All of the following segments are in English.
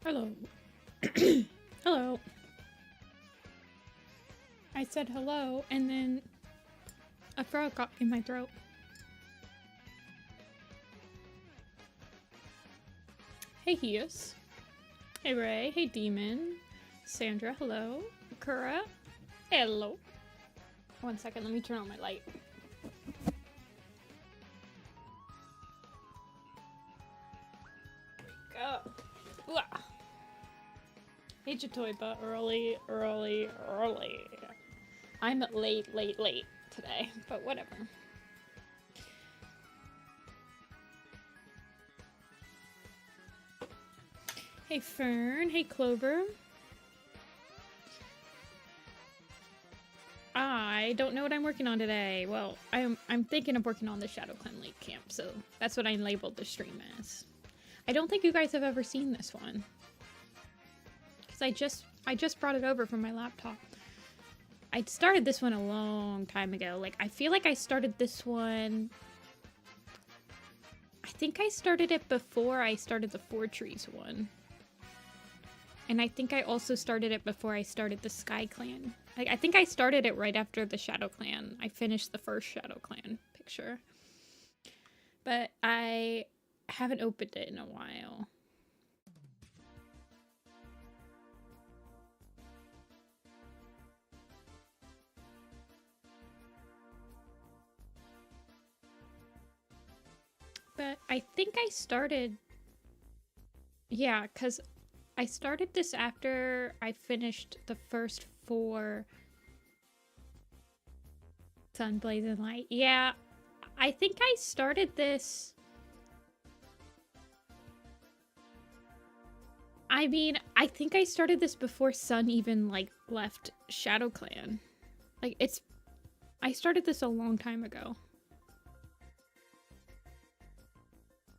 Hello. Hello. I said hello, and then a frog got in my throat. Hey, Hius. Hey, Ray. Hey, Demon. Sandra, hello. Kura, hello. 1 second, let me turn on my light. There we go. Hey, Jatoiba, early. I'm late today, but whatever. Hey, Fern. Hey, Clover. I don't know what I'm working on today. Well, I'm thinking of working on the Shadowclan Lake Camp, so that's what I labeled the stream as. I don't think you guys have ever seen this one, because I just brought it over from my laptop. I started this one a long time ago. Like, I feel like I started this one. I think I started it before I started the Four Trees one. And I think I also started it before I started the Sky Clan. I think I started it right after the Shadowclan. I finished the first Shadowclan picture. But I haven't opened it in a while. But I think I started... Yeah, because I started this after I finished the first 4 Sun, Blaze, and Light. Yeah, I think I started this... I mean, I think I started this before Sun even, like, left Shadowclan. Like, it's... I started this a long time ago.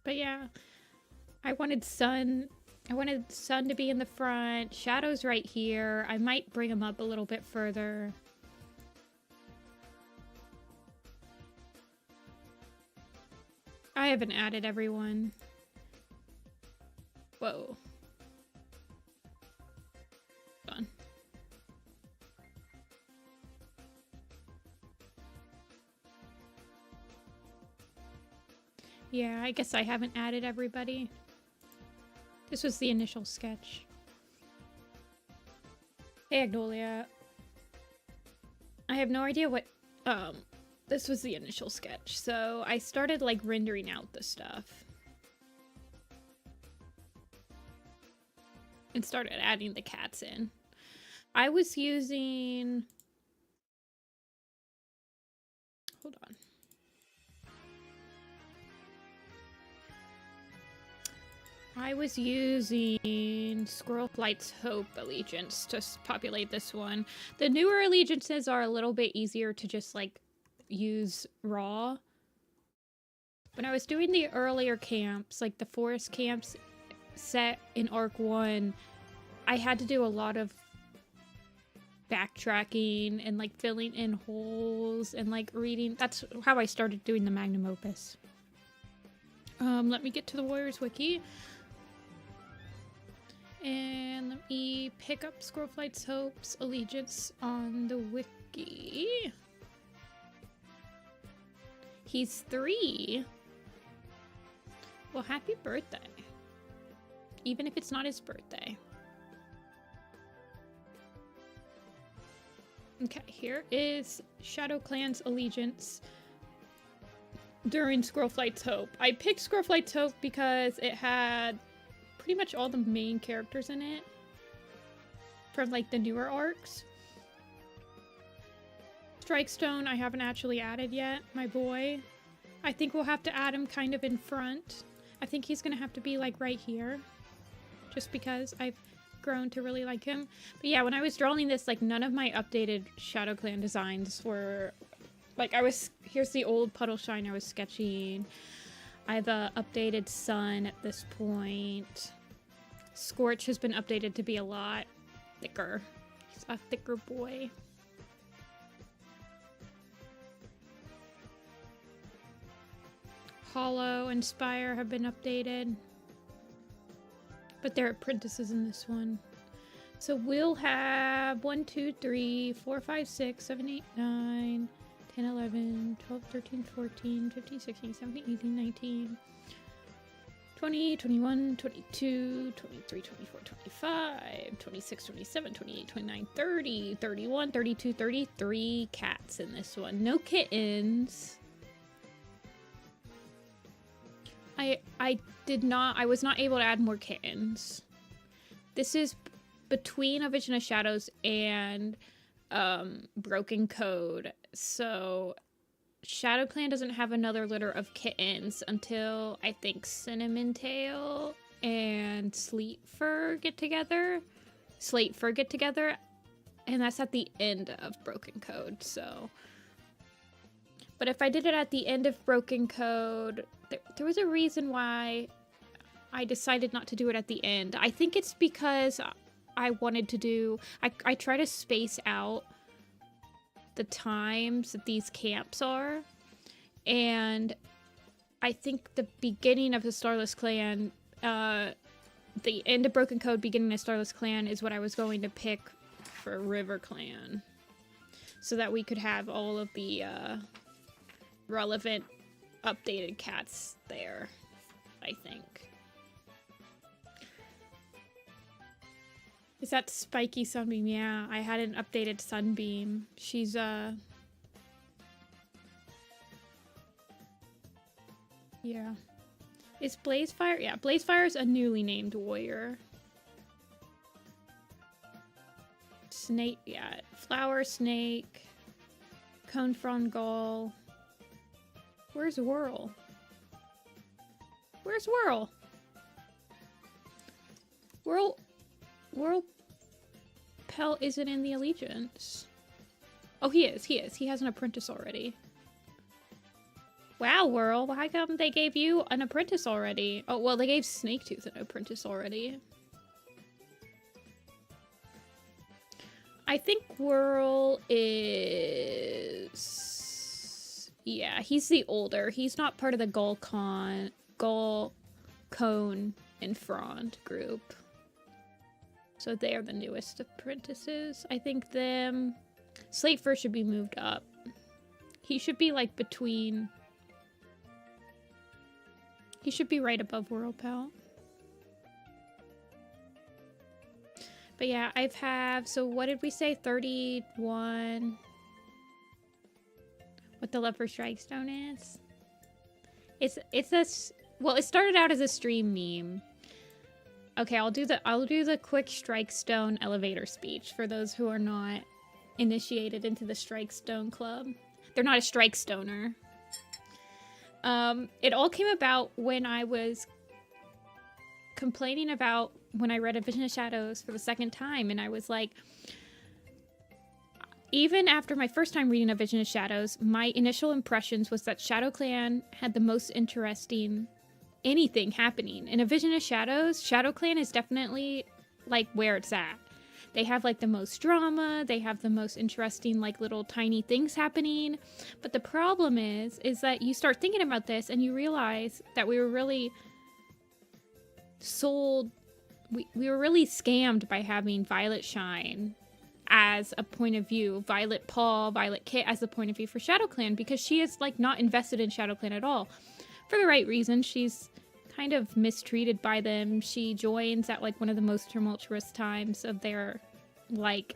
But yeah, I wanted Sun to be in the front. Shadow's right here. I might bring him up a little bit further. I haven't added everyone. Whoa. Hold on. Yeah, I guess I haven't added everybody. This was the initial sketch. Hey, Agnolia. I have no idea what... this was the initial sketch, so I started, like, rendering out the stuff. And started adding the cats in. I was using... Hold on. I was using Squirrelflight's Hope allegiance to populate this one. The newer allegiances are a little bit easier to just, like, use raw. When I was doing the earlier camps, like the forest camps set in Arc 1, I had to do a lot of backtracking and, like, filling in holes and, like, reading. That's how I started doing the Magnum Opus. Let me get to the Warriors Wiki. And let me pick up Squirrelflight's Hope's allegiance on the wiki. He's 3. Well, happy birthday. Even if it's not his birthday. Okay, here is Shadowclan's allegiance during Squirrelflight's Hope. I picked Squirrelflight's Hope because it had pretty much all the main characters in it from, like, the newer arcs. Strikestone I haven't actually added yet, my boy. I think we'll have to add him kind of in front. I think he's gonna have to be, like, right here, just because I've grown to really like him. But yeah, when I was drawing this, like, none of my updated Shadowclan designs were, like, here's the old Puddle Shine I was sketching. I have a updated Sun at this point. Scorch has been updated to be a lot thicker. He's a thicker boy. Hollow and Spire have been updated. But they're apprentices in this one. So we'll have 1, 2, 3, 4, 5, 6, 7, 8, 9, 10, 11, 12, 13, 14, 15, 16, 17, 18, 19, 20, 21, 22, 23, 24, 25, 26, 27, 28, 29, 30, 31, 32, 33 cats in this one. No kittens. I was not able to add more kittens. This is between A Vision of Shadows and Broken Code. So Shadowclan doesn't have another litter of kittens until I think Cinnamon Tail and Slate Fur get together. And that's at the end of Broken Code, so. But if I did it at the end of Broken Code, there was a reason why I decided not to do it at the end. I think it's because I wanted to do... I try to space out the times that these camps are. And I think the beginning of the Starless Clan, the end of Broken Code, beginning of Starless Clan is what I was going to pick for Riverclan. So that we could have all of the relevant updated cats there, I think. Is that Spiky Sunbeam? Yeah, I had an updated Sunbeam. She's, yeah. Is Blazefire? Yeah, Blazefire is a newly named warrior. Snake, yeah. Flower Snake. Conefron Gull. Where's Whirl? Where's Whirl? Whirl Pelt isn't in the Allegiance. Oh, he is. He has an apprentice already. Wow, Whirl. How come they gave you an apprentice already? Oh, well, they gave Snaketooth an apprentice already. I think Whirl is... Yeah, he's the older. He's not part of the Gull Cone and Frond group. So they are the newest apprentices. I think them... Slate Fur should be moved up. He should be like between... He should be right above Whirl Pelt. But yeah, so what did we say? 31. What the love for Strikestone is? Well, it started out as a stream meme. Okay, I'll do the quick Strikestone elevator speech for those who are not initiated into the Strikestone club. They're not a Strikestoner. It all came about when I was complaining about when I read A Vision of Shadows for the second time, and I was like, even after my first time reading A Vision of Shadows, my initial impressions was that Shadowclan had the most interesting anything happening. In A Vision of Shadows, Shadowclan is definitely like where it's at. They have like the most drama, they have the most interesting like little tiny things happening. But the problem is that you start thinking about this and you realize that we were really sold, we were really scammed by having Violet Shine as a point of view, Violet Paw, Violet Kit as the point of view for Shadowclan, because she is like not invested in Shadowclan at all. For the right reason, she's kind of mistreated by them. She joins at like one of the most tumultuous times of their like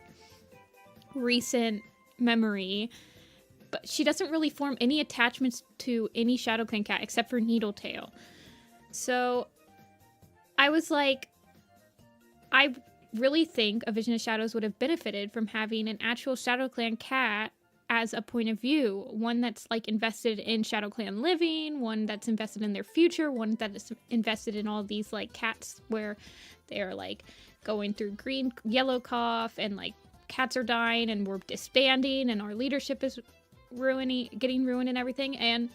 recent memory, but she doesn't really form any attachments to any Shadowclan cat except for Needletail. So I was like, I really think A Vision of Shadows would have benefited from having an actual Shadowclan cat as a point of view. One that's like invested in Shadowclan living, one that's invested in their future, one that is invested in all these like cats where they're like going through yellow cough and like cats are dying and we're disbanding and our leadership is getting ruined and everything. And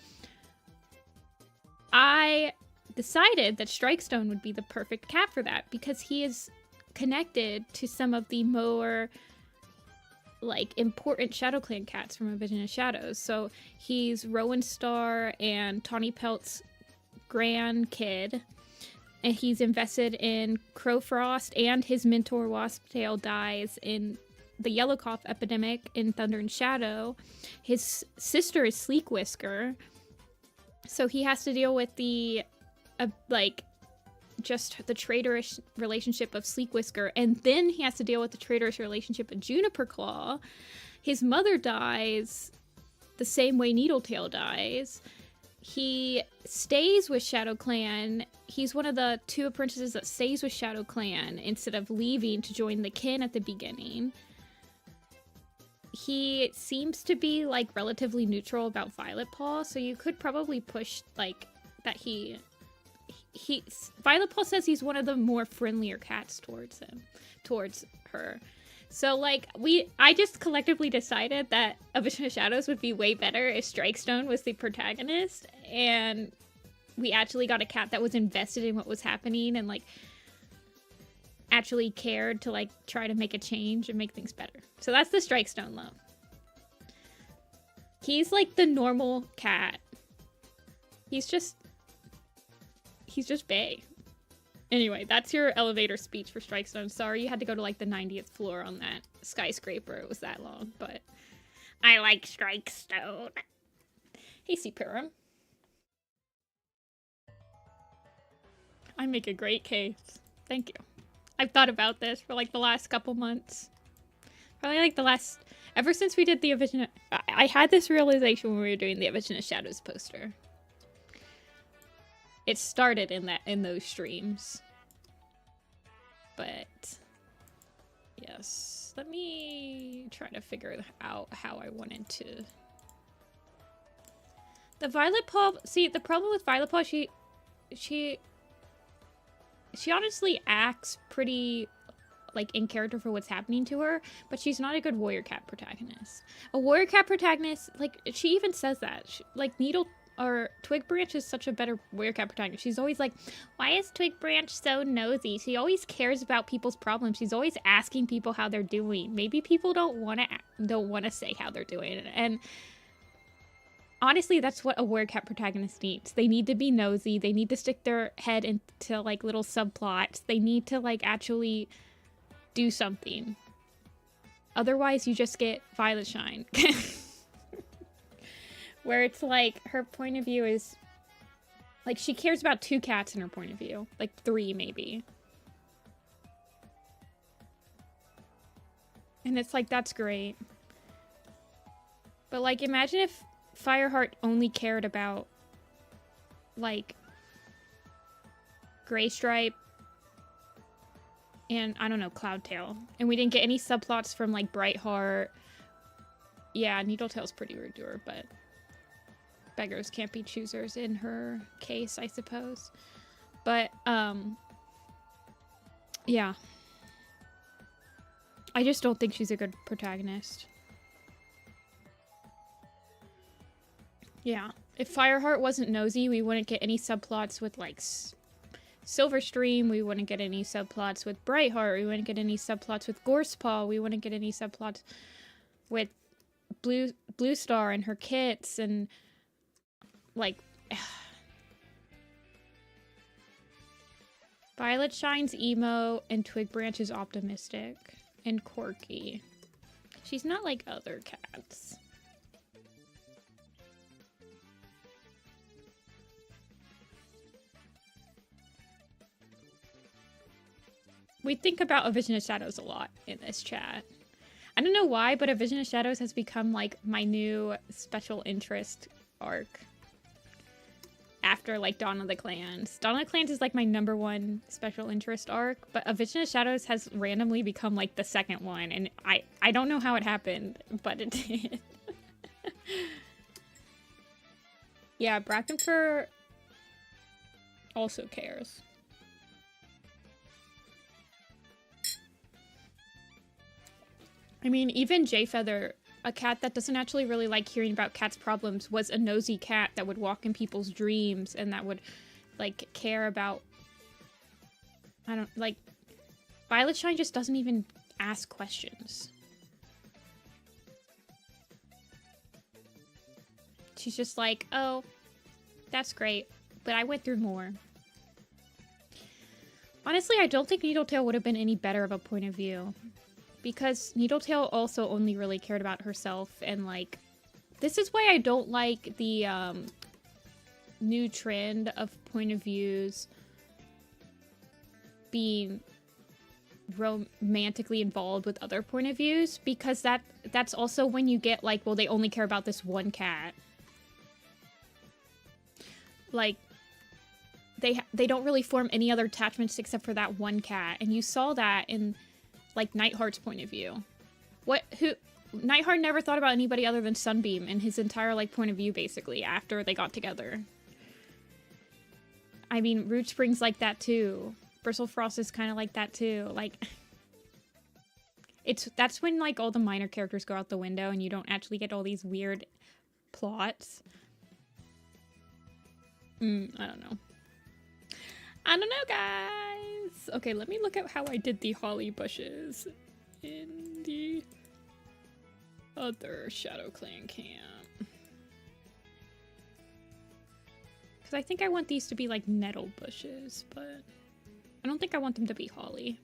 I decided that Strikestone would be the perfect cat for that because he is connected to some of the more like important Shadowclan cats from A Vision of Shadows. So he's Rowan Star and Tawny Pelt's grandkid, and he's invested in Crowfrost, and his mentor Wasptail dies in the Yellow Cough epidemic in Thunder and Shadow. His sister is Sleek Whisker, so he has to deal with the just the traitorous relationship of Sleek Whisker, and then he has to deal with the traitorous relationship of Juniper Claw. His mother dies the same way Needletail dies. He stays with Shadowclan. He's one of the 2 apprentices that stays with Shadowclan instead of leaving to join the kin at the beginning. He seems to be, like, relatively neutral about Violet Paw, so you could probably push, like, that Violet Paw says he's one of the more friendlier cats towards her. So, like, I just collectively decided that A Vision of Shadows would be way better if Strikestone was the protagonist, and we actually got a cat that was invested in what was happening and, like, actually cared to, like, try to make a change and make things better. So that's the Strikestone love. He's, like, the normal cat. He's just bae. Anyway, that's your elevator speech for Strikestone. Sorry you had to go to, like, the 90th floor on that skyscraper. It was that long, but I like Strikestone. Hey, Seapirum. I make a great case. Thank you. I've thought about this for, like, the last couple months. Probably, like, ever since we did the A Vision I had this realization when we were doing the A Vision of Shadows poster. It started in those streams. But yes, let me try to figure out how I wanted to. The Violet Paw, see, the problem with Violet Paw, she honestly acts pretty, like, in character for what's happening to her, but she's not a good warrior cat protagonist. A warrior cat protagonist, like, she even says that. Twig Branch is such a better warrior cat protagonist. She's always like, why is Twig Branch so nosy? She always cares about people's problems. She's always asking people how they're doing. Maybe people don't want to say how they're doing. And honestly, that's what a warrior cat protagonist needs. They need to be nosy. They need to stick their head into, like, little subplots. They need to, like, actually do something. Otherwise, you just get Violet Shine. Where it's like, her point of view is, like, she cares about 2 cats in her point of view. Like, 3, maybe. And it's like, that's great. But, like, imagine if Fireheart only cared about, like, Graystripe and, I don't know, Cloudtail. And we didn't get any subplots from, like, Brightheart. Yeah, Needletail's pretty rude to her, but beggars can't be choosers in her case, I suppose. But, yeah. I just don't think she's a good protagonist. Yeah. If Fireheart wasn't nosy, we wouldn't get any subplots with, like, Silverstream. We wouldn't get any subplots with Brightheart. We wouldn't get any subplots with Gorsepaw. We wouldn't get any subplots with Blue Star and her kits and, like, Violet Shine's emo and Twig Branch is optimistic and quirky. She's not like other cats. We think about A Vision of Shadows a lot in this chat. I don't know why, but A Vision of Shadows has become, like, my new special interest arc. After, like, Dawn of the Clans. Dawn of the Clans is, like, my #1 special interest arc, but A Vision of Shadows has randomly become, like, the second one, and I don't know how it happened, but it did. Yeah, Brackenfur also cares. I mean, even Jayfeather, a cat that doesn't actually really like hearing about cats' problems, was a nosy cat that would walk in people's dreams and that would, like, care about... Violet Shine just doesn't even ask questions. She's just like, oh, that's great, but I went through more. Honestly, I don't think Needletail would have been any better of a point of view. Because Needletail also only really cared about herself, and like... This is why I don't like the new trend of point of views being romantically involved with other point of views, because that's also when you get like, well, they only care about this one cat. Like, they don't really form any other attachments except for that one cat, and you saw that in like Nightheart's point of view. Nightheart never thought about anybody other than Sunbeam in his entire like point of view, basically, after they got together. I mean, Root Spring's like that too. Bristlefrost is kind of like that too. Like, that's when like all the minor characters go out the window and you don't actually get all these weird plots. I don't know. I don't know, guys. Okay, let me look at how I did the holly bushes in the other Shadowclan camp. Because I think I want these to be like nettle bushes, but I don't think I want them to be holly.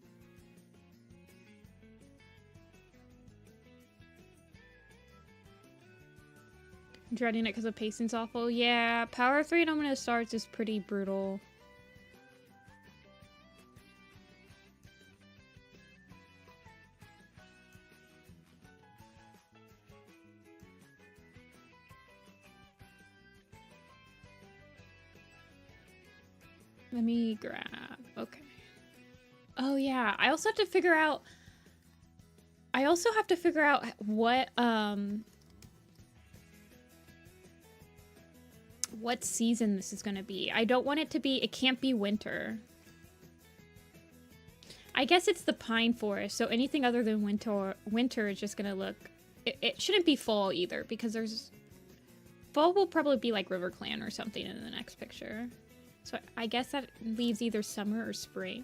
I'm dreading it because the pacing's awful. Yeah, Power 3 and Ominous Stars is pretty brutal. Let me grab. Okay. Oh yeah, I also have to figure out what season this is going to be. I don't want it to be, it can't be winter. I guess it's the pine forest, so anything other than winter is just going to look, it shouldn't be fall either, because fall will probably be like Riverclan or something in the next picture. So I guess that leaves either summer or spring.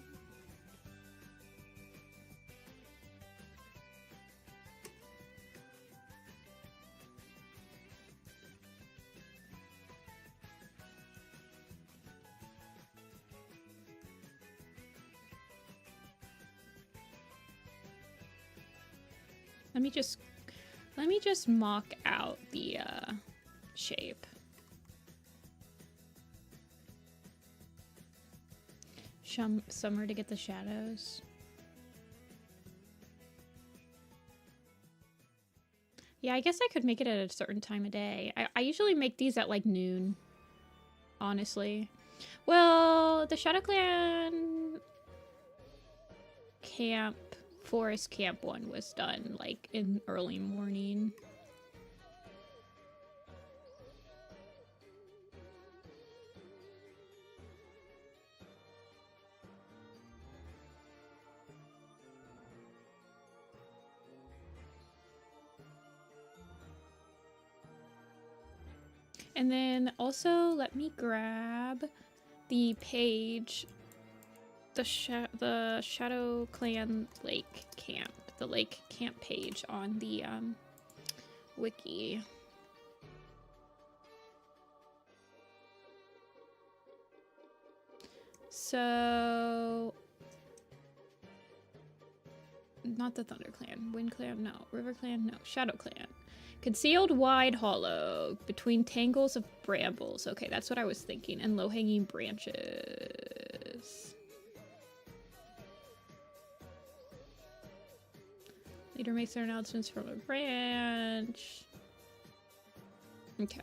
Let me just mock out the shape. Summer to get the shadows. Yeah, I guess I could make it at a certain time of day. I usually make these at like noon, honestly. Well, the Shadowclan camp, forest camp one was done like in early morning. And then also let me grab the page, the Shadowclan Lake Camp, the Lake Camp page on the wiki. So, not the ThunderClan, WindClan, no, RiverClan, no, Shadowclan. Concealed wide hollow between tangles of brambles. Okay, that's what I was thinking. And low-hanging branches. Leader makes their announcements from a branch. Okay.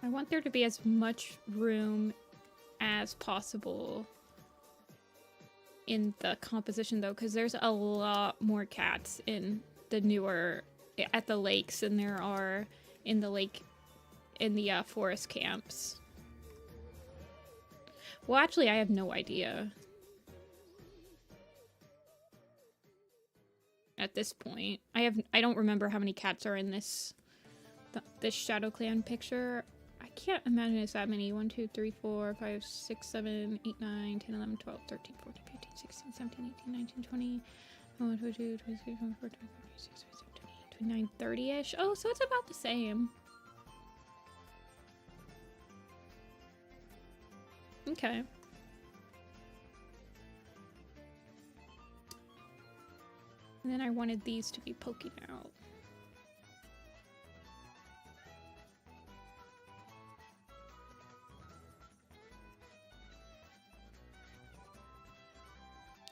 I want there to be as much room as possible in the composition though, because there's a lot more cats in the newer, at the lakes than there are in the forest camps. Well, actually, I have no idea at this point. I don't remember how many cats are in this Shadowclan picture. I can't imagine it's that many. 1, 2, 3, 4, 5, 6, 7, 8, 9, 10, 11, 12, 13, 14, 15, 16, 17, 18, 19, 20, 21, 22, 23, 24, 25, 26, 27, 28, 29, 30-ish. Oh, so it's about the same. Okay. And then I wanted these to be poking out.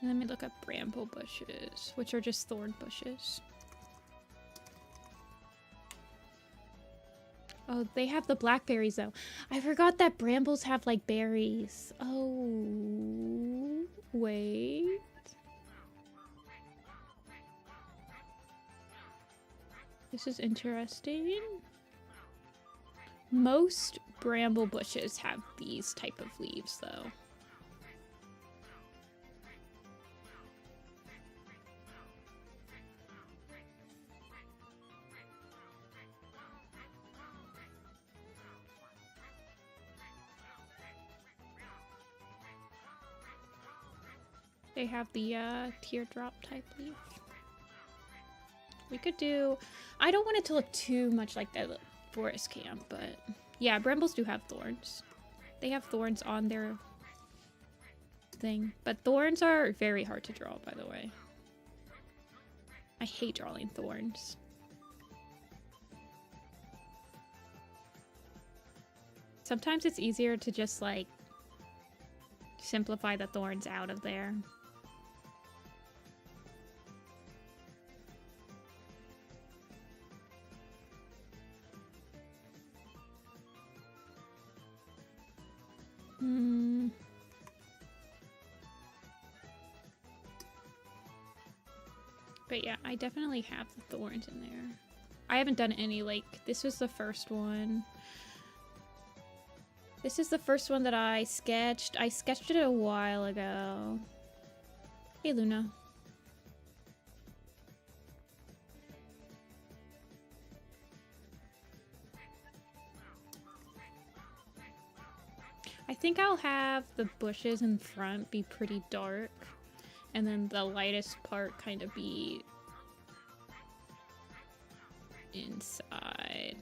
And let me look up bramble bushes, which are just thorn bushes. Oh, they have the blackberries though. I forgot that brambles have like berries. Oh, wait. This is interesting. Most bramble bushes have these type of leaves though. They have the teardrop type leaf. We could do... I don't want it to look too much like that forest camp, but... Yeah, brambles do have thorns. They have thorns on their thing. But thorns are very hard to draw, by the way. I hate drawing thorns. Sometimes it's easier to just, like, simplify the thorns out of there. But yeah, I definitely have the thorns in there. I haven't done any, like, this was the first one. This is the first one that I sketched. I sketched it a while ago. Hey, Luna. I think I'll have the bushes in front be pretty dark, and then the lightest part kind of be inside.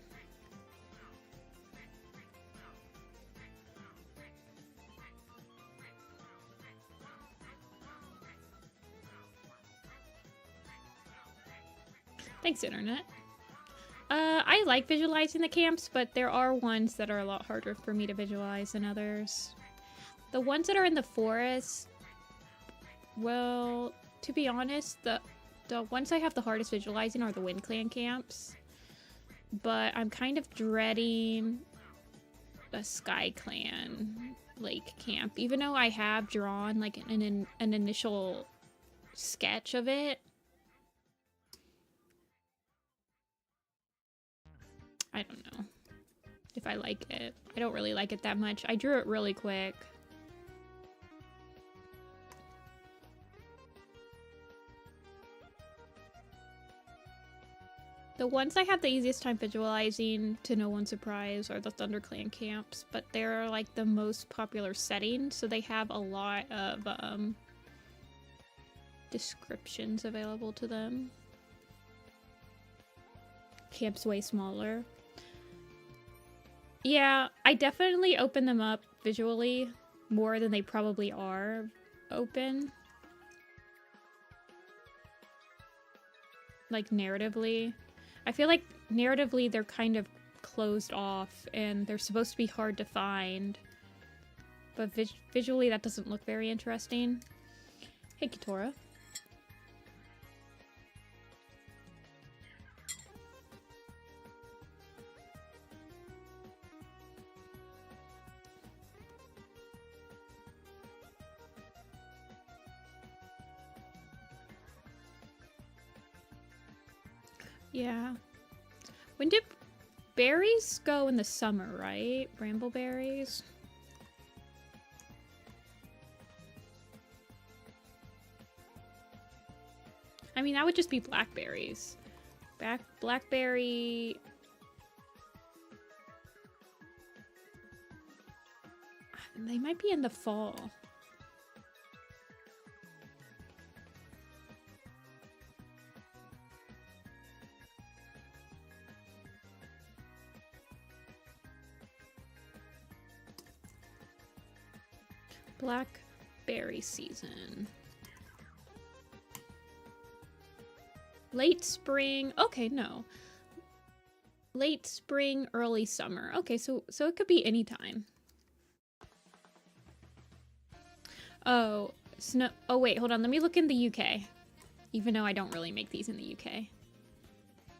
Thanks, Internet. I like visualizing the camps, but there are ones that are a lot harder for me to visualize than others. The ones that are in the forest, well, to be honest, the ones I have the hardest visualizing are the Wind Clan camps. But I'm kind of dreading the Sky Clan Lake camp. Even though I have drawn like an initial sketch of it, I don't know if I like it. I don't really like it that much. I drew it really quick. The ones I have the easiest time visualizing, to no one's surprise, are the ThunderClan camps, but they're like the most popular setting, so they have a lot of descriptions available to them. Camps way smaller. Yeah, I definitely open them up visually more than they probably are open. Like narratively. I feel like narratively they're kind of closed off and they're supposed to be hard to find. But visually that doesn't look very interesting. Hey, Kitora. Yeah. When did berries go in the summer, right? Brambleberries? I mean, that would just be blackberries. Blackberry... They might be in the fall. Blackberry season. Late spring. Okay, no. Late spring, early summer. Okay, so it could be any time. Oh, snow. Oh wait, hold on. Let me look in the UK. Even though I don't really make these in the UK.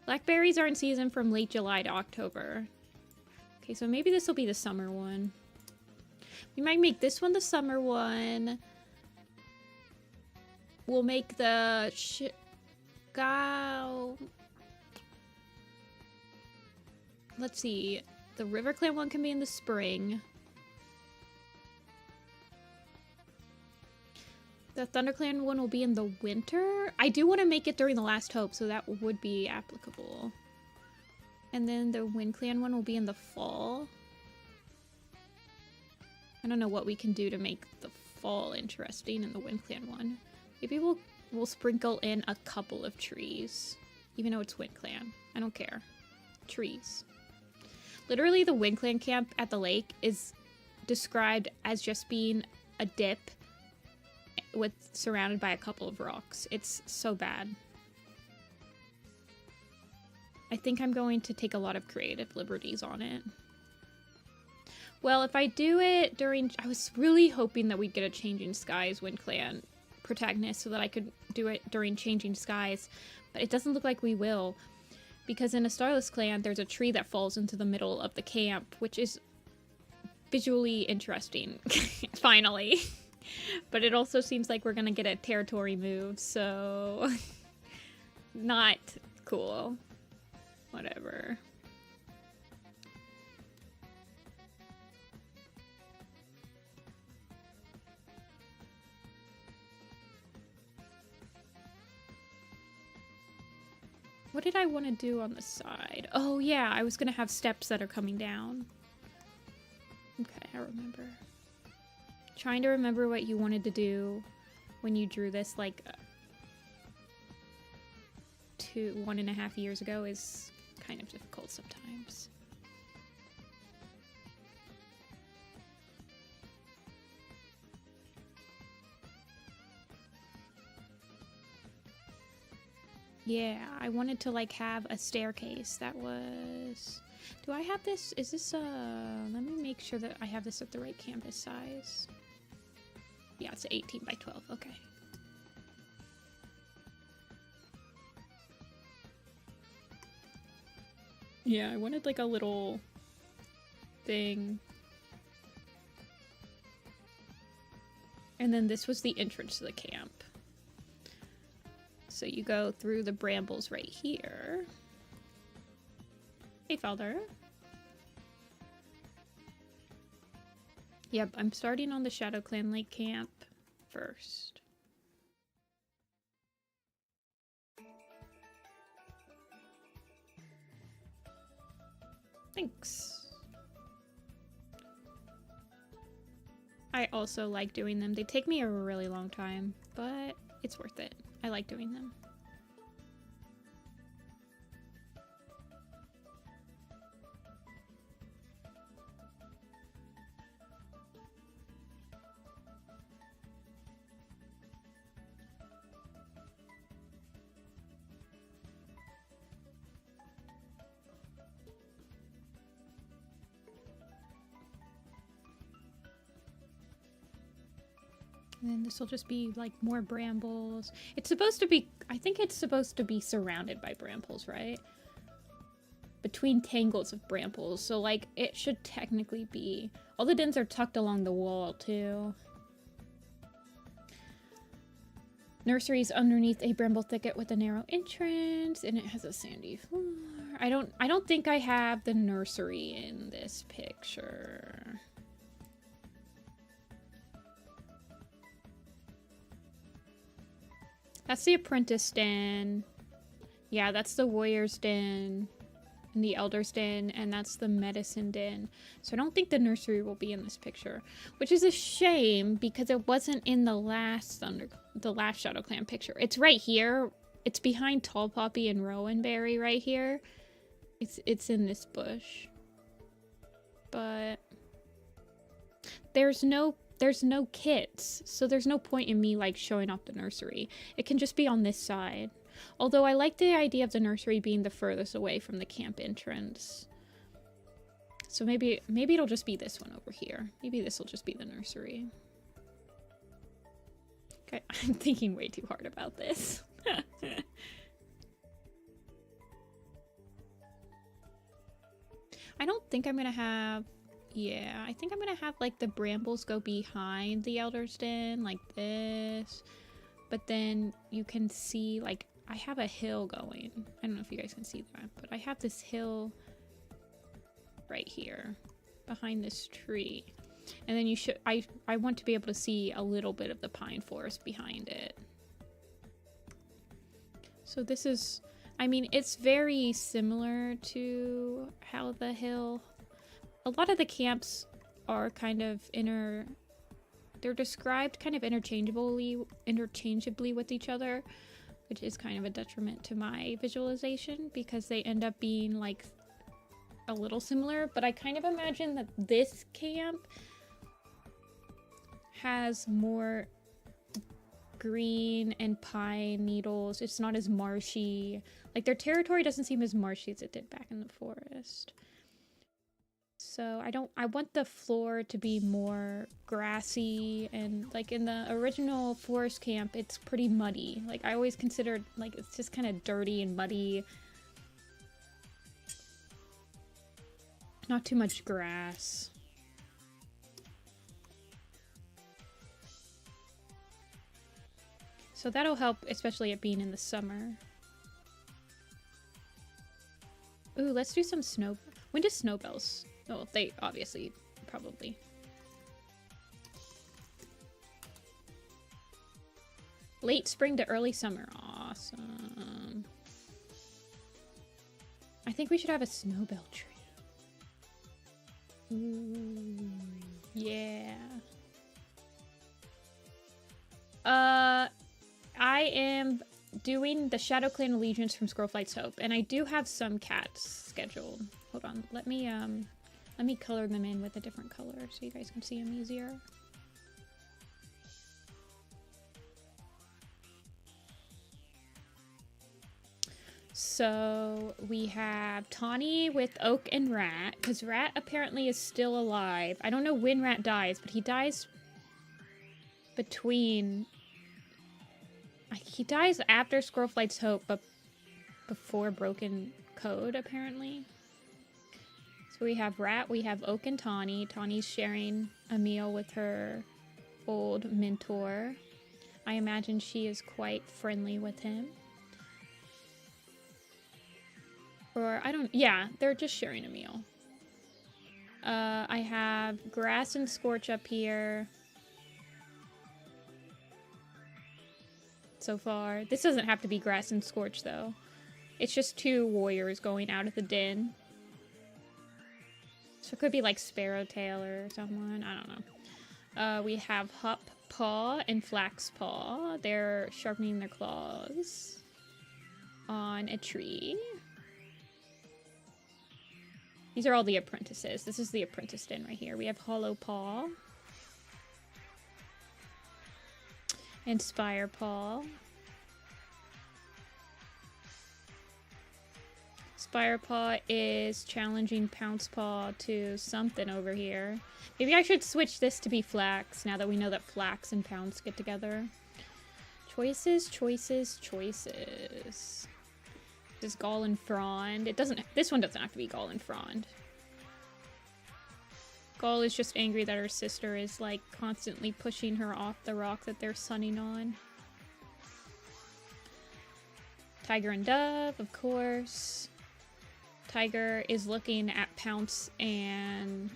Blackberries are in season from late July to October. Okay, so maybe this will be the summer one. We might make this one the summer one. We'll make the let's see. The Riverclan one can be in the spring. The ThunderClan one will be in the winter. I do want to make it during the Last Hope, so that would be applicable. And then the WindClan one will be in the fall. I don't know what we can do to make the fall interesting in the WindClan one. Maybe we'll sprinkle in a couple of trees, even though it's WindClan. I don't care. Trees. Literally, the WindClan camp at the lake is described as just being a dip surrounded by a couple of rocks. It's so bad. I think I'm going to take a lot of creative liberties on it. Well, if I do it during... I was really hoping that we'd get a Changing Skies WindClan protagonist so that I could do it during Changing Skies, but it doesn't look like we will. Because in a Starless clan, there's a tree that falls into the middle of the camp, which is visually interesting, finally. But it also seems like we're gonna get a territory move, so... not cool. Whatever. What did I want to do on the side? Oh yeah, I was gonna have steps that are coming down. Okay, I remember. Trying to remember what you wanted to do when you drew this like 1.5 years ago is kind of difficult sometimes. Yeah, I wanted to like have a staircase that was... Do I have this? Is this let me make sure that I have this at the right canvas size. Yeah, it's 18 by 12. Okay. Yeah, I wanted like a little thing. And then this was the entrance to the camp. So you go through the brambles right here. Hey, Felder. Yep, I'm starting on the Shadowclan Lake Camp first. Thanks. I also like doing them. They take me a really long time, but it's worth it. I like doing them. And then this will just be like more brambles. It's supposed to be, I think it's supposed to be surrounded by brambles, right? Between tangles of brambles. So like it should technically be, all the dens are tucked along the wall too. Nursery's underneath a bramble thicket with a narrow entrance, and it has a sandy floor. I don't think I have the nursery in this picture. That's the apprentice den. Yeah, that's the warrior's den. in the Elder's Den, and that's the Medicine Den. So I don't think the nursery will be in this picture, which is a shame because it wasn't in the last Shadowclan picture. It's right here. It's behind Tall Poppy and Rowanberry right here. It's in this bush. But there's no kits, so there's no point in me like showing off the nursery. It can just be on this side. Although I like the idea of the nursery being the furthest away from the camp entrance. So maybe it'll just be this one over here. Maybe this will just be the nursery. Okay, I'm thinking way too hard about this. I don't think I'm gonna have... Yeah, I think I'm gonna have like the brambles go behind the Elder's Den, like this. But then you can see, like, I have a hill going. I don't know if you guys can see that, but I have this hill right here behind this tree. And then you should... I want to be able to see a little bit of the pine forest behind it. So this is... I mean, it's very similar to how the hill... A lot of the camps are kind of they're described kind of interchangeably with each other, which is kind of a detriment to my visualization because they end up being like a little similar. But I kind of imagine that this camp has more green and pine needles. It's not as marshy. Like, their territory doesn't seem as marshy as it did back in the forest. So I want the floor to be more grassy, and like in the original forest camp, it's pretty muddy. Like, I always considered, like, it's just kind of dirty and muddy. Not too much grass. So that'll help, especially it being in the summer. Ooh, let's do some snow. When does snowbells? Oh, they obviously, probably. Late spring to early summer. Awesome. I think we should have a snowbell tree. Ooh, yeah. I am doing the Shadowclan Allegiance from Squirrelflight's Hope, and I do have some cats scheduled. Hold on, let me color them in with a different color so you guys can see them easier. So we have Tawny with Oak and Rat, because Rat apparently is still alive. I don't know when Rat dies, but he dies between... He dies after Squirrelflight's Hope, but before Broken Code, apparently. So we have Rat, we have Oak and Tawny. Tawny's sharing a meal with her old mentor. I imagine she is quite friendly with him. Or, yeah, they're just sharing a meal. I have Grass and Scorch up here. So far. This doesn't have to be Grass and Scorch, though. It's just two warriors going out of the den. So it could be like Sparrowtail or someone. I don't know. We have Hup Paw and Flax Paw. They're sharpening their claws on a tree. These are all the apprentices. This is the apprentice den right here. We have Hollow Paw and Spire Paw. Spire Paw is challenging Pounce Paw to something over here. Maybe I should switch this to be Flax now that we know that Flax and Pounce get together. Choices, choices, choices. This is Gall and Frond. This one doesn't have to be Gall and Frond. Gall is just angry that her sister is like constantly pushing her off the rock that they're sunning on. Tiger and Dove, of course. Tiger is looking at Pounce and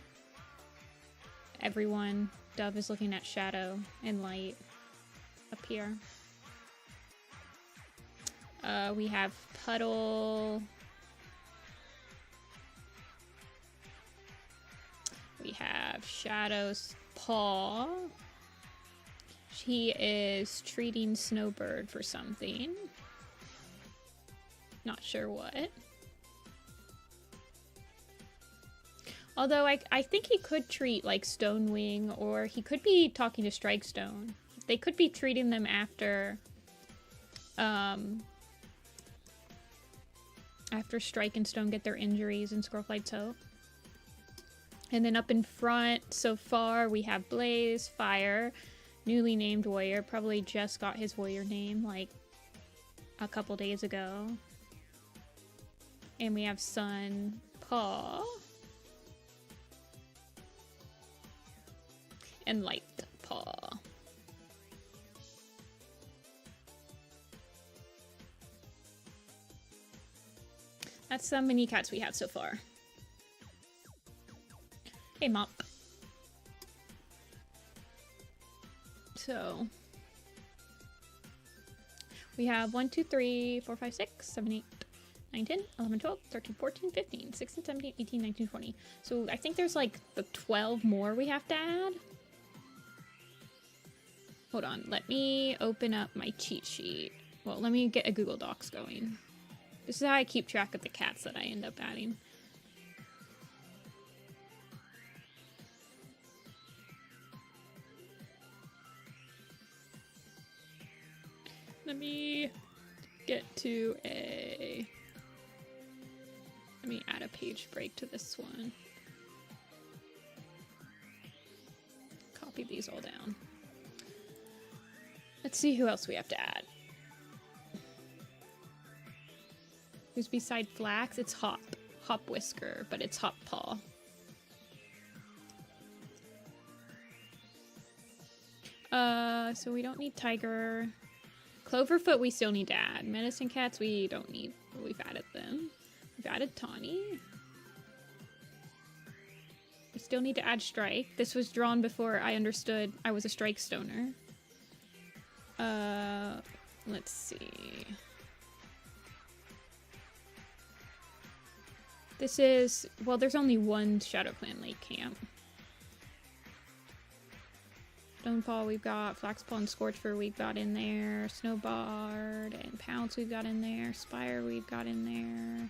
everyone. Dove is looking at Shadow and Light up here. We have Puddle We have Shadow's Paw. He is treating Snowbird for something. Not sure what. Although I think he could treat like Stonewing, or he could be talking to Strikestone. They could be treating them after Strike and Stone get their injuries in Squirrelflight's Hope. And then up in front, so far, we have Blaze, Fire, newly named Warrior. Probably just got his Warrior name, like, a couple days ago. And we have Sun, Paw, and Light Paw. That's the mini cats we have so far. Hey, Mop. So we have 1, 2, 3, 4, 5, 6, 7, 8, 9, 10, 11, 12, 13, 14, 15, 16, 17, 18, 19, 20. So I think there's like the 12 more we have to add. Hold on, let me open up my cheat sheet. Well, let me get a Google Docs going. This is how I keep track of the cats that I end up adding. Let me get to a... Let me add a page break to this one. Copy these all down. Let's see who else we have to add. Who's beside Flax? It's Hop. Hop Whisker, but it's Hop Paw. So we don't need Tiger. Cloverfoot we still need to add. Medicine Cats we don't need. We've added them. We've added Tawny. We still need to add Strike. This was drawn before I understood I was a Strikestoner. Let's see. This is, well, there's only one Shadowclan Lake Camp. Stonefall we've got, Flaxpaw and Scorchfur we've got in there, Snowbard and Pounce we've got in there, Spire we've got in there,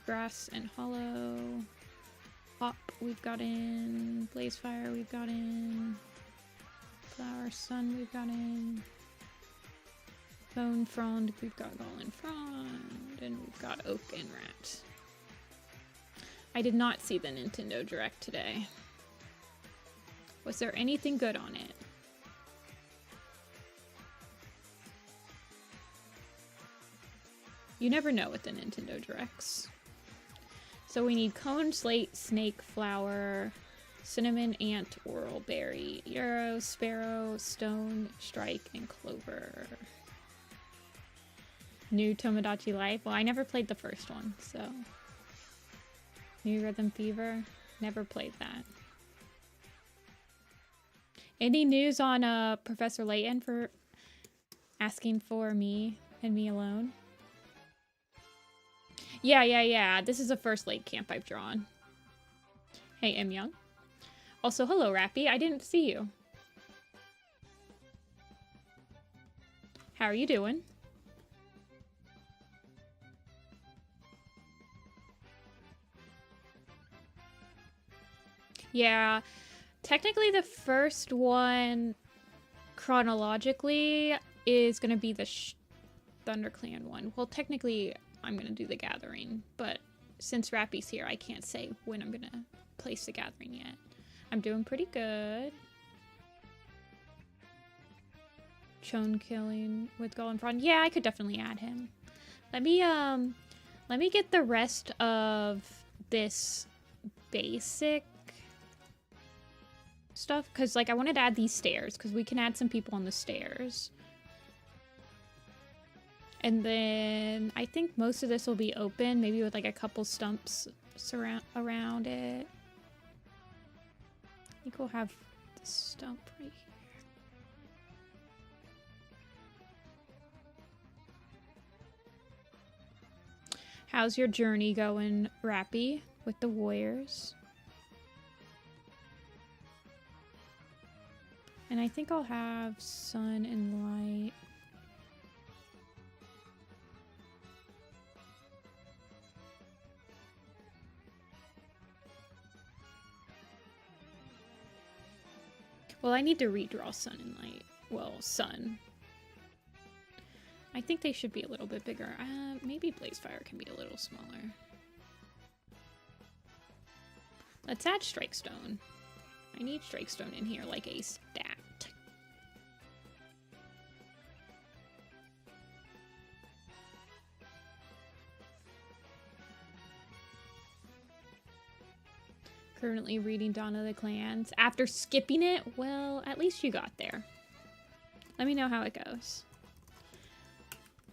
Grass and Hollow, Hop we've got in, Blazefire we've got in, Flower Sun we've got in, Bone Frond we've got Golden Frond, and we've got Oak and Rat. I did not see the Nintendo Direct today. Was there anything good on it? You never know with the Nintendo Directs. So we need Cone, Slate, Snake, Flower, Cinnamon, Ant, Whorlberry, Yarrow, Sparrow, Stone, Strike, and Clover. New Tomodachi Life? Well, I never played the first one, so... New Rhythm Fever? Never played that. Any news on Professor Layton for asking for me and me alone? Yeah. This is the first lake camp I've drawn. Hey, M. Young. Also, hello, Rappy. I didn't see you. How are you doing? Yeah. Technically, the first one, chronologically, is going to be the ThunderClan one. Well, technically, I'm going to do the Gathering, but since Rappy's here, I can't say when I'm going to place the Gathering yet. I'm doing pretty good. Chone killing with Golden Frond. Yeah, I could definitely add him. Let me get the rest of this basic stuff, because like I wanted to add these stairs because we can add some people on the stairs, and then I think most of this will be open, maybe with like a couple stumps around it. I think we'll have the stump right here. How's your journey going, Rappy, with the Warriors? And I think I'll have sun and light. Well, I need to redraw sun and light. Well, sun. I think they should be a little bit bigger. Maybe Blazefire can be a little smaller. Let's add Strikestone. I need Strikestone in here like a stat. Currently reading Dawn of the Clans. After skipping it, well, at least you got there. Let me know how it goes.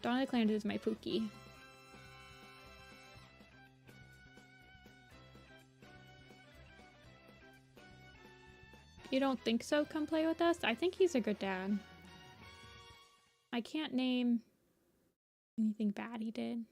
Dawn of the Clans is my Pookie. You don't think so? Come play with us? I think he's a good dad. I can't name anything bad he did.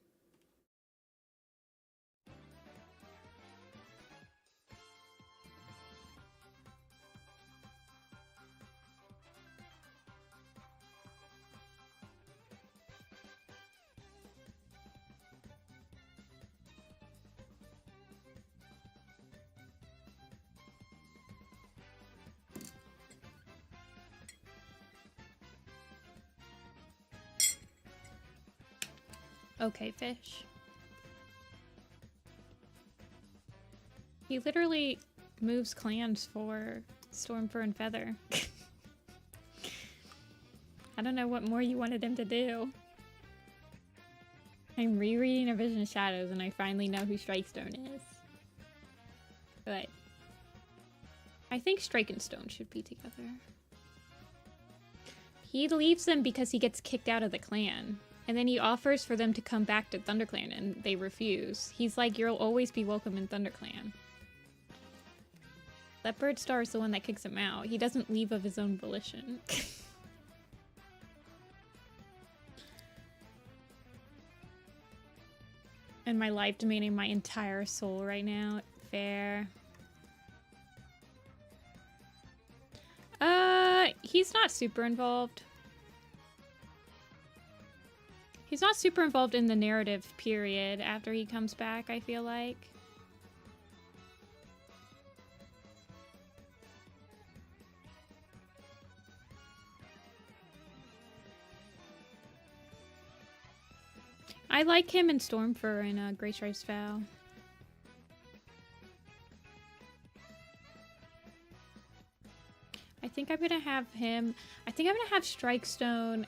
Okay, fish. He literally moves clans for Stormfur and Feather. I don't know what more you wanted him to do. I'm rereading A Vision of Shadows and I finally know who Strikestone is. But I think Strike and Stone should be together. He leaves them because he gets kicked out of the clan. And then he offers for them to come back to ThunderClan, and they refuse. He's like, you'll always be welcome in ThunderClan. Leopard Star is the one that kicks him out. He doesn't leave of his own volition. And my life demanding my entire soul right now. Fair. He's not super involved. He's not super involved in the narrative period after he comes back, I feel like. I like him in Stormfur and Grey Stripes Vow. I think I'm gonna have him. I think I'm gonna have Strikestone.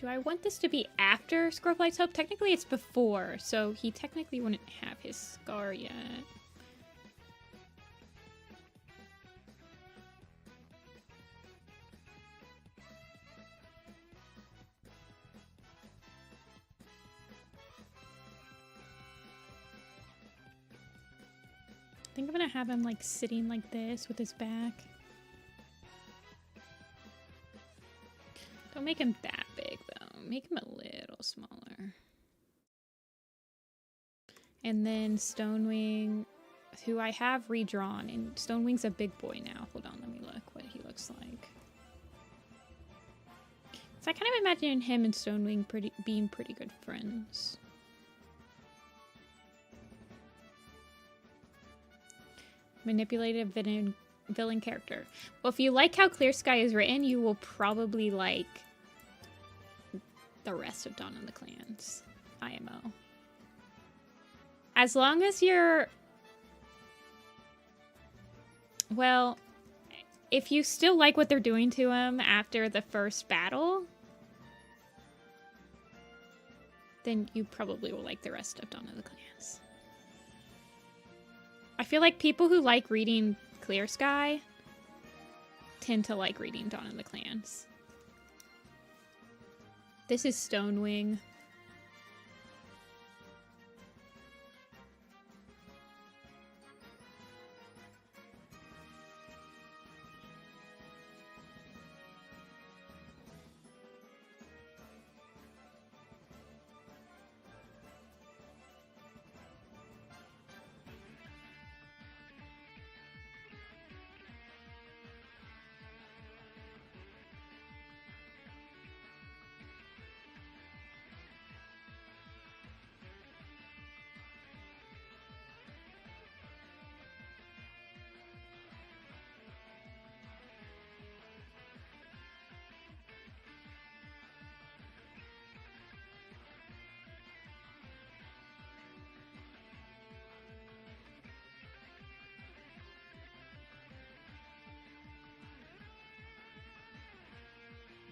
Do I want this to be after Squirrelflight's Hope? Technically it's before, so he technically wouldn't have his scar yet. I think I'm gonna have him like sitting like this with his back. Don't make him that big though. Make him a little smaller. And then Stonewing, who I have redrawn, and Stonewing's a big boy now. Hold on, let me look what he looks like. So I kind of imagine him and Stonewing being pretty good friends. Manipulative villain character. Well, if you like how Clear Sky is written, you will probably like the rest of Dawn of the Clans IMO. As long as you're... Well, if you still like what they're doing to him after the first battle, then you probably will like the rest of Dawn of the Clans. I feel like people who like reading Clear Sky tend to like reading Dawn of the Clans. This is Stonewing.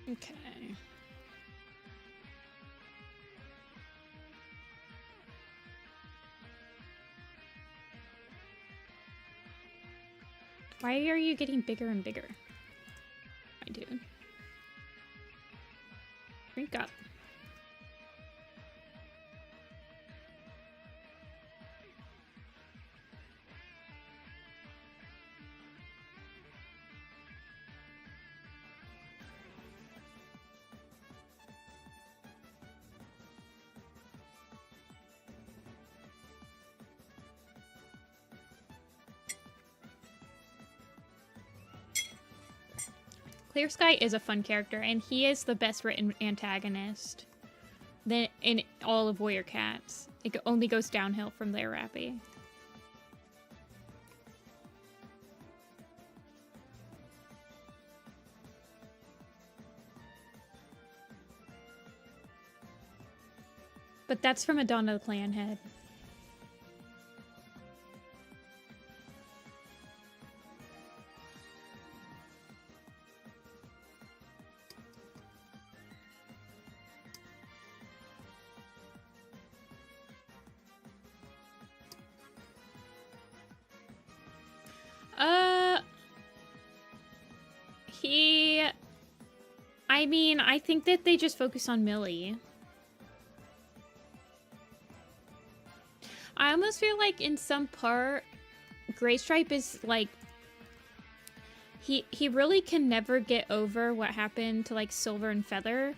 Okay. Why are you getting bigger and bigger? My dude. Drink up. Clear Sky is a fun character, and he is the best written antagonist in all of Warrior Cats. It only goes downhill from there, Rappy. But that's from a Dawn of the Clan head. I mean, I think that they just focus on Millie. I almost feel like in some part, Graystripe is like, he really can never get over what happened to like Silver and Feather.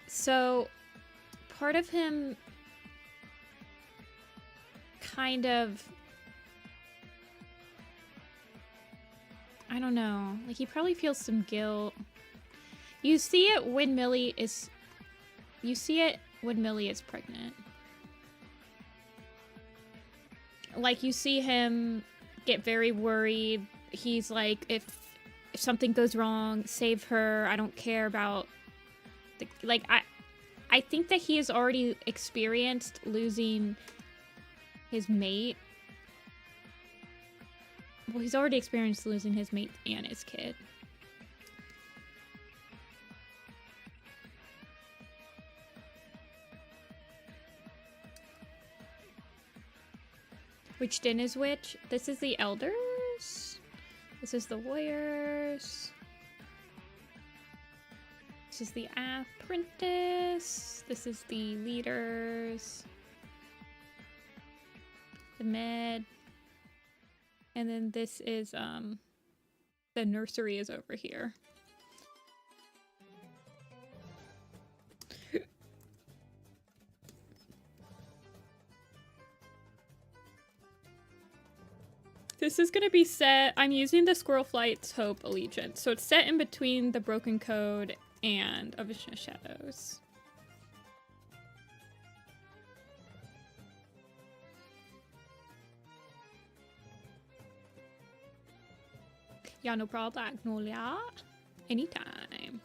So part of him kind of, I don't know, like he probably feels some guilt. You see it when Millie is pregnant. Like you see him get very worried. He's like, if something goes wrong, save her. I don't care about I think that he has already experienced losing his mate. Well, he's already experienced losing his mate and his kid. Which din is which? This is the elders. This is the warriors. This is the apprentice. This is the leaders. The med. And then this is the nursery is over here. This is gonna be set, I'm using the Squirrelflight's Hope Allegiance, so it's set in between the Broken Code and A Vision of Shadows. Yeah, no problem, Magnolia. Anytime.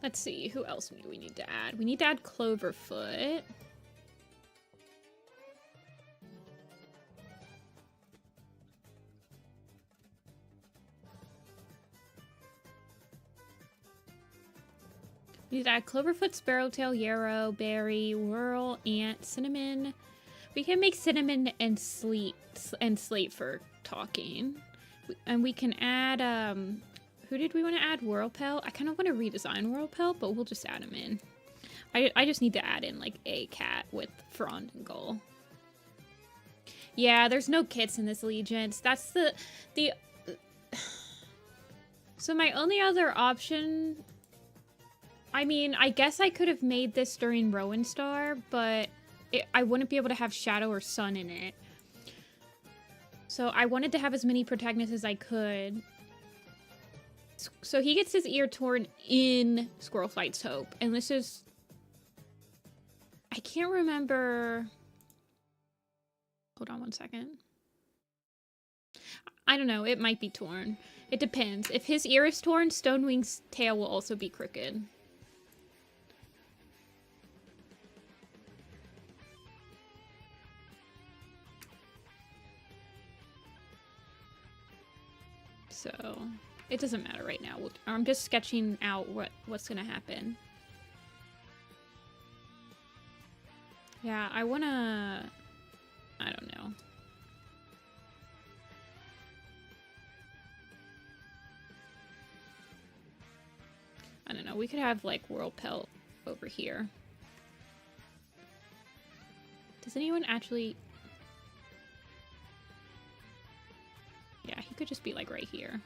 Let's see, who else do we need to add? We need to add Cloverfoot. We need to add Cloverfoot, Sparrowtail, Yarrow, Berry, Whirl, Ant, Cinnamon. We can make Cinnamon and Slate for talking. And we can add, who did we want to add? Whirlpelt? I kind of want to redesign Whirlpelt, but we'll just add him in. I just need to add in, like, a cat with frond and goal. Yeah, there's no kits in this Allegiance. That's the... So my only other option... I mean, I guess I could have made this during Rowan Star, but I wouldn't be able to have Shadow or Sun in it. So I wanted to have as many protagonists as I could. So he gets his ear torn in Squirrelflight's Hope. And this is... I can't remember... Hold on one second. I don't know, it might be torn. It depends. If his ear is torn, Stonewing's tail will also be crooked. So, it doesn't matter right now. I'm just sketching out what's gonna happen. Yeah, I wanna... I don't know. I don't know, we could have, like, World Pelt over here. Does anyone actually... Yeah, he could just be, like, right here.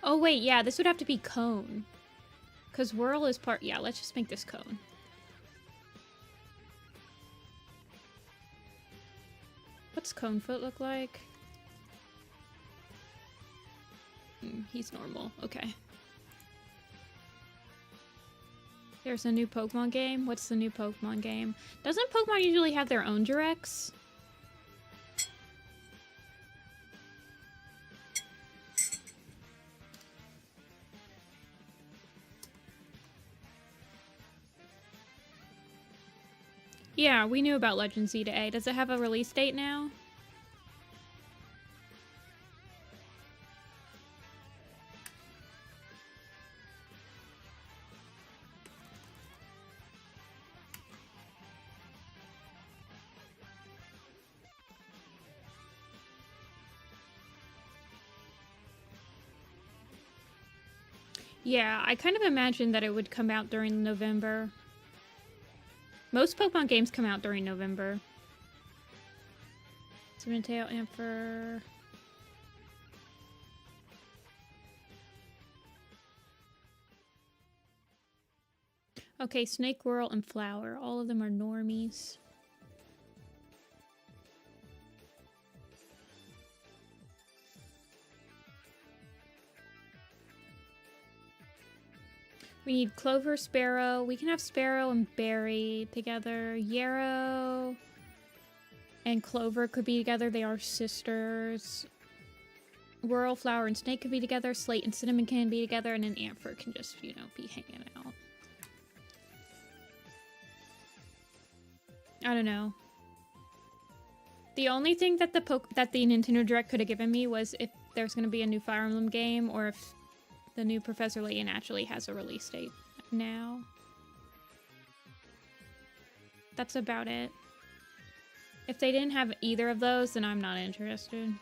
Oh, wait, yeah, this would have to be cone. Because whirl is part... Yeah, let's just make this cone. What's Conefoot look like? He's normal. Okay. There's a new Pokemon game. What's the new Pokemon game? Doesn't Pokemon usually have their own directs? Yeah, we knew about Legend Z to A. Does it have a release date now? Yeah, I kind of imagined that it would come out during November. Most Pokemon games come out during November. Tail, Ampher. Okay, Snake, Whirl, and Flower. All of them are normies. We need Clover, Sparrow. We can have Sparrow and Berry together. Yarrow and Clover could be together. They are sisters. Whirl, Flower, and Snake could be together. Slate and Cinnamon can be together. And then Ampher can just, you know, be hanging out. I don't know. The only thing that the Nintendo Direct could have given me was if there's going to be a new Fire Emblem game, or if the new Professor Layton actually has a release date now. That's about it. If they didn't have either of those, then I'm not interested.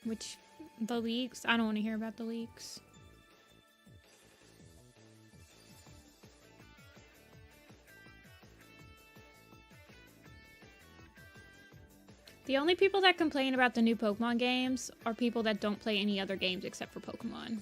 Which, the leaks? I don't want to hear about the leaks. The only people that complain about the new Pokemon games are people that don't play any other games except for Pokemon.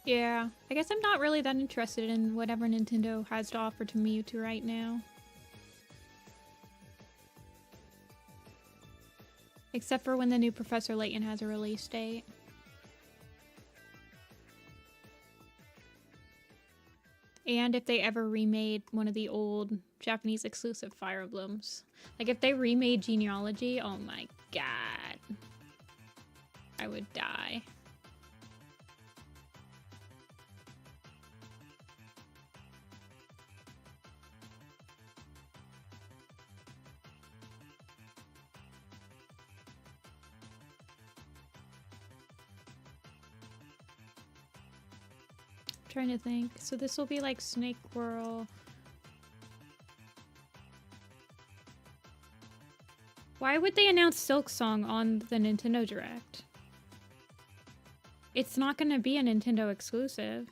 Yeah, I guess I'm not really that interested in whatever Nintendo has to offer to Mewtwo right now. Except for when the new Professor Layton has a release date. And if they ever remade one of the old Japanese exclusive Fire Emblems. Like if they remade Genealogy, oh my god. I would die. Trying to think. So this will be like Snake Whirl. Why would they announce Silk Song on the Nintendo Direct? It's not going to be a Nintendo exclusive.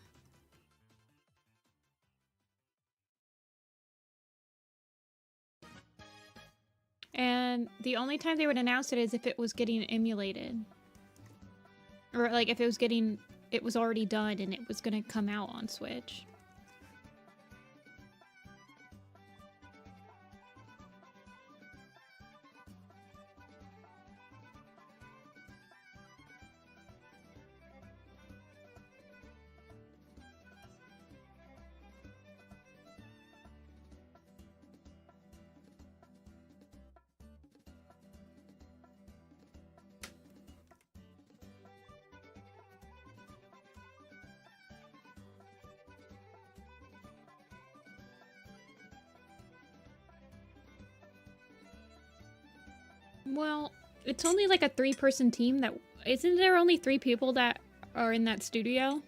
And the only time they would announce it is if it was getting emulated. Or like if it was getting... it was already done and it was gonna come out on Switch. Well, it's only like a 3-person team that... Isn't there only 3 people that are in that studio?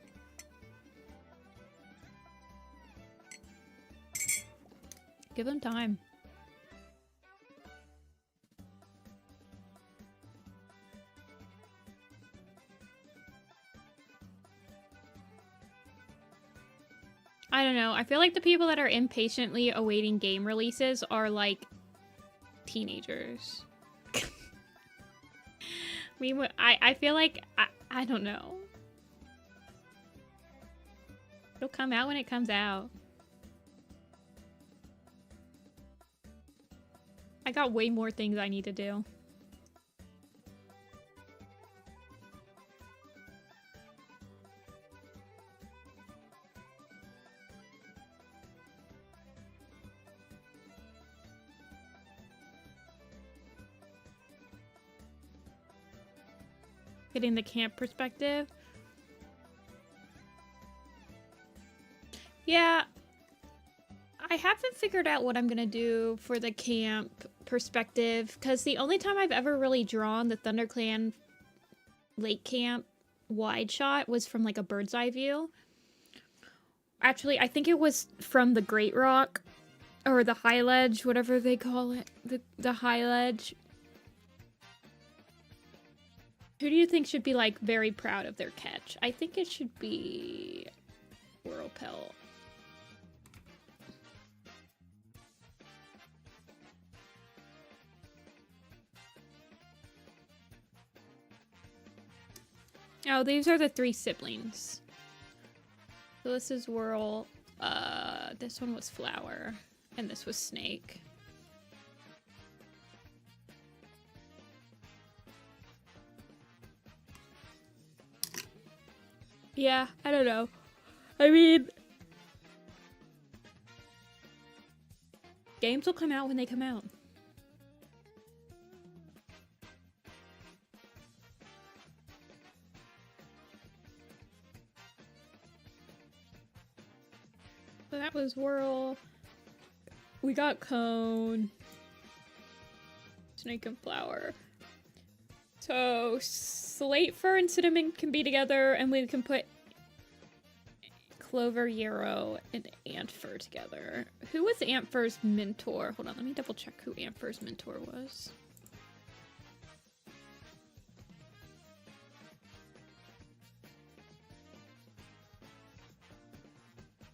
Give them time. I don't know. I feel like the people that are impatiently awaiting game releases are like teenagers. I feel like, I don't know. It'll come out when it comes out. I got way more things I need to do. Getting the camp perspective. Yeah. I haven't figured out what I'm gonna do for the camp perspective, because the only time I've ever really drawn the ThunderClan Lake Camp wide shot was from like a bird's eye view. Actually, I think it was from the Great Rock, or the High Ledge, whatever they call it. The High Ledge. Who do you think should be, like, very proud of their catch? I think it should be Whirlpelt. Oh, these are the 3 siblings. So this is Whirl. This one was Flower. And this was Snake. Yeah, I don't know. I mean... games will come out when they come out. So that was Whirl. We got Cone. Snake and Flower. So Slate Fur and Cinnamon can be together, and we can put Clover, Yarrow, and Antfur together. Who was Antfur's mentor? Hold on, let me double check who Antfur's mentor was.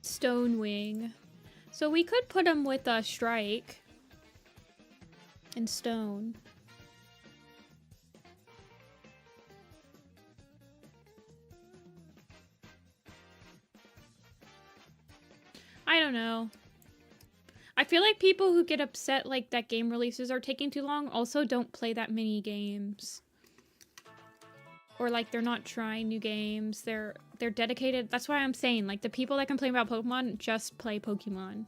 Stonewing. So we could put him with Strike and Stone. I don't know. I feel like people who get upset like that game releases are taking too long also don't play that many games. Or like they're not trying new games. They're dedicated. That's why I'm saying, like, the people that complain about Pokemon just play Pokemon.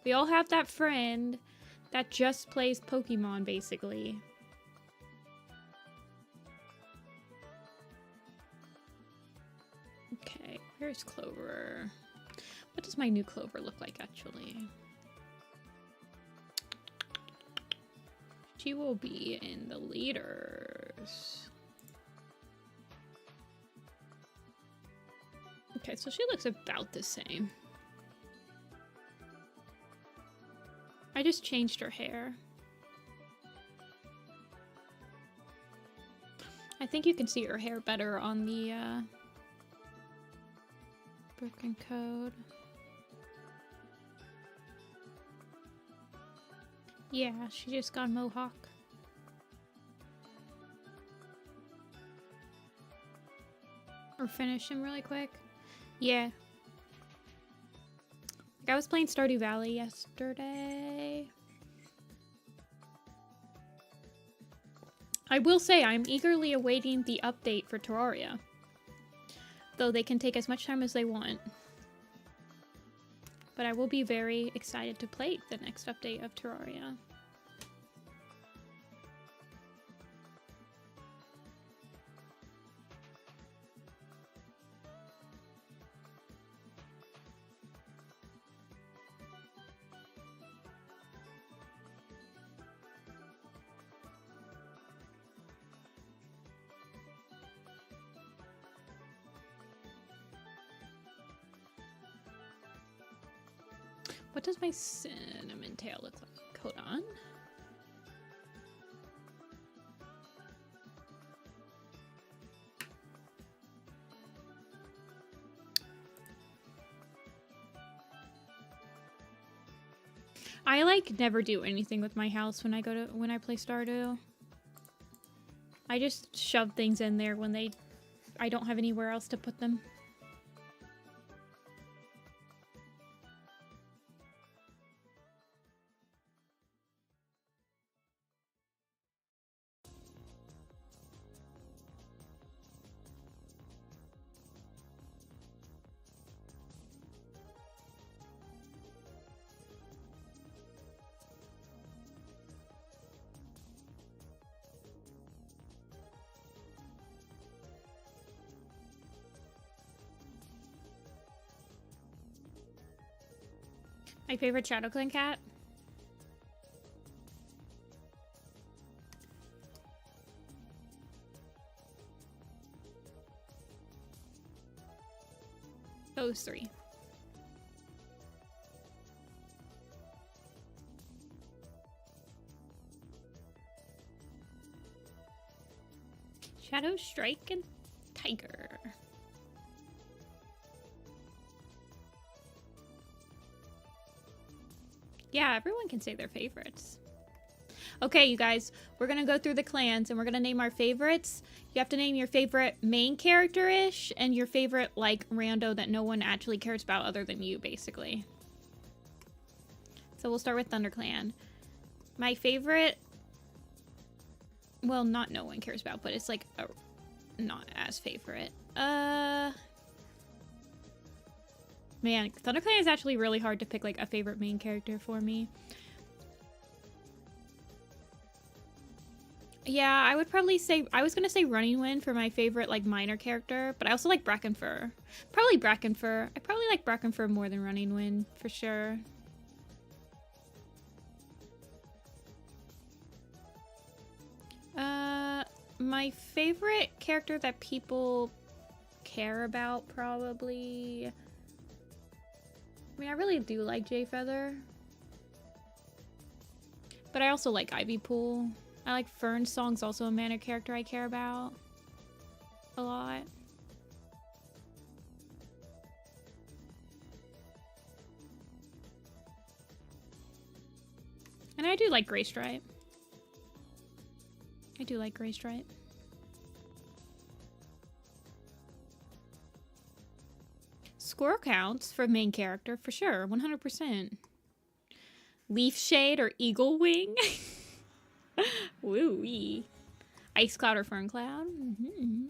We all have that friend that just plays Pokemon, basically. Where's Clover? What does my new Clover look like, actually? She will be in the leaders. Okay, so she looks about the same. I just changed her hair. I think you can see her hair better on the broken code. Yeah, she just got mohawk. Or finish him really quick. Yeah. Like I was playing Stardew Valley yesterday. I will say I'm eagerly awaiting the update for Terraria. Though they can take as much time as they want. But I will be very excited to play the next update of Terraria. What does my cinnamon tail look like? Hold on. I like never do anything with my house when I play Stardew. I just shove things in there when I don't have anywhere else to put them. My favorite Shadowclan cat? Those three. Shadow, Strike, and Tiger. Yeah, everyone can say their favorites. Okay, you guys, we're gonna go through the clans and we're gonna name our favorites. You have to name your favorite main character-ish and your favorite, like, rando that no one actually cares about other than you, basically. So we'll start with ThunderClan. My favorite... Well, not no one cares about, but it's, like, a not as favorite. Man, ThunderClan is actually really hard to pick, like, a favorite main character for me. Yeah, I would probably say... I was gonna say Running Wind for my favorite, like, minor character, but I also like Brackenfur. Probably Brackenfur. I probably like Brackenfur more than Running Wind, for sure. My favorite character that people care about, probably... I mean, I really do like J-Feather. But I also like Ivypool. I like Fern's Song's also a mana character I care about a lot. And I do like Greystripe. I do like Greystripe. Squirrel counts for main character, for sure, 100%. Leaf Shade or Eagle Wing? Woo-wee. Ice Cloud or Fern Cloud? Mm-hmm.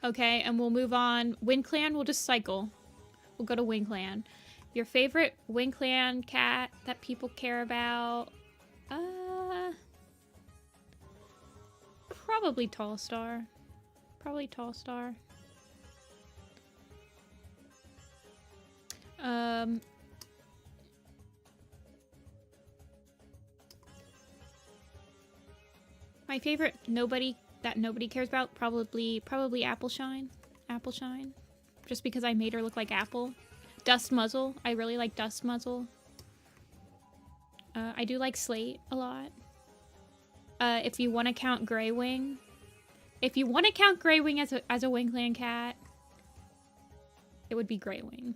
Okay, and we'll move on. Wind Clan, we'll just cycle. We'll go to Wind Clan. Your favorite Wind Clan cat that people care about? Probably Tall Star. Probably Tall Star. My favorite nobody cares about, probably Appleshine. Appleshine. Just because I made her look like Apple. Dust Muzzle. I really like Dust Muzzle. I do like Slate a lot. If you want to count Greywing. If you want to count Greywing as a Wingland cat, it would be Greywing.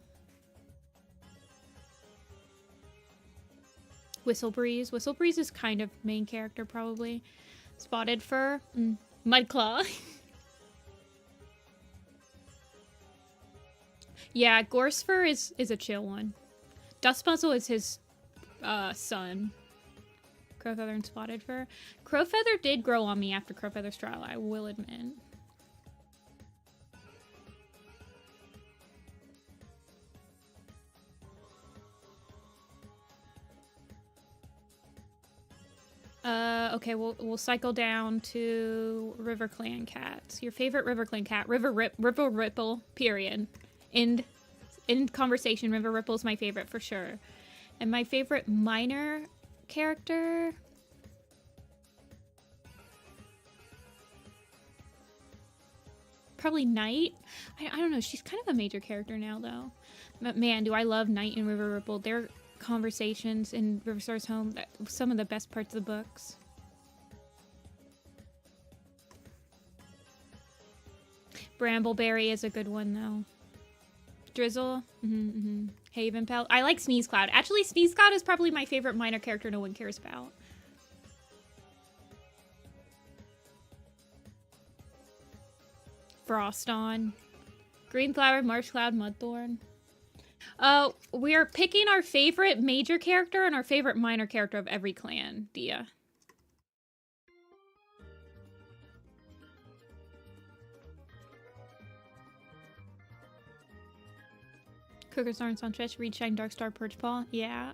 Whistlebreeze. Whistlebreeze is kind of main character, probably. Spotted Fur. Mudclaw. Yeah, Gorsefur is a chill one. Dustmuzzle is his son. Crowfeather and Spotted Fur. Crowfeather did grow on me after Crowfeather's trial, I will admit. Okay, we'll cycle down to Riverclan cats. Your favorite Riverclan cat. River Ripple, period. End conversation. River Ripple's my favorite for sure. And my favorite minor character... Probably Night. I don't know. She's kind of a major character now, though. But man, do I love Night and River Ripple. Their conversations in Riverstar's Home, some of the best parts of the books. Brambleberry is a good one, though. Drizzle. Havenpelt. I like Sneezecloud. Actually, Sneezecloud is probably my favorite minor character no one cares about. Froston. Greenflower, Marshcloud, Mudthorn. We are picking our favorite major character and our favorite minor character of every clan, Dia. Crookerstar and Sunstretch, Reedshine, Darkstar, Perchpaw. Yeah.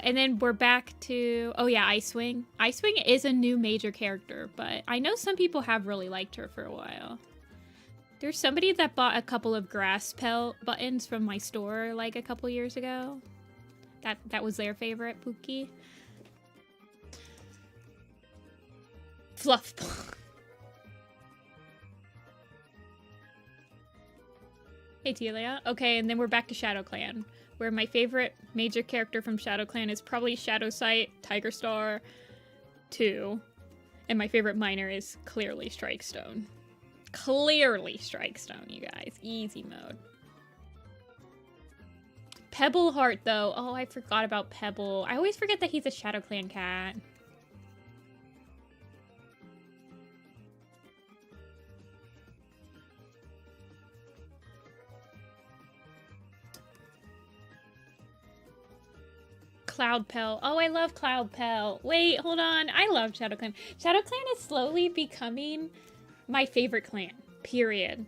And then we're back to... Oh yeah, Icewing. Icewing is a new major character, but I know some people have really liked her for a while. There's somebody that bought a couple of grass pelt buttons from my store like a couple years ago. That was their favorite, Pookie. Fluffball. Hey, Telia. Okay, and then we're back to Shadowclan, where my favorite major character from Shadowclan is probably Shadowsight, Tigerstar 2, and my favorite minor is clearly Strikestone. Clearly Strikestone, you guys. Easy mode. Pebbleheart, though. Oh, I forgot about Pebble. I always forget that he's a Shadowclan cat. Cloudpelt. Oh, I love Cloudpelt. Wait, hold on. I love Shadowclan. Shadowclan is slowly becoming my favorite clan, period.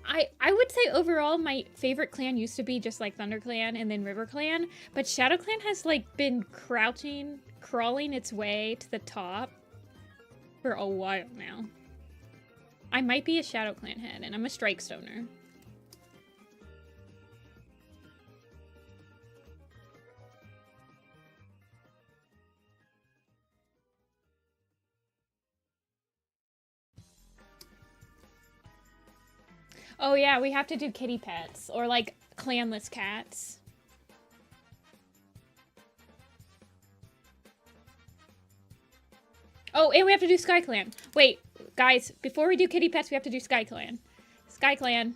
I would say overall my favorite clan used to be just like ThunderClan and then Riverclan, but Shadowclan has like been crawling its way to the top for a while now. I might be a Shadowclan head and I'm a Strikestoner. Oh yeah, we have to do kitty pets, or like clanless cats. Oh, and we have to do SkyClan. Wait, guys, before we do kitty pets, we have to do SkyClan. SkyClan.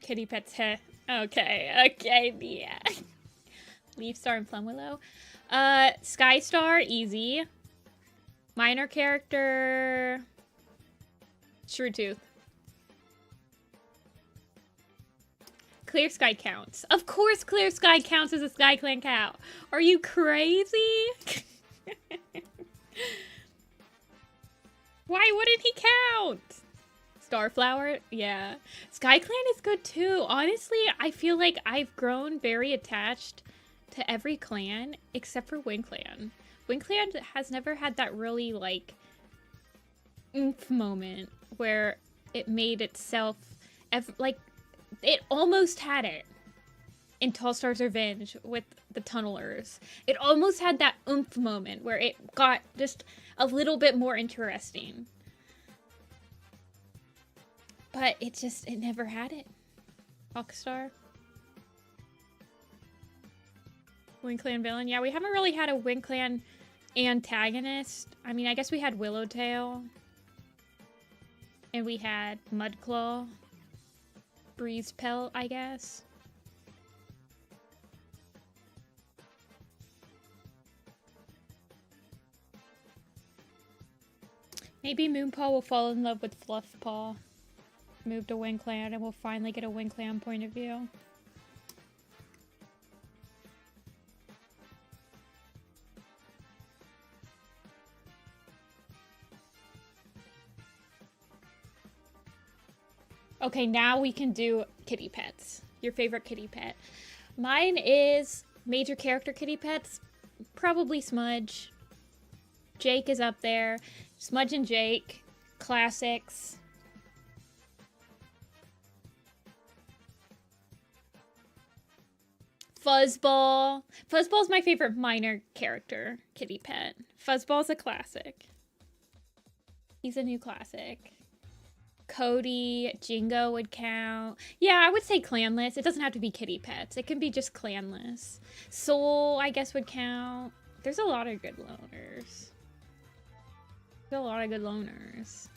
Kitty pets, heh. Okay, yeah. Leafstar and Plumwillow. Skystar, easy. Minor character... Shrewdtooth. Clear Sky counts. Of course Clear Sky counts as a SkyClan cat. Are you crazy? Why wouldn't he count? Starflower? Yeah. Skyclan is good too. Honestly, I feel like I've grown very attached to every clan except for WindClan. WindClan has never had that really, like, oomph moment where it made itself, like, it almost had it in Tall Star's Revenge with the Tunnelers. It almost had that oomph moment where it got just a little bit more interesting. But it never had it. Rockstar. WindClan villain. Yeah, we haven't really had a WindClan antagonist. I mean, I guess we had Willowtail. And we had Mudclaw. Breeze Pelt, I guess. Maybe Moonpaw will fall in love with Fluffpaw. Move to WindClan and we'll finally get a WindClan point of view. Okay, now we can do kitty pets. Your favorite kitty pet. Mine is major character kitty pets. Probably Smudge. Jake is up there. Smudge and Jake. Classics. Fuzzball. Fuzzball's my favorite minor character kitty pet. Fuzzball's a classic. He's a new classic. Cody, Jingo would count. Yeah, I would say clanless. It doesn't have to be kitty pets. It can be just clanless. Soul, I guess, would count. There's a lot of good loners. There's a lot of good loners.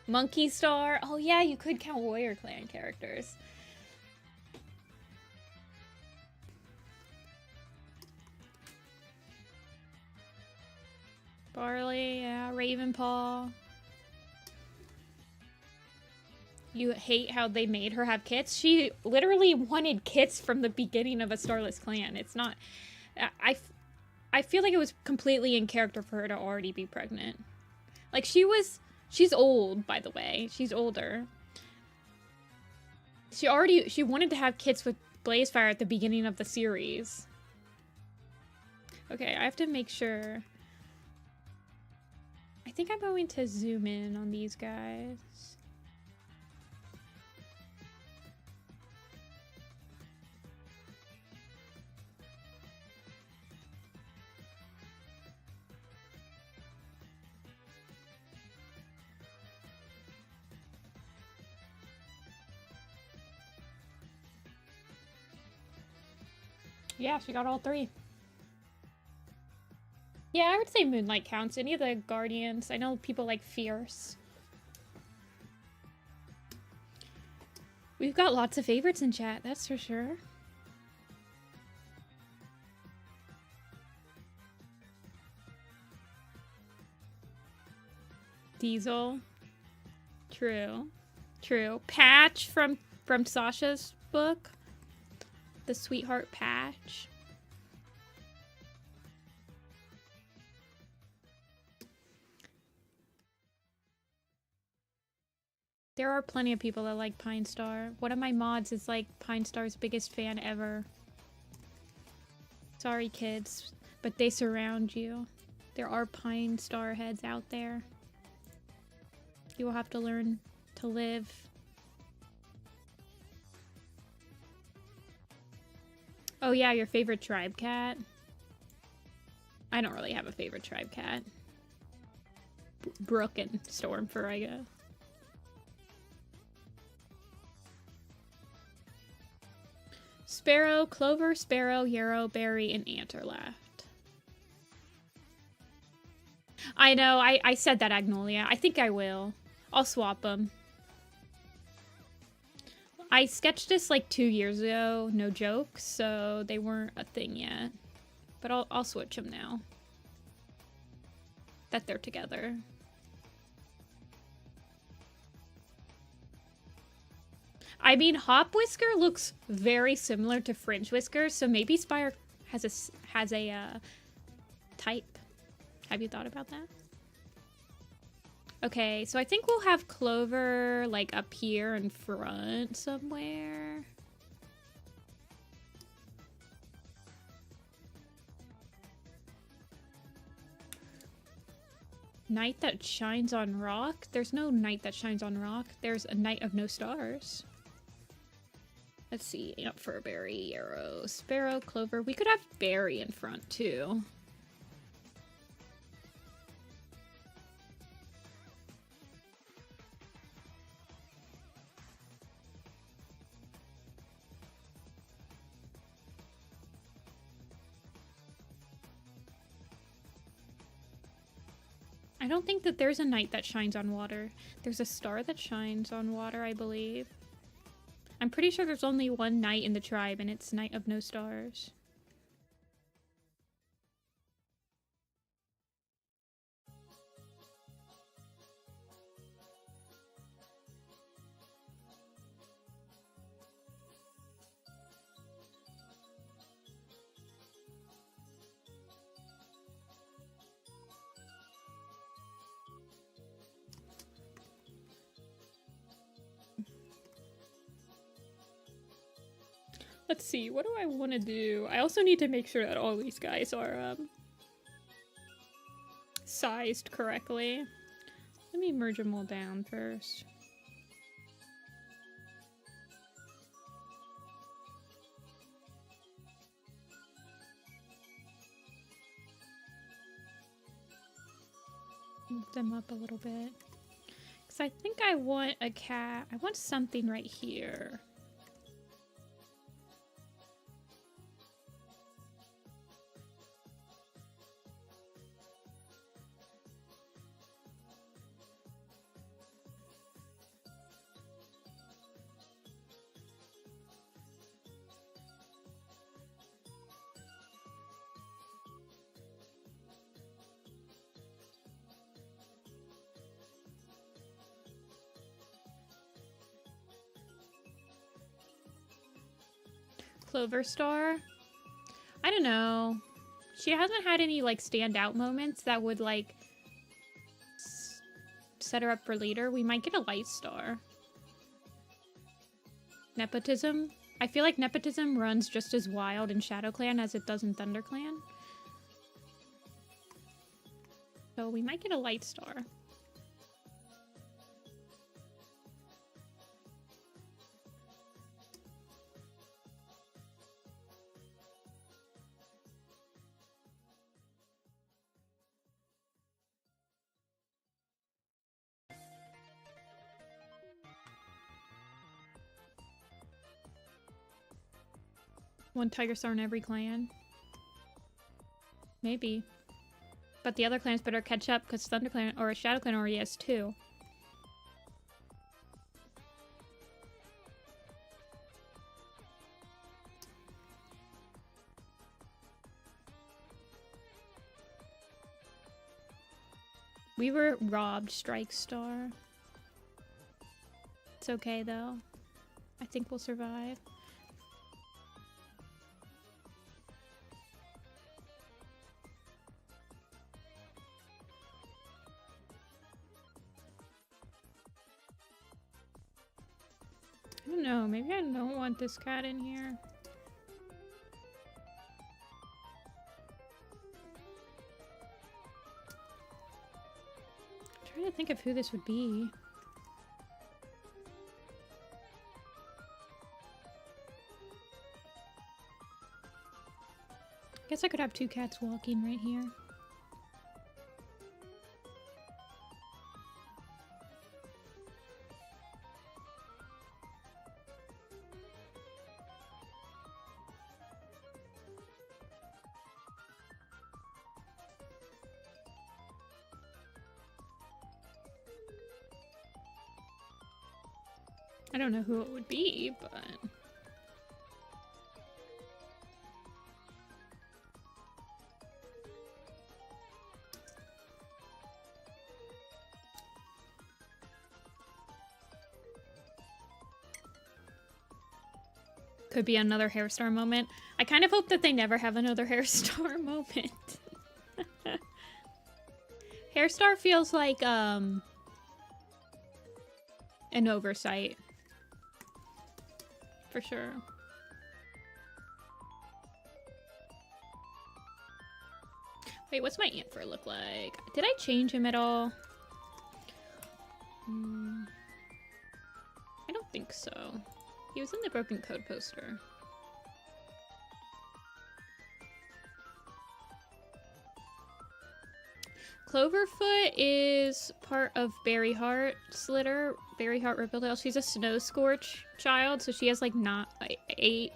Monkey Star. Oh yeah, you could count Warrior Clan characters. Barley, yeah. Ravenpaw. You hate how they made her have kits? She literally wanted kits from the beginning of A Starless Clan. It's not... I feel like it was completely in character for her to already be pregnant. Like, she's old, by the way. She's older. She wanted to have kits with Blazefire at the beginning of the series. Okay, I have to make sure. I think I'm going to zoom in on these guys. Yeah, she got all three. Yeah, I would say Moonlight counts. Any of the Guardians. I know people like Fierce. We've got lots of favorites in chat, that's for sure. Diesel. True. True. Patch from Sasha's book. The Sweetheart Patch. There are plenty of people that like Pine Star. One of my mods is like Pine Star's biggest fan ever. Sorry, kids, but they surround you. There are Pine Star heads out there. You will have to learn to live. Oh yeah, your favorite tribe cat? I don't really have a favorite tribe cat. Brooke and Stormfur, I guess. Sparrow, Clover, Sparrow, Yarrow, Berry, and Ant are left. I know, I said that, Agnolia. I think I will. I'll swap them. I sketched this like 2 years ago, no joke, so they weren't a thing yet. But I'll switch them now. That they're together. I mean, Hop Whisker looks very similar to Fringe Whisker, so maybe Spire has a type. Have you thought about that? Okay, so I think we'll have Clover, like, up here in front somewhere. Night that shines on rock? There's no night that shines on rock. There's a night of no stars. Let's see. Yep, Furberry, Yarrow, Sparrow, Clover. We could have Berry in front, too. I don't think that there's a night that shines on water. There's a star that shines on water, I believe. I'm pretty sure there's only one night in the tribe, and it's Night of No Stars. Let's see, what do I want to do? I also need to make sure that all these guys are sized correctly. Let me merge them all down first. Move them up a little bit. Because I think I want a cat. I want something right here. Clover Star? I don't know. She hasn't had any, like, standout moments that would, like, set her up for later. We might get a Light Star. Nepotism? I feel like nepotism runs just as wild in Shadowclan as it does in ThunderClan. So we might get a Light Star. One Tiger Star in every clan. Maybe. But the other clans better catch up because ThunderClan or Shadowclan already has 2. We were robbed, Strikestone. It's okay though. I think we'll survive. I don't know, maybe I don't want this cat in here. I'm trying to think of who this would be. I guess I could have 2 cats walking right here. I don't know who it would be, but... Could be another Hairstar moment. I kind of hope that they never have another Hairstar moment. Hairstar feels like, an oversight. For sure. Wait, what's my ant fur look like? Did I change him at all? I don't think so. He was in the Broken Code poster. Cloverfoot is part of Berryheart's litter. Berryheart Riverdale. She's a Snow Scorch child, so she has like not like eight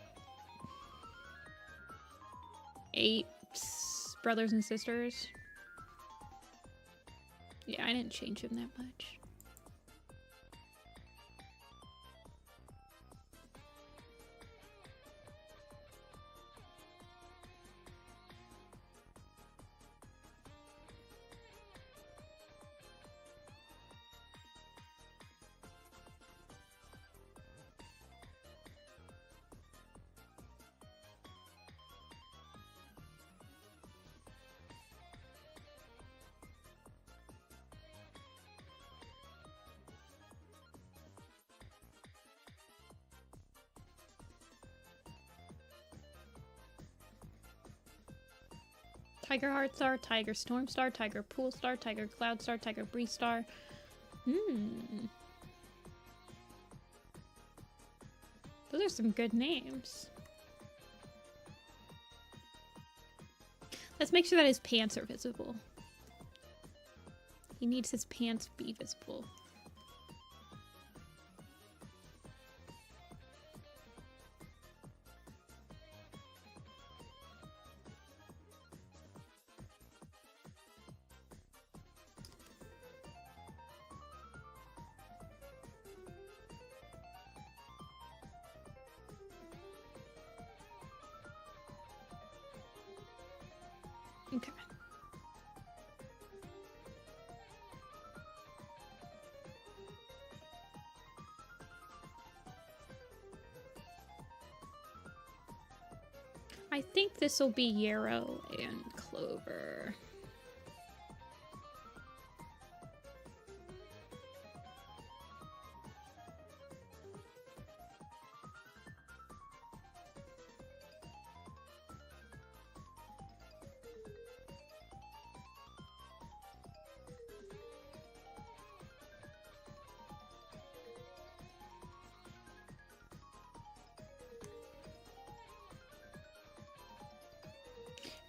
brothers and sisters. Yeah, I didn't change him that much. Tiger Heartstar, Tiger Stormstar, Tiger Poolstar, Tiger Cloudstar, Tiger Breeze Star. Those are some good names. Let's make sure that his pants are visible. He needs his pants to be visible. Okay. I think this will be Yarrow and Clover.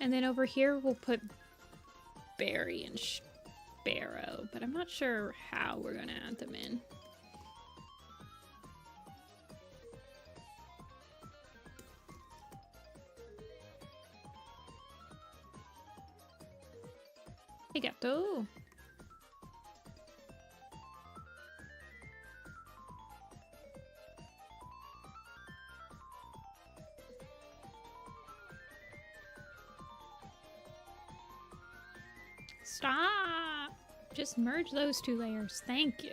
And then over here, we'll put Berry and Sparrow, but I'm not sure how we're gonna add them in. Arigato. Stop! Just merge those two layers. Thank you.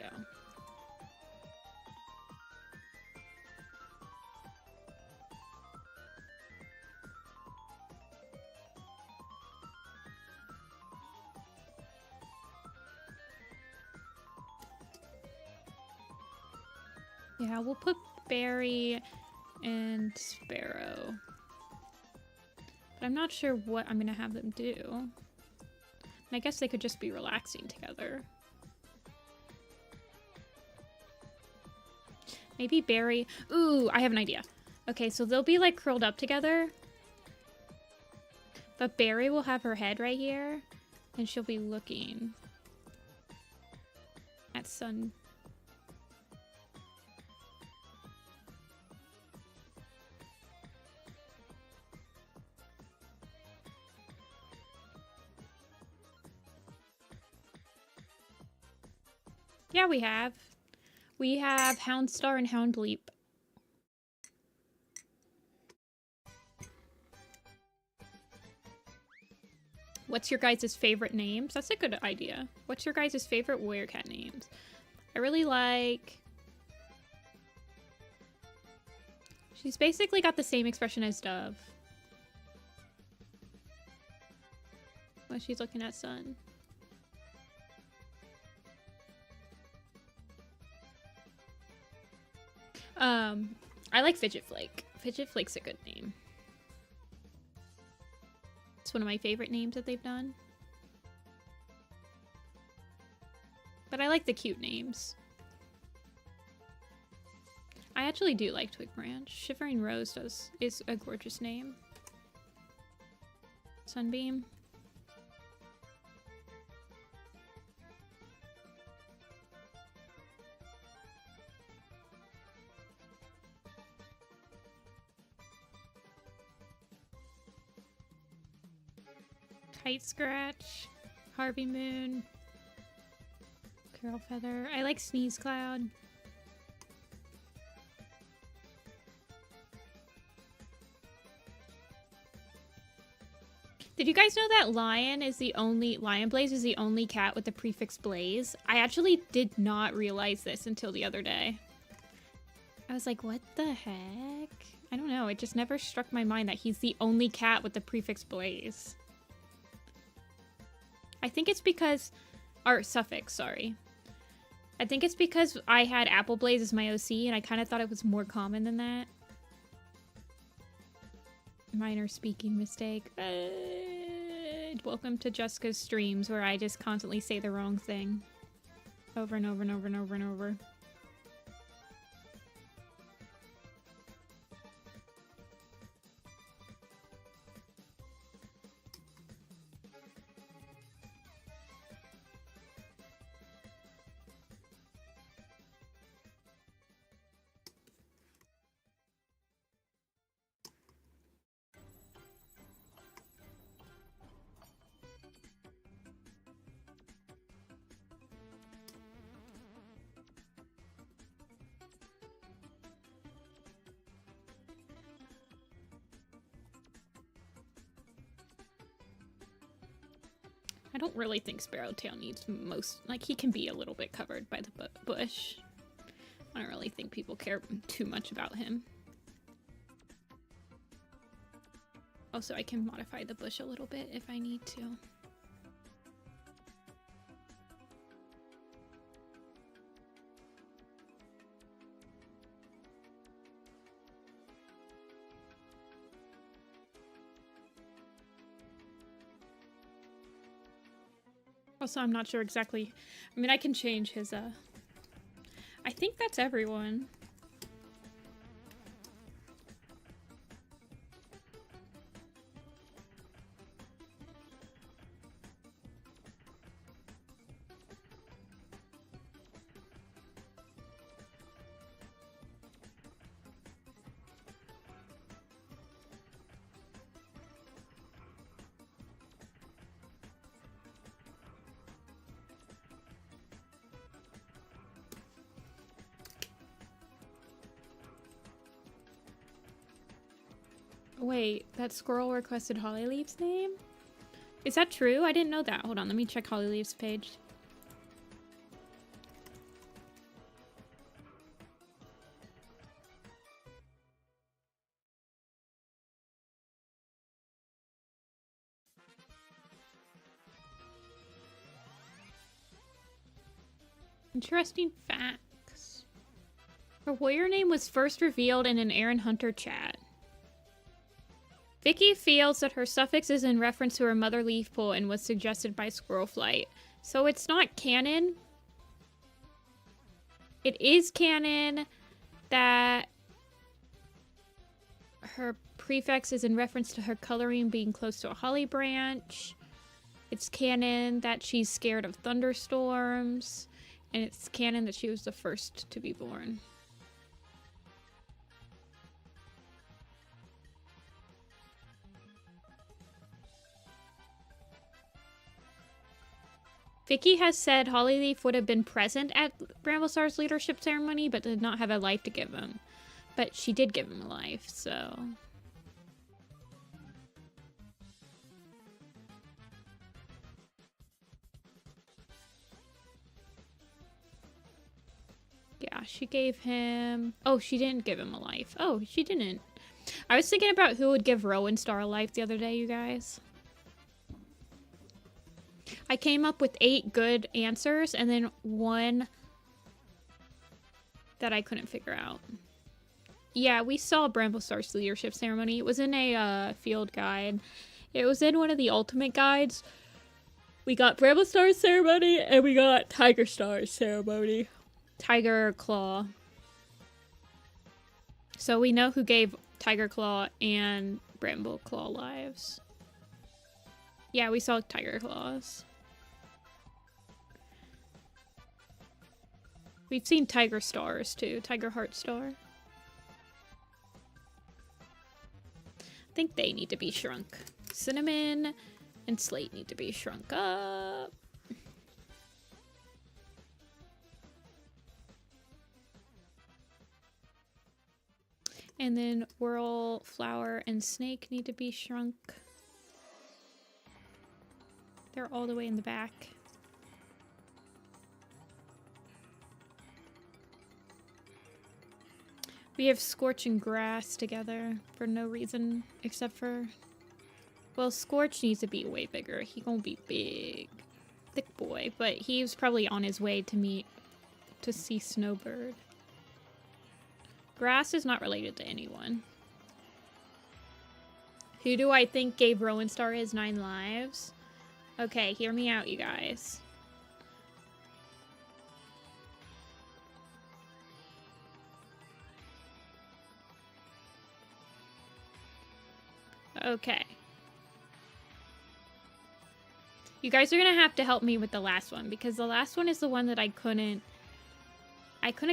Yeah, we'll put Berry and Sparrow. But I'm not sure what I'm gonna have them do. I guess they could just be relaxing together. Maybe Berry. Ooh, I have an idea. Okay, so they'll be like curled up together. But Berry will have her head right here. And she'll be looking at Sun. Yeah, we have. We have Houndstar and Houndleap. What's your guys' favorite names? That's a good idea. What's your guys' favorite warrior cat names? I really like... She's basically got the same expression as Dove. When she's looking at Sun. I like Fidget Flake. Fidget Flake's a good name. It's one of my favorite names that they've done. But I like the cute names. I actually do like Twig Branch. Shivering Rose is a gorgeous name. Sunbeam. Kite Scratch. Harvey Moon. Crowfeather. I like Sneeze Cloud. Did you guys know that Lion Blaze is the only cat with the prefix Blaze? I actually did not realize this until the other day. I was like, what the heck? I don't know. It just never struck my mind that he's the only cat with the prefix Blaze. I think it's because... Or suffix, sorry. I think it's because I had Apple Blaze as my OC, and I kind of thought it was more common than that. Minor speaking mistake. Welcome to Jessica's streams, where I just constantly say the wrong thing. Over and over and over and over and over. I don't really think Sparrowtail needs most... Like, he can be a little bit covered by the bush. I don't really think people care too much about him. Also, I can modify the bush a little bit if I need to. Also, I'm not sure exactly. I mean, I can change his, I think that's everyone. Wait, that squirrel requested Hollyleaf's name? Is that true? I didn't know that. Hold on, let me check Hollyleaf's page. Interesting facts. Her warrior name was first revealed in an Aaron Hunter chat. Vicky feels that her suffix is in reference to her mother leaf pool and was suggested by Squirrelflight. So it's not canon. It is canon that her prefix is in reference to her coloring being close to a holly branch. It's canon that she's scared of thunderstorms. And it's canon that she was the first to be born. Vicky has said Hollyleaf would have been present at Bramblestar's leadership ceremony, but did not have a life to give him. But she did give him a life, so... Yeah, she gave him... Oh, she didn't give him a life. Oh, she didn't. I was thinking about who would give Rowan Star a life the other day, you guys. I came up with 8 good answers and then one that I couldn't figure out. Yeah, we saw Bramblestar's leadership ceremony. It was in a field guide. It was in one of the ultimate guides. We got Bramblestar's ceremony and we got Tiger Star's ceremony. Tiger Claw. So we know who gave Tiger Claw and Bramble Claw lives. Yeah, we saw Tiger Claws. We've seen Tiger Stars too. Tiger Heart Star. I think they need to be shrunk. Cinnamon and Slate need to be shrunk up. And then Whirl, Flower, and Snake need to be shrunk. They're all the way in the back. We have Scorch and Grass together for no reason except for... Well, Scorch needs to be way bigger. He gonna be big. Thick boy. But he's probably on his way to see Snowbird. Grass is not related to anyone. Who do I think gave Rowan Star his 9 lives? Okay, hear me out, you guys. Okay. You guys are gonna have to help me with the last one, because the last one is the one that I couldn't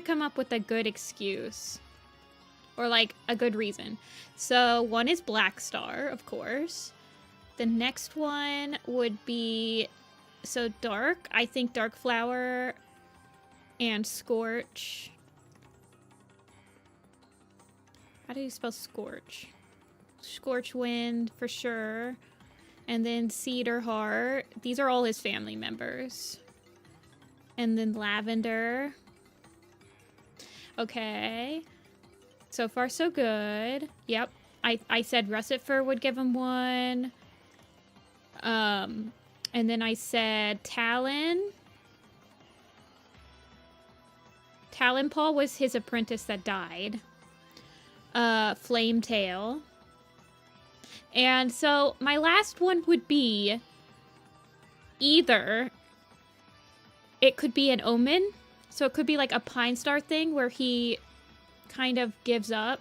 come up with a good excuse. Or, like, a good reason. So, one is Black Star, of course. The next one would be... So, Dark. I think Dark Flower and Scorch. How do you spell Scorch? Scorch Wind, for sure. And then Cedar Heart. These are all his family members. And then Lavender. Okay. So far, so good. Yep. I said Russet Fur would give him 1. And then I said Talon. Talonpaw was his apprentice that died. Flametail. And so my last one would be either it could be an omen. So it could be like a Pine Star thing where he kind of gives up.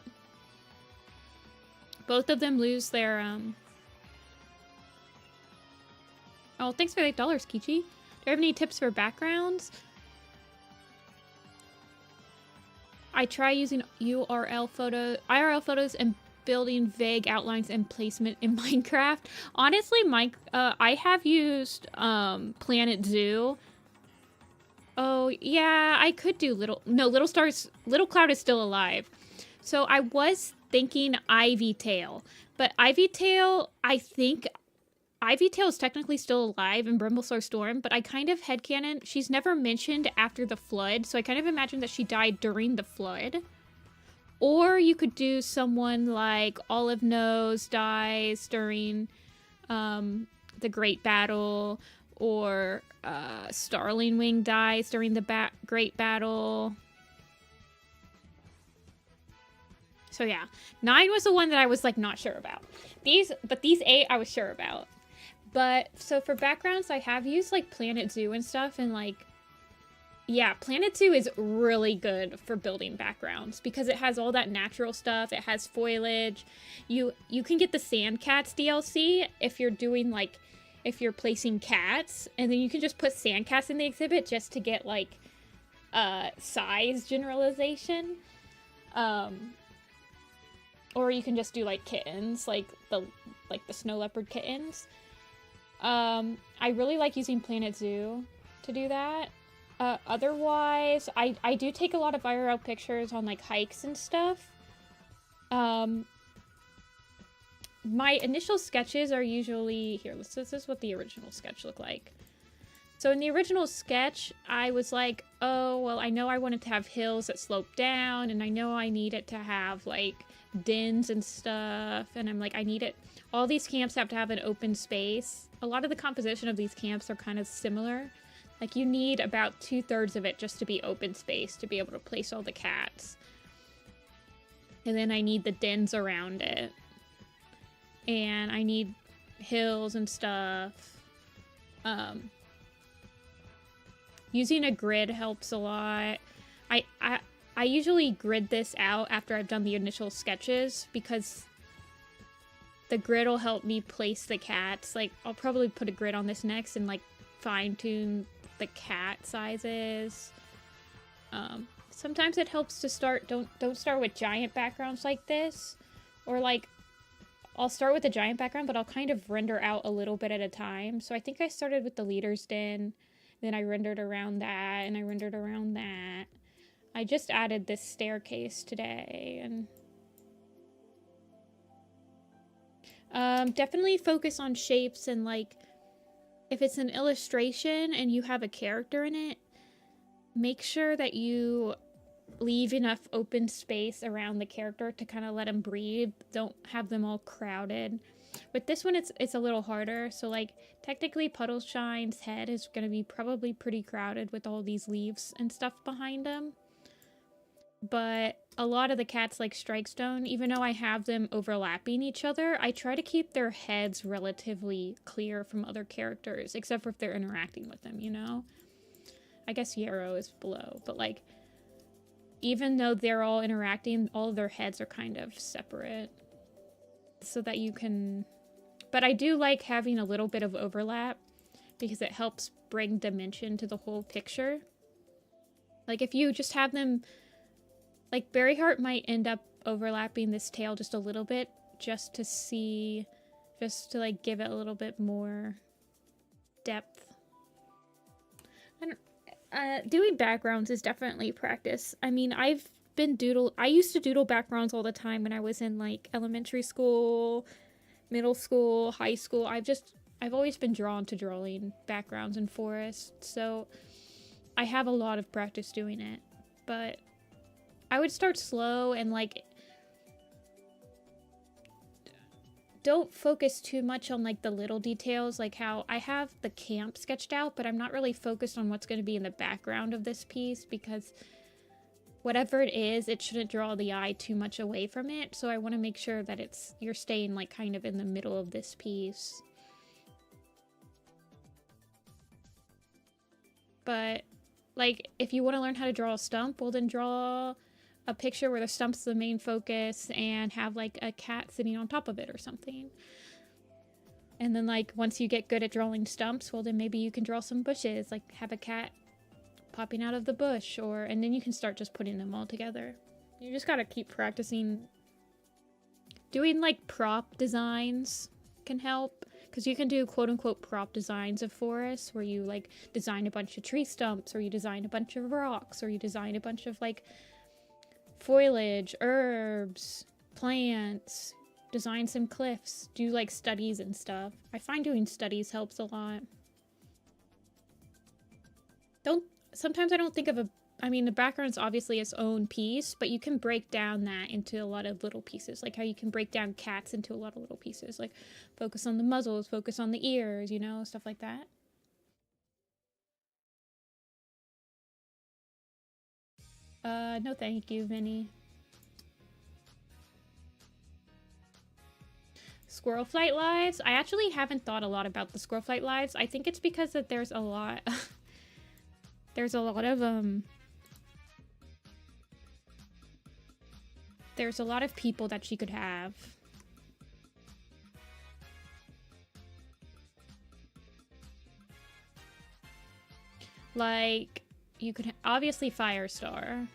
Both of them lose their Oh, thanks for $8, Kichi. Do you have any tips for backgrounds? I try using IRL photos and building vague outlines and placement in Minecraft. Honestly, I have used Planet Zoo. Oh, yeah, I could do Little Cloud is still alive. So I was thinking Ivy Tail. But Ivy Tail, I think Ivy Tail is technically still alive in Brimblestar Storm, but I kind of headcanon, she's never mentioned after the flood, so I kind of imagine that she died during the flood. Or you could do someone like Olive Nose dies during the Great Battle, or Starling Wing dies during the Great Battle. So yeah, 9 was the one that I was like not sure about. These 8 I was sure about. But so for backgrounds, I have used like Planet Zoo and stuff, and like, yeah, Planet Zoo is really good for building backgrounds because it has all that natural stuff. It has foliage. You can get the Sand Cats DLC if you're doing like, if you're placing cats, and then you can just put sand cats in the exhibit just to get like size generalization. Or you can just do like kittens, like the snow leopard kittens. I really like using Planet Zoo to do that. Otherwise, I do take a lot of IRL pictures on like hikes and stuff. My initial sketches are usually... Here, this is what the original sketch looked like. So in the original sketch, I was like, oh, well, I know I wanted to have hills that slope down, and I know I need it to have, like, dens and stuff, and I'm like, I need it... All these camps have to have an open space. A lot of the composition of these camps are kind of similar. Like, you need about 2/3 of it just to be open space to be able to place all the cats. And then I need the dens around it. And I need hills and stuff. Using a grid helps a lot. I usually grid this out after I've done the initial sketches because the grid will help me place the cats. Like, I'll probably put a grid on this next and, like, fine-tune the cat sizes. Sometimes it helps to start, don't start with giant backgrounds like this. Or, like, I'll start with a giant background, but I'll kind of render out a little bit at a time. So I think I started with the leader's den, then I rendered around that, and I rendered around that. I just added this staircase today, and definitely focus on shapes and, like, if it's an illustration and you have a character in it, make sure that you leave enough open space around the character to kind of let them breathe. Don't have them all crowded. With this one, it's a little harder. So, like, technically Puddleshine's head is going to be probably pretty crowded with all these leaves and stuff behind him. But a lot of the cats, like Strikestone, even though I have them overlapping each other, I try to keep their heads relatively clear from other characters, except for if they're interacting with them, you know? I guess Yarrow is below, but, like, even though they're all interacting, all of their heads are kind of separate. So that you can... But I do like having a little bit of overlap, because it helps bring dimension to the whole picture. Like, if you just have them... Like, Berryheart might end up overlapping this tail just a little bit, just to see, just to, like, give it a little bit more depth. Doing backgrounds is definitely practice. I mean, I used to doodle backgrounds all the time when I was in, like, elementary school, middle school, high school. I've always been drawn to drawing backgrounds in forests, so I have a lot of practice doing it, but I would start slow and, like, don't focus too much on, like, the little details, like how I have the camp sketched out, but I'm not really focused on what's going to be in the background of this piece, because whatever it is, it shouldn't draw the eye too much away from it, so I want to make sure that you're staying, like, kind of in the middle of this piece. But, like, if you want to learn how to draw a stump, well, then draw a picture where the stump's the main focus and have, like, a cat sitting on top of it or something. And then, like, once you get good at drawing stumps, well, then maybe you can draw some bushes, like have a cat popping out of the bush, and then you can start just putting them all together. You just gotta keep practicing. Doing, like, prop designs can help, because you can do quote-unquote prop designs of forests where you, like, design a bunch of tree stumps, or you design a bunch of rocks, or you design a bunch of, like, foliage, herbs, plants, design some cliffs, do, like, studies and stuff. I find doing studies helps a lot. Sometimes I don't think of I mean, the background's obviously its own piece, but you can break down that into a lot of little pieces, like how you can break down cats into a lot of little pieces, like focus on the muzzles, focus on the ears, you know, stuff like that. No thank you, Vinny. Squirrelflight lives? I actually haven't thought a lot about the Squirrelflight lives. I think it's because that there's a lot... there's a lot of people that she could have. Like, you could obviously Firestar.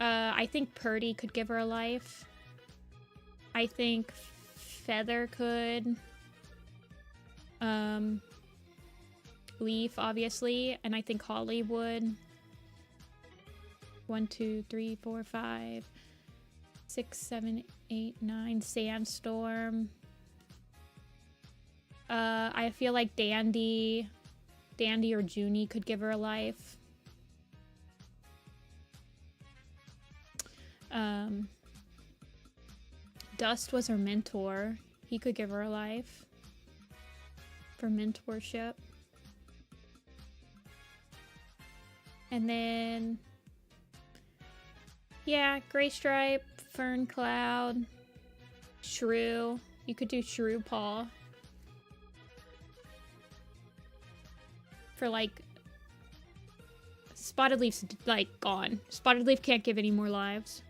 I think Purdy could give her a life. I think Feather could. Leaf, obviously, and I think Holly would. 1, 2, 3, 4, 5, 6, 7, 8, 9. Sandstorm. I feel like Dandy or Junie could give her a life. Dust was her mentor. He could give her a life for mentorship. And then Yeah, Gray Stripe, Fern Cloud, Shrew. You could do Shrew Paw. For like... Spotted Leaf's like gone. Spotted Leaf can't give any more lives.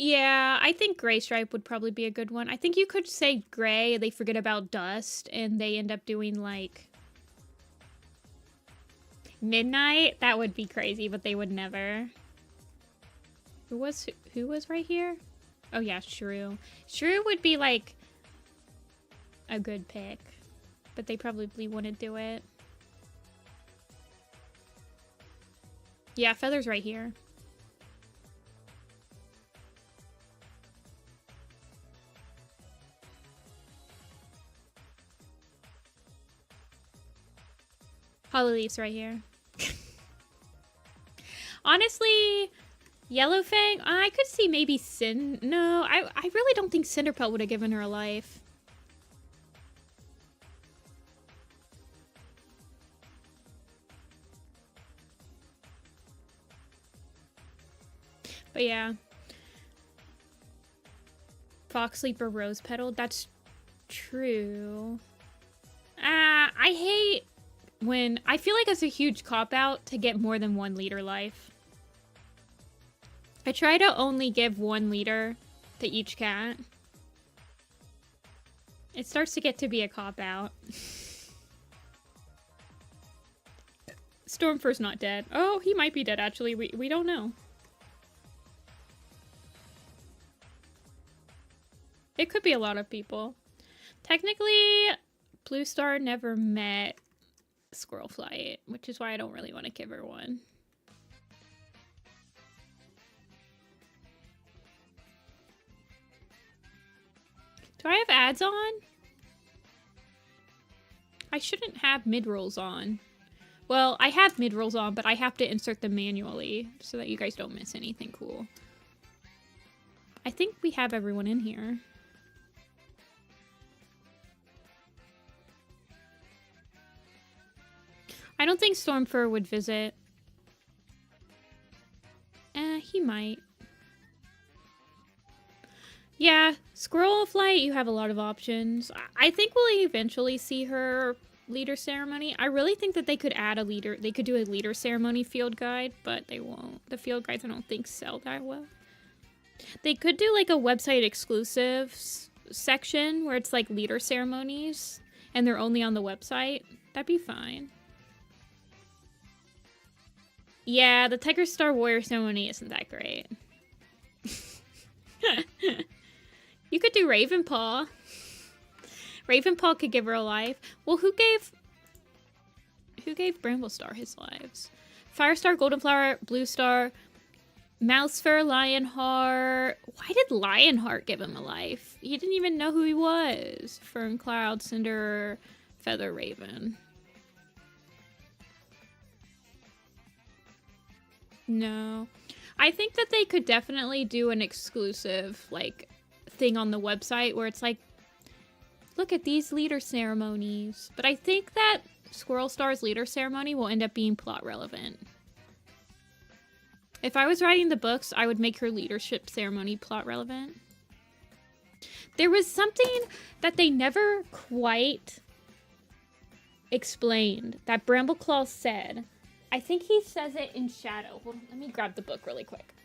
Yeah, I think Gray Stripe would probably be a good one. I think you could say Gray, they forget about Dust, and they end up doing, like... Midnight? That would be crazy, but they would never. Who was right here? Oh yeah, Shrew. Shrew would be, like, a good pick. But they probably wouldn't do it. Yeah, Feather's right here. Hollyleaf's right here. Honestly, Yellowfang, I could see maybe No, I really don't think Cinderpelt would have given her a life. But yeah. Fox Sleeper Rose Petal, that's true. I hate when... I feel like it's a huge cop-out to get more than 1 leader life. I try to only give 1 leader to each cat. It starts to get to be a cop-out. Stormfur's not dead. Oh, he might be dead, actually. We don't know. It could be a lot of people. Technically, Blue Star never met Squirrelflight, which is why I don't really want to give her one. Do I have ads on? I shouldn't have mid-rolls on. Well, I have mid-rolls on, but I have to insert them manually so that you guys don't miss anything cool. I think we have everyone in here. I don't think Stormfur would visit. He might. Yeah, Squirrelflight, you have a lot of options. I think we'll eventually see her leader ceremony. I really think that they could add a leader. They could do a leader ceremony field guide, but they won't. The field guides I don't think sell that well. They could do like a website exclusive section where it's like leader ceremonies and they're only on the website. That'd be fine. Yeah, the Tiger Star Warrior ceremony isn't that great. You could do Ravenpaw. Ravenpaw could give her a life. Well, who gave Bramblestar his lives? Firestar, Goldenflower, Blue Star, Mousefur, Lionheart. Why did Lionheart give him a life? He didn't even know who he was. Fern Cloud, Cinder, Feather, Raven. No. I think that they could definitely do an exclusive, like, thing on the website where it's like, look at these leader ceremonies. But I think that Squirrel Star's leader ceremony will end up being plot relevant. If I was writing the books, I would make her leadership ceremony plot relevant. There was something that they never quite explained that Brambleclaw said. I think he says it in Shadow. Hold on, let me grab the book really quick.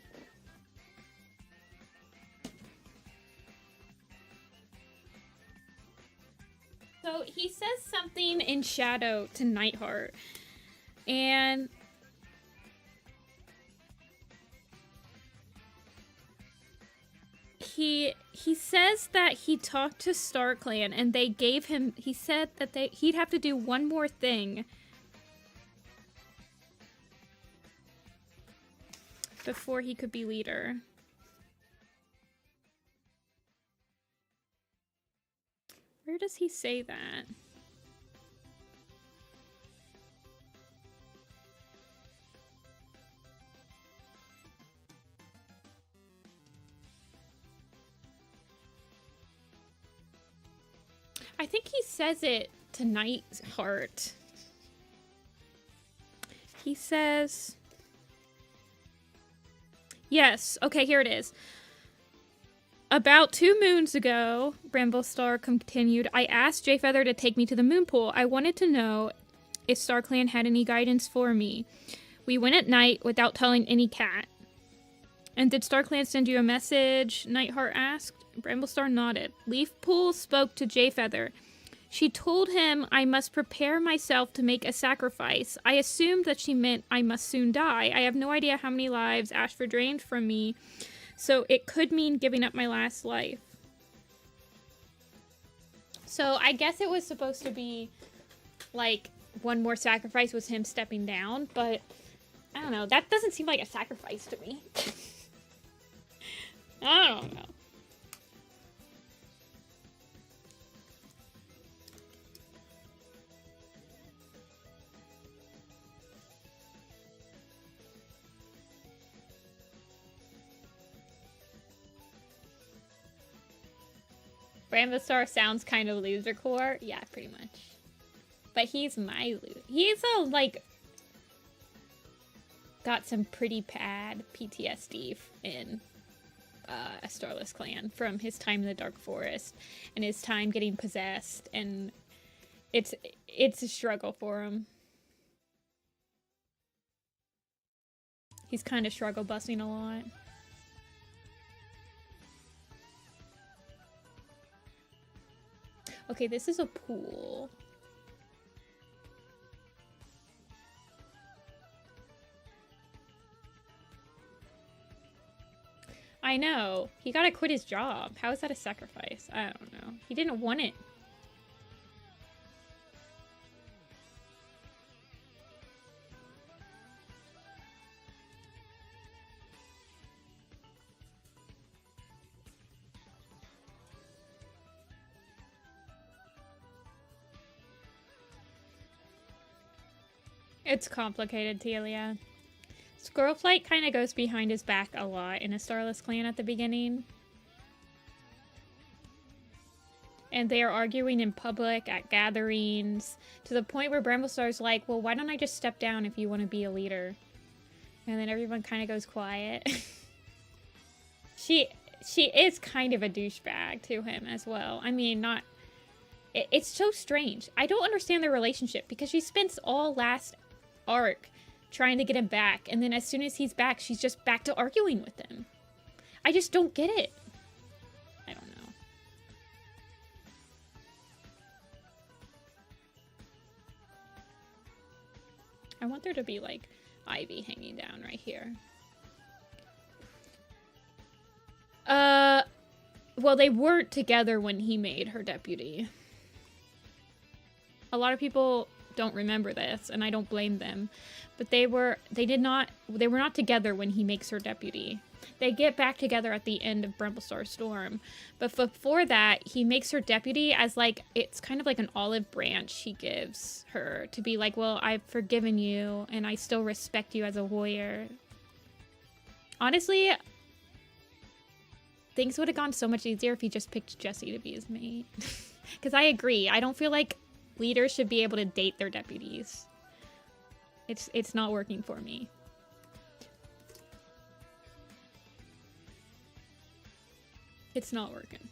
So he says something in Shadow to Nightheart. And he says that he talked to StarClan and they gave him, he said that he'd have to do one more thing before he could be leader. Where does he say that? I think he says it to Nightheart. He says... Yes, okay, here it is. About 2 moons ago, Bramblestar continued, I asked Jayfeather to take me to the moon pool. I wanted to know if StarClan had any guidance for me. We went at night without telling any cat. And did StarClan send you a message? Nightheart asked. Bramblestar nodded. Leafpool spoke to Jayfeather. She told him I must prepare myself to make a sacrifice. I assumed that she meant I must soon die. I have no idea how many lives Ashford drained from me, so it could mean giving up my last life. So I guess it was supposed to be, like, one more sacrifice was him stepping down, but I don't know. That doesn't seem like a sacrifice to me. I don't know. Bramblestar sounds kind of losercore. Yeah, pretty much. But he's my loser. He's a, like, got some pretty bad PTSD in a Starless clan from his time in the Dark Forest and his time getting possessed, and it's a struggle for him. He's kind of struggle busting a lot. Okay, this is a pool. I know. He gotta quit his job. How is that a sacrifice? I don't know. He didn't want it. It's complicated, Telia. Squirrelflight kind of goes behind his back a lot in a Starless clan at the beginning. And they are arguing in public at gatherings to the point where Bramblestar's like, well, why don't I just step down if you want to be a leader? And then everyone kind of goes quiet. She is kind of a douchebag to him as well. I mean, not... It's so strange. I don't understand their relationship because she spends all last arc trying to get him back, and then as soon as he's back, she's just back to arguing with him. I just don't get it. I don't know. I want there to be, like, ivy hanging down right here. Well, they weren't together when he made her deputy. A lot of people don't remember this, and I don't blame them. But they were not together when he makes her deputy. They get back together at the end of Bramblestar Storm. But before that, he makes her deputy as, like, it's kind of like an olive branch he gives her to be like, well, I've forgiven you, and I still respect you as a warrior. Honestly, things would have gone so much easier if he just picked Jesse to be his mate. Because I agree. I don't feel like leaders should be able to date their deputies. It's not working for me. It's not working.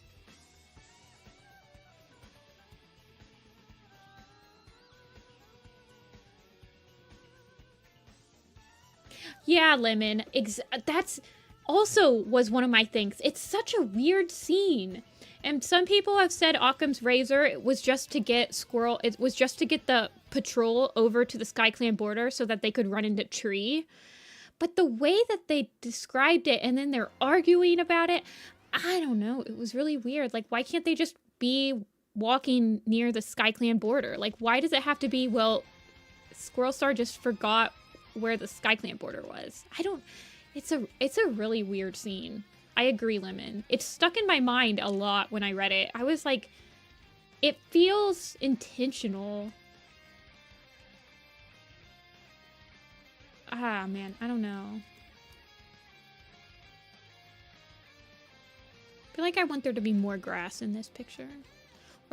Yeah, Lemon. That's also was one of my things. It's such a weird scene. And some people have said Occam's razor, it was just to get the patrol over to the SkyClan border so that they could run into Tree. But the way that they described it and then they're arguing about it, I don't know. It was really weird. Like, why can't they just be walking near the SkyClan border? Like, why does it have to be, well, Squirrelstar just forgot where the SkyClan border was? It's a really weird scene. I agree, Lemon. It stuck in my mind a lot when I read it. I was like, it feels intentional. Ah, man, I don't know. I feel like I want there to be more grass in this picture.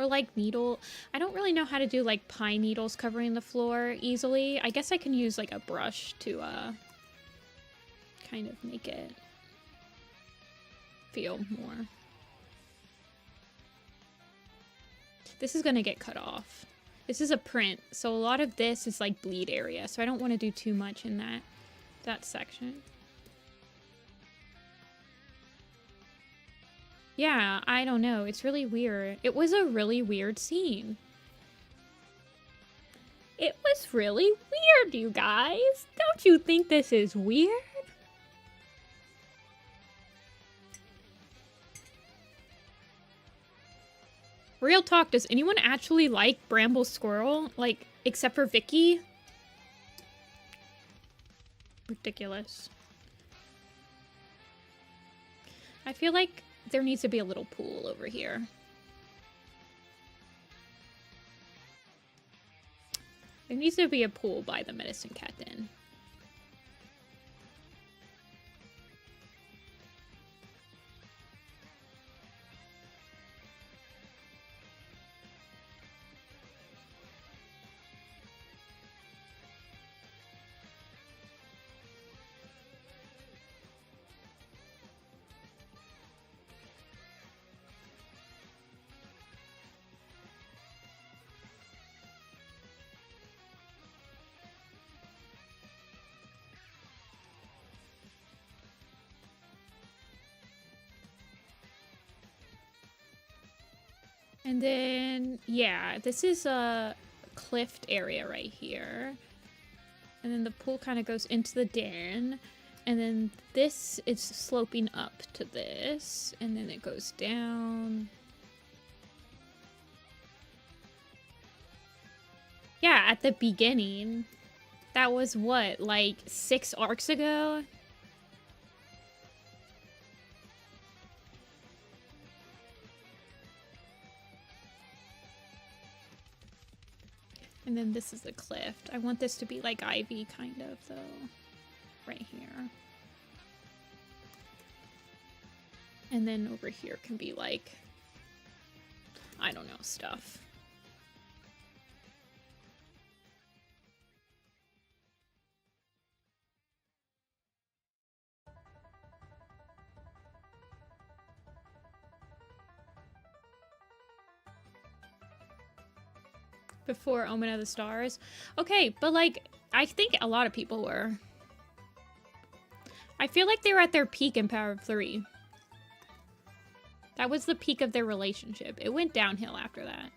Or like needle. I don't really know how to do like pine needles covering the floor easily. I guess I can use like a brush to kind of make it feel more. This is gonna get cut off. This is a print, so a lot of this is like bleed area, so I don't want to do too much in that section. Yeah, I don't know. It's really weird. It was a really weird scene. It was really weird, you guys. Don't you think this is weird? Real talk, does anyone actually like Bramble Squirrel? Like, except for Vicky? Ridiculous. I feel like there needs to be a little pool over here. There needs to be a pool by the medicine cat den. And then, yeah, this is a cliffed area right here. And then the pool kind of goes into the den. And then this is sloping up to this. And then it goes down. Yeah, at the beginning. That was what, like 6 arcs ago? And then this is the cliff. I want this to be like ivy, kind of, though. Right here. And then over here can be like, I don't know, stuff. Before Omen of the Stars. Okay, but like, I think a lot of people were. I feel like they were at their peak in Power of 3. That was the peak of their relationship. It went downhill after that.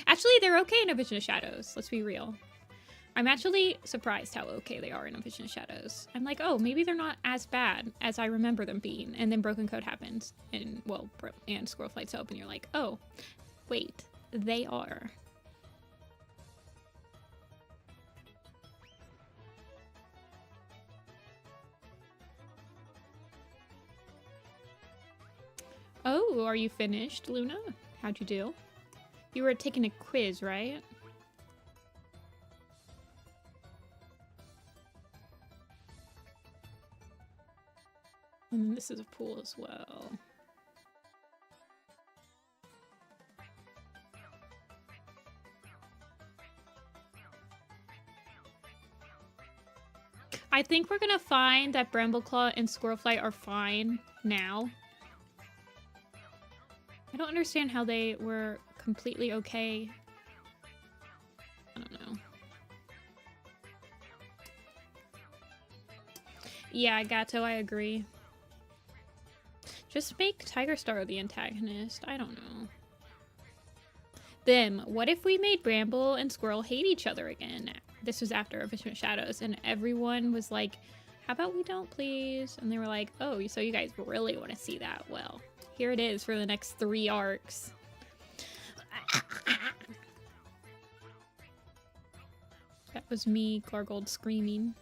Actually, they're okay in A Vision of Shadows. Let's be real. I'm actually surprised how okay they are in A Vision of Shadows. I'm like, oh, maybe they're not as bad as I remember them being. And then Broken Code happens. And, well, and Squirrelflight's up. And you're like, oh, wait, they are. Oh, are you finished, Luna? How'd you do? You were taking a quiz, right? And then this is a pool as well. I think we're gonna find that Brambleclaw and Squirrelflight are fine now. I don't understand how they were completely okay. I don't know. Yeah, Gato, I agree. Just make Tiger Star the antagonist. I don't know. Them, what if we made Bramble and Squirrel hate each other again? This was after A Vision of Shadows, and everyone was like, how about we don't, please? And they were like, oh, so you guys really want to see that? Well, here it is for the next 3 arcs. That was me, Gargold, screaming.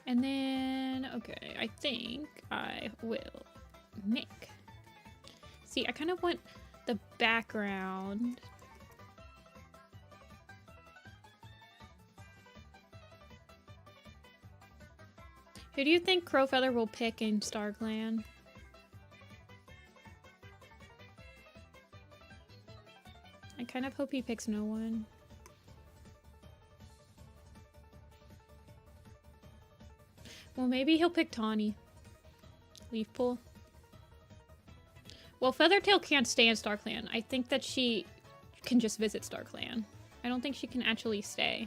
And then, okay, I think I will make. See, I kind of want the background. Who do you think Crowfeather will pick in StarClan? I kind of hope he picks no one. Well, maybe he'll pick Tawny. Leaf Pool. Well, Feathertail can't stay in StarClan. I think that she can just visit StarClan. I don't think she can actually stay.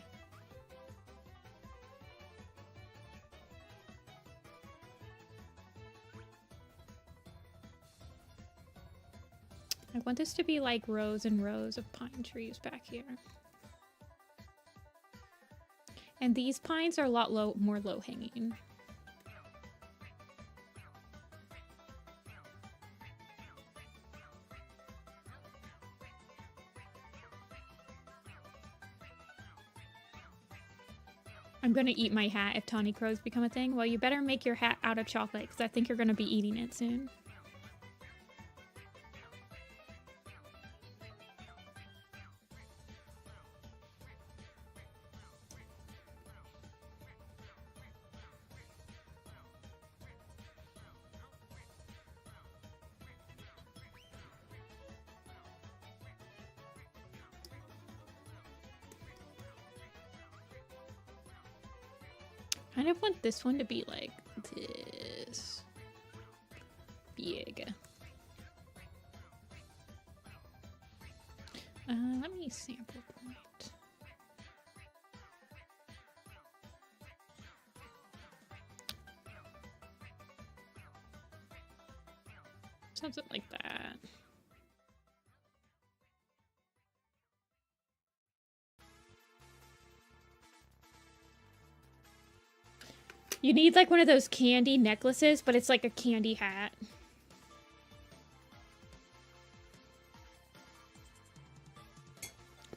I want this to be like rows and rows of pine trees back here. And these pines are a lot more low-hanging. I'm gonna eat my hat if tawny crows become a thing. Well, you better make your hat out of chocolate, because I think you're gonna be eating it soon. I kind of want this one to be like this big. Let me sample point. Something like that. You need like one of those candy necklaces, but it's like a candy hat.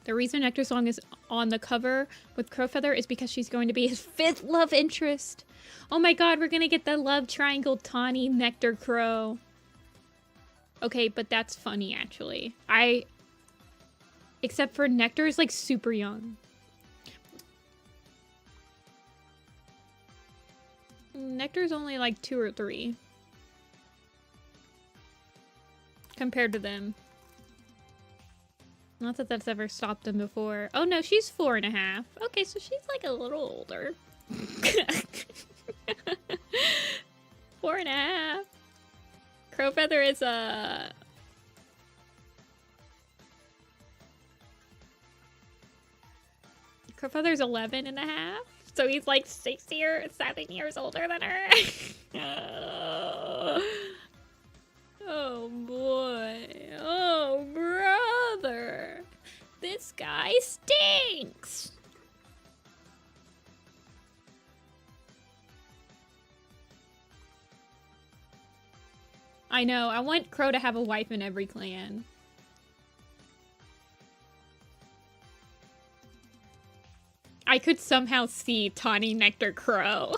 The reason Nectar Song is on the cover with Crowfeather is because she's going to be his 5th love interest. Oh my god, we're gonna get the love triangle Tawny Nectar Crow. Okay, but that's funny actually. Except for Nectar is like super young. Nectar's only like 2 or 3 compared to them. Not that that's ever stopped them before. Oh no, she's 4.5. Okay, so she's like a little older. 4.5. Crowfeather is Crowfeather's 11.5. So he's like 7 years older than her. Oh boy. Oh brother. This guy stinks. I know. I want Crow to have a wife in every clan. I could somehow see Tawny Nectar Crow.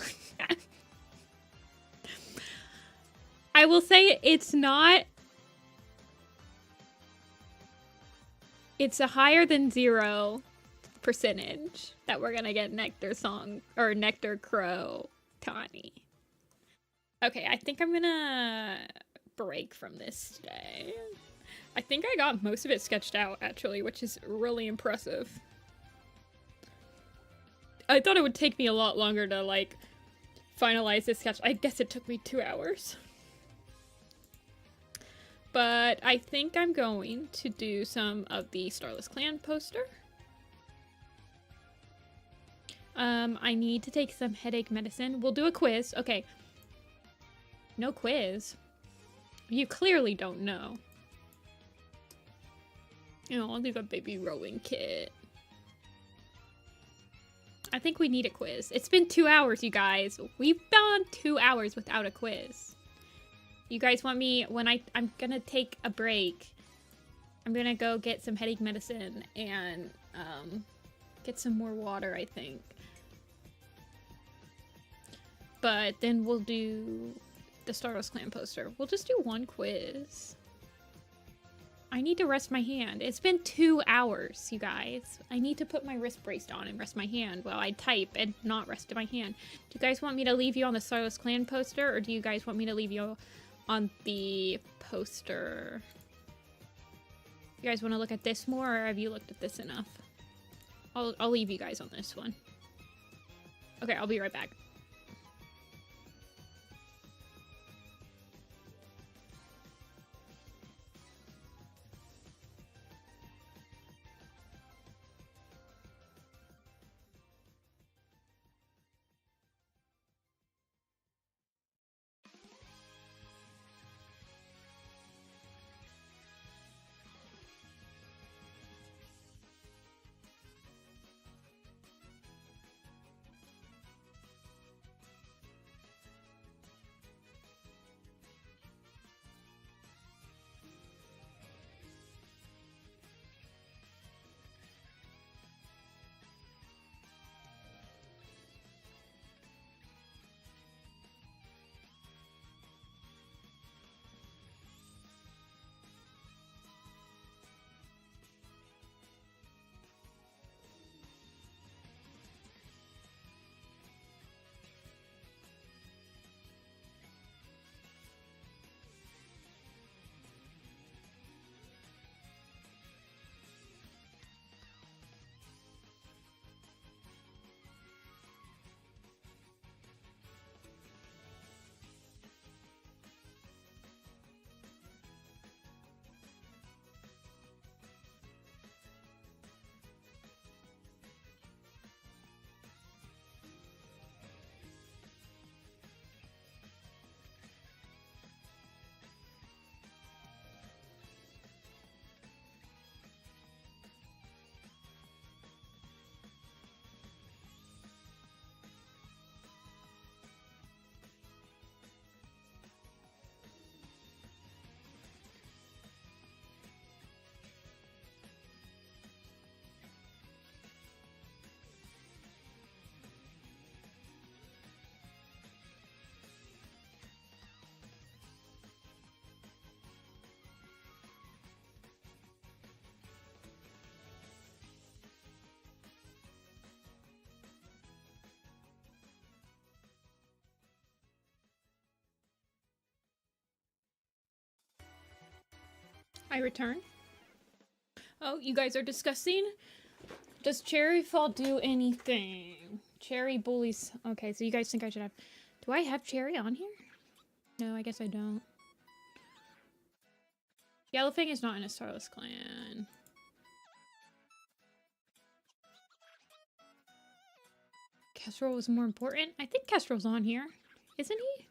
I will say it's not... It's a higher than 0% that we're gonna get Nectar Song, or Nectar Crow Tawny. Okay, I think I'm gonna break from this today. I think I got most of it sketched out, actually, which is really impressive. I thought it would take me a lot longer to, like, finalize this sketch. I guess it took me 2 hours. But I think I'm going to do some of the Starless Clan poster. I need to take some headache medicine. We'll do a quiz. Okay. No quiz. You clearly don't know. You know, I'll leave a baby rowing kit. I think we need a quiz. It's been 2 hours, you guys. We've gone 2 hours without a quiz. You guys want me, when I'm gonna take a break, I'm gonna go get some headache medicine and get some more water, I think. But then we'll do the Star Wars Clan poster. We'll just do one quiz. I need to rest my hand. It's been 2 hours, you guys. I need to put my wrist brace on and rest my hand while I type and not rest my hand. Do you guys want me to leave you on the Shadowclan poster, or do you guys want me to leave you on the poster? You guys want to look at this more, or have you looked at this enough? I'll leave you guys on this one. Okay, I'll be right back. I return. Oh, you guys are discussing? Does Cherry Fall do anything? Cherry bullies. Okay, so you guys think I should have... Do I have Cherry on here? No, I guess I don't. Yellowfang is not in a Starless clan. Kestrel was more important? I think Kestrel's on here. Isn't he?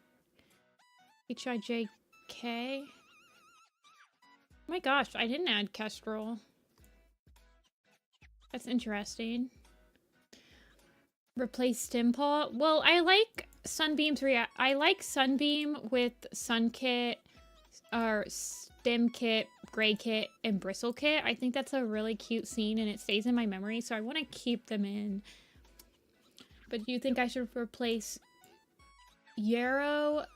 H-I-J-K? Oh my gosh, I didn't add Kestrel. That's interesting. Replace Stimpaw? Well, I like Sunbeam's I like Sunbeam with Sun Kit, or Stem Kit, Gray Kit, and Bristle Kit. I think that's a really cute scene and it stays in my memory, so I want to keep them in. But do you think I should replace Yarrow?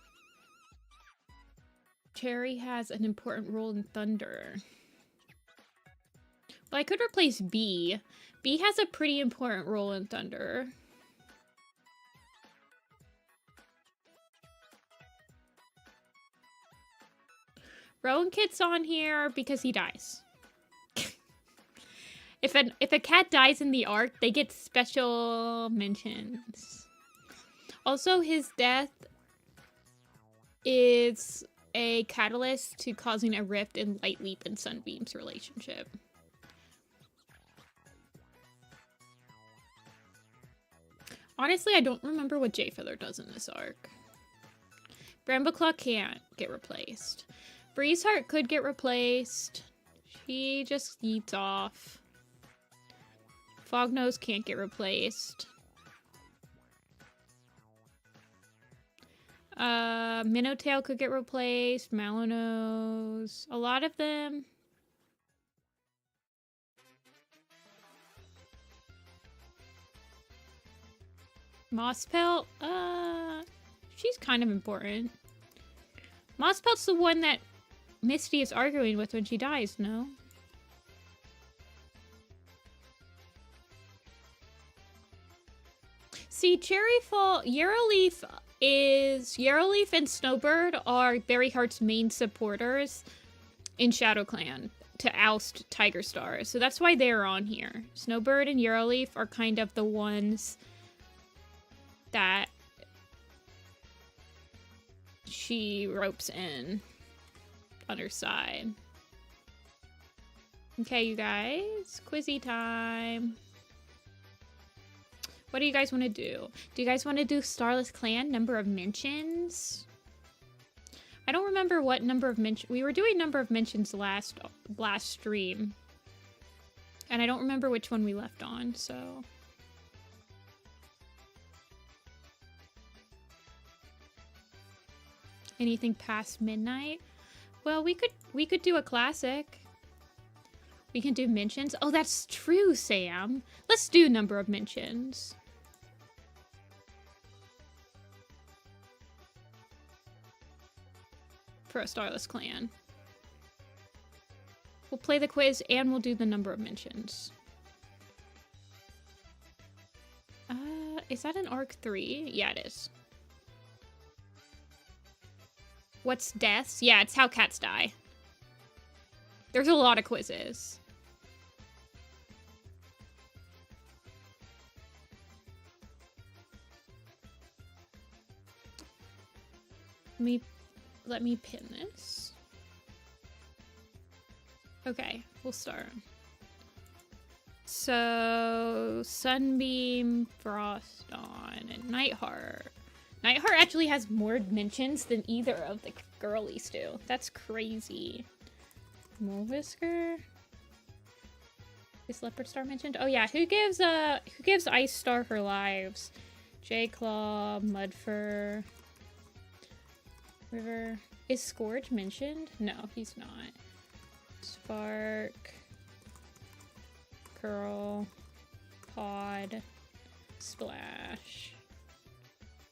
Cherry has an important role in Thunder. Well, I could replace B. B has a pretty important role in Thunder. Rowan Kit's on here because he dies. If a cat dies in the arc, they get special mentions. Also, his death is a catalyst to causing a rift in Lightleap and Sunbeam's relationship. Honestly, I don't remember what Jayfeather does in this arc. Brambleclaw can't get replaced. Breezeheart could get replaced. She just eats off. Fognose can't get replaced. Minnowtail could get replaced. Malonose. A lot of them. Mosspelt? She's kind of important. Mosspelt's the one that Misty is arguing with when she dies, no? See, Yarrowleaf and Snowbird are Berryheart's main supporters in Shadowclan to oust Tiger Star. So that's why they're on here. Snowbird and Yarrowleaf are kind of the ones that she ropes in on her side. Okay, you guys. Quizzy time. What do you guys want to do? Do you guys want to do Starless Clan? Number of mentions? I don't remember what number of mentions. We were doing number of mentions last stream. And I don't remember which one we left on, so. Anything past midnight? Well, we could do a classic. We can do mentions. Oh, that's true, Sam. Let's do number of mentions. For a Starless Clan. We'll play the quiz and we'll do the number of mentions. Is that an Arc 3? Yeah, it is. What's deaths? Yeah, it's how cats die. There's a lot of quizzes. Let me pin this. Okay, we'll start. So, Sunbeam, Frost Dawn, and Nightheart. Nightheart actually has more mentions than either of the girlies do. That's crazy. Molewhisker? Is Leopard Star mentioned? Oh yeah, who gives Ice Star her lives? J-Claw, Mudfur, River. Is Scourge mentioned? No, he's not. Spark, Curl, Pod, Splash,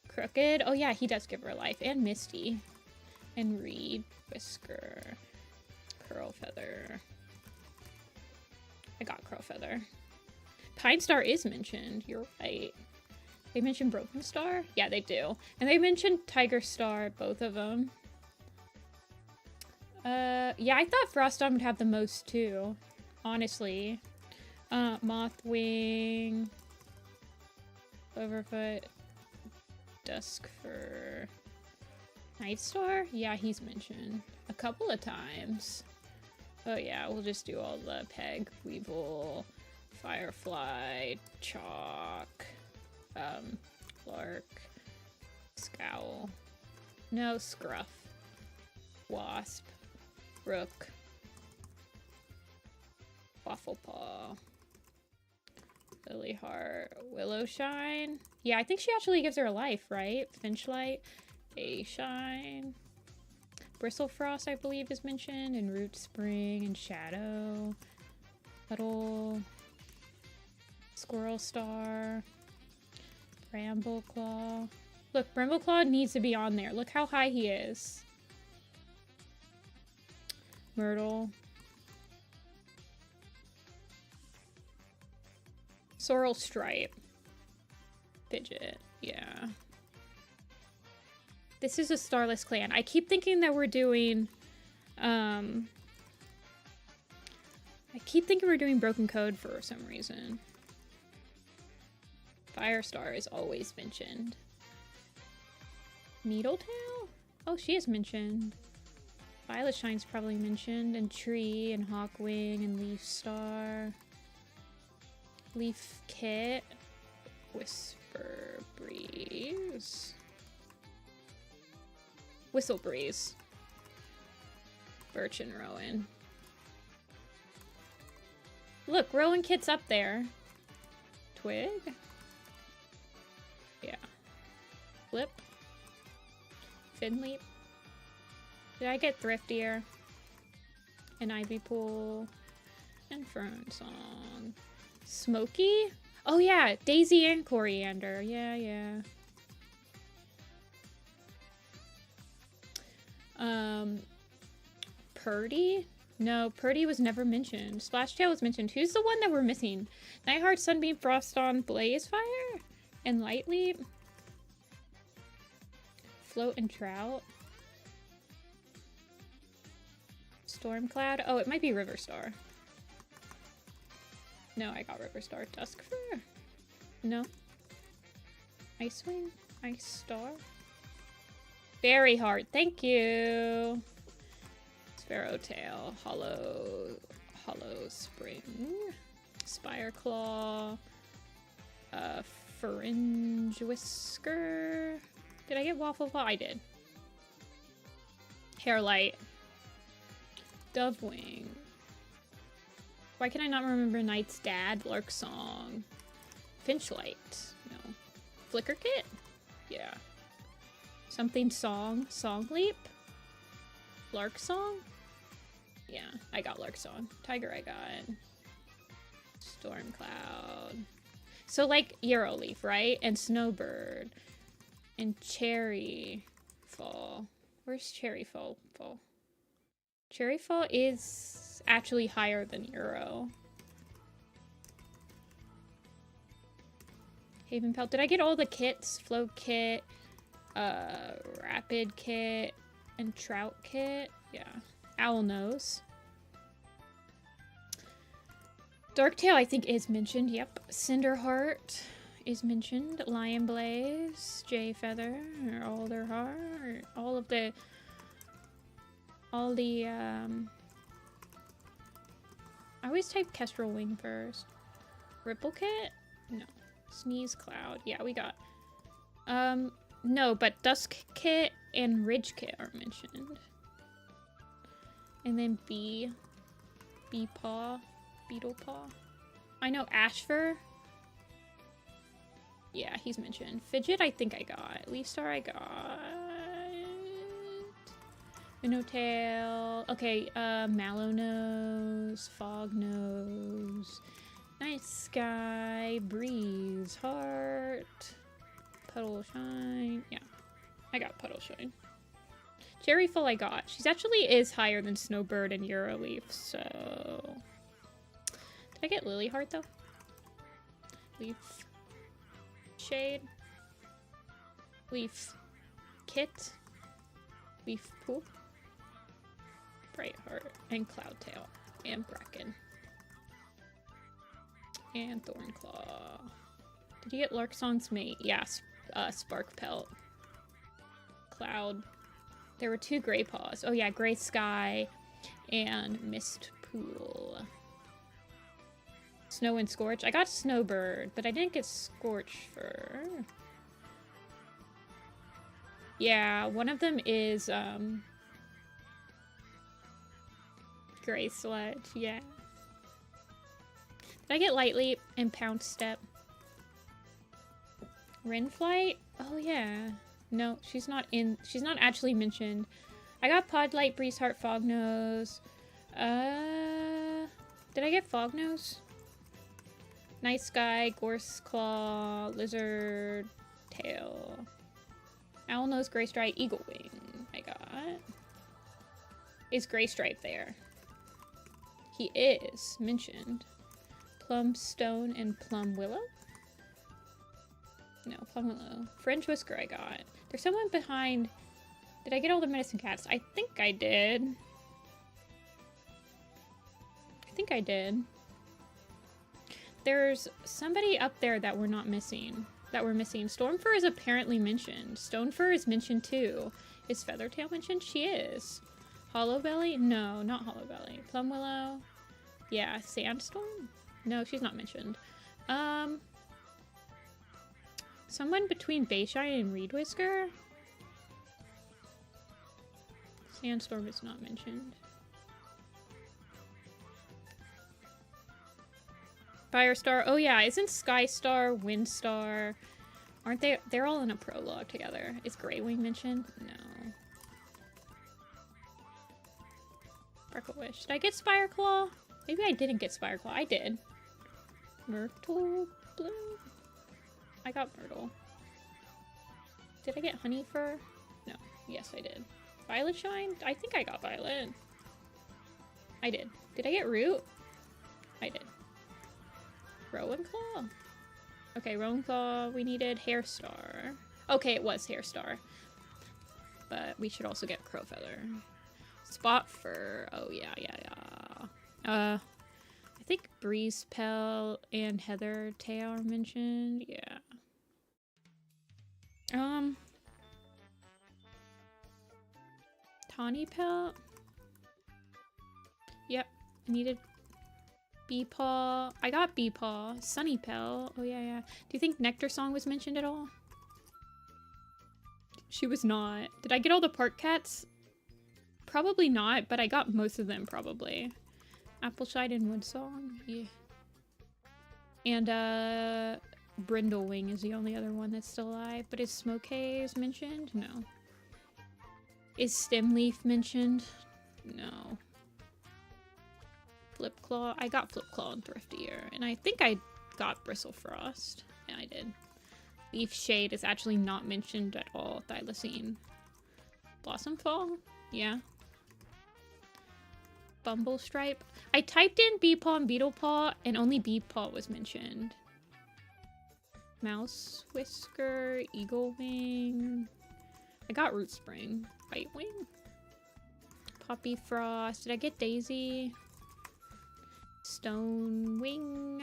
Crooked. Oh yeah, he does give her life. And Misty. And Reed, Whisker, Crowfeather. I got Crowfeather. Pine Star is mentioned. You're right. They mentioned Broken Star? Yeah, they do. And they mentioned Tiger Star, both of them. Yeah, I thought Frostdawn would have the most too, honestly. Mothwing, Overfoot, Duskfur, Nightstar? Yeah, he's mentioned a couple of times. Oh yeah, we'll just do all the Peg, Weevil, Firefly, Chalk, Lark, Scowl, no, Scruff, Wasp, Rook, Wafflepaw, Lilyheart, Willowshine. Yeah, I think she actually gives her a life, right? Finchlight, Bayshine, Bristlefrost, I believe, is mentioned, and Root Spring, and Shadow, Puddle, Squirrel Star, Brambleclaw. Look, Brambleclaw needs to be on there. Look how high he is. Myrtle. Sorrel Stripe. Fidget, yeah. This is a Starless Clan. I keep thinking that we're doing, Broken Code for some reason. Firestar is always mentioned. Needletail? Oh, she is mentioned. Violet Shine's probably mentioned, and Tree, and Hawkwing, and Leaf Star. Leaf Kit. Whisper Breeze. Whistle Breeze. Birch and Rowan. Look, Rowan Kit's up there. Twig? Yeah. Flip. Finleap. Did I get Thriftier? And Ivy Pool. And Fern Song. Smoky? Oh yeah, Daisy and Coriander. Yeah, yeah. Purdy? No, Purdy was never mentioned. Splashtail was mentioned. Who's the one that we're missing? Nightheart, Sunbeam, Froston, Blazefire, and Lightleap. Float and Trout. Stormcloud. Oh, it might be Riverstar. No, I got Riverstar. Duskfur? No. Icewing? Ice Star? Very hard. Thank you. Sparrowtail. Hollow Spring. Spireclaw. Fringe Whisker. Did I get Waffle Paw? I did. Hairlight. Dovewing. Why can I not remember Knight's dad? Lark Song. Finchlight. No. Flicker Kit? Yeah. Something Song. Song Leap? Lark Song? Yeah, I got Lark Song. Tiger I got. Stormcloud. So like Euroleaf, right? And Snowbird. And Cherry Fall. Where's Cherry Fall? Cherry Fall is actually higher than Euro. Haven Pelt. Did I get all the kits? Flow Kit, Rapid Kit, and Trout Kit? Yeah. Owl Nose. Darktail, I think, is mentioned. Yep. Cinderheart is mentioned. Lion Blaze, Jay Feather, Alderheart, all the I always type Kestrel Wing first. Ripple Kit? No. Sneeze Cloud. Yeah, we got. No, but Dusk Kit and Ridge Kit are mentioned. And then Bee Paw. Beetle Paw. I know Ashfur. Yeah, he's mentioned. Fidget, I think I got. Leaf Star, I got. Minnotail. Okay, Mallownose, Fognose, Night Sky, Breeze, Heart, Puddle Shine. Yeah, I got Puddle Shine. Cherryful I got. She's actually is higher than Snowbird and Euroleaf, so... Did I get Lilyheart though? Leaf Shade. Leaf Kit. Leaf Pool. Brightheart. And Cloudtail. And Bracken. And Thornclaw. Did you get Larksong's mate? Yes. Spark Pelt. Cloud. There were 2 Gray Paws. Oh yeah, Gray Sky and Mist Pool. Snow and Scorch. I got Snowbird, but I didn't get Scorch Fur. Yeah, one of them is Gray Sludge. Yeah. Did I get Light Leap and Pounce Step? Wrenflight? Oh yeah. No, she's not actually mentioned. I got Podlight, Breezeheart, Fognose. Did I get Fognose? Night Sky, Gorseclaw, Lizard, Tail. Owlnose, Greystripe, Eagle Wing. I got. Is Greystripe there? He is mentioned. Plumstone and Plum Willow? No, Plum Willow. French Whisker I got. There's someone behind. Did I get all the Medicine Cats? I think I did. There's somebody up there that we're not missing. That we're missing. Stormfur is apparently mentioned. Stonefur is mentioned too. Is Feathertail mentioned? She is. Hollowbelly? No, not Hollowbelly. Plum Willow? Yeah. Sandstorm? No, she's not mentioned. Someone between Bayshine and Reed Whisker? Sandstorm is not mentioned. Firestar. Oh yeah, isn't Skystar, Windstar? Aren't they? They're all in a prologue together. Is Greywing mentioned? No. Sparkle Wish. Did I get Spireclaw? Maybe I didn't get Spireclaw. I did. Myrtle Bloom? I got Myrtle. Did I get Honeyfur? No. Yes, I did. Violet Shine? I think I got Violet. I did. Did I get root? I did. Rowan Claw? Okay, Rowan Claw. We needed Hairstar. Okay, it was Hairstar. But we should also get Crowfeather. Spot Fur. Oh, yeah. I think Breeze Pell and Heather Tail are mentioned. Yeah. Tawny Pelt. Yep. I needed Beepaw. I got Beepaw. Sunny Pelt. Oh, yeah. Do you think Nectar Song was mentioned at all? She was not. Did I get all the park cats? Probably not, but I got most of them, probably. Appleshide and Woodsong. Yeah. And, Brindlewing is the only other one that's still alive. But is Smoke Haze mentioned? No. Is Stemleaf mentioned? No. Flipclaw. I got Flipclaw and Thriftier. And I think I got Bristlefrost. Yeah, I did. Leaf Shade is actually not mentioned at all. Thylacine. Blossomfall? Yeah. Bumble Stripe. I typed in Beepaw and Beetlepaw, and only Beepaw was mentioned. Mouse Whisker, Eagle Wing. I got Root Spring. Bitewing. Poppy Frost. Did I get Daisy? Stone Wing.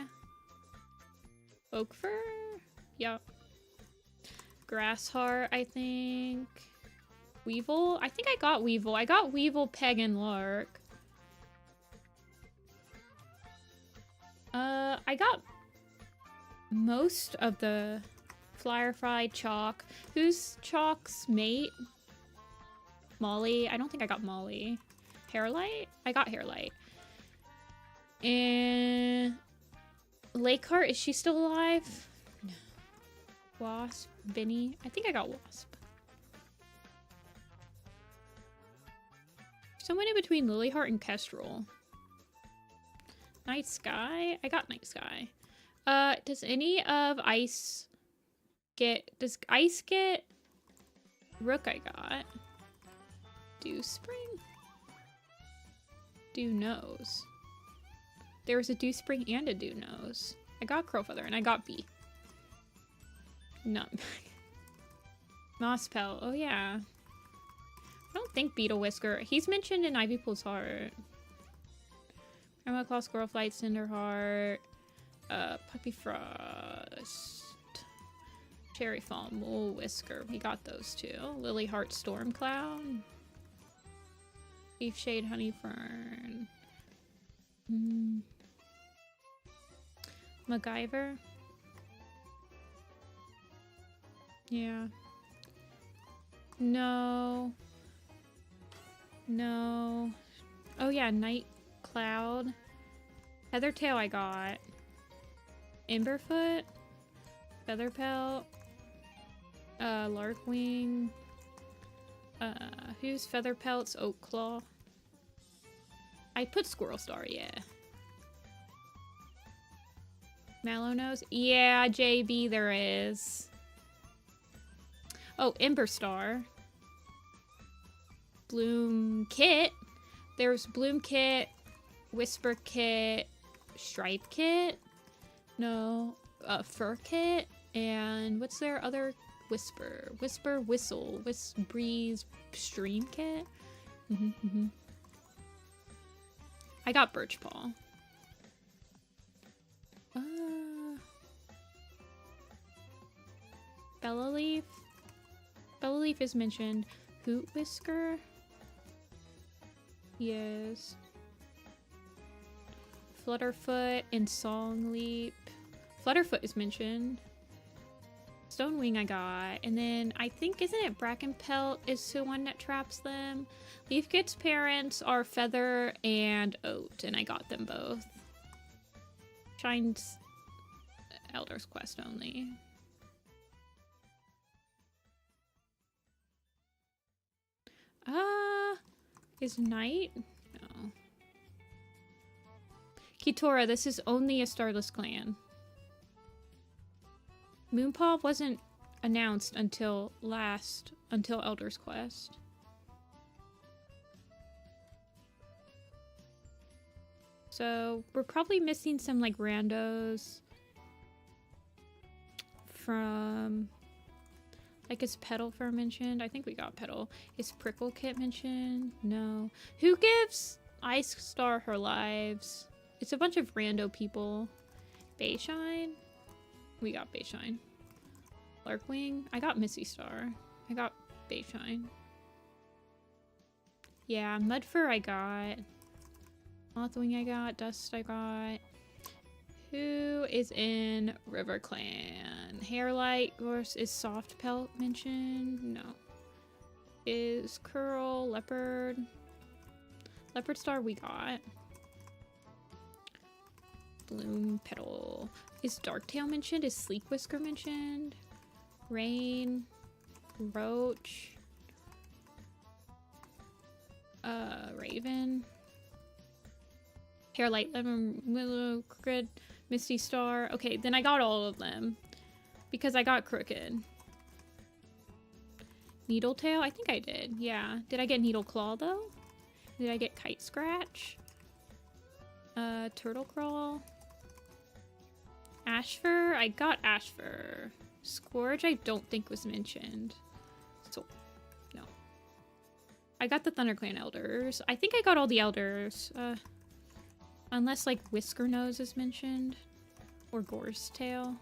Oak Fur? Yep. Grassheart, I think. Weevil? I think I got Weevil. I got Weevil, Peg, and Lark. I got most of the Firefly Chalk. Who's Chalk's mate? Molly? I don't think I got Molly. Hairlight? I got Hairlight. And Lakeheart, is she still alive? No. Wasp? Benny? I think I got Wasp. Someone in between Lilyheart and Kestrel. Night Sky? I got Night Sky. Does any of Ice get... Does Ice get... Rook I got. Dew Spring? Dew Nose. There was a Dew Spring and a Dew Nose. I got Crowfeather and I got Bee. Nutmeg. Mosspelt. Oh yeah. I don't think Beetle Whisker. He's mentioned in Ivypool's Heart. Grandma Claw, Squirrelflight, Cinderheart, Puppy Frost, Cherry Fall, Mole Whisker. We got those two. Lilyheart, Stormcloud, Leaf Shade, Honey Fern, MacGyver. Yeah. No. No. Oh yeah, Night Cloud. Heathertail I got. Emberfoot. Featherpelt. Larkwing. Who's Featherpelt's Oakclaw? I put Squirrel Star, yeah. Mallownose? Yeah, JB there is. Oh, Ember Star. Bloom Kit. There's Bloom Kit, Whisper Kit, Stripe Kit. No, Fur Kit. And what's their other Whisper? Whisper, Whistle, Breeze, Stream Kit. I got Birch Paw. Bella Leaf. Bella Leaf is mentioned. Hoot Whisker. Yes. Flutterfoot and Songleap. Flutterfoot is mentioned. Stonewing I got. And then I think, isn't it Brackenpelt is the one that traps them? Leafkit's parents are Feather and Oat, and I got them both. Shine's Elder's Quest only. Is Night? No. Kitora, this is only a Starless clan. Moonpaw wasn't announced until Elder's Quest. So we're probably missing some like randos from, like, is Petal Fur mentioned? I think we got Petal. Is Prickle Kit mentioned? No. Who gives Ice Star her lives? It's a bunch of rando people. Bayshine? We got Bayshine. Larkwing? I got Missy Star. I got Bayshine. Yeah, Mudfur I got. Mothwing I got. Dust I got. Who is in Riverclan? Hairlight, of course. Is Soft Pelt mentioned? No. Is Curl, Leopard? Leopard Star we got. Bloom Petal. Is Darktail mentioned? Is Sleek Whisker mentioned? Rain. Roach. Raven. Hairlight, Lemon, Willow, Crooked, Misty Star. Okay, then I got all of them. Because I got Crooked. Needletail? I think I did. Yeah. Did I get Needleclaw, though? Did I get Kite Scratch? Turtle Crawl? Ashfur? I got Ashfur. Scourge I don't think was mentioned. So, no. I got the ThunderClan Elders. I think I got all the Elders. Unless, like, Whisker Nose is mentioned. Or Gore's Tail.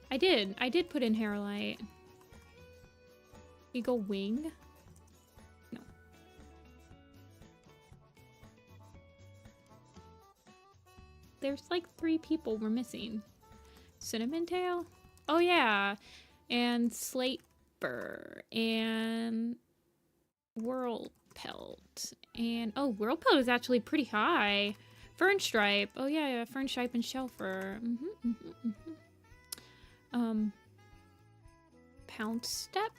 I did put in Hairlight. Eagle Wing? No. There's, like, 3 people we're missing. Cinnamon Tail? Oh, yeah. And Slateburr. And Whirl Pelt. And oh, Whirl Pelt is actually pretty high. Fern Stripe. Oh yeah, Fern Stripe and Shelfer. Pound Step?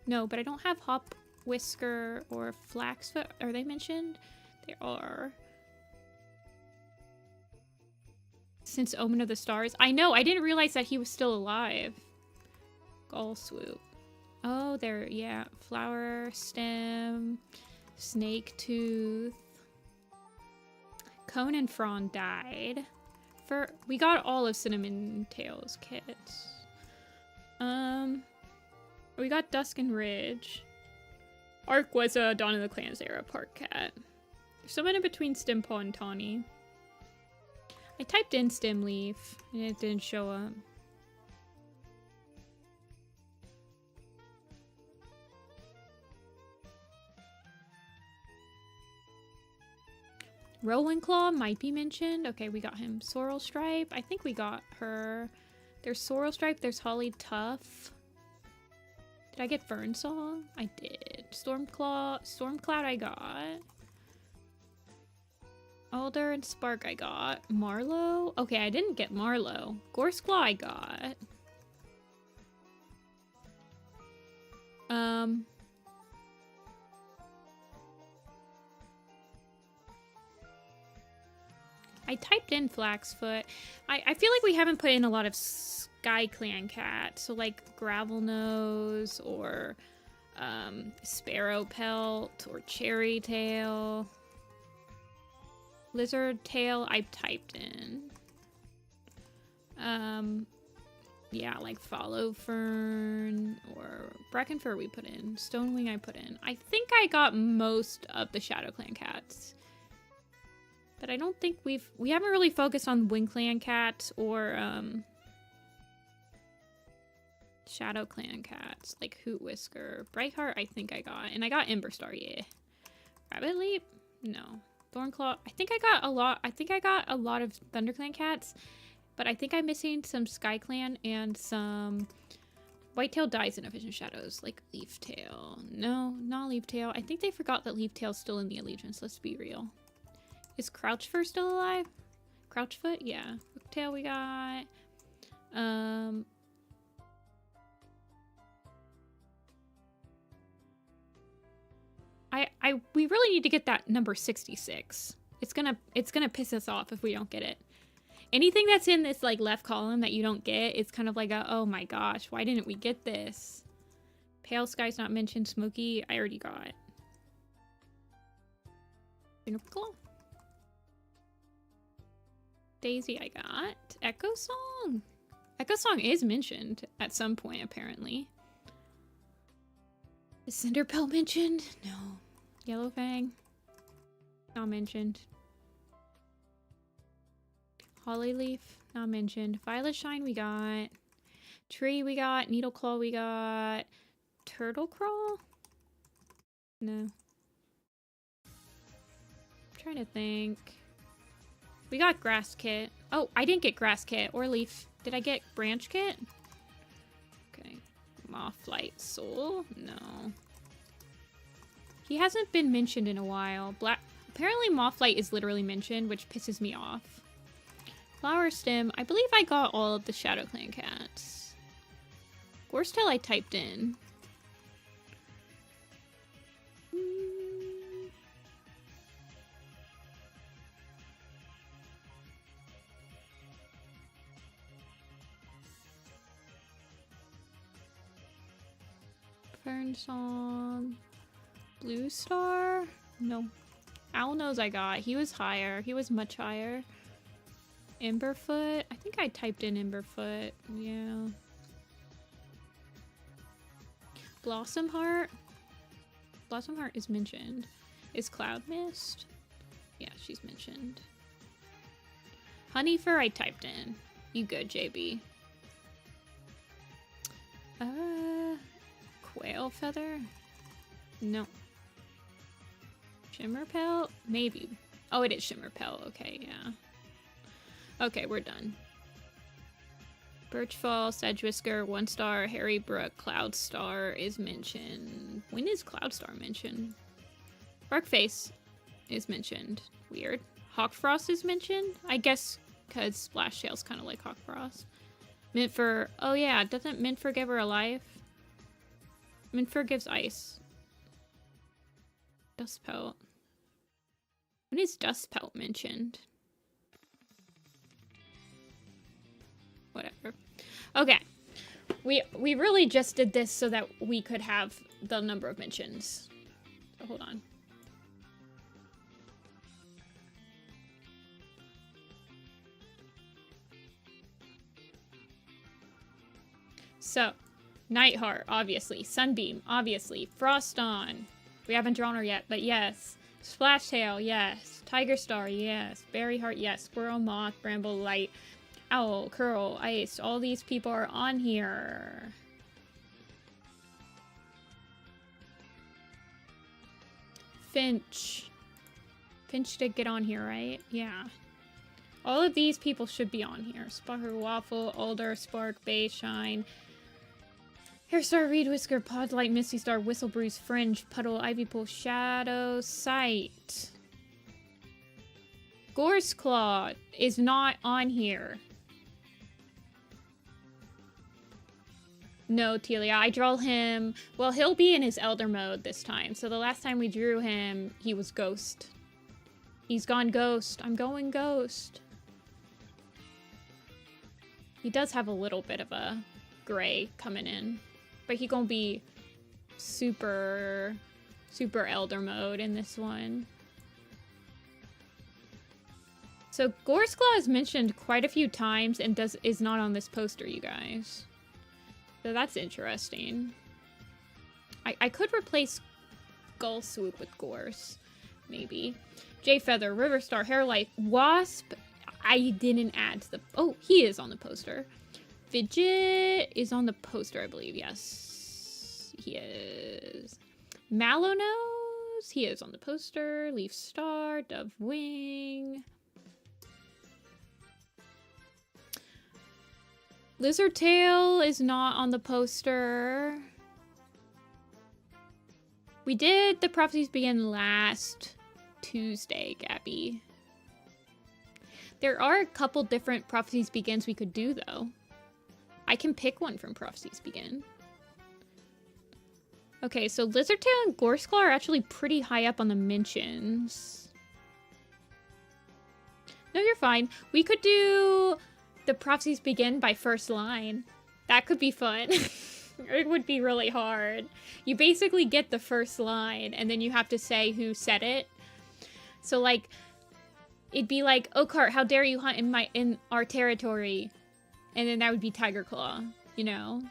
No, but I don't have Hop Whisker or Flaxfoot. Are they mentioned? They are. Since Omen of the Stars. I know, I didn't realize that he was still alive. Gull Swoop. Oh, there, yeah. Flower Stem, Snake Tooth. Cone and Frond died. We got all of Cinnamon Tail's kits. We got Dusk and Ridge. Ark was a Dawn of the Clans era park cat. There's someone in between Stimpaw and Tawny. I typed in Stemleaf and it didn't show up. Rowan-Claw might be mentioned. Okay, we got him. Sorrel Stripe. I think we got her. There's Sorrel Stripe. There's Holly Tuff. Did I get Fern Song? I did. Stormcloud I got. Alder and Spark I got. Marlowe? Okay, I didn't get Marlowe. Gorseclaw I got. I typed in Flaxfoot. I feel like we haven't put in a lot of Sky Clan cats. So like Gravelnose or Sparrow Pelt or Cherry Tail. Lizard Tail I typed in. Yeah, like Follow Fern or Brackenfur we put in. Stonewing I put in. I think I got most of the Shadowclan cats. But I don't think we haven't really focused on WingClan cats or Shadowclan cats like Hoot Whisker. Brightheart I think I got. And I got Emberstar, yeah. Rabbit Leap? No. Thornclaw, I think I got a lot. I think I got a lot of ThunderClan cats, but I think I'm missing some SkyClan and some Whitetail dies in Vision Shadows, like Leaftail. No, not Leaftail. I think they forgot that Leaftail's still in the Allegiance, let's be real. Is Crouchfur still alive? Crouchfoot? Yeah. Rooktail we got. We really need to get that number 66. It's gonna piss us off if we don't get it. Anything that's in this like left column that you don't get, it's kind of like a, oh my gosh, why didn't we get this? Pale Sky's not mentioned. Smoky, I already got. Claw. Daisy I got. Echo Song. Echo Song is mentioned at some point, apparently. Is Cinderpelt mentioned? No. Yellowfang? Not mentioned. Hollyleaf? Not mentioned. Violet Shine we got. Tree we got. Needleclaw we got. Turtle Crawl? No. I'm trying to think. We got Grass Kit. Oh, I didn't get Grass Kit or Leaf. Did I get Branch Kit? Okay. Mothlight Soul? No. He hasn't been mentioned in a while. Apparently Mothlight is literally mentioned, which pisses me off. Flower Stem. I believe I got all of the Shadowclan cats. Gorstail I typed in. Fern Song. Blue Star? No. Owlnose I got. He was higher. He was much higher. Emberfoot? I think I typed in Emberfoot. Yeah. Blossom Heart? Blossom Heart is mentioned. Is Cloud Mist? Yeah, she's mentioned. Honeyfur I typed in. You good, JB. Quail Feather? No. Shimmerpelt? Maybe. Oh, it is Shimmerpelt. Okay, yeah. Okay, we're done. Birchfall, Sedgewhisker, 1 star, Harrybrook, Cloudstar is mentioned. When is Cloudstar mentioned? Barkface is mentioned. Weird. Hawkfrost is mentioned? I guess because Splashtail's kind of like Hawkfrost. Mintfur. Oh yeah, doesn't Mintfur give her a life? Mintfur gives ice. Dustpelt. When is Dustpelt mentioned? Whatever. Okay. We really just did this so that we could have the number of mentions. So hold on. So, Nightheart, obviously. Sunbeam, obviously. Froston. We haven't drawn her yet, but yes. Splashtail, yes. Tiger Star, yes. Berryheart, yes. Squirrel, Moth, Bramble, Light, Owl, Curl, Ice. All these people are on here. Finch. Finch did get on here, right? Yeah. All of these people should be on here. Sparkle, Waffle, Alder, Spark, Bayshine, Hairstar, Reed Whisker, Podlight, Misty Star, Whistlebreeze, Fringe, Puddle, Ivypool, Shadow, Sight. Gorseclaw is not on here. No, Telia, I draw him. Well, he'll be in his Elder mode this time. So the last time we drew him, he was Ghost. He's gone Ghost. I'm going Ghost. He does have a little bit of a gray coming in. But he gonna be super Elder mode in this one. So Gorseclaw is mentioned quite a few times and is not on this poster, you guys. So that's interesting. I could replace Gull Swoop with Gorse, maybe. Jayfeather, Riverstar, Hairlight, Wasp. I didn't add to the... Oh, he is on the poster. Fidget is on the poster, I believe. Yes, he is. Mallownose, he is on the poster. Leaf Star, Dove Wing. Lizardtail is not on the poster. We did the Prophecies Begin last Tuesday, Gabby. There are a couple different Prophecies Begins we could do, though. I can pick one from Prophecies Begin. Okay, so Lizardtail and Gorseclaw are actually pretty high up on the mentions. No, you're fine. We could do the Prophecies Begin by first line. That could be fun. It would be really hard. You basically get the first line, and then you have to say who said it. So, like, it'd be like, Oakheart, how dare you hunt in our territory? And then that would be Tiger Claw, you know?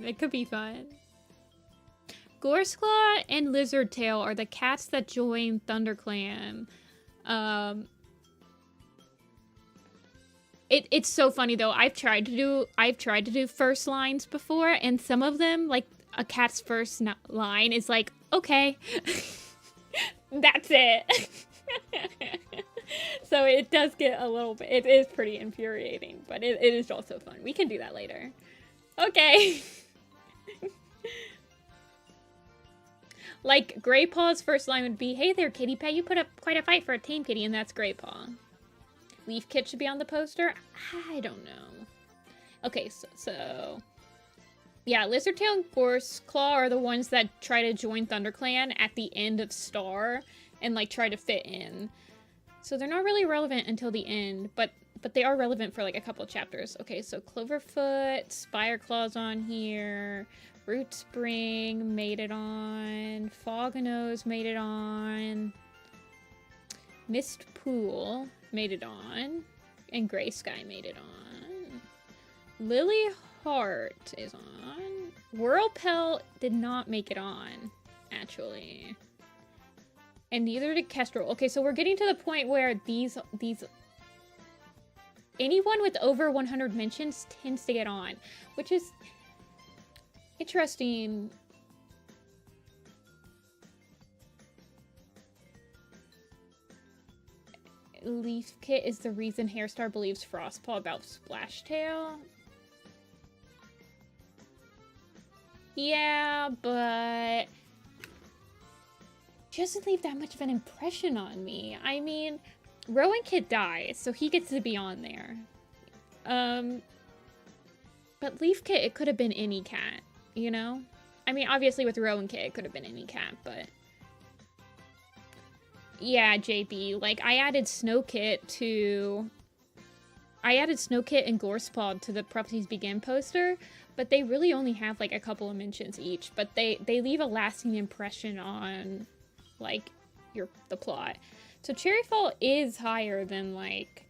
It could be fun. Gorseclaw and Lizardtail are the cats that join ThunderClan. It's so funny though. I've tried to do first lines before, and some of them, like a cat's first line is like, okay, that's it. So it does get a little bit. It is pretty infuriating, but it is also fun. We can do that later. Okay. Like, Grey Paw's first line would be, hey there, kitty pet, you put up quite a fight for a tame kitty, and that's Grey Paw. Leaf Kit should be on the poster? I don't know. Okay, so... Yeah, Lizardtail and Gorseclaw are the ones that try to join ThunderClan at the end of Star, and, like, try to fit in. So they're not really relevant until the end, but they are relevant for, like, a couple chapters. Okay, so Cloverfoot, Spireclaw's on here... Root Spring made it on. Fognose made it on. Mist Pool made it on. And Gray Sky made it on. Lily Heart is on. Whirlpelt did not make it on, actually. And neither did Kestrel. Okay, so we're getting to the point where these anyone with over 100 mentions tends to get on, which is interesting. Leaf Kit is the reason Hairstar believes Frostpaw about Splashtail. Yeah, but she doesn't leave that much of an impression on me. I mean, Rowan Kit dies, so he gets to be on there. But Leaf Kit, it could have been any cat. You know? I mean, obviously with Rowan Kit, it could have been any cat, but... Yeah, JB. Like, I added Snow Kit and Gorseclaw to the Prophecies Begin poster, but they really only have, like, a couple of mentions each. But they leave a lasting impression on, like, the plot. So Cherryfall is higher than, like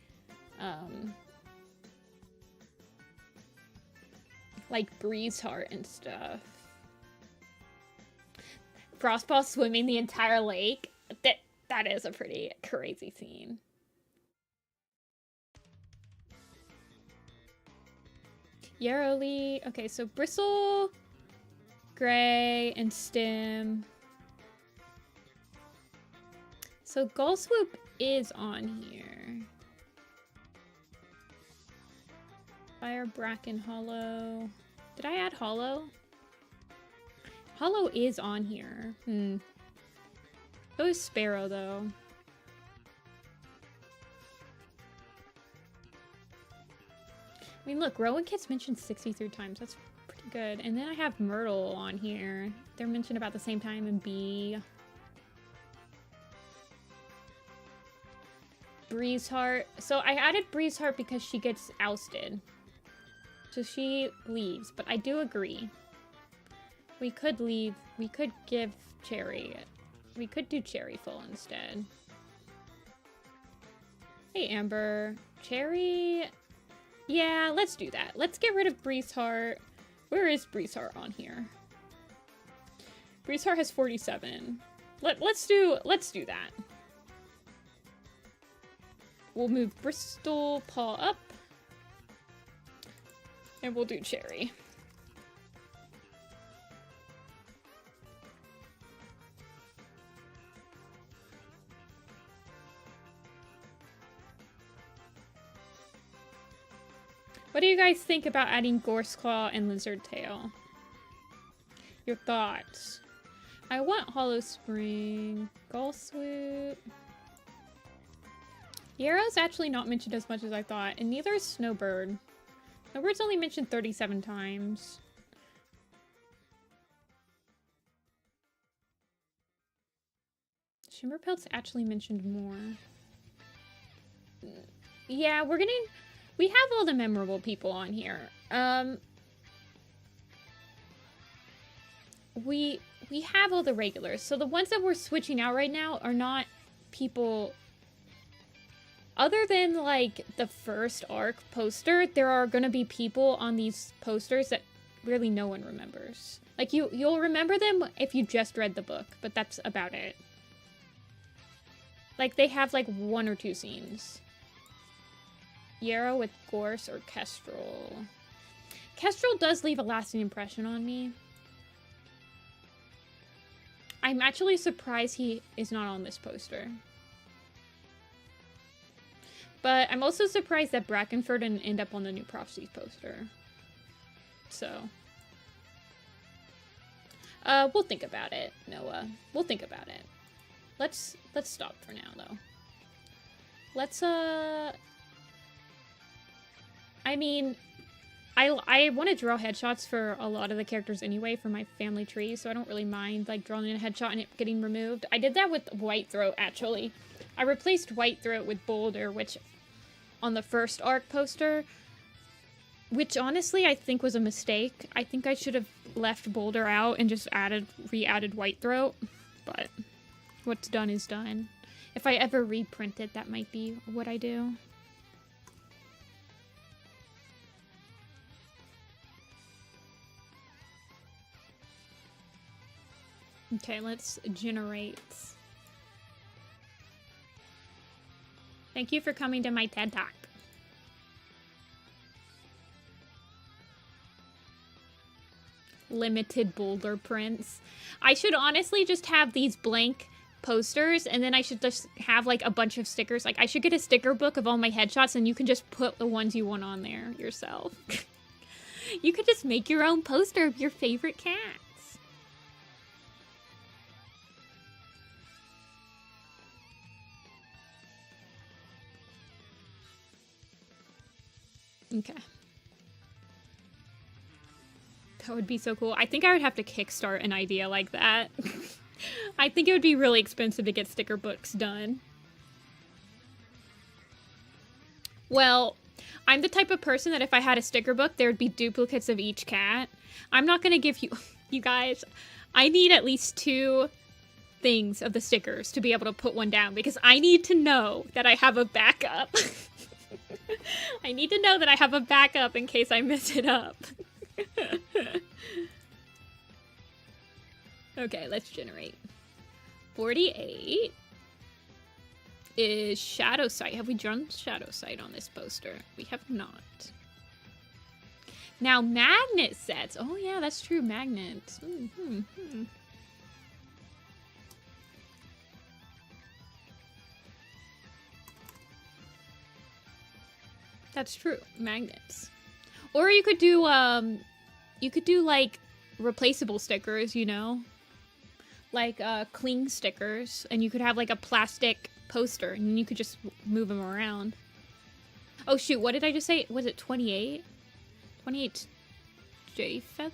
Breezeheart and stuff. Frostpaw swimming the entire lake. That is a pretty crazy scene. Yarrowlee. Okay, so Bristle, Gray, and Stim. So Gullswoop is on here. Fire, Bracken, Hollow. Did I add Hollow? Hollow is on here. So is Sparrow, though. I mean, look, Rowan Kit's mentioned 63 times. That's pretty good. And then I have Myrtle on here. They're mentioned about the same time in B. Breezeheart. So I added Breezeheart because she gets ousted. So she leaves, but I do agree. We could leave. We could give Cherry. We could do Cherryful instead. Hey, Amber. Cherry. Yeah, let's do that. Let's get rid of Breezeheart. Where is Breezeheart on here? Breezeheart has 47. Let's do that. We'll move Bristol Paw up. And we'll do Cherry. What do you guys think about adding Gorseclaw and Lizardtail? Your thoughts? I want Hollow Spring, Gullswoop. Yarrow's actually not mentioned as much as I thought, and neither is Snowbird. Snowbird's only mentioned 37 times. Shimmerpelt's actually mentioned more. Yeah, we have all the memorable people on here. We We have all the regulars. So the ones that we're switching out right now are not people... Other than, like, the first arc poster, there are gonna be people on these posters that really no one remembers. Like, you'll remember them if you just read the book, but that's about it. Like, they have, like, 1 or 2 scenes. Yarrow with Gorse or Kestrel. Kestrel does leave a lasting impression on me. I'm actually surprised he is not on this poster. But I'm also surprised that Brackenford didn't end up on the New Prophecies poster. So. We'll think about it, Noah. We'll think about it. Let's stop for now, though. Let's, I mean, I want to draw headshots for a lot of the characters anyway for my family tree, so I don't really mind, like, drawing a headshot and it getting removed. I did that with Whitethroat, actually. I replaced Whitethroat with Boulder, which, on the first arc poster, which honestly I think was a mistake. I think I should have left Boulder out and just re-added Whitethroat, but what's done is done. If I ever reprint it, that might be what I do. Okay, let's generate. Thank you for coming to my TED Talk. Limited Boulder prints. I should honestly just have these blank posters, and then I should just have like a bunch of stickers. Like, I should get a sticker book of all my headshots, and you can just put the ones you want on there yourself. You could just make your own poster of your favorite cats. Okay. That would be so cool. I think I would have to kickstart an idea like that. I think it would be really expensive to get sticker books done. Well, I'm the type of person that if I had a sticker book, there would be duplicates of each cat. I'm not going to give you... You guys, I need at least 2 things of the stickers to be able to put one down, because I need to know that I have a backup. I need to know that I have a backup in case I mess it up. Okay, let's generate. 48 is Shadowsight. Have we drawn Shadowsight on this poster? We have not. Now, magnet sets. Oh yeah, that's true, magnets. That's true, magnets. Or you could do like replaceable stickers, you know? Like cling stickers, and you could have like a plastic poster and you could just move them around. Oh shoot, what did I just say? Was it 28? 28 J-Feather?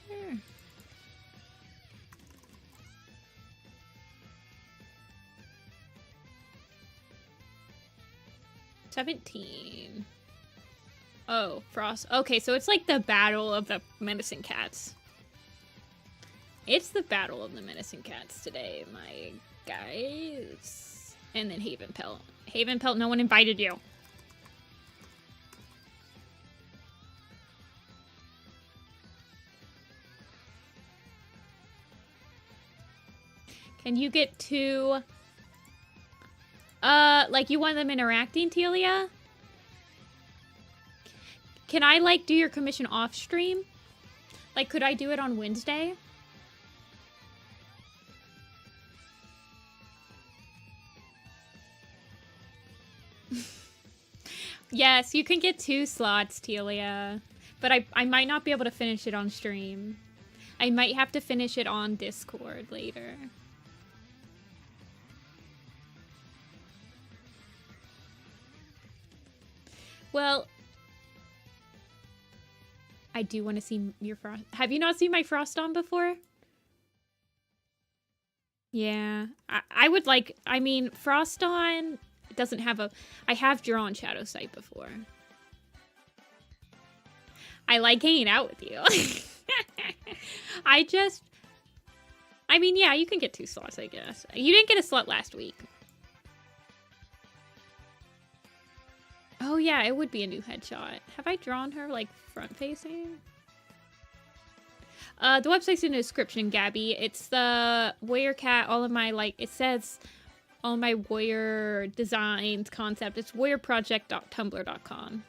$17. Oh, Frost. Okay, so it's like the battle of the Medicine Cats. It's the battle of the Medicine Cats today, my guys. And then Haven Pelt. Haven Pelt, no one invited you. Can you get 2... like you want them interacting, Telia? Can I, like, do your commission off stream? Like, could I do it on Wednesday? Yes, you can get 2 slots, Telia. But I might not be able to finish it on stream. I might have to finish it on Discord later. Well... I do want to see your Frost. Have you not seen my Froston before? Yeah. I would like... I mean, Froston doesn't have a... I have drawn Shadowsight before. I like hanging out with you. I I mean, yeah, you can get 2 slots, I guess. You didn't get a slot last week. Oh, yeah, it would be a new headshot. Have I drawn her, like, front-facing? The website's in the description, Gabby. It's the warrior cat, all of my, like, it says all my warrior designs, concept. It's warriorproject.tumblr.com.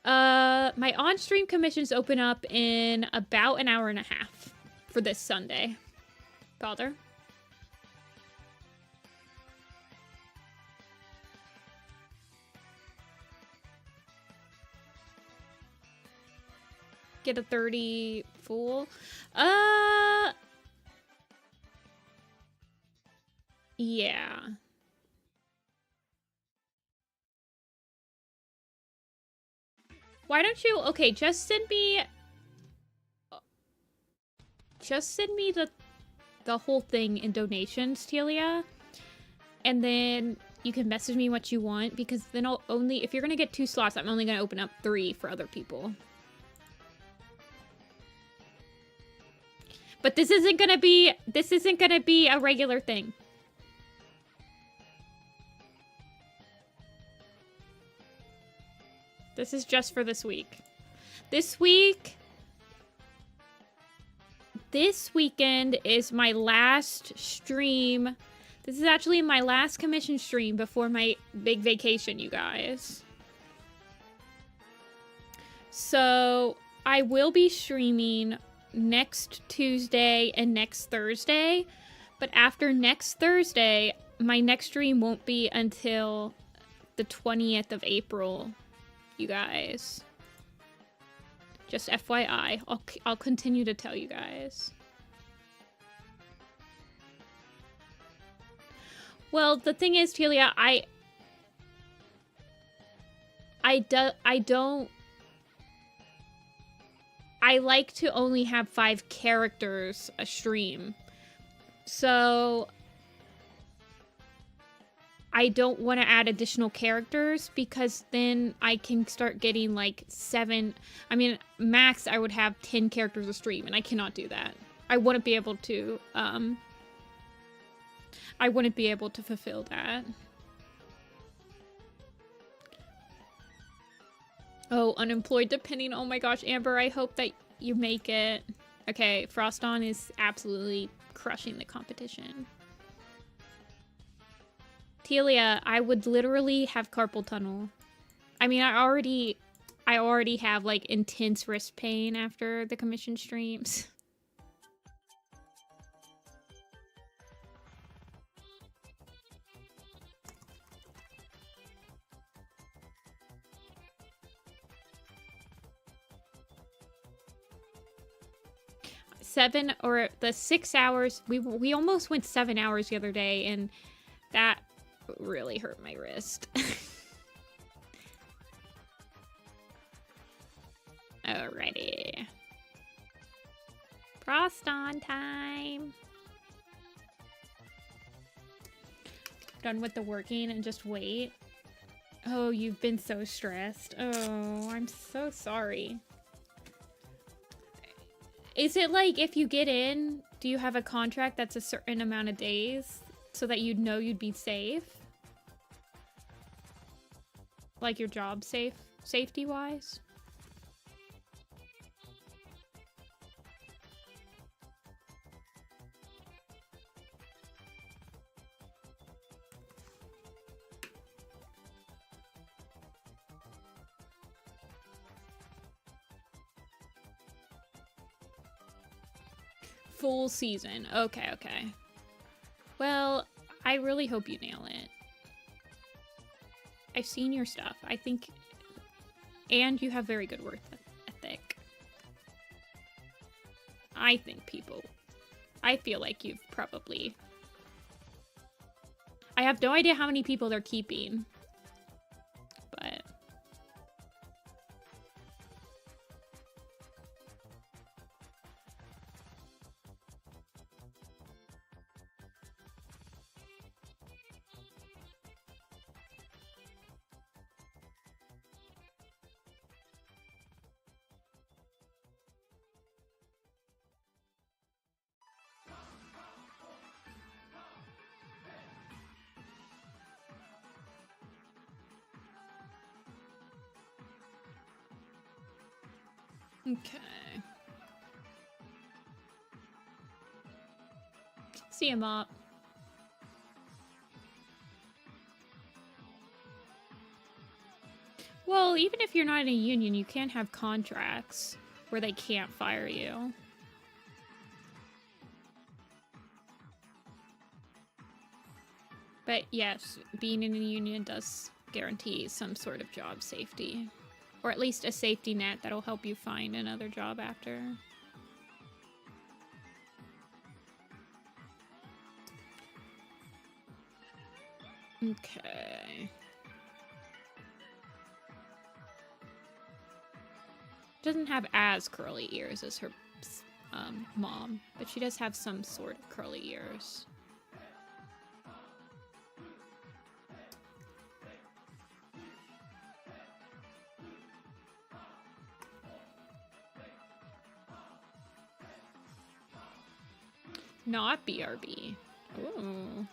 My on-stream commissions open up in about an hour and a half for this Sunday. Father? Get a 30 full. Yeah. Why don't you... Okay, just send me the whole thing in donations, Telia. And then you can message me what you want, because then I'll only... If you're gonna get 2 slots, I'm only gonna open up 3 for other people. But this isn't gonna be a regular thing. This is just for this week. This weekend is my last stream. This is actually my last commission stream before my big vacation, you guys. So I will be streaming next Tuesday and next Thursday. But after next Thursday, my next stream won't be until the 20th of April. You guys, just FYI, I'll continue to tell you guys. Well, the thing is, Telia, I like to only have 5 characters a stream, so I don't want to add additional characters, because then I can start getting like 7. I mean, max I would have 10 characters a stream, and I cannot do that. I wouldn't be able to, fulfill that. Oh, unemployed depending. Oh my gosh, Amber, I hope that you make it. Okay, Froston is absolutely crushing the competition. Telia, I would literally have carpal tunnel. I mean, I already have, like, intense wrist pain after the commission streams. The 6 hours, we almost went 7 hours the other day, and that really hurt my wrist. Alrighty. Froston time. Done with the working and just wait. Oh, you've been so stressed. Oh, I'm so sorry. Is it like if you get in, do you have a contract that's a certain amount of days so that you'd know you'd be safe? Like your job safety-wise? Full season. Okay, okay. Well, I really hope you nail it. I've seen your stuff. I think... And you have very good work ethic. I think people... I feel like you've probably... I have no idea how many people they're keeping. But... Okay. See him up. Well, even if you're not in a union, you can have contracts where they can't fire you. But yes, being in a union does guarantee some sort of job safety. Or at least a safety net that'll help you find another job after. Okay. Doesn't have as curly ears as her mom, but she does have some sort of curly ears. Not BRB. Ooh.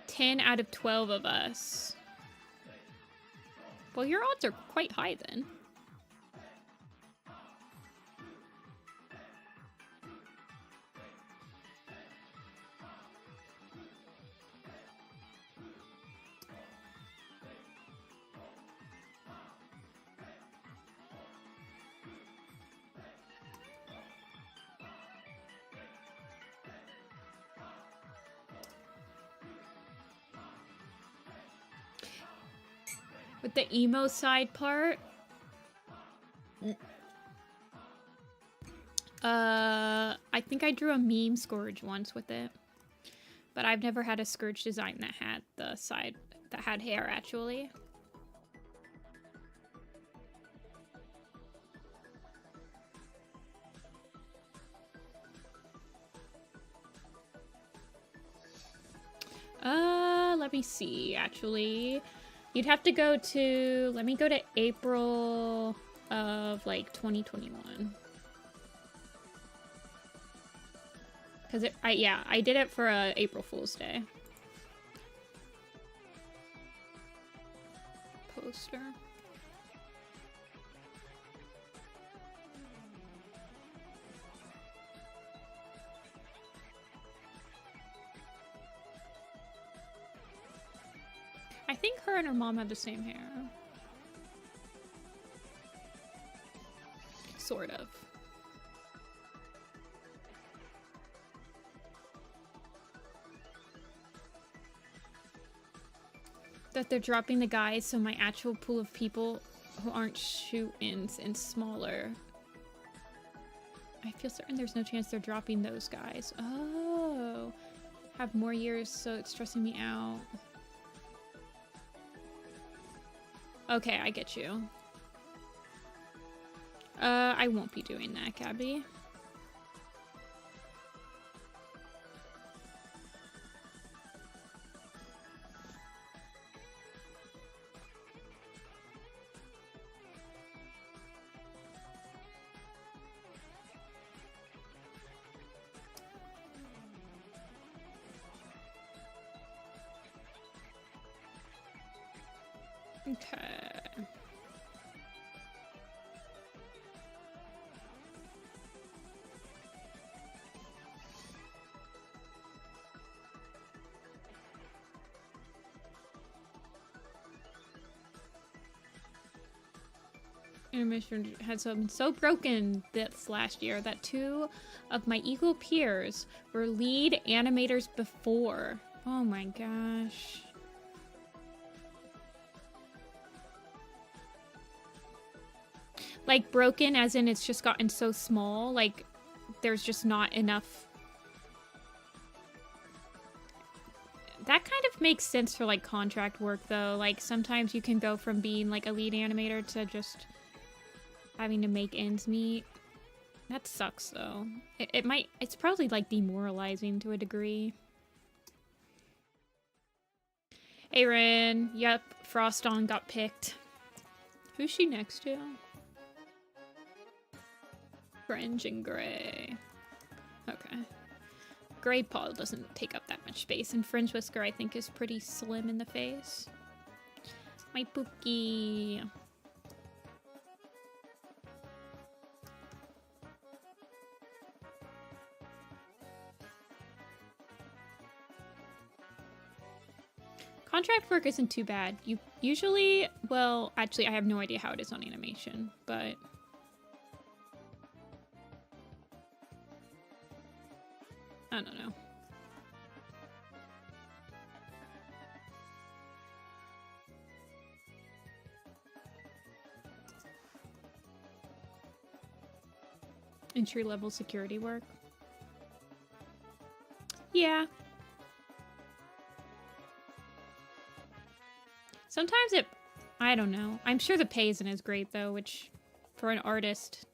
10 out of 12 of us. Well, your odds are quite high then. With the emo side part, I think I drew a meme Scourge once with it, but I've never had a Scourge design that had the side that had hair actually. Let me see, actually. You'd have to go to, let me go to April of like 2021. Cause I did it for April Fool's Day. Poster. I think her and her mom have the same hair. Sort of. That they're dropping the guys, so my actual pool of people who aren't shoot-ins and smaller. I feel certain there's no chance they're dropping those guys. Oh. Have more years, so it's stressing me out. Okay, I get you. I won't be doing that, Gabby. Okay. Animation had been so broken this last year that 2 of my equal peers were lead animators before. Oh my gosh. Like, broken as in it's just gotten so small, like, there's just not enough. That kind of makes sense for, like, contract work, though. Like, sometimes you can go from being, like, a lead animator to just having to make ends meet. That sucks, though. It's probably, like, demoralizing to a degree. Aaron, yep, Froston got picked. Who's she next to? Fringe and Gray. Okay. Gray Paw doesn't take up that much space, and Fringe Whisker, I think, is pretty slim in the face. My Pookie. Contract work isn't too bad. You usually, well, actually I have no idea how it is on animation, but I don't know. Entry-level security work. Yeah. Sometimes I don't know. I'm sure the pay isn't as great though, which for an artist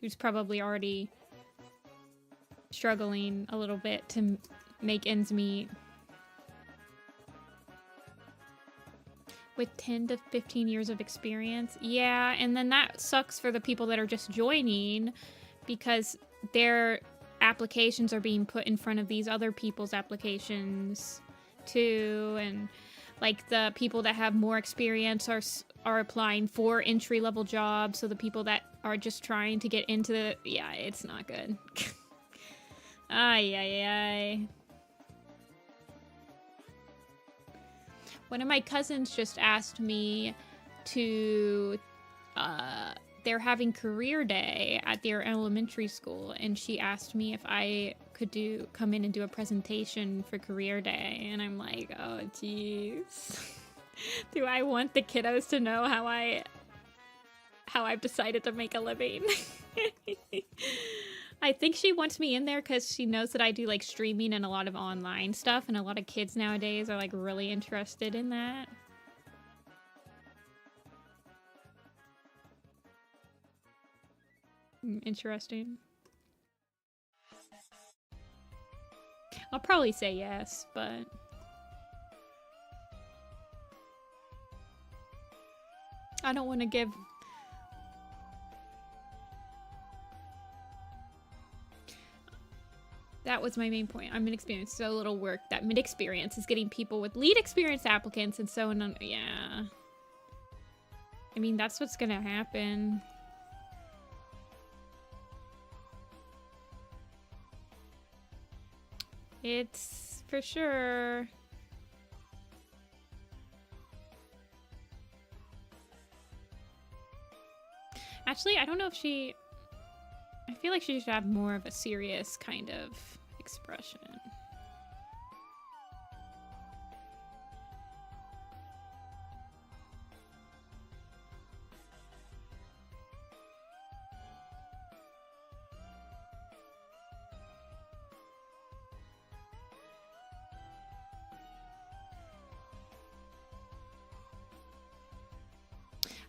who's probably already struggling a little bit to make ends meet. With 10 to 15 years of experience. Yeah, and then that sucks for the people that are just joining because their applications are being put in front of these other people's applications too, and like the people that have more experience are applying for entry-level jobs, so the people that are just trying to get into the... Yeah, it's not good. Ay, ay, ay. One of my cousins just asked me to... they're having career day at their elementary school, and she asked me if I could come in and do a presentation for career day, and I'm like, oh jeez. Do I want the kiddos to know how I've decided to make a living? I think she wants me in there because she knows that I do like streaming and a lot of online stuff, and a lot of kids nowadays are like really interested in that. Interesting. I'll probably say yes, but... I don't want to give... That was my main point. I'm inexperienced, so little work. That mid-experience is getting people with lead experience applicants and so on. Yeah. I mean, that's what's gonna happen. It's for sure. Actually, I don't know if she... I feel like she should have more of a serious kind of expression.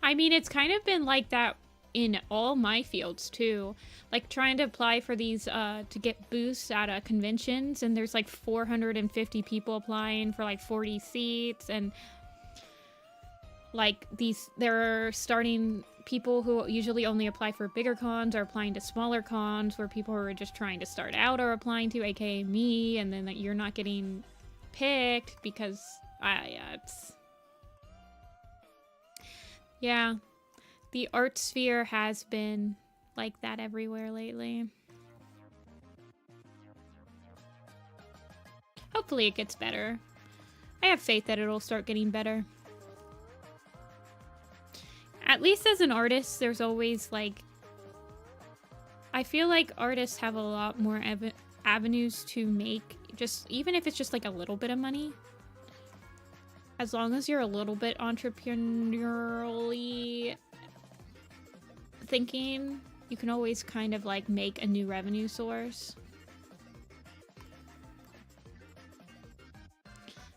I mean, it's kind of been like that in all my fields too. Like trying to apply for these to get boosts at conventions, and there's like 450 people applying for like 40 seats, and like they're starting people who usually only apply for bigger cons are applying to smaller cons where people who are just trying to start out are applying to, aka me, and then you're not getting picked because yeah, the art sphere has been like that everywhere lately. Hopefully it gets better. I have faith that it'll start getting better. At least as an artist, there's always like... I feel like artists have a lot more avenues to make, just even if it's just like a little bit of money. As long as you're a little bit entrepreneurially thinking, you can always kind of like make a new revenue source.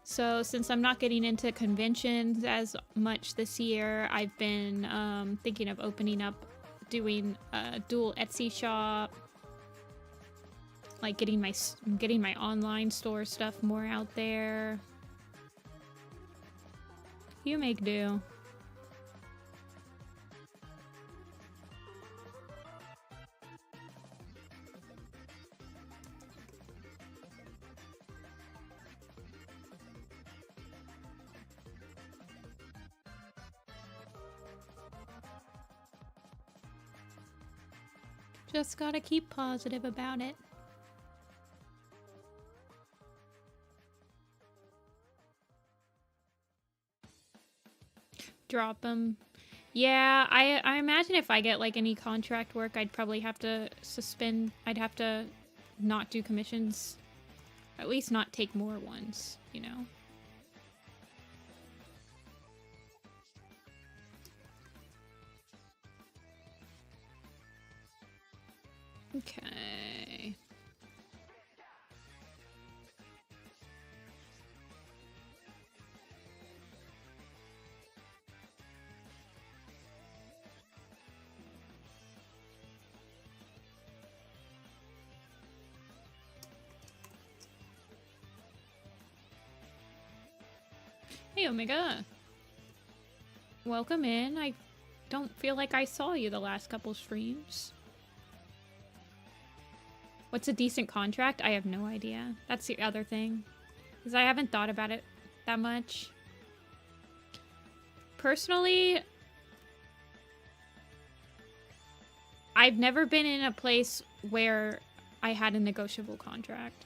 So since I'm not getting into conventions as much this year, I've been thinking of opening up, doing a dual Etsy shop, like getting my online store stuff more out there. You make do. Just gotta keep positive about it. drop them. Yeah, I imagine if I get like any contract work, I'd probably have to suspend. I'd have to not do commissions. At least not take more ones, you know? Okay. Hey, Omega. Welcome in. I don't feel like I saw you the last couple streams. What's a decent contract? I have no idea. That's the other thing. Because I haven't thought about it that much. Personally, I've never been in a place where I had a negotiable contract.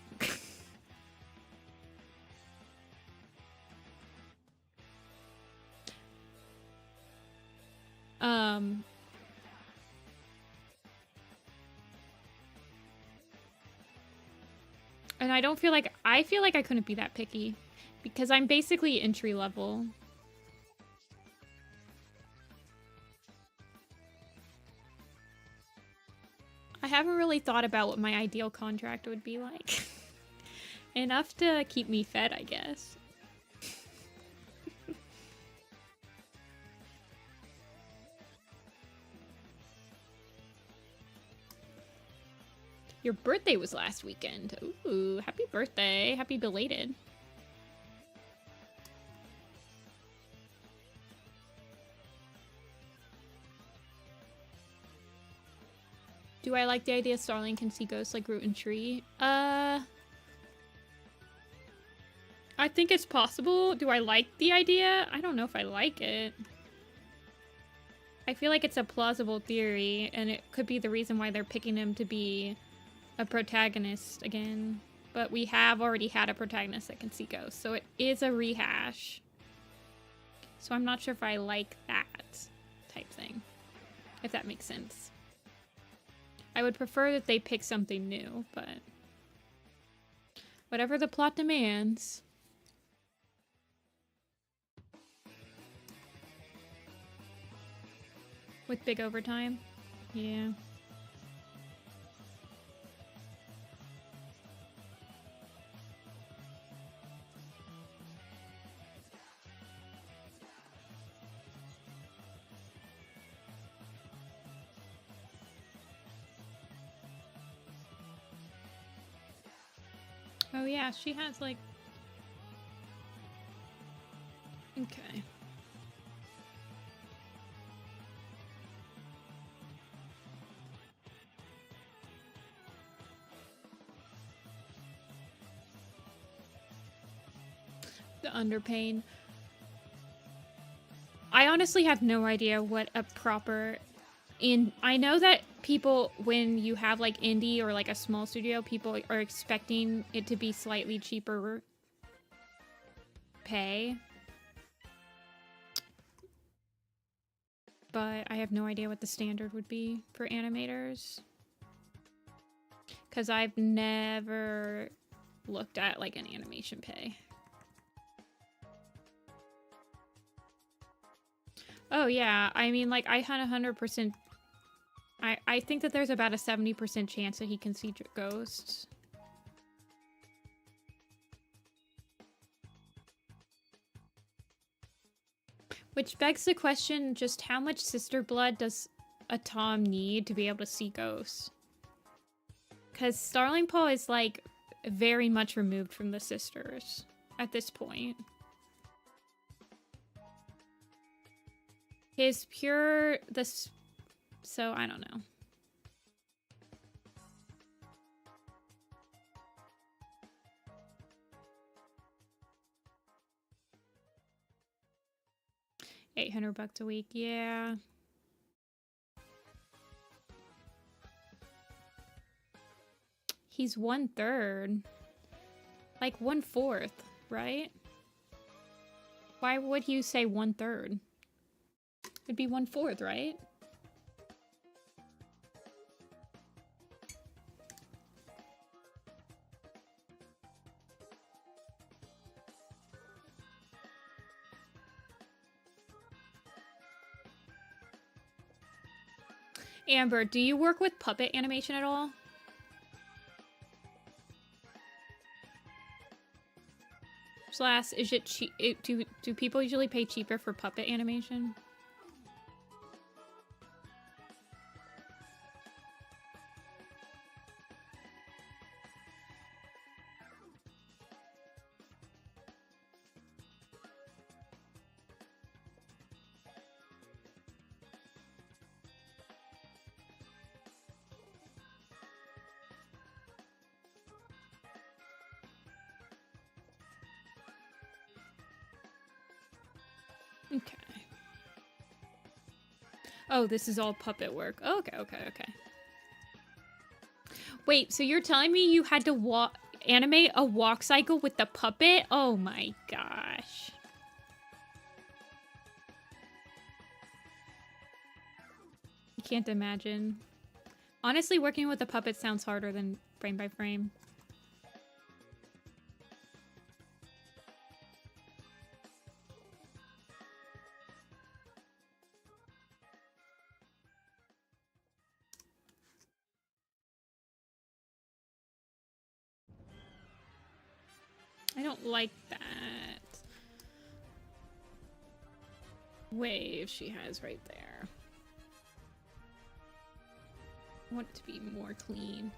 And I don't feel like, I feel like I couldn't be that picky because I'm basically entry level. I haven't really thought about what my ideal contract would be like. Enough to keep me fed, I guess. Your birthday was last weekend. Ooh, happy birthday. Happy belated. Do I like the idea Starling can see ghosts like root and tree? I think it's possible. Do I like the idea? I don't know if I like it. I feel like it's a plausible theory, and it could be the reason why they're picking him to be a protagonist again. But we have already had a protagonist that can see ghosts, so it is a rehash. So I'm not sure if I like that type thing, if that makes sense. I would prefer that they pick something new, but whatever the plot demands. With big overtime? Yeah. Oh yeah, she has like... Okay. The underpain. I honestly have no idea what a proper... I know that people, when you have like indie or like a small studio, people are expecting it to be slightly cheaper pay. But I have no idea what the standard would be for animators. Because I've never looked at like an animation pay. Oh yeah, I mean like I had 100%... I think that there's about a 70% chance that he can see ghosts. Which begs the question, just how much sister blood does a Tom need to be able to see ghosts? Because Starling Paw is like very much removed from the sisters at this point. His pure... So, I don't know. $800 a week, yeah. He's 1/3. Like 1/4, right? Why would you say 1/3? It'd be 1/4, right? Amber, do you work with puppet animation at all? Slash, is it cheap? Do people usually pay cheaper for puppet animation? Okay. Oh, this is all puppet work. Oh, okay, okay, okay. Wait, so you're telling me you had to animate a walk cycle with the puppet? Oh my gosh. I can't imagine. Honestly, working with a puppet sounds harder than frame by frame. I don't like that wave she has right there. I want it to be more clean.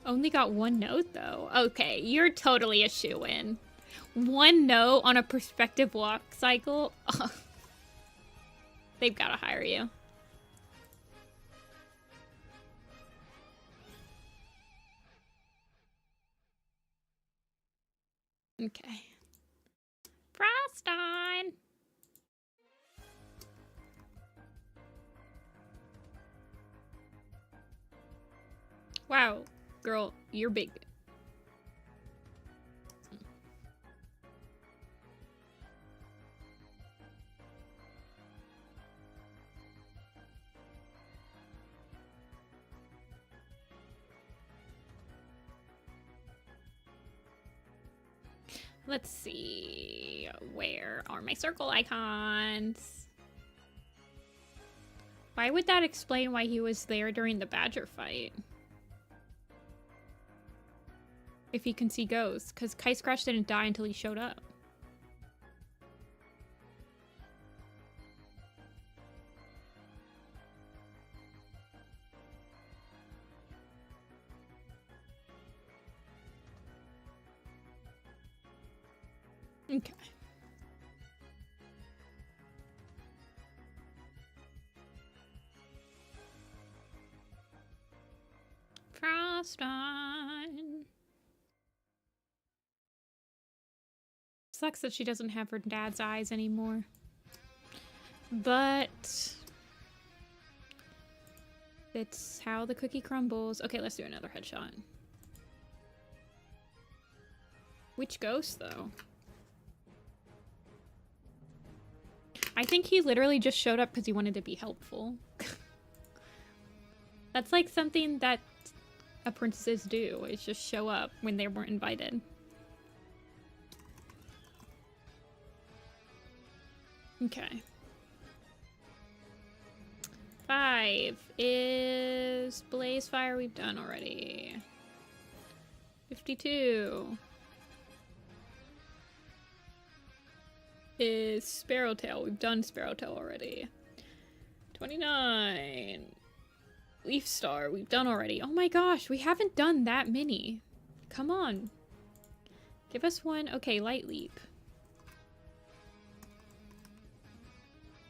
Only got one note though. Okay, you're totally a shoo-in. One note on a perspective walk cycle. They've got to hire you. Okay. Frost on. Wow, girl, you're big. Let's see. Where are my circle icons? Why would that explain why he was there during the badger fight? If he can see ghosts. Because Kite Scratch didn't die until he showed up. Okay. Frost on. Sucks that she doesn't have her dad's eyes anymore. But it's how the cookie crumbles. Okay, let's do another headshot. Which ghost, though? I think he literally just showed up because he wanted to be helpful. That's like something that apprentices do, is just show up when they weren't invited. Okay. 5 is Blaze Fire, we've done already. 52 is Sparrowtail, we've done Sparrowtail already. 29 Leaf Star, we've done already. Oh my gosh, we haven't done that many. Come on. Give us one. Okay, Light Leap.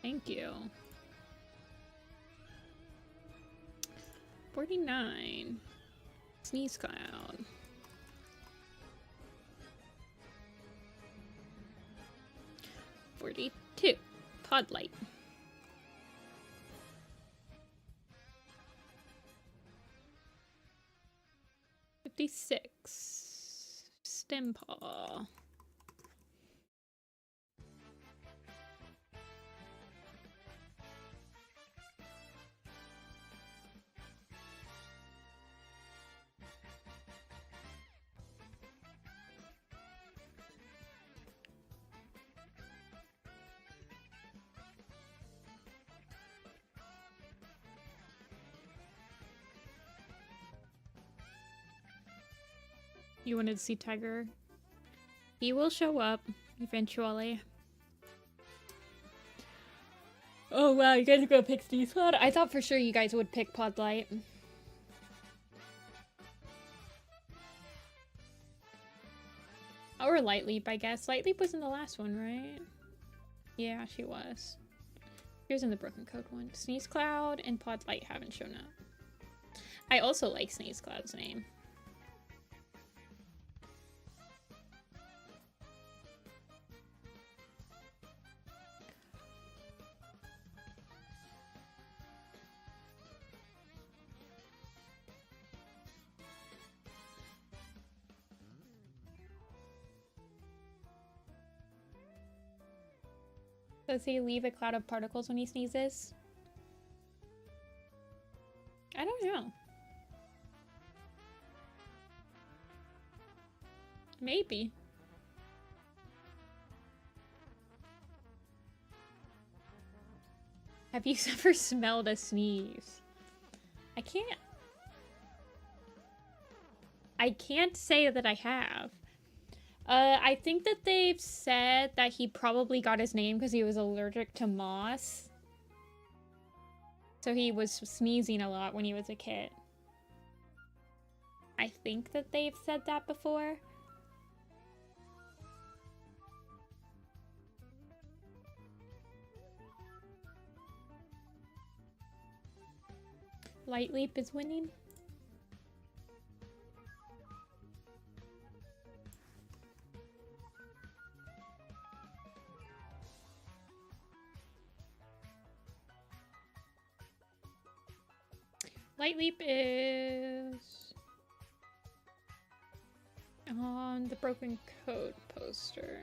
Thank you. 49. Sneeze Cloud. 42. Pod Light. 56. Stem Paw. You wanted to see Tiger. He will show up eventually. Oh wow, you guys are gonna pick Sneeze Cloud? I thought for sure you guys would pick Podlight. Or Light Leap, I guess. Light Leap was in the last one, right? Yeah, she was. Here's in the Broken Code one. Sneeze Cloud and Podlight haven't shown up. I also like Sneeze Cloud's name. Does he leave a cloud of particles when he sneezes? I don't know. Maybe. Have you ever smelled a sneeze? I can't say that I have. I think that they've said that he probably got his name because he was allergic to moss. So he was sneezing a lot when he was a kid. I think that they've said that before. Light Leap is winning. Light Leap is on the Broken Code poster.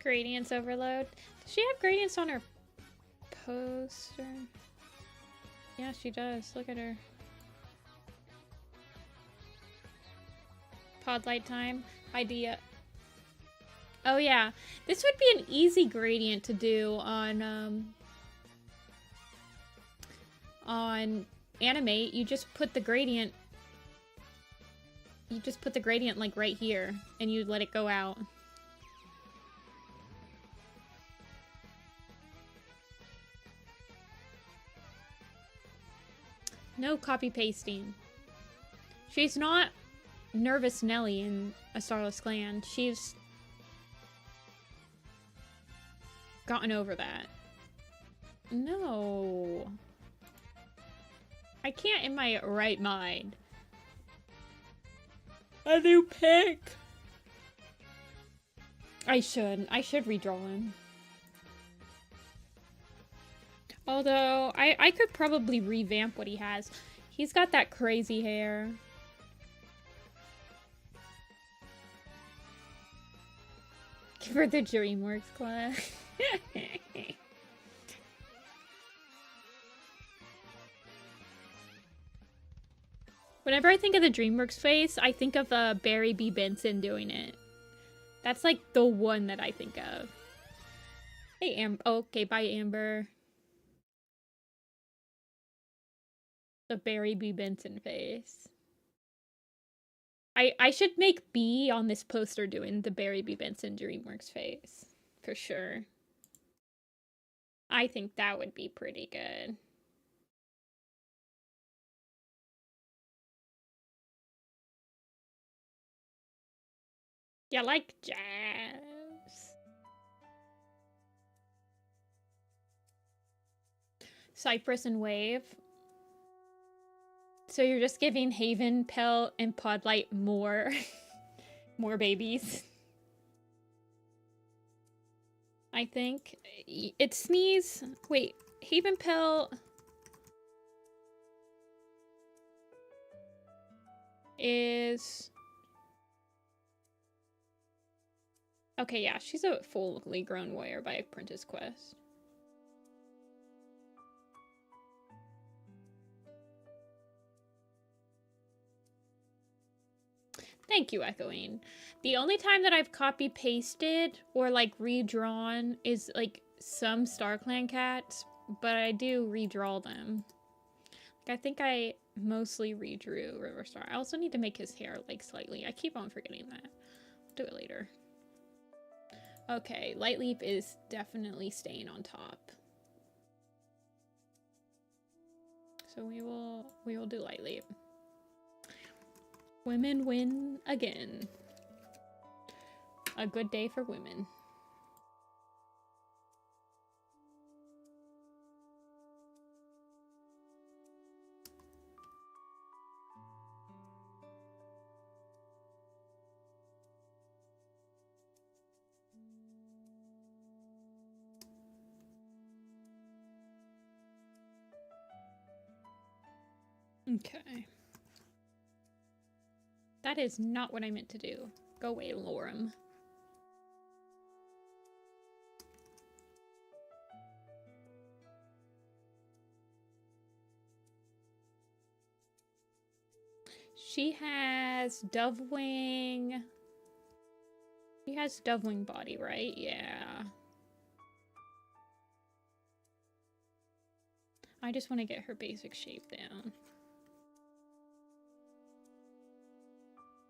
Gradients overload. Does she have gradients on her poster? Yeah, she does. Look at her. Podlight time. Idea. Oh yeah, this would be an easy gradient to do on Animate. You just put the gradient. You just put the gradient like right here, and you let it go out. No copy pasting. She's not Nervous Nelly in A Starless Clan. She's gotten over that. No. I can't in my right mind. A new pick. I should redraw him. Although, I could probably revamp what he has. He's got that crazy hair. Give her the DreamWorks class. Whenever I think of the DreamWorks face, I think of Barry B. Benson doing it. That's like the one that I think of. Hey, Amber. Oh, okay, bye, Amber. The Barry B. Benson face. I should make B on this poster doing the Barry B. Benson DreamWorks face. For sure. I think that would be pretty good. Yeah, like jazz. Cypress and Wave. So you're just giving Haven, Pell, and Podlight more babies. I think it's Sneeze. Wait, Haven, Pell is okay. Yeah, she's a fully grown warrior by Apprentice Quest. Thank you, Echoing. The only time that I've copy-pasted or, like, redrawn is, like, some StarClan cats, but I do redraw them. I think I mostly redrew Riverstar. I also need to make his hair like slightly. I keep on forgetting that. I'll do it later. Okay, Light Leap is definitely staying on top. So we will do Light Leap. Women win again. A good day for women. Okay. That is not what I meant to do. Go away, Lorem. She has Dovewing. She has Dovewing body, right? Yeah. I just want to get her basic shape down.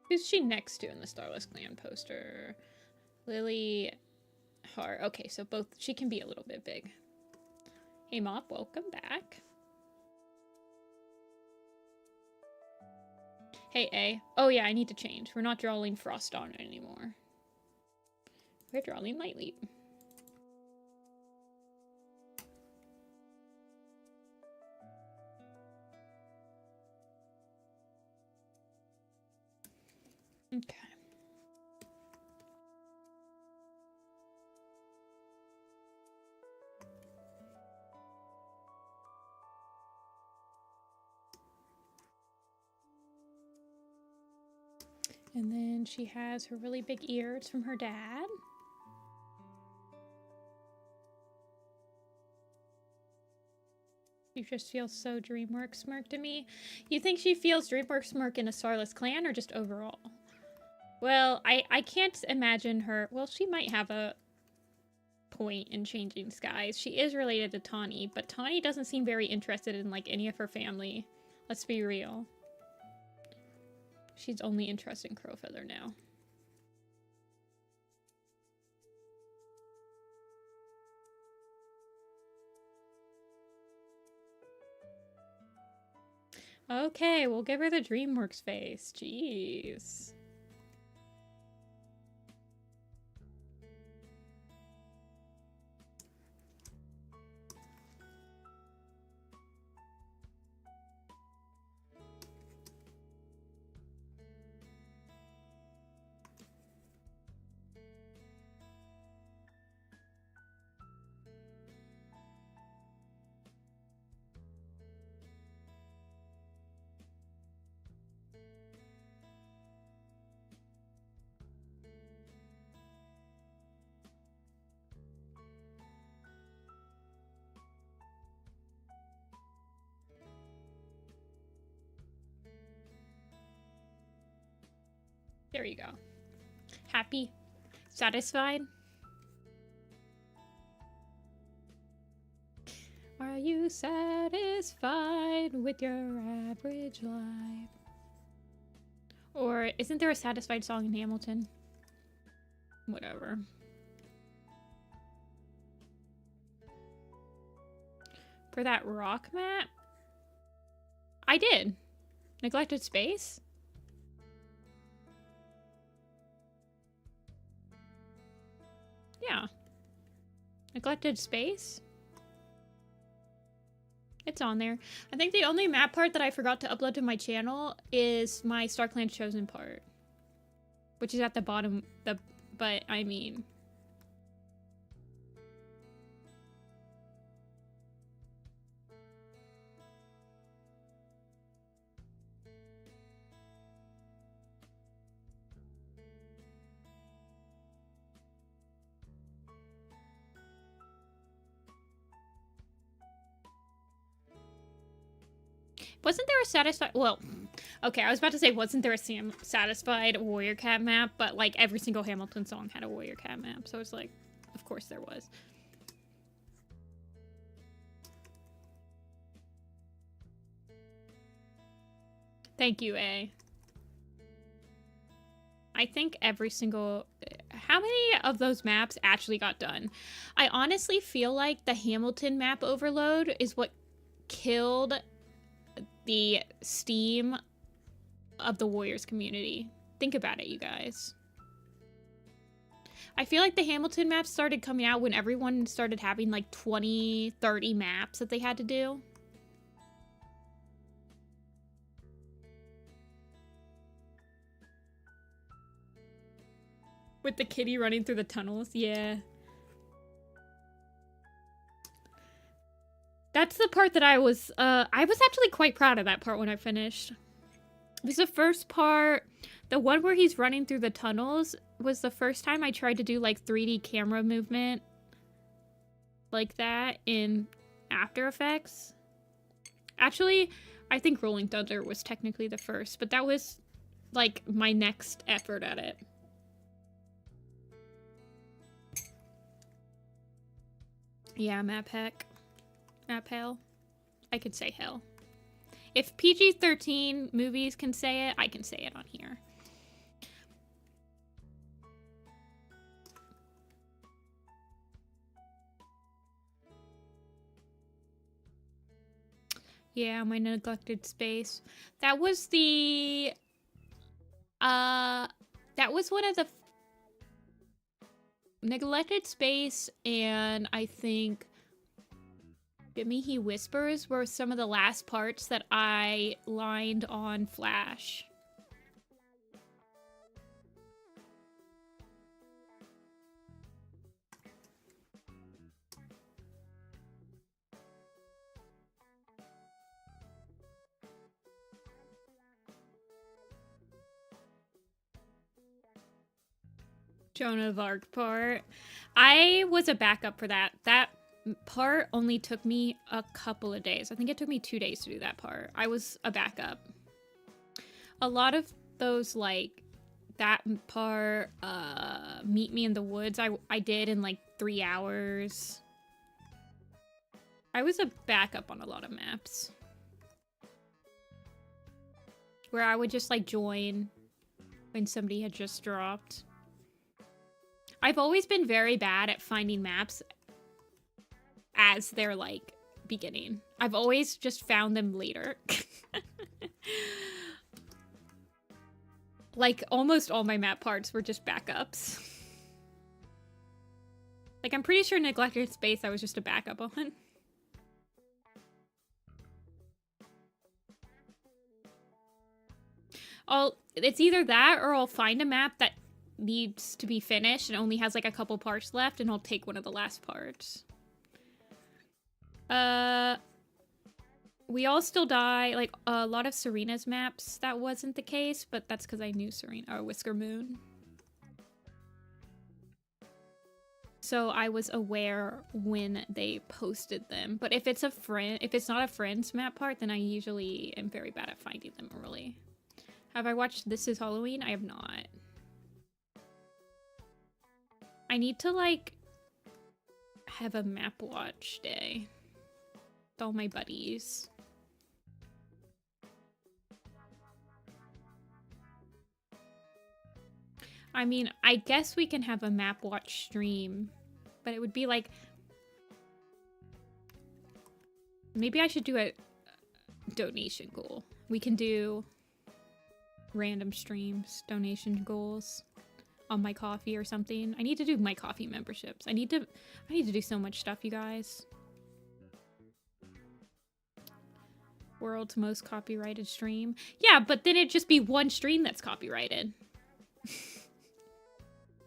Who's she next to in the Starless Clan poster? Lily Hart. Okay, so both. She can be a little bit big. Hey, Mop, welcome back. Hey, A. Oh, yeah, I need to change. We're not drawing Frost on it anymore. We're drawing Light Leap. Okay. And then she has her really big ears from her dad. She just feels so DreamWorks smirk to me. You think she feels DreamWorks smirk in a Starless Clan or just overall? Well, I can't imagine her. Well, she might have a point in changing skies. She is related to Tawny, but Tawny doesn't seem very interested in like any of her family. Let's be real. She's only interested in Crowfeather now. Okay, we'll give her the DreamWorks face. Jeez. There you go. Happy? Satisfied? Are you satisfied with your average life? Or isn't there a satisfied song in Hamilton? Whatever. For that rock map? I did. Neglected Space? Yeah. Neglected Space? It's on there. I think the only map part that I forgot to upload to my channel is my StarClan Chosen part. Which is at the bottom, but I mean... Wasn't there a satisfied... Well, okay, I was about to say, wasn't there a satisfied Warrior Cat map? But, like, every single Hamilton song had a Warrior Cat map. So it's like, of course there was. Thank you, A. I think every single... How many of those maps actually got done? I honestly feel like the Hamilton map overload is what killed the steam of the Warriors community. Think about it, you guys. I feel like the Hamilton maps started coming out when everyone started having like 20, 30 maps that they had to do. With the kitty running through the tunnels, yeah. That's the part that I was actually quite proud of that part when I finished. It was the first part, the one where he's running through the tunnels was the first time I tried to do like 3D camera movement like that in After Effects. Actually, I think Rolling Thunder was technically the first, but that was like my next effort at it. Yeah, map heck. Map hell. I could say hell. If PG-13 movies can say it, I can say it on here. Yeah, my neglected space. That was the... that was one of the... Neglected Space, and I think Bimihi Whispers were some of the last parts that I lined on Flash. Joan of Arc part. I was a backup for that. That part only took me a couple of days. I think it took me 2 days to do that part. I was a backup. A lot of those, like, that part, Meet Me in the Woods, I did in, like, 3 hours. I was a backup on a lot of maps. Where I would just, like, join when somebody had just dropped. I've always been very bad at finding maps as they're, like, beginning. I've always just found them later. Like, almost all my map parts were just backups. Like, I'm pretty sure Neglected Space I was just a backup on. It's either that or I'll find a map that needs to be finished and only has like a couple parts left, and I'll take one of the last parts. We all still die. Like a lot of Serena's maps, that wasn't the case, but that's because I knew Serena or Whisker Moon. So I was aware when they posted them. But if it's not a friend's map part, then I usually am very bad at finding them early. Have I watched This Is Halloween? I have not. I need to, like, have a map watch day with all my buddies. I mean, I guess we can have a map watch stream, but it would be like... Maybe I should do a donation goal. We can do random streams, donation goals. On my coffee or something. I need to do my coffee memberships. I need to do so much stuff, you guys. World's most copyrighted stream. Yeah, but then it'd just be one stream that's copyrighted.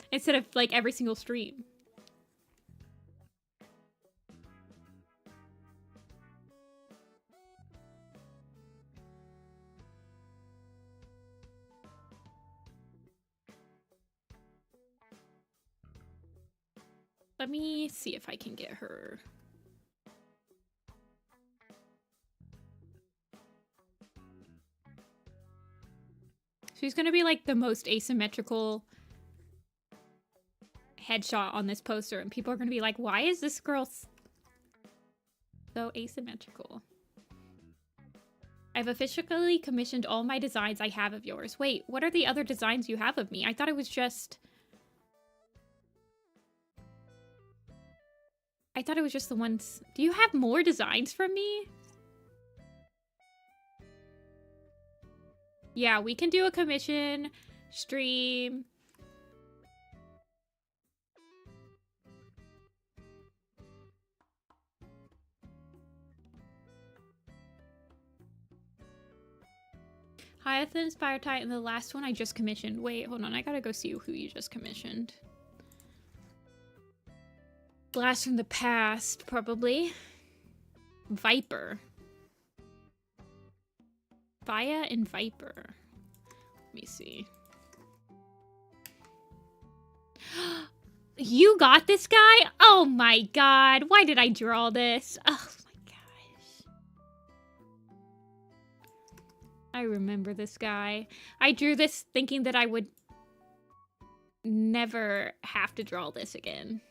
Instead of like every single stream. Let me see if I can get her. She's gonna be like the most asymmetrical headshot on this poster, and people are gonna be like, why is this girl so asymmetrical? I've officially commissioned all my designs I have of yours. Wait, what are the other designs you have of me? I thought it was just... I thought it was just the ones... Do you have more designs from me? Yeah, we can do a commission, stream... Hyacinth, Spirotite, and the last one I just commissioned. Wait, hold on. I gotta go see who you just commissioned. Blast from the past, probably. Viper. Via and Viper. Let me see. You got this guy? Oh my god. Why did I draw this? Oh. I remember this guy. I drew this thinking that I would never have to draw this again.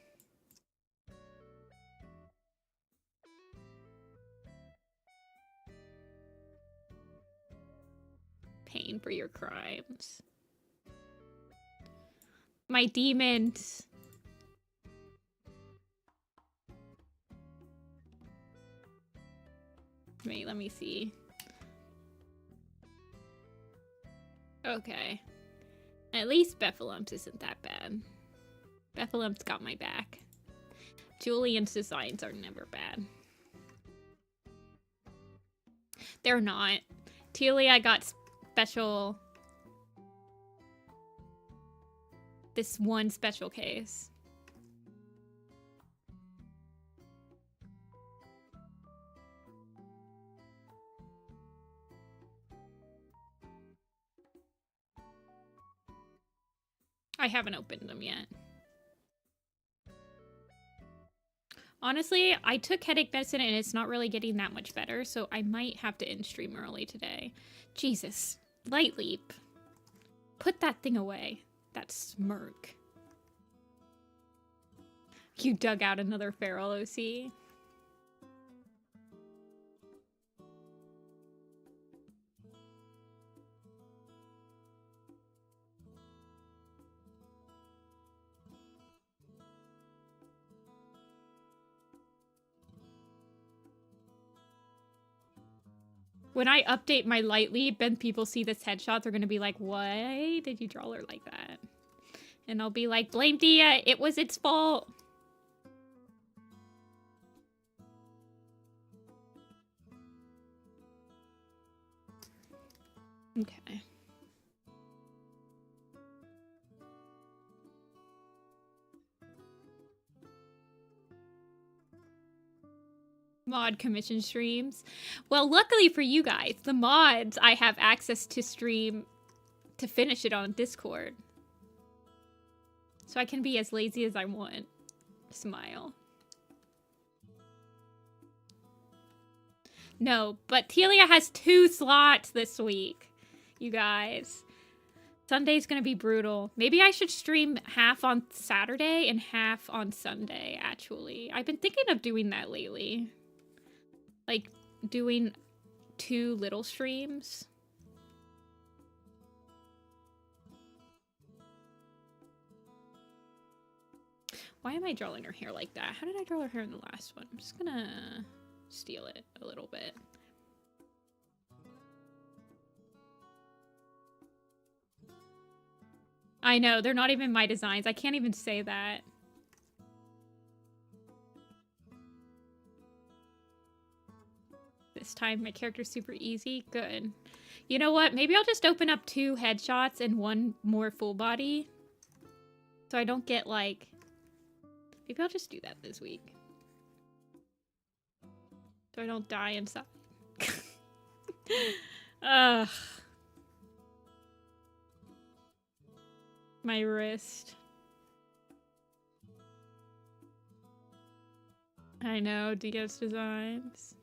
Pain for your crimes. My demons. Wait, let me see. Okay. At least Bephalum's isn't that bad. Bephalum's got my back. Julian's designs are never bad. They're not. Telia got special... This one special case. I haven't opened them yet. Honestly, I took headache medicine and it's not really getting that much better, so I might have to end stream early today. Jesus. Light leap. Put that thing away. That smirk. You dug out another feral OC. When I update my light leap and people see this headshot, they're gonna be like, why did you draw her like that? And I'll be like, blame Dia, it was its fault. Okay. Mod commission streams. Well, luckily for you guys, the mods I have access to stream to finish it on Discord. So I can be as lazy as I want. Smile. No, but Telia has 2 slots this week, you guys. Sunday's gonna be brutal. Maybe I should stream half on Saturday and half on Sunday, actually. I've been thinking of doing that lately. Like, doing 2 little streams. Why am I drawing her hair like that? How did I draw her hair in the last one? I'm just gonna steal it a little bit. I know, they're not even my designs. I can't even say that. This time my character's super easy. Good. You know what? Maybe I'll just open up 2 headshots and 1 more full body. So I don't get like... Maybe I'll just do that this week. So I don't die inside. Ugh. My wrist. I know, Diaz designs.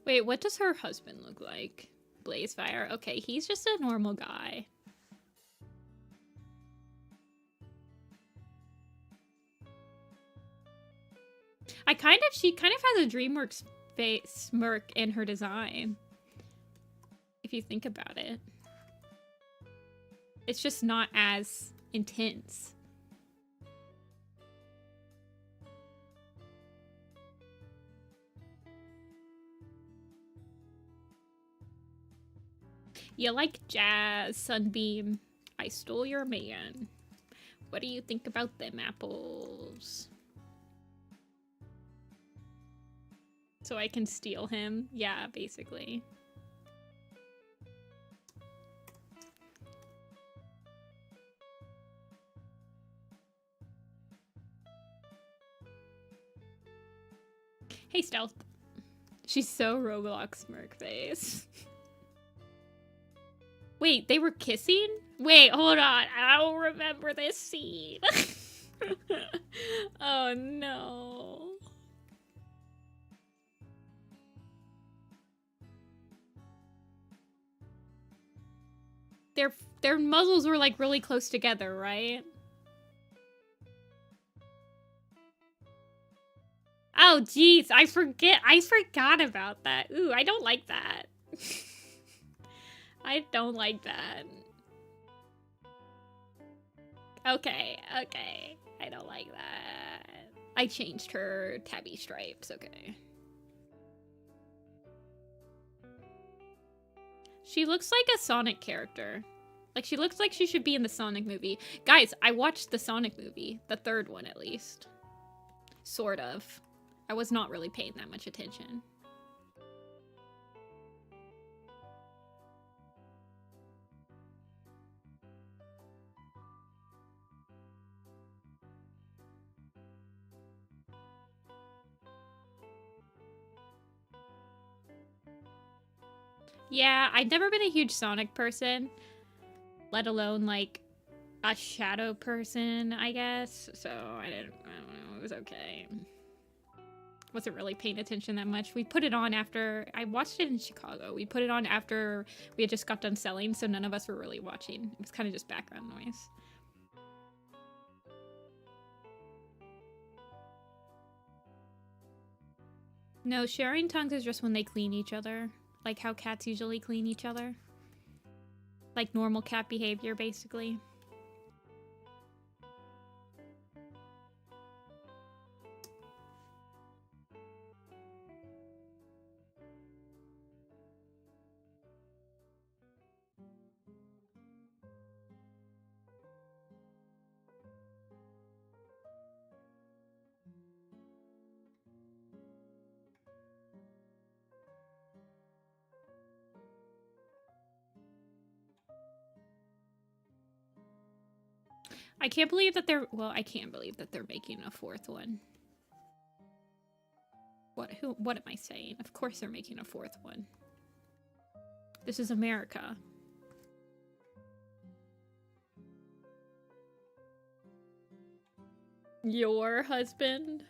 Wait, what does her husband look like? Blazefire. Okay, he's just a normal guy. she kind of has a DreamWorks face smirk in her design. If you think about it. It's just not as intense. You like jazz, Sunbeam. I stole your man. What do you think about them apples? So I can steal him? Yeah, basically. Hey, Stealth. She's so Roblox smirk face. Wait, they were kissing? Wait, hold on. I don't remember this scene. Oh, no. Their muzzles were, like, really close together, right? Oh, jeez. I forgot about that. Ooh, I don't like that. I don't like that. Okay. I don't like that. I changed her tabby stripes. Okay. She looks like a Sonic character. Like, she looks like she should be in the Sonic movie. Guys, I watched the Sonic movie. The third one, at least. Sort of. I was not really paying that much attention. Yeah, I've never been a huge Sonic person, let alone, like, a Shadow person, I guess. So, I don't know, it was okay. Wasn't really paying attention that much. We put it on after, I watched it in Chicago. We put it on after we had just got done selling, so none of us were really watching. It was kind of just background noise. No, sharing tongues is just when they clean each other. Like how cats usually clean each other. Like normal cat behavior, basically. I can't believe that they're, well, I can't believe that they're making a fourth one. What am I saying? Of course they're making a fourth one. This is America. Your husband?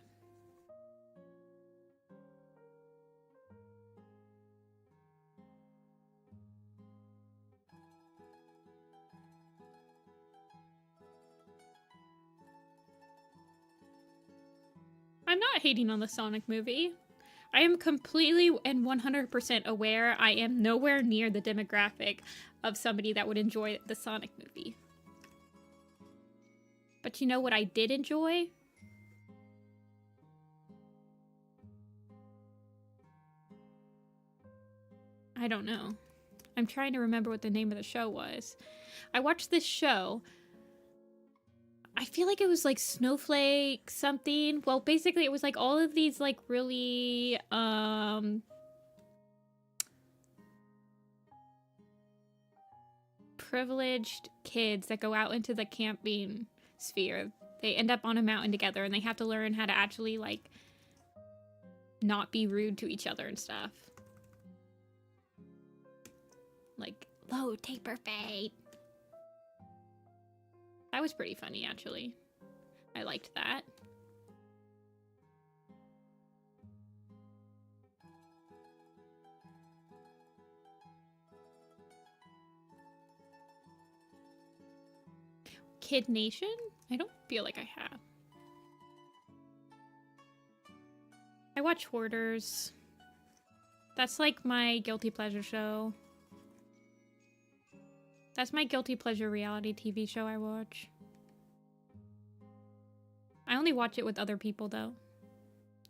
I'm not hating on the Sonic movie. I am completely and 100% aware I am nowhere near the demographic of somebody that would enjoy the Sonic movie. But you know what I did enjoy? I don't know. I'm trying to remember what the name of the show was. I watched this show. I feel like it was like Snowflake something. Well, basically it was like all of these like really privileged kids that go out into the camping sphere. They end up on a mountain together and they have to learn how to actually like not be rude to each other and stuff. Like low taper fade. That was pretty funny, actually. I liked that. Kid Nation? I don't feel like I have. I watch Hoarders. That's like my guilty pleasure show. That's my guilty pleasure reality TV show I watch. I only watch it with other people though.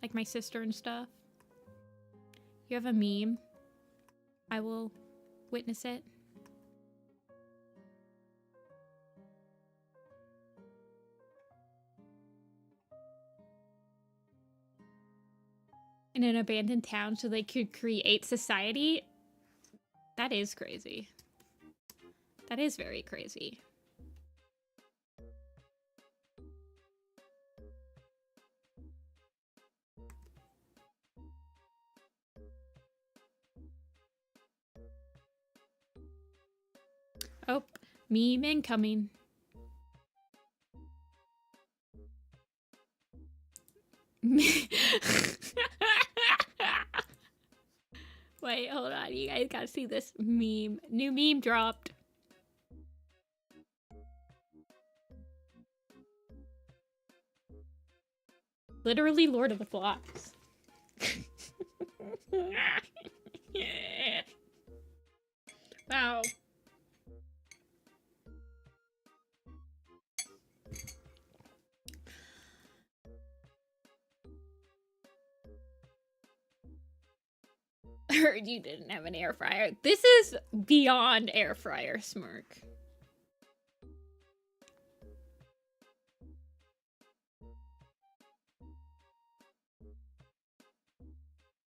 Like my sister and stuff. You have a meme, I will witness it. In an abandoned town so they could create society? That is crazy. That is very crazy. Oh, meme incoming. Wait, hold on. You guys gotta see this meme. New meme dropped. Literally Lord of the Flies. Wow. Heard you didn't have an air fryer. This is beyond air fryer smirk.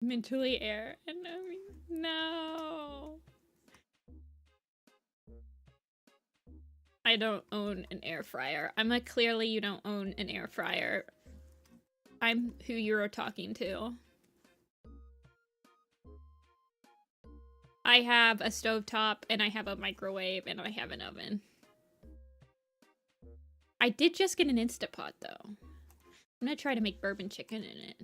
Mentally air and no. I don't own an air fryer. I'm like, clearly you don't own an air fryer. I'm who you're talking to. I have a stovetop and I have a microwave and I have an oven. I did just get an Instapot though. I'm gonna try to make bourbon chicken in it.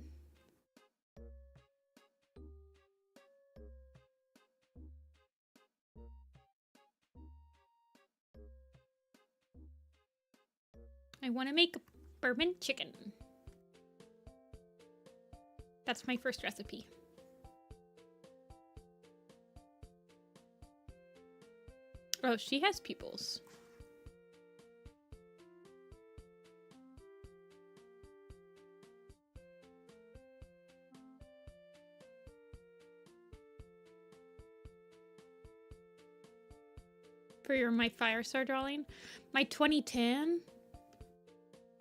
I want to make bourbon chicken. That's my first recipe. Oh, she has pupils. For my Firestar drawing? My 2010?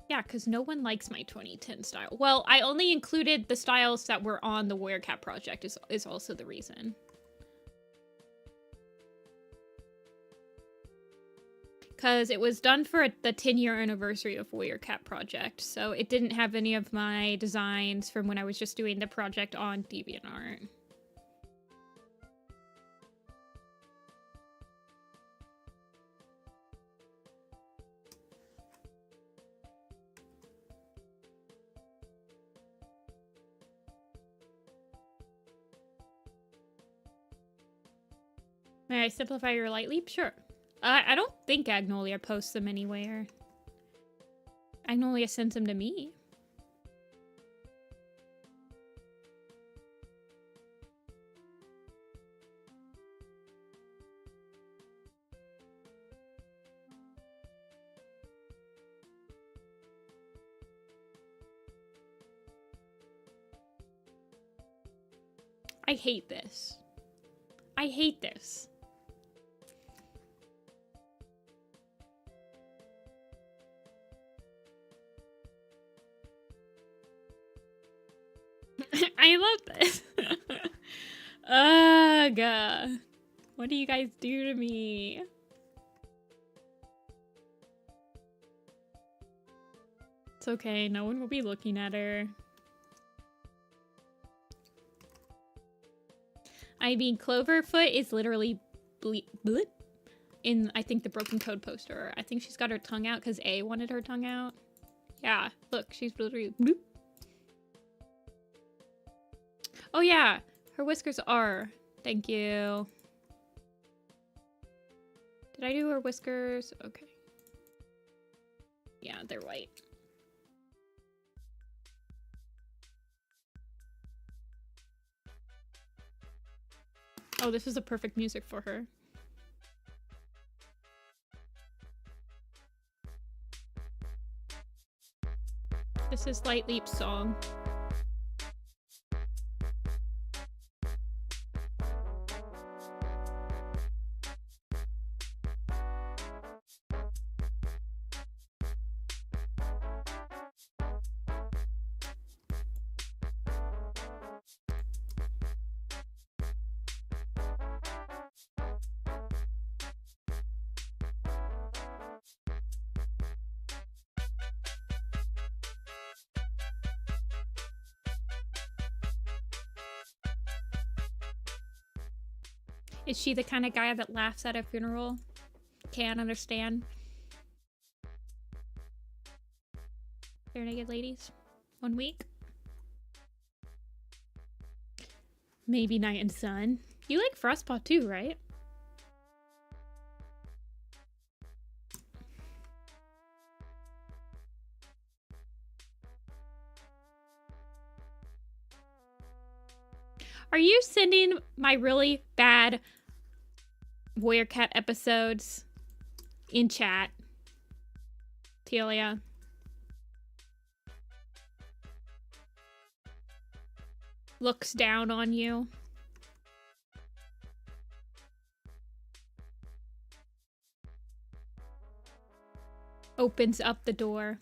Yeah, because no one likes my 2010 style. Well, I only included the styles that were on the Warrior Cat project is also the reason. Because it was done for the 10-year anniversary of Warrior Cat project, so it didn't have any of my designs from when I was just doing the project on DeviantArt. May I simplify your light leap? Sure. I don't think Agnolia posts them anywhere. Agnolia sends them to me. I hate this. I hate this. I love this. Ugh. What do you guys do to me? It's okay. No one will be looking at her. I mean, Cloverfoot is literally bleep in, I think, the Broken Code poster. I think she's got her tongue out because A wanted her tongue out. Yeah, look, she's literally bloop. Oh yeah, her whiskers are. Thank you. Did I do her whiskers? Okay. Yeah, they're white. Oh, this is the perfect music for her. This is Light Leap's song. Is she the kind of guy that laughs at a funeral? Can't understand. Bare naked ladies. 1 week. Maybe Night and Sun. You like Frostpaw too, right? Are you sending my really bad Warrior Cat episodes in chat, Telia? Looks down on you. Opens up the door.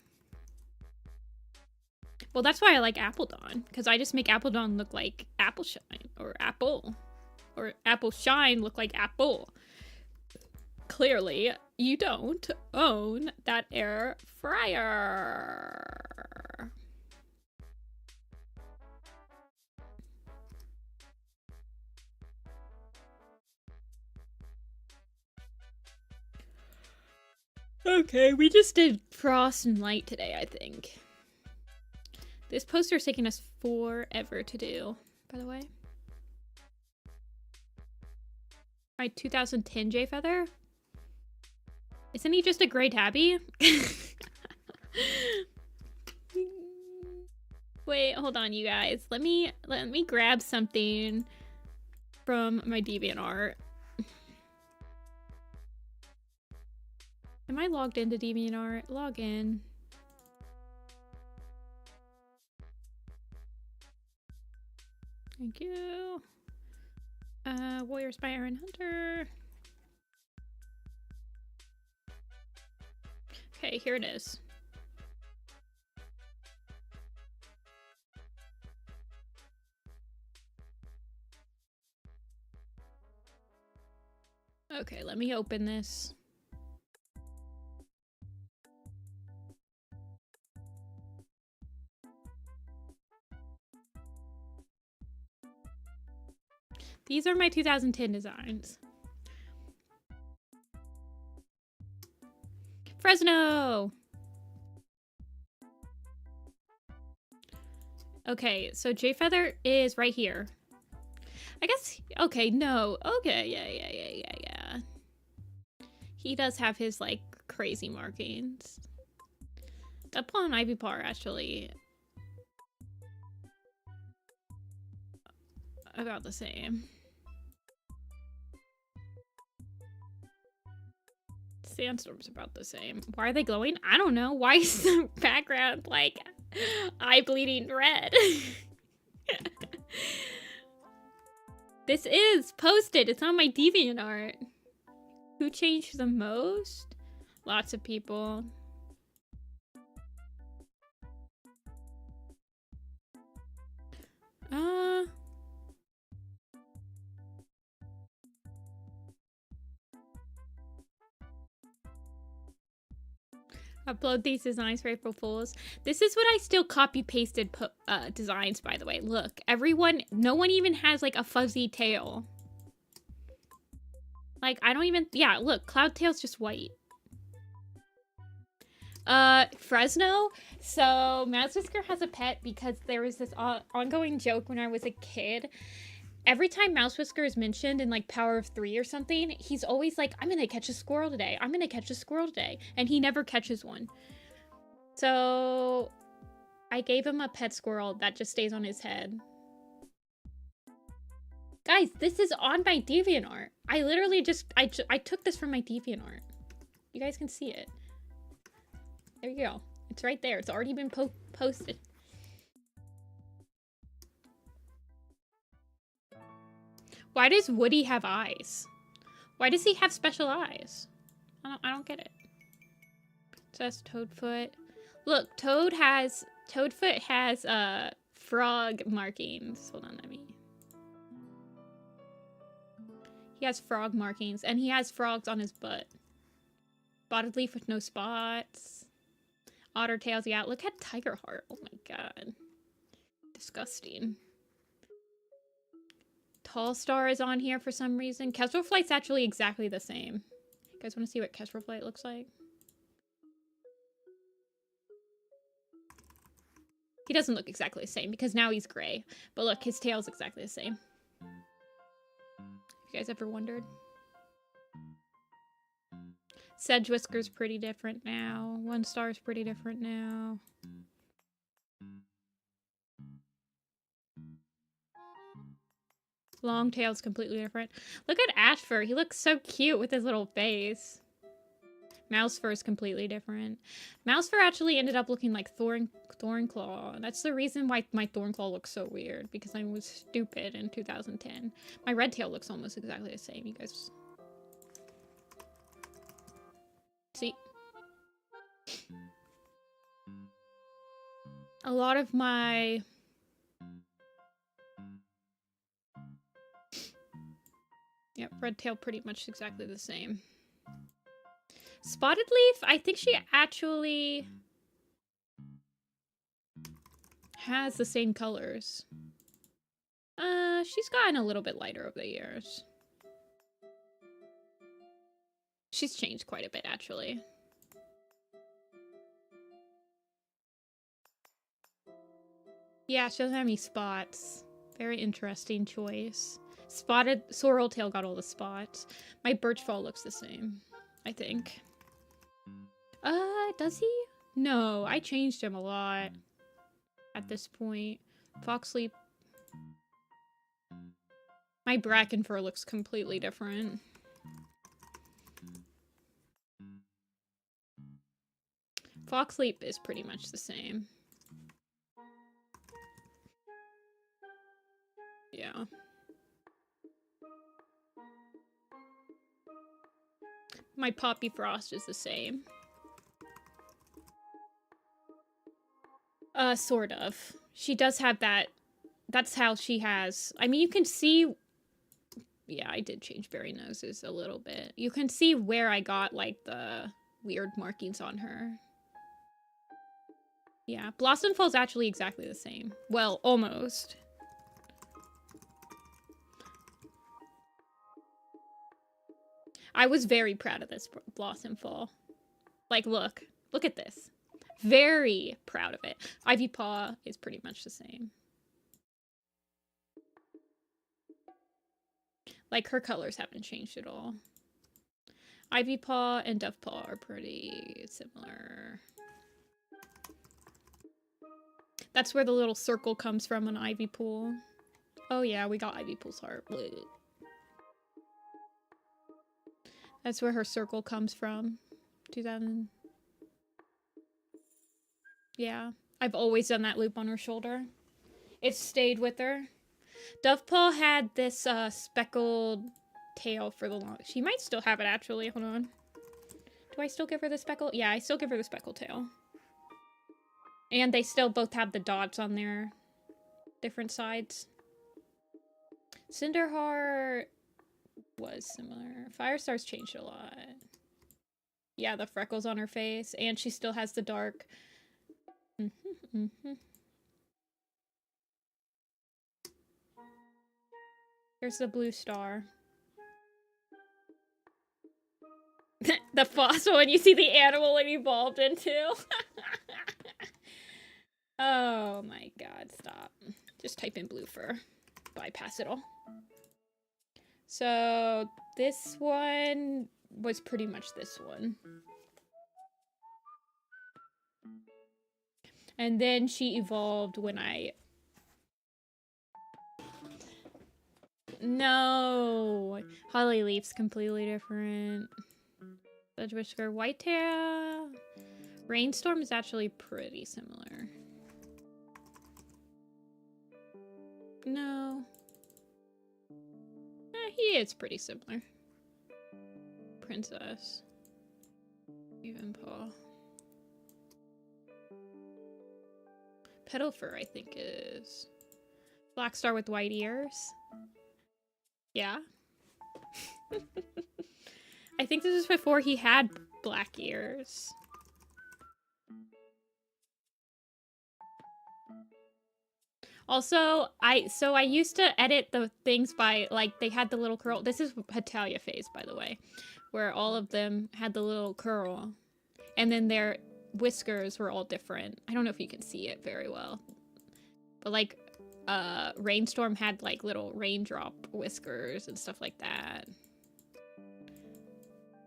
Well, that's why I like Appledon, because I just make Appledon look like Apple Shine, or Apple. Or Apple Shine look like Apple. Clearly, you don't own that air fryer. Okay, we just did Frost and Light today, I think. This poster is taking us forever to do, by the way. My 2010 J-Feather? Isn't he just a gray tabby? Wait, hold on, you guys. Let me grab something from my DeviantArt. Am I logged into DeviantArt? Log in. Thank you. Warrior Spire and Hunter. Okay, here it is. Okay, let me open this. These are my 2010 designs. Fresno! Okay, so J-Feather is right here. I guess, okay, no. Okay, yeah. He does have his, like, crazy markings. Apple and Ivy Paw are actually about the same. Sandstorm's about the same. Why are they glowing? I don't know. Why is the background like eye bleeding red? This is posted. It's on my DeviantArt. Who changed the most? Lots of people. Upload these designs for April Fools. This is what I still copy pasted designs, by the way. Look, everyone, no one even has like a fuzzy tail. Like, I don't even, yeah, look, Cloud Tail's just white. Fresno. So Mouse Whisker has a pet because there was this ongoing joke when I was a kid. Every time Mouse Whisker is mentioned in like Power of 3 or something, he's always like, I'm gonna catch a squirrel today. I'm gonna catch a squirrel today. And he never catches one. So I gave him a pet squirrel that just stays on his head. Guys, this is on my DeviantArt. I literally just, I took this from my DeviantArt. You guys can see it. There you go. It's right there. It's already been posted. Why does Woody have eyes? Why does he have special eyes? I don't get it. It says Toadfoot. Look, Toadfoot has frog markings. Hold on, let me. He has frog markings, and he has frogs on his butt. Spotted leaf with no spots. Otter tails, yeah. Look at Tiger Heart. Oh my god. Disgusting. Tall Star is on here for some reason. Squirrelflight's actually exactly the same. You guys want to see what Squirrelflight looks like? He doesn't look exactly the same because now he's gray. But look, his tail's exactly the same. You guys ever wondered? Sedgewhisker's pretty different now. One Star's pretty different now. Longtail's completely different. Look at Ashfur. He looks so cute with his little face. Mousefur is completely different. Mousefur actually ended up looking like Thornclaw. That's the reason why my Thornclaw looks so weird, because I was stupid in 2010. My Redtail looks almost exactly the same, you guys. See? A lot of my... Yep, Redtail pretty much exactly the same. Spotted Leaf, I think she actually has the same colors. She's gotten a little bit lighter over the years. She's changed quite a bit, actually. Yeah, she doesn't have any spots. Very interesting choice. Spotted Sorreltail got all the spots. My Birchfall looks the same, I think. Does he? No, I changed him a lot at this point. Foxleaf. My Brackenfur looks completely different. Foxleaf is pretty much the same. Yeah. My Poppy Frost is the same. Sort of. She does have that. That's how she has. I mean, you can see. Yeah, I did change berry noses a little bit. You can see where I got, like, the weird markings on her. Yeah, Blossomfall's actually exactly the same. Well, almost. I was very proud of this Blossomfall. Like, look. Look at this. Very proud of it. Ivy Paw is pretty much the same. Like, her colors haven't changed at all. Ivy Paw and Dove Paw are pretty similar. That's where the little circle comes from on Ivy Pool. Oh yeah, we got Ivy Pool's heart. Bleh. That's where her circle comes from. 2000. Yeah, I've always done that loop on her shoulder. It's stayed with her. Dovepaw had this speckled tail for the long... She might still have it, actually. Hold on. Do I still give her the speckle? Yeah, I still give her the speckled tail. And they still both have the dots on their different sides. Cinderheart was similar. Firestar's changed a lot. Yeah, the freckles on her face. And she still has the dark... Here's the blue star. The fossil, and you see the animal it evolved into. Oh my god, stop. Just type in blue fur. Bypass it all. So this one was pretty much this one. And then she evolved when I No! Holly Leaf's completely different. Sedge Whisker, Whitetail. Rainstorm is actually pretty similar. No. He is pretty similar. Princess. Even Paul. Petalfur, I think, is Black Star with white ears. Yeah. I think this is before he had black ears. Also, I used to edit the things by, like, they had the little curl. This is Hetalia phase, by the way, where all of them had the little curl. And then their whiskers were all different. I don't know if you can see it very well. But, like, Rainstorm had, like, little raindrop whiskers and stuff like that.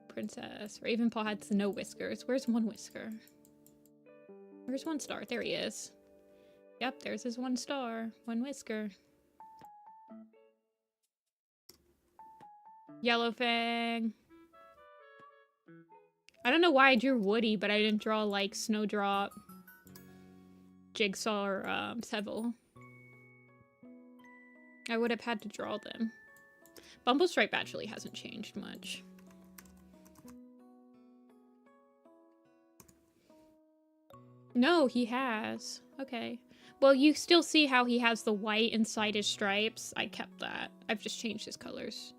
Princess. Ravenpaw had no whiskers. Where's one whisker? Where's one star? There he is. Yep, there's his one star. One whisker. Yellowfang. I don't know why I drew Woody, but I didn't draw, like, Snowdrop, Jigsaw, or Seville. I would have had to draw them. Bumblestripe actually hasn't changed much. No, he has. Okay. Well, you still see how he has the white inside his stripes. I kept that. I've just changed his colors.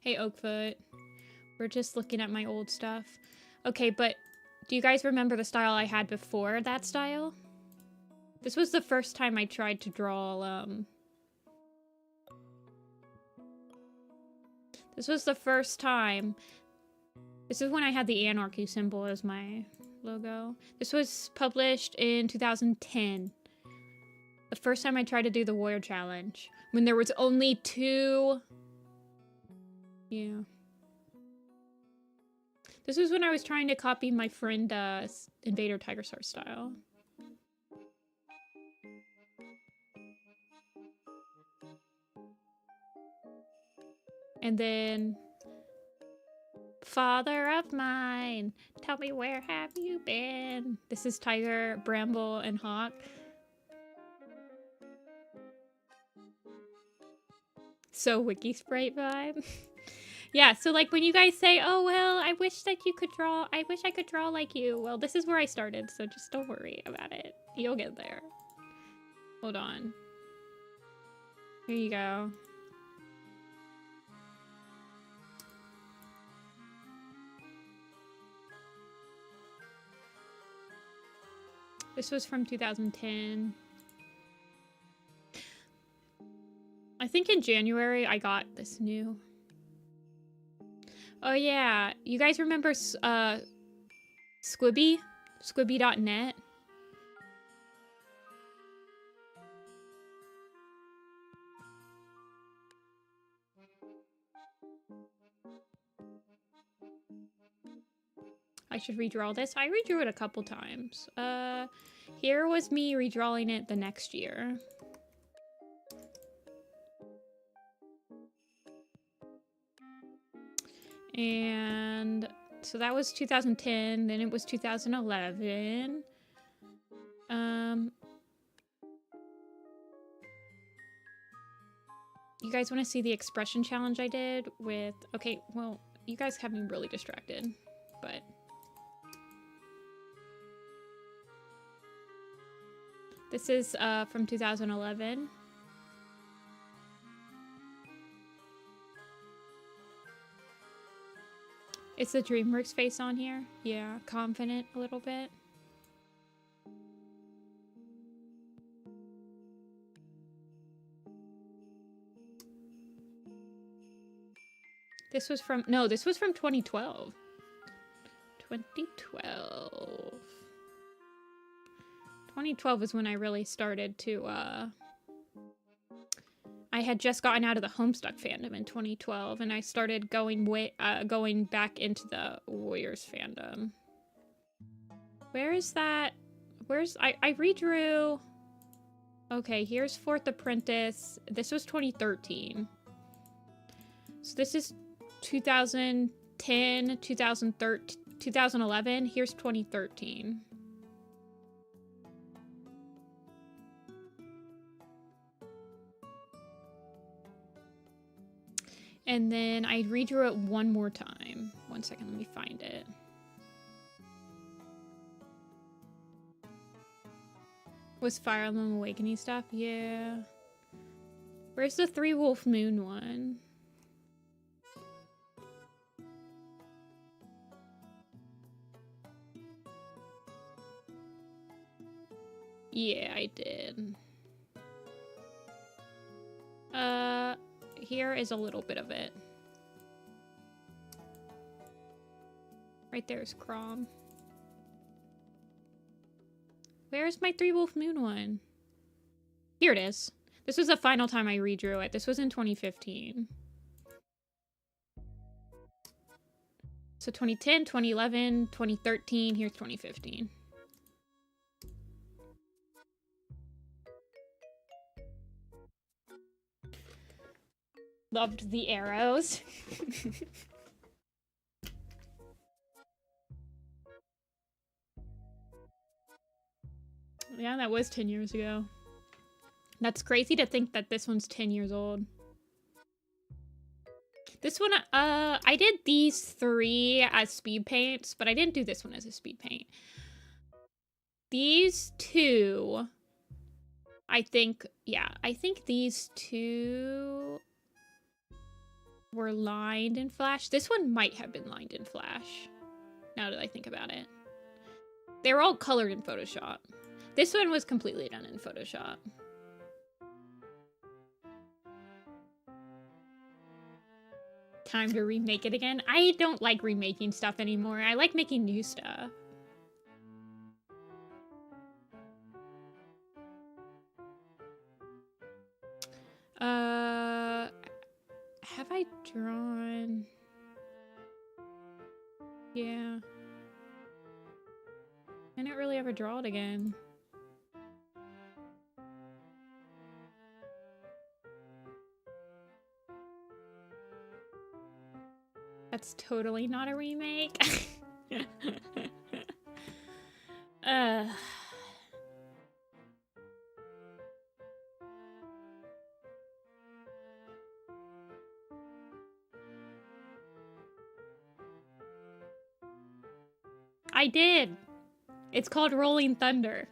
Hey, Oakfoot. We're just looking at my old stuff. Okay, but do you guys remember the style I had before that style? This was the first time I tried to draw, This was the first time. This is when I had the Anarchy symbol as my logo. This was published in 2010. The first time I tried to do the Warrior Challenge. When there was only 2... Yeah. This was when I was trying to copy my friend Invader Tigerstar style. And then... Father of mine, tell me where have you been? This is Tiger, Bramble, and Hawk. So Wiki Sprite vibe. Yeah, so like when you guys say, oh well, I wish that you could draw, I wish I could draw like you. Well, this is where I started, so just don't worry about it. You'll get there. Hold on. Here you go. This was from 2010. I think in January I got this new. Oh yeah, you guys remember Squibby? Squibby.net? I should redraw this. I redrew it a couple times. Here was me redrawing it the next year. And so that was 2010, then it was 2011. You guys want to see the expression challenge I did with... Okay, well, you guys have me really distracted, but... This is from 2011. It's the DreamWorks face on here. Yeah, confident a little bit. This was from... No, this was from 2012. 2012. 2012 is when I really started to, I had just gotten out of the Homestuck fandom in 2012, and I started going back into the Warriors fandom. Where is that? Where's... I redrew... Okay, here's Fourth Apprentice. This was 2013. So this is 2010, 2013, 2011. Here's 2013. And then I redrew it one more time. One second, let me find it. Was Fire Emblem Awakening stuff? Yeah. Where's the 3 Wolf Moon one? Yeah, I did. Here is a little bit of it. Right there's Crom. Where's my 3 Wolf Moon one? Here it is. This was the final time I redrew it. This was in 2015. So 2010, 2011, 2013, here's 2015. Loved the arrows. Yeah, that was 10 years ago. That's crazy to think that this one's 10 years old. This one, I did these 3 as speed paints, but I didn't do this one as a speed paint. These 2, I think, yeah, I think these 2 were lined in Flash. This one might have been lined in Flash, now that I think about it. They were all colored in Photoshop. This one was completely done in Photoshop. Time to remake it again. I don't like remaking stuff anymore. I like making new stuff. Have I drawn? Yeah. I didn't really ever draw it again. That's totally not a remake. I did. It's called Rolling Thunder.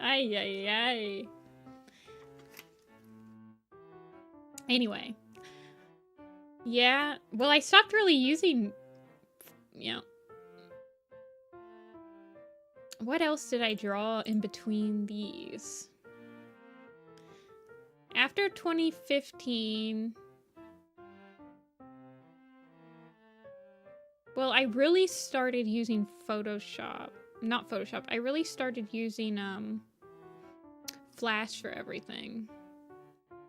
Ay, ay, ay. Anyway. Yeah, well, I stopped really using, you know. What else did I draw in between these? After 2015... Well, I really started using Photoshop. Not Photoshop. I really started using Flash for everything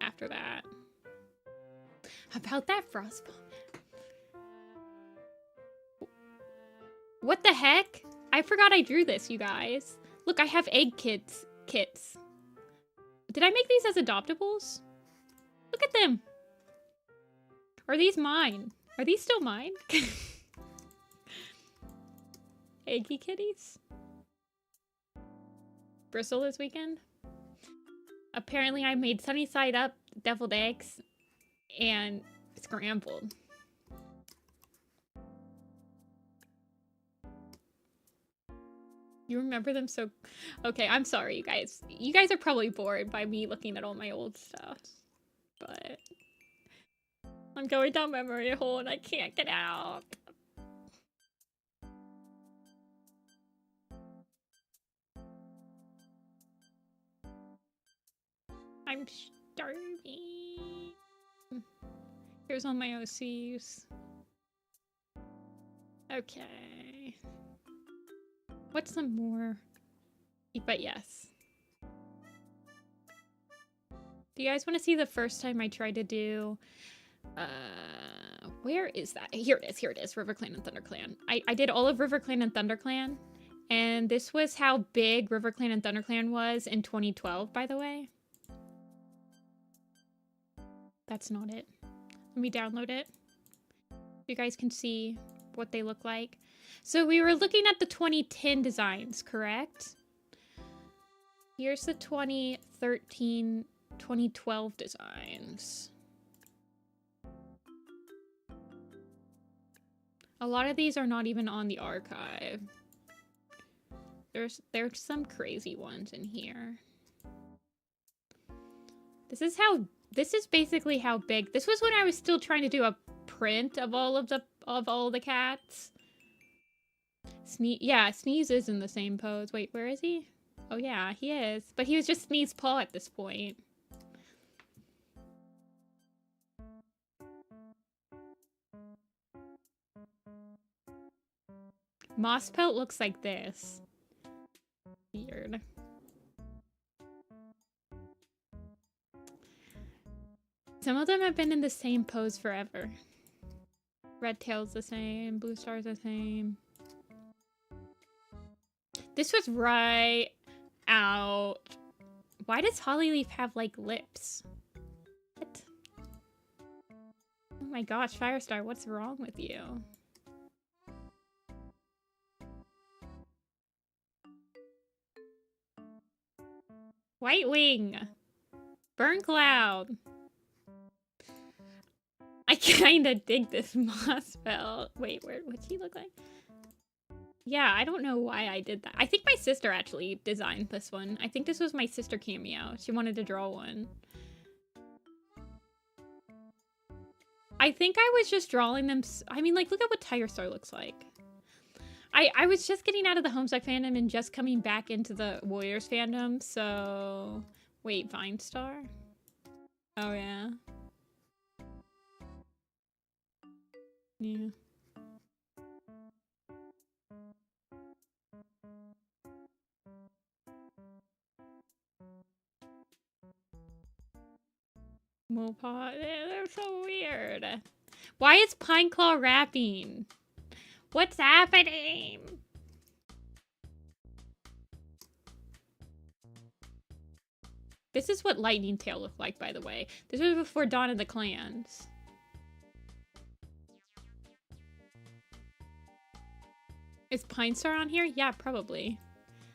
after that. About that Frostbomb. What the heck? I forgot I drew this, you guys. Look, I have egg kits. Did I make these as adoptables? Look at them. Are these mine? Are these still mine? Eggy kitties? Bristle this weekend? Apparently I made sunny side up deviled eggs and scrambled. You remember them so... Okay, I'm sorry, you guys. You guys are probably bored by me looking at all my old stuff. But... I'm going down memory hole and I can't get out. I'm starving. Here's all my OCs. Okay. What's some more? But yes. Do you guys want to see the first time I tried to do... where is that? Here it is, Riverclan and ThunderClan. I did all of Riverclan and ThunderClan, And this was how big Riverclan and ThunderClan was in 2012, by the way. That's not it. Let me download it. You guys can see what they look like. So we were looking at the 2010 designs, correct? Here's the 2013, 2012 designs. A lot of these are not even on the archive. There's some crazy ones in here. This is basically how big. This was when I was still trying to do a print of all the cats. Yeah, Sneeze is in the same pose. Wait, where is he? Oh yeah, he is. But he was just Sneeze Paw at this point. Moss Pelt looks like this. Weird. Some of them have been in the same pose forever. Red Tail's the same, Blue Star's the same. This was right out. Why does Hollyleaf have like lips? What? Oh my gosh, Firestar, what's wrong with you? White Wing. Burn Cloud. I kinda dig this moss belt. Wait, what'd he look like? Yeah, I don't know why I did that. I think my sister actually designed this one. I think this was my sister cameo. She wanted to draw one. I think I was just drawing them. I mean, like, look at what Tiger Star looks like. I was just getting out of the Homestuck fandom and just coming back into the Warriors fandom, so... Wait, Vine Star? Oh, yeah. Yeah. Mopot, they're so weird. Why is Pineclaw rapping? What's happening? This is what Lightning Tail looked like, by the way. This was before Dawn of the Clans. Is Pine Star on here? Yeah, probably.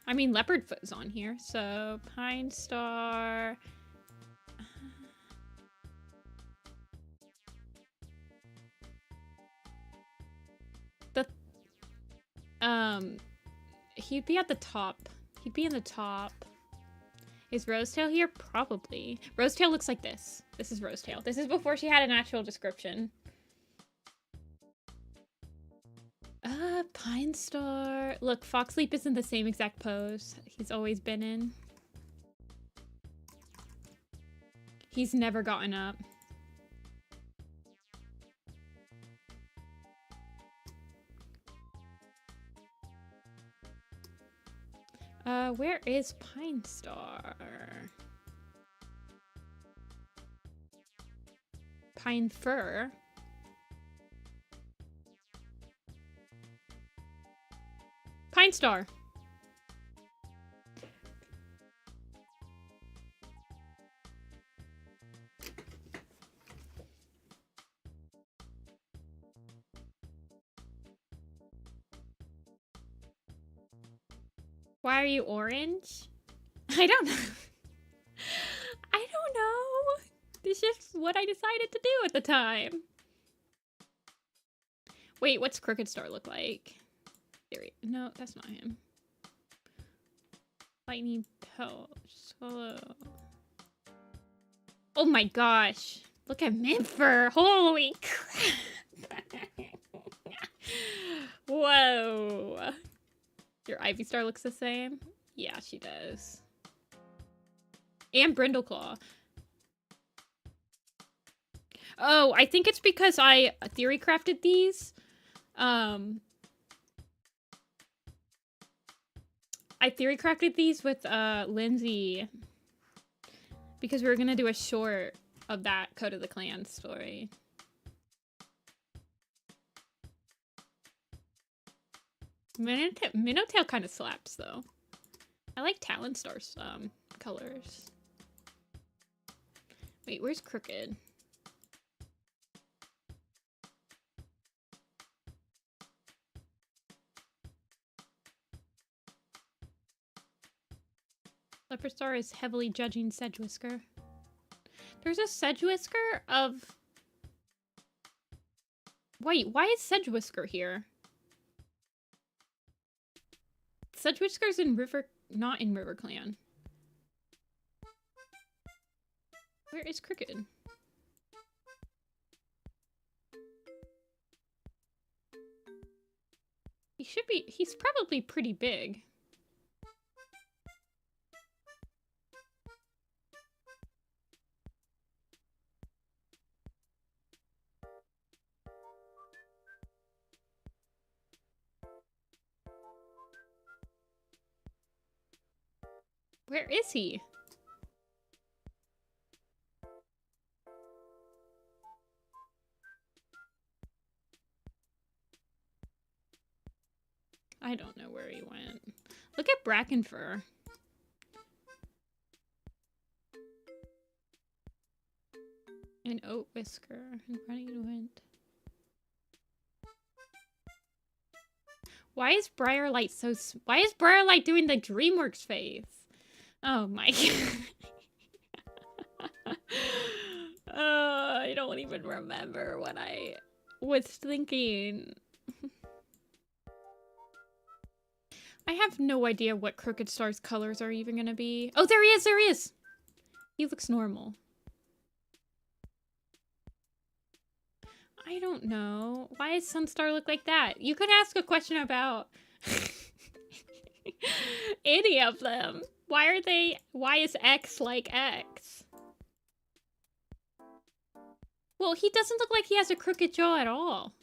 I mean, Leopardfoot is on here, so Pine Star. He'd be at the top. He'd be in the top. Is Rosetail here? Probably. Rosetail looks like this. This is Rosetail. This is before she had an actual description. Pine Star. Look, Foxleap is in the same exact pose he's always been in. He's never gotten up. Where is Pine Star? Pine Fur? Pine Star. Why are you orange? I don't know. I don't know. It's just what I decided to do at the time. Wait, what's Crooked Star look like? No, that's not him. Lightning Post. Hello. Oh my gosh. Look at Minfer. Holy crap. Whoa. Your Ivy Star looks the same? Yeah, she does. And Brindleclaw. Oh, I think it's because I theory crafted these. I theory crafted these with Lindsay because we were gonna do a short of that Code of the Clan story. Minnotail kind of slaps, though. I like Talonstar's colors. Wait, where's Crooked? Leopard Star is heavily judging Sedgewhisker. There's a Sedgewhisker of... Wait, why is Sedgewhisker here? Sedgewhisker's in not in Riverclan. Where is Crooked? He's probably pretty big. Where is he? I don't know where he went. Look at Brackenfur. And Oat Whisker. And Running Wind. Why is Briarlight why is Briarlight doing the DreamWorks face? Oh my god. I don't even remember what I was thinking. I have no idea what Crooked Star's colors are even gonna be. Oh, there he is! There he is! He looks normal. I don't know. Why does Sunstar look like that? You could ask a question about any of them. Why is X like X? Well, he doesn't look like he has a crooked jaw at all.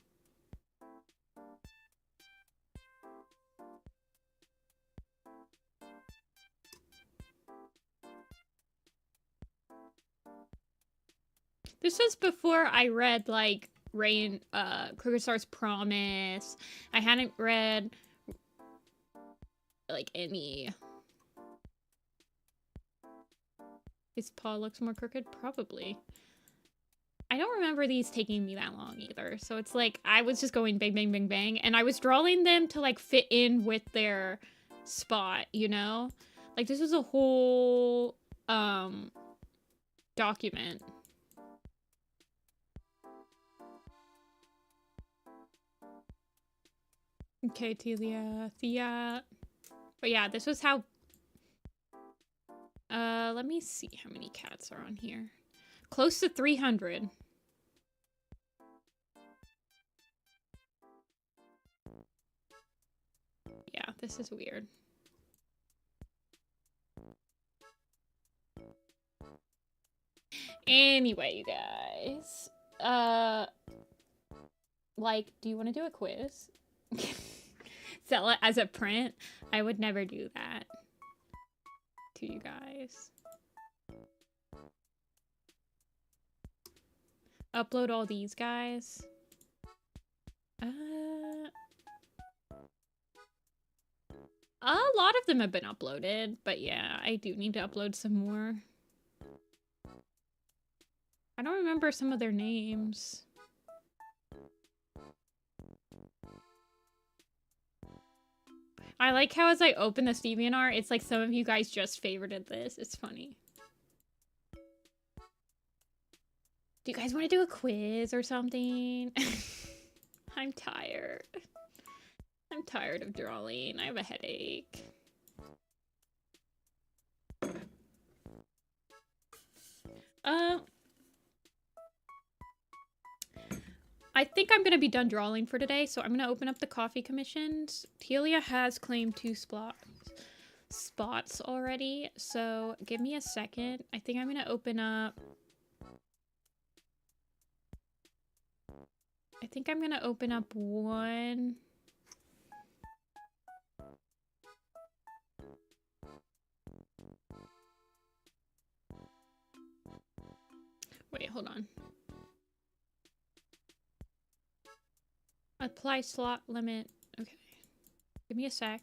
This was before I read, like, Crooked Star's Promise. I hadn't read, like, any... His paw looks more crooked? Probably. I don't remember these taking me that long either. So it's like, I was just going bang, bang, bang, bang. And I was drawing them to, like, fit in with their spot, you know? Like, this was a whole, document. Okay, Thea. But yeah, this was how... let me see how many cats are on here. Close to 300. Yeah, this is weird. Anyway, you guys. Like, do you want to do a quiz? Sell it as a print? I would never do that to you guys. Upload all these guys. A lot of them have been uploaded, but yeah, I do need to upload some more. I don't remember some of their names. I like how as I open the DeviantArt, it's like some of you guys just favorited this. It's funny. Do you guys want to do a quiz or something? I'm tired. I'm tired of drawing. I have a headache. I think I'm gonna be done drawing for today, so I'm gonna open up the coffee commissions. Telia has claimed 2 spots already, so give me a second. I think I'm gonna open up... I think I'm gonna open up one... Wait, hold on. Apply slot limit. Okay. Give me a sec.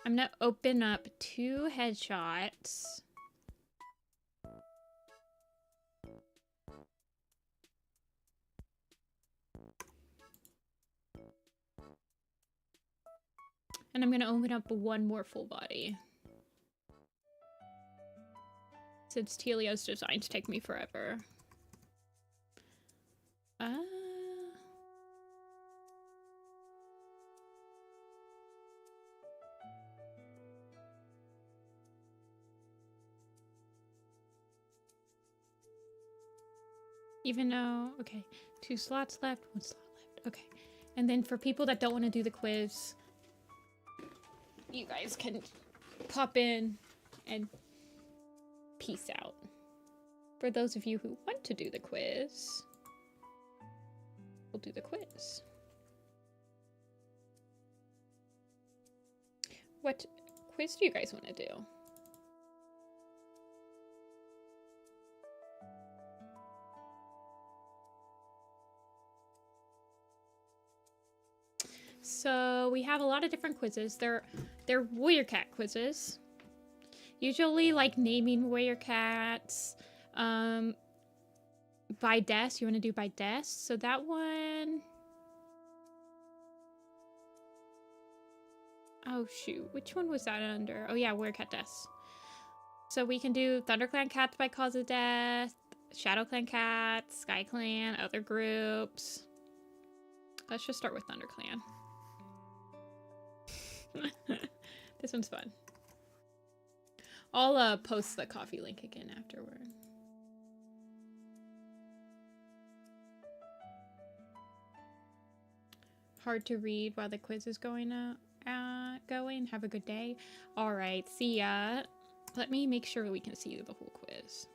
I'm gonna open up 2 headshots. And I'm gonna open up 1 more full body. Since Telia's designs take me forever. Even though, okay, 2 slots left, 1 slot left. Okay. And then for people that don't want to do the quiz, you guys can pop in and peace out. For those of you who want to do the quiz, we'll do the quiz. What quiz do you guys want to do? So we have a lot of different quizzes. They're warrior cat quizzes. Usually like naming warrior cats. By death. You want to do by death? So that one. Oh shoot. Which one was that under? Oh yeah, warrior cat deaths. So we can do ThunderClan cats by cause of death. Shadowclan cats. SkyClan. Other groups. Let's just start with ThunderClan. This one's fun. I'll post the coffee link again afterward. Hard to read while the quiz is going. Have a good day. All right, see ya. Let me make sure we can see the whole quiz.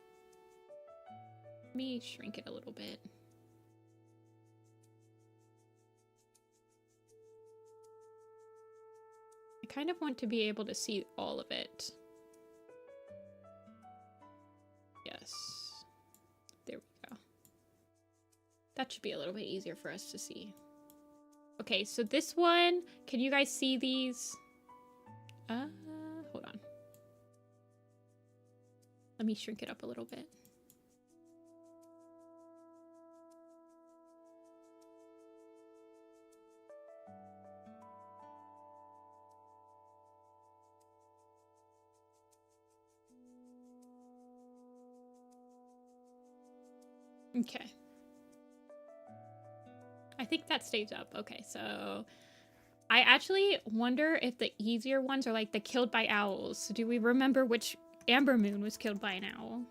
Let me shrink it a little bit. Kind of want to be able to see all of it. Yes. There we go. That should be a little bit easier for us to see. Okay, so this one, can you guys see these? Hold on. Let me shrink it up a little bit. Okay. I think that stays up. Okay, so I actually wonder if the easier ones are like the killed by owls. Do we remember which Amber Moon was killed by an owl?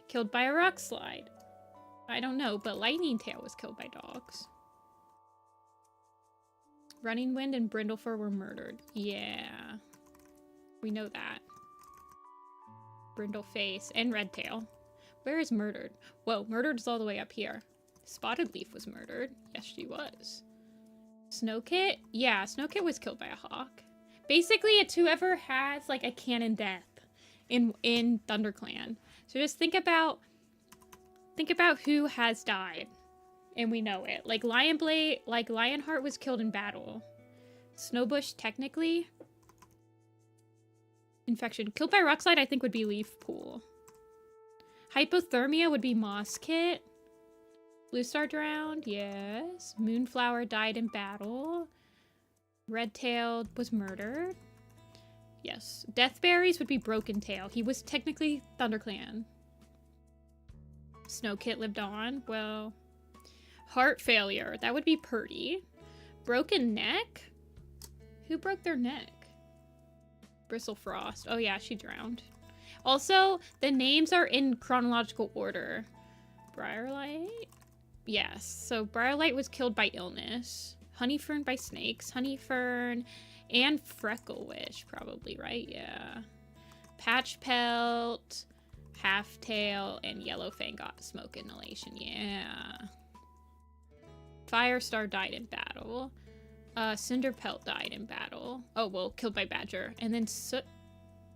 Killed by a rock slide? I don't know, but Lightning Tail was killed by dogs. Running Wind and Brindlefur were murdered. Yeah. We know that. Brindleface and Redtail. Where is Murdered? Whoa, Murdered is all the way up here. Spotted Leaf was murdered. Yes, she was. Snowkit? Yeah, Snowkit was killed by a hawk. Basically, it's whoever has, like, a canon death in ThunderClan. So just think about who has died. And we know it. Like, Lionheart was killed in battle. Snowbush, technically. Infection. Killed by Rockslide, I think, would be Leaf Pool. Hypothermia would be Moss Kit. Blue Star drowned, yes. Moonflower died in battle. Redtail was murdered. Yes. Deathberries would be Broken Tail. He was technically ThunderClan. Snowkit lived on. Well, heart failure. That would be Purdy. Broken neck? Who broke their neck? Bristlefrost. Oh yeah, she drowned. Also, the names are in chronological order. Briarlight? Yes. So Briarlight was killed by illness. Honeyfern by snakes. Honeyfern and Frecklewish, probably, right? Yeah. Patchpelt, Halftail, and Yellowfang got smoke inhalation. Yeah. Firestar died in battle. Cinderpelt died in battle. Oh, well, killed by Badger. And then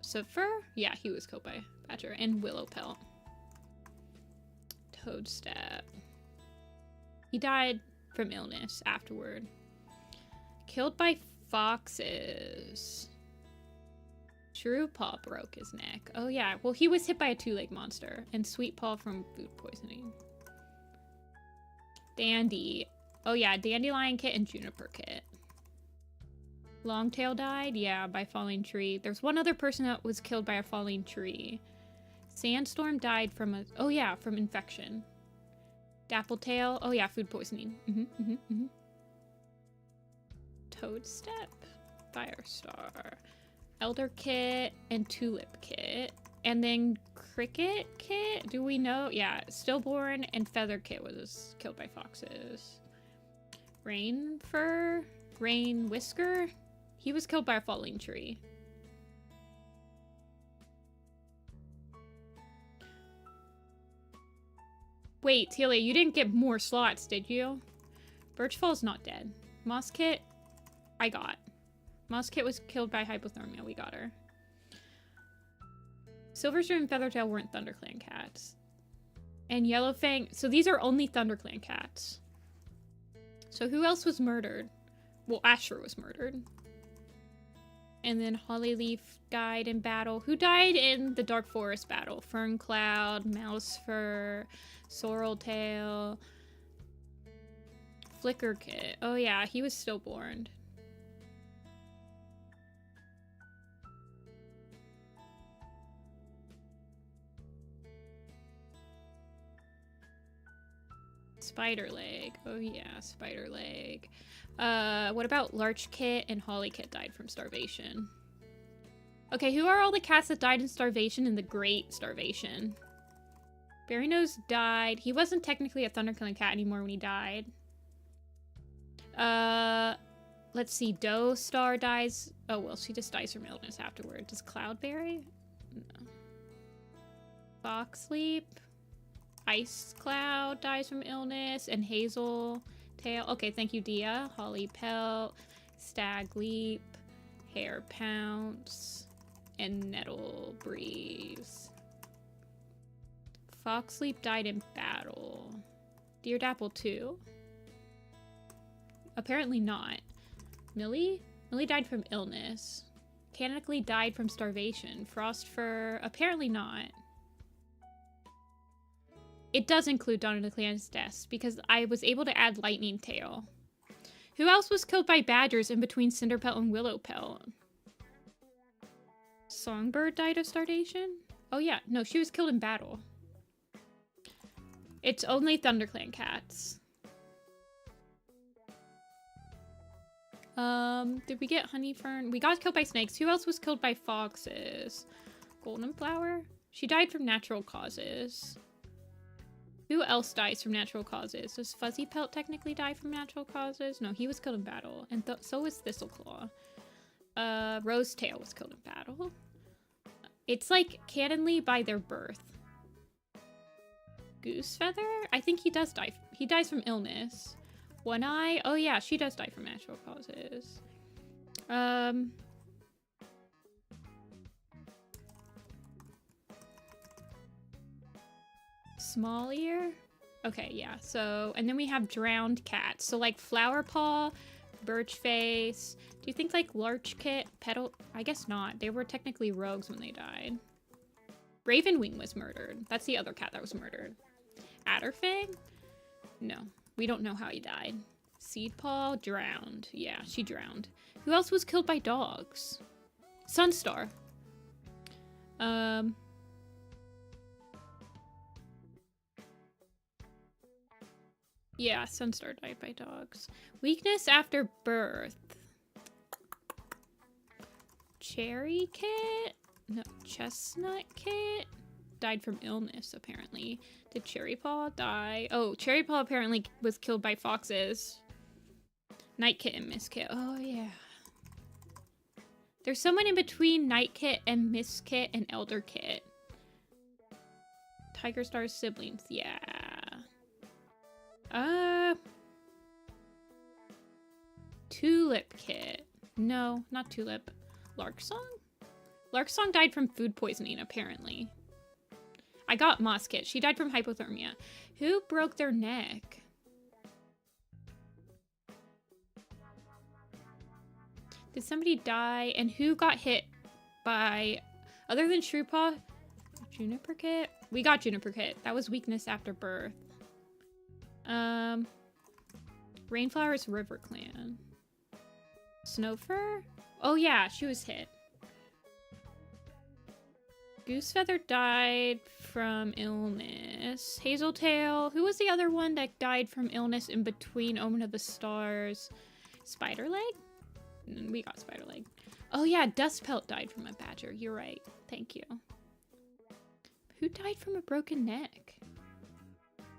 Suffer? Yeah, he was killed by Badger. And Willowpelt. Toadstep. He died from illness afterward. Killed by Foxes. Shrewpaw broke his neck. Oh yeah, well he was hit by a two-leg monster. And Sweetpaw from food poisoning. Dandy. Oh yeah, Dandelion Kit and Juniper Kit. Longtail died? Yeah, by falling tree. There's one other person that was killed by a falling tree. Sandstorm died from a... Oh yeah, from infection. Dappletail. Oh yeah, food poisoning. Toadstep. Firestar. Elder Kit and Tulip Kit. And then Cricket Kit? Do we know? Yeah, Stillborn and Feather Kit was killed by foxes. Rain Fur? Rain Whisker? He was killed by a falling tree. Wait, Talia, you didn't get more slots, did you? Birchfall's not dead. Moss Kit, I got. Moss Kit was killed by hypothermia. We got her. Silverstream and Feathertail weren't ThunderClan cats. And Yellowfang... So these are only ThunderClan cats. So who else was murdered? Well, Asher was murdered. And then Hollyleaf died in battle. Who died in the Dark Forest battle? Ferncloud, Mousefur, Sorreltail, Flicker Kit. Oh yeah, he was stillborn. Spider Leg. Oh yeah, Spider Leg. What about Larch Kit and Holly Kit died from starvation? Okay, who are all the cats that died in starvation in the Great Starvation? Berrynose died. He wasn't technically a ThunderClan cat anymore when he died. Let's see. Doe Star dies. Oh, well, she just dies from illness afterward. Does Cloudberry? No. Foxleap. Ice Cloud dies from illness. And Hazel Tail. Okay, thank you, Dia. Holly Pelt. Stag Leap. Hair Pounce. And Nettle Breeze. Foxleap died in battle. Deer Dapple 2? Apparently not. Millie? Millie died from illness. Canonically died from starvation. Frostfur? Apparently not. It does include Dawn of the Clan's deaths because I was able to add Lightning Tail. Who else was killed by badgers in between Cinderpelt and Willowpelt? Songbird died of starvation? Oh yeah, no, she was killed in battle. It's only ThunderClan cats. Did we get Honeyfern? We got killed by snakes. Who else was killed by foxes? Goldenflower? She died from natural causes. Who else dies from natural causes? Does Fuzzy Pelt technically die from natural causes? No, he was killed in battle. And so was Thistleclaw. Rosetail was killed in battle. It's like canonly by their birth. Goosefeather? I think he does die. He dies from illness. One Eye? Oh yeah, she does die from natural causes. Small Ear? Okay, yeah. So, and then we have drowned cats. So like Flowerpaw, Birchface. Do you think like Larch Kit, Petal? I guess not. They were technically rogues when they died. Ravenwing was murdered. That's the other cat that was murdered. Adderfang? No. We don't know how he died. Seedpaw drowned. Yeah, she drowned. Who else was killed by dogs? Sunstar. Yeah, Sunstar died by dogs. Weakness after birth. Cherry Kit? No, Chestnut Kit? Died from illness, apparently. Did Cherrypaw die? Oh, Cherrypaw apparently was killed by foxes. Night Kit and Miss Kit. Oh, yeah. There's someone in between Night Kit and Miss Kit and Elder Kit. Tiger Star's siblings. Yeah. Tulip Kit. No, not Tulip. Larksong? Larksong died from food poisoning, apparently. I got Moss Kit. She died from hypothermia. Who broke their neck? Did somebody die? And who got hit by, other than Shrewpaw? Juniper Kit? We got Juniper Kit. That was weakness after birth. Rainflower's Riverclan. Snowfur? Oh yeah, she was hit. Goosefeather died from illness. Hazeltail. Who was the other one that died from illness in between Omen of the Stars? Spiderleg? We got Spiderleg. Oh yeah, Dustpelt died from a badger. You're right. Thank you. Who died from a broken neck?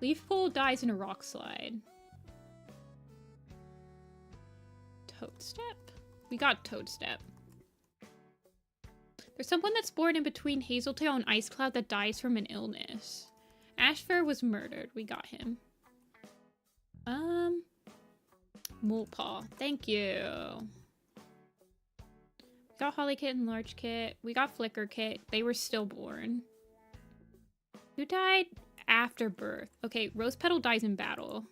Leafpool dies in a rock slide. Toadstep? We got Toadstep. There's someone that's born in between Hazeltail and Ice Cloud that dies from an illness. Ashfur was murdered. We got him. Molepaw. Thank you. We got Holly Kit and Large Kit. We got Flicker Kit. They were stillborn. Who died after birth? Okay, Rose Petal dies in battle.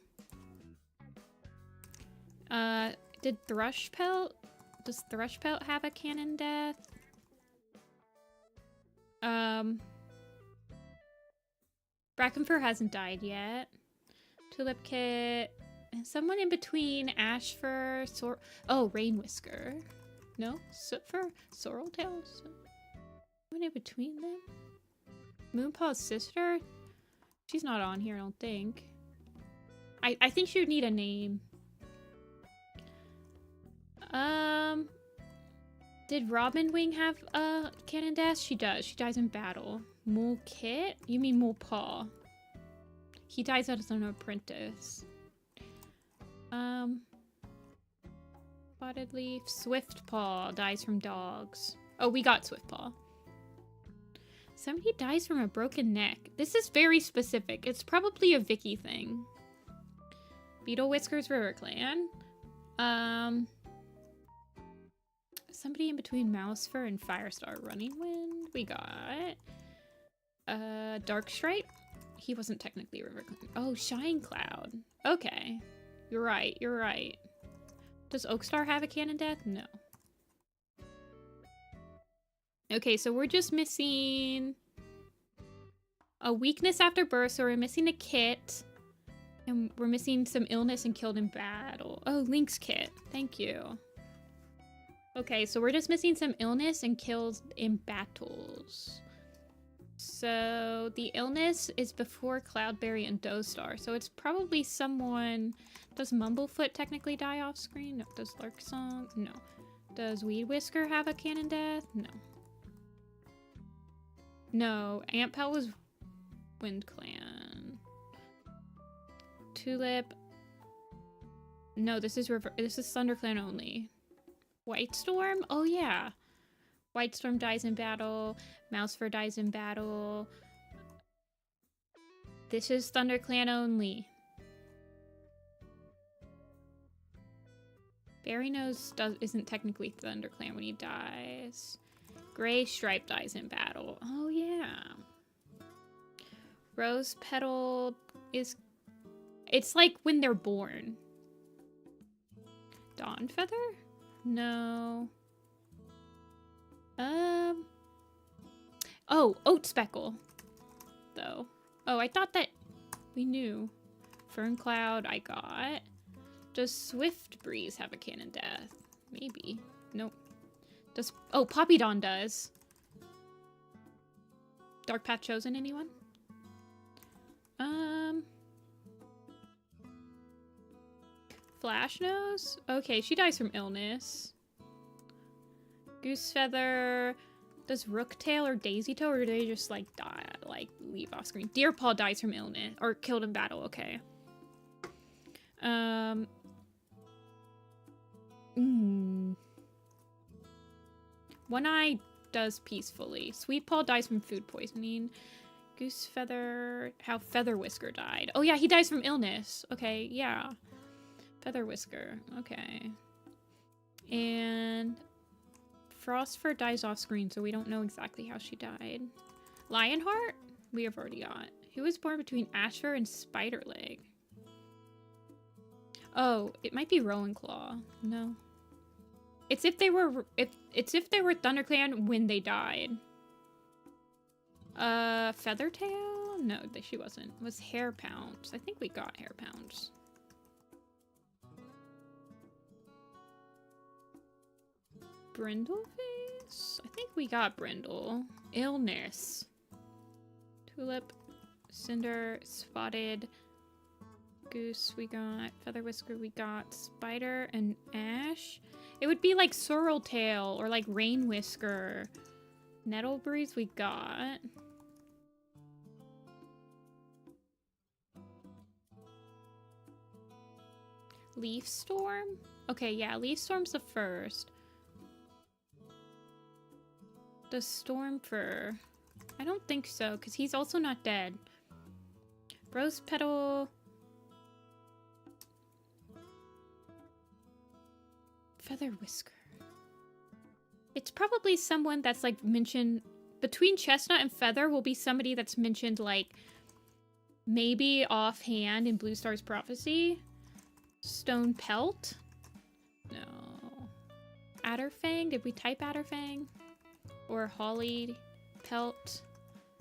Did Thrushpelt? Does Thrushpelt have a canon death? Brackenfur hasn't died yet. Tulip Kit. And someone in between Ashfur, oh, Rain Whisker. No? Sootfur? Sorreltail? Someone in between them? Moonpaw's sister? She's not on here, I don't think. I think she would need a name. Did Robin Wing have a canon death? She does. She dies in battle. Mole Kit? You mean Molepaw. He dies as an apprentice. Spotted Leaf. Swiftpaw dies from dogs. Oh, we got Swiftpaw. Somebody dies from a broken neck. This is very specific. It's probably a Vicky thing. Beetle Whiskers Riverclan. Somebody in between Mousefur and Firestar Running Wind. We got Darkstripe. He wasn't technically Riverclan. Oh, Shine Cloud. Okay. You're right. You're right. Does Oakstar have a canon death? No. Okay, so we're just missing a weakness after birth, so we're missing a kit. And we're missing some illness and killed in battle. Oh, Link's kit. Thank you. Okay, so we're just missing some illness and kills in battles. So the illness is before Cloudberry and Dostar, so it's probably someone... Does Mumblefoot technically die off screen? No. Does Larksong? No. Does Weed Whisker have a canon death? No. No. Antpel was WindClan. Tulip. No, this is ThunderClan only. Whitestorm? Oh yeah. Whitestorm dies in battle. Mousefur dies in battle. This is ThunderClan only. Berrynose isn't technically ThunderClan when he dies. Gray Stripe dies in battle. Oh yeah. Rose Petal is... It's like when they're born. Dawnfeather? No. Oh, Oat Speckle. Though. Oh, I thought that we knew. Fern Cloud, I got. Does Swift Breeze have a canon death? Maybe. Nope. Does... Oh, Poppy Dawn does. Dark Path Chosen, anyone? Flashnose? Okay, she dies from illness. Goosefeather. Does Rooktail or Daisytail, or do they just, like, die, like, leave off screen? Deerpaw dies from illness, or killed in battle, okay. One-Eye does peacefully. Sweetpaw dies from food poisoning. Goosefeather... How Feather Whisker died. Oh yeah, he dies from illness. Okay, yeah. Feather Whisker. Okay. And... Frostfur dies off screen, so we don't know exactly how she died. Lionheart? We have already got. Who was born between Ashfur and Spiderleg? Oh, it might be Rowan Claw. No. It's if they were ThunderClan when they died. Feathertail? No, she wasn't. It was Hairpounds. I think we got Hairpounds. Brindleface? I think we got Brindle. Illness. Tulip. Cinder. Spotted. Goose we got. Feather Whisker we got. Spider and Ash. It would be like Sorreltail or like Rain Whisker. Nettle Breeze we got. Leaf Storm? Okay, yeah, Leaf Storm's the first. Does Storm Fur? I don't think so, because he's also not dead. Rose Petal. Feather Whisker. It's probably someone that's like mentioned between Chestnut and Feather will be somebody that's mentioned like maybe offhand in Blue Star's Prophecy. Stone Pelt? No. Adderfang? Did we type Adderfang? Or Holly Pelt?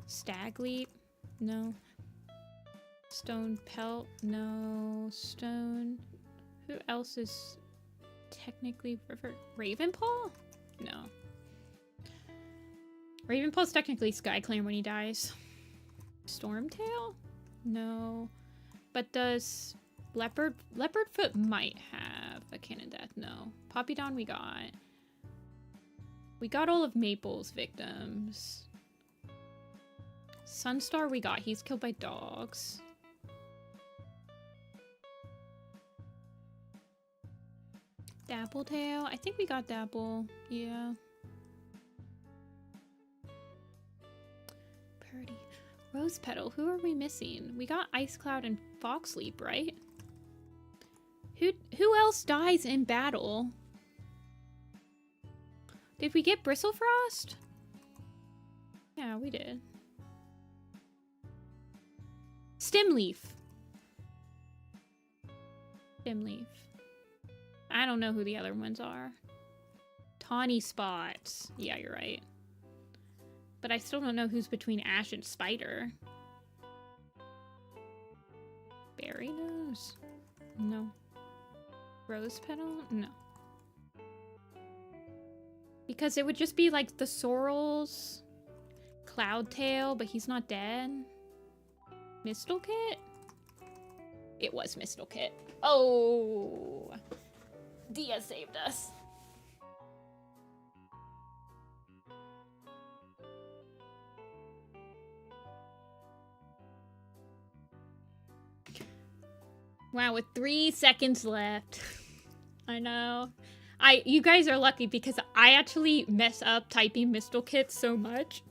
Stagleap? No. Stone Pelt? No. Stone. Who else is technically Ravenpaw? No. Ravenpaw's technically SkyClan when he dies. Stormtail? No. But does Leopardfoot might have a Cannon Death? No. Poppydon we got. We got all of Maple's victims. Sunstar we got. He's killed by dogs. Dappletail? I think we got Dapple. Yeah. Purdy. Rose Petal. Who are we missing? We got Ice Cloud and Foxleap, right? Who else dies in battle? Did we get Bristlefrost? Yeah, we did. Stemleaf. Stemleaf. I don't know who the other ones are. Tawny Spots. Yeah, you're right. But I still don't know who's between Ash and Spider. Berry Nose? No. Rose Petal? No. Because it would just be like the Sorrels, Cloudtail, but he's not dead. Mistlekit? It was Mistlekit. Oh! Dia saved us. Wow, with 3 seconds left. I know. You guys are lucky because I actually mess up typing Mistlekit so much.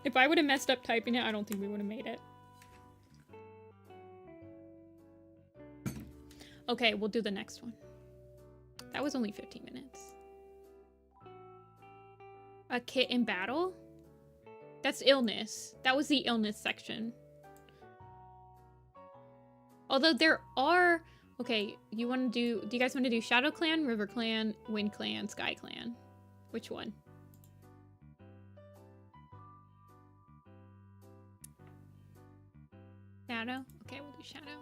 If I would have messed up typing it, I don't think we would have made it. Okay, we'll do the next one. That was only 15 minutes. A kit in battle? That's illness. That was the illness section. Although there are... Okay, do you guys want to do Shadowclan, Riverclan, Windclan, SkyClan? Which one? Shadow? Okay, we'll do Shadow.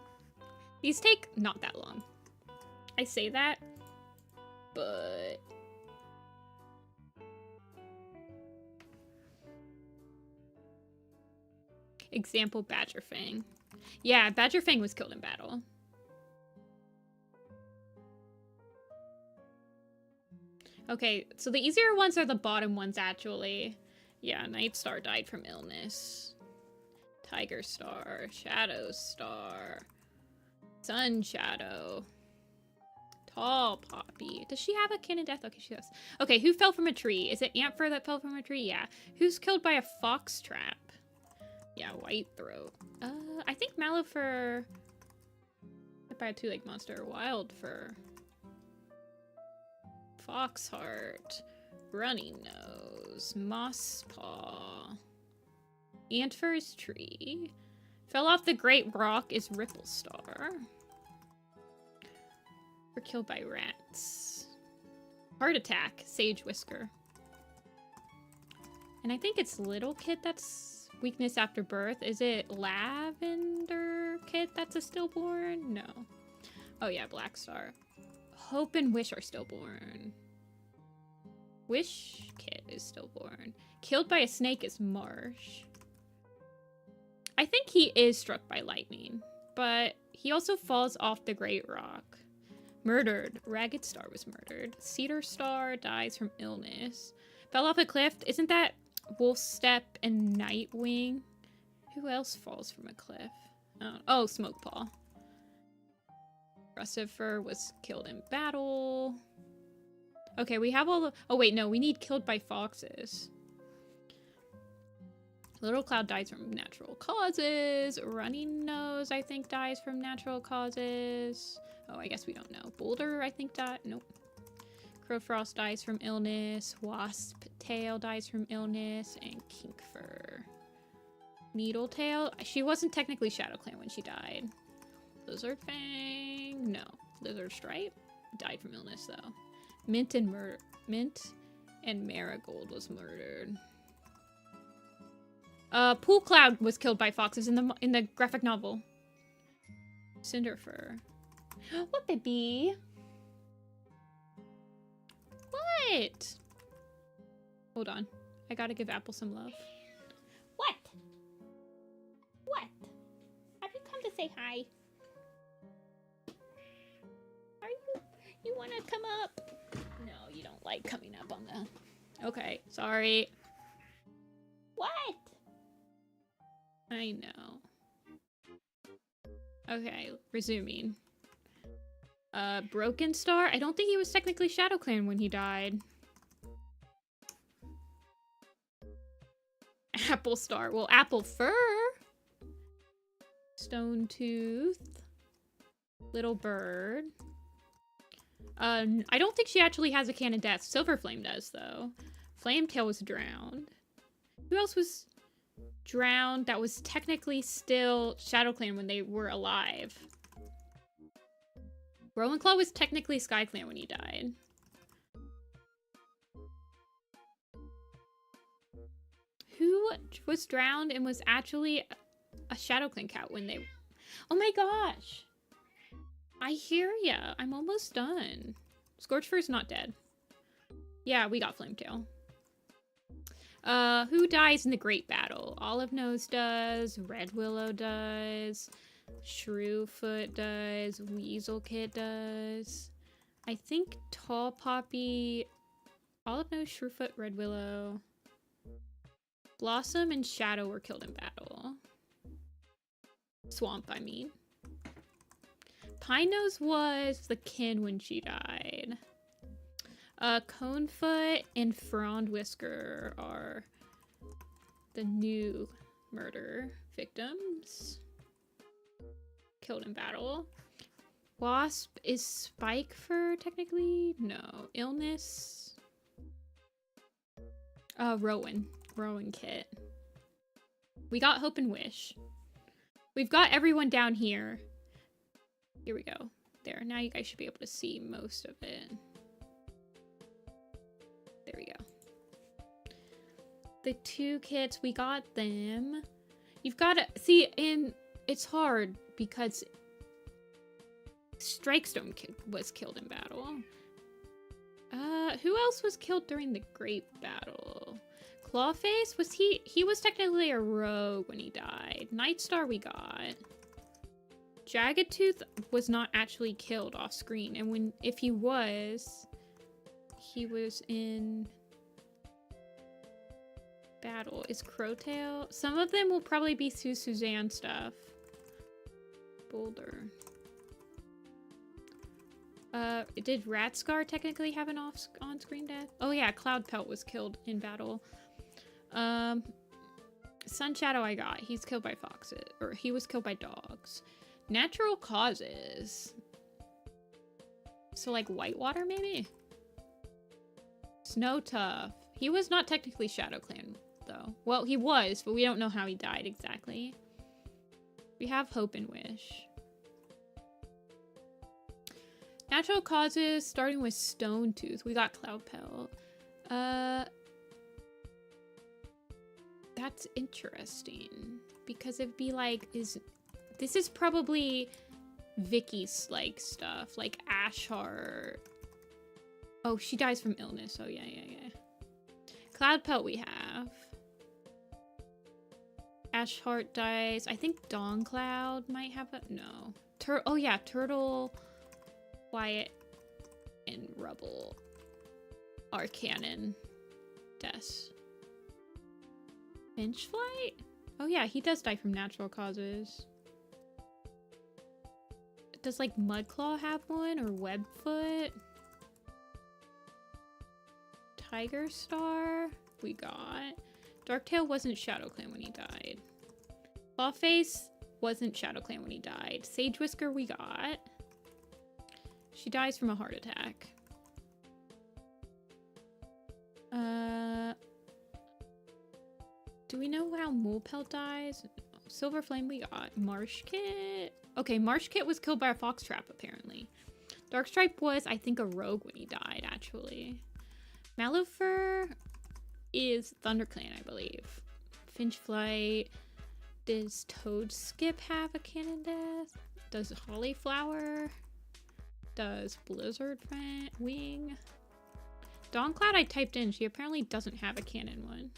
These take not that long. I say that, but... Example, Badgerfang. Yeah, Badgerfang was killed in battle. Okay, so the easier ones are the bottom ones, actually. Yeah, Nightstar died from illness. Tiger Star, Shadow Star, Sun Shadow, Tall Poppy. Does she have a Cannon Death? Okay, she does. Okay, who fell from a tree? Is it Antfur that fell from a tree? Yeah. Who's killed by a fox trap? Yeah, White Throat. I think Malifer hit by a two-legged monster. Wild Fur. Foxheart. Running Nose. Moss Paw. Antfur's Tree. Fell off the Great Rock is Ripple Star. We're killed by rats. Heart attack, Sage Whisker. And I think it's Little Kid that's weakness after birth. Is it Lavender Kid that's a stillborn? No. Oh yeah, Black Star. Hope and Wish are stillborn. Wish Kid is stillborn. Killed by a snake is Marsh. I think he is struck by lightning, but he also falls off the Great Rock. Murdered. Ragged Star was murdered. Cedar Star dies from illness. Fell off a cliff. Isn't that Wolf Step and Nightwing? Who else falls from a cliff? Oh, Smokepaw. Russifer was killed in battle. Okay, we have all the... Oh, wait, no. We need killed by foxes. Little Cloud dies from natural causes. Running Nose, I think, dies from natural causes. Oh, I guess we don't know. Boulder, I think, died. Nope. Crowfrost dies from illness. Wasp Tail dies from illness. And Kinkfur. Needletail. She wasn't technically Shadowclan when she died. Lizard Fang. No. Lizard Stripe died from illness, though. Mint and Marigold was murdered. Pool Cloud was killed by foxes in the graphic novel. Cinderfur. What, baby? What? Hold on. I gotta give Apple some love. What? What? Have you come to say hi? Are you? You wanna come up? No, you don't like coming up on the... Okay, sorry. What? I know. Okay, resuming. Broken Star? I don't think he was technically Shadowclan when he died. Apple Star. Well, Apple Fur. Stone Tooth. Little Bird. I don't think she actually has a Can of Death. Silver Flame does, though. Flametail was drowned. Who else was drowned that was technically still Shadowclan when they were alive? Rowanclaw was technically SkyClan when he died. Who was drowned and was actually a Shadowclan cat when they... Oh my gosh! I hear ya. I'm almost done. Scorchfur's not dead. Yeah, we got Flametail. Who dies in the Great Battle? Olive Nose does. Red Willow does. Shrewfoot does. Weasel Kid does. I think Tall Poppy... Olive Nose, Shrewfoot, Red Willow. Blossom and Shadow were killed in battle. Swamp, I mean. Pine Nose was the kin when she died. Conefoot and Frond Whisker are the new murder victims. Killed in battle. Wasp is Spike Fur, technically? No. Illness. Rowan. Rowan Kit. We got Hope and Wish. We've got everyone down here. Here we go. There. Now you guys should be able to see most of it. There we go. The two kits, we got them. You've got to see, and it's hard because Strikestone was killed in battle. Who else was killed during the Great Battle? Clawface, was he was technically a rogue when he died. Nightstar we got. Jagged Tooth was not actually killed off screen, and if he was in battle. Is Crowtail? Some of them will probably be Suzanne stuff. Boulder. Did Ratscar technically have an on-screen death? Oh yeah, Cloudpelt was killed in battle. Sun Shadow I got. He's killed by foxes. Or he was killed by dogs. Natural causes. So like Whitewater maybe? Snow Tough. He was not technically Shadowclan though. Well, he was, but we don't know how he died exactly. We have Hope and Wish. Natural causes, starting with Stone Tooth. We got Cloud Pelt. That's interesting. Because it'd be like, this is probably Vicky's like stuff. Like Ashheart. Oh, she dies from illness. Oh, yeah. Cloud Pelt we have. Ashheart dies. I think Dawn Cloud might have a... No. Oh, yeah. Turtle, Quiet, and Rubble are canon deaths. Finchflight? Oh, yeah. He does die from natural causes. Does, like, Mudclaw have one? Or Webfoot? Tiger Star? We got... Darktail wasn't Shadowclan when he died. Clawface wasn't Shadowclan when he died. Sage Whisker we got. She dies from a heart attack. Do we know how Molepelt dies? Silver Flame we got. Marsh Kit. Okay, Marsh Kit was killed by a fox trap apparently. Darkstripe was, I think, a rogue when he died actually. Malufur is ThunderClan, I believe. Finchflight. Does Toadskip have a canon death? Does Hollyflower? Does Blizzard Wing? Dawncloud I typed in. She apparently doesn't have a canon one.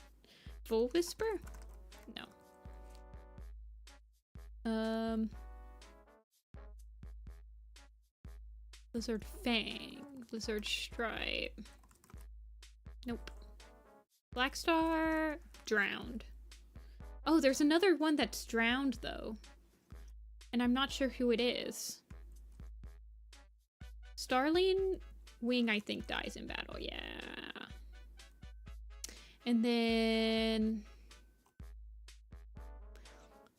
Full Whisper? No. Blizzard Fang. Blizzard Stripe. Nope. Blackstar, drowned. Oh, there's another one that's drowned, though. And I'm not sure who it is. Starling Wing, I think, dies in battle, yeah. And then...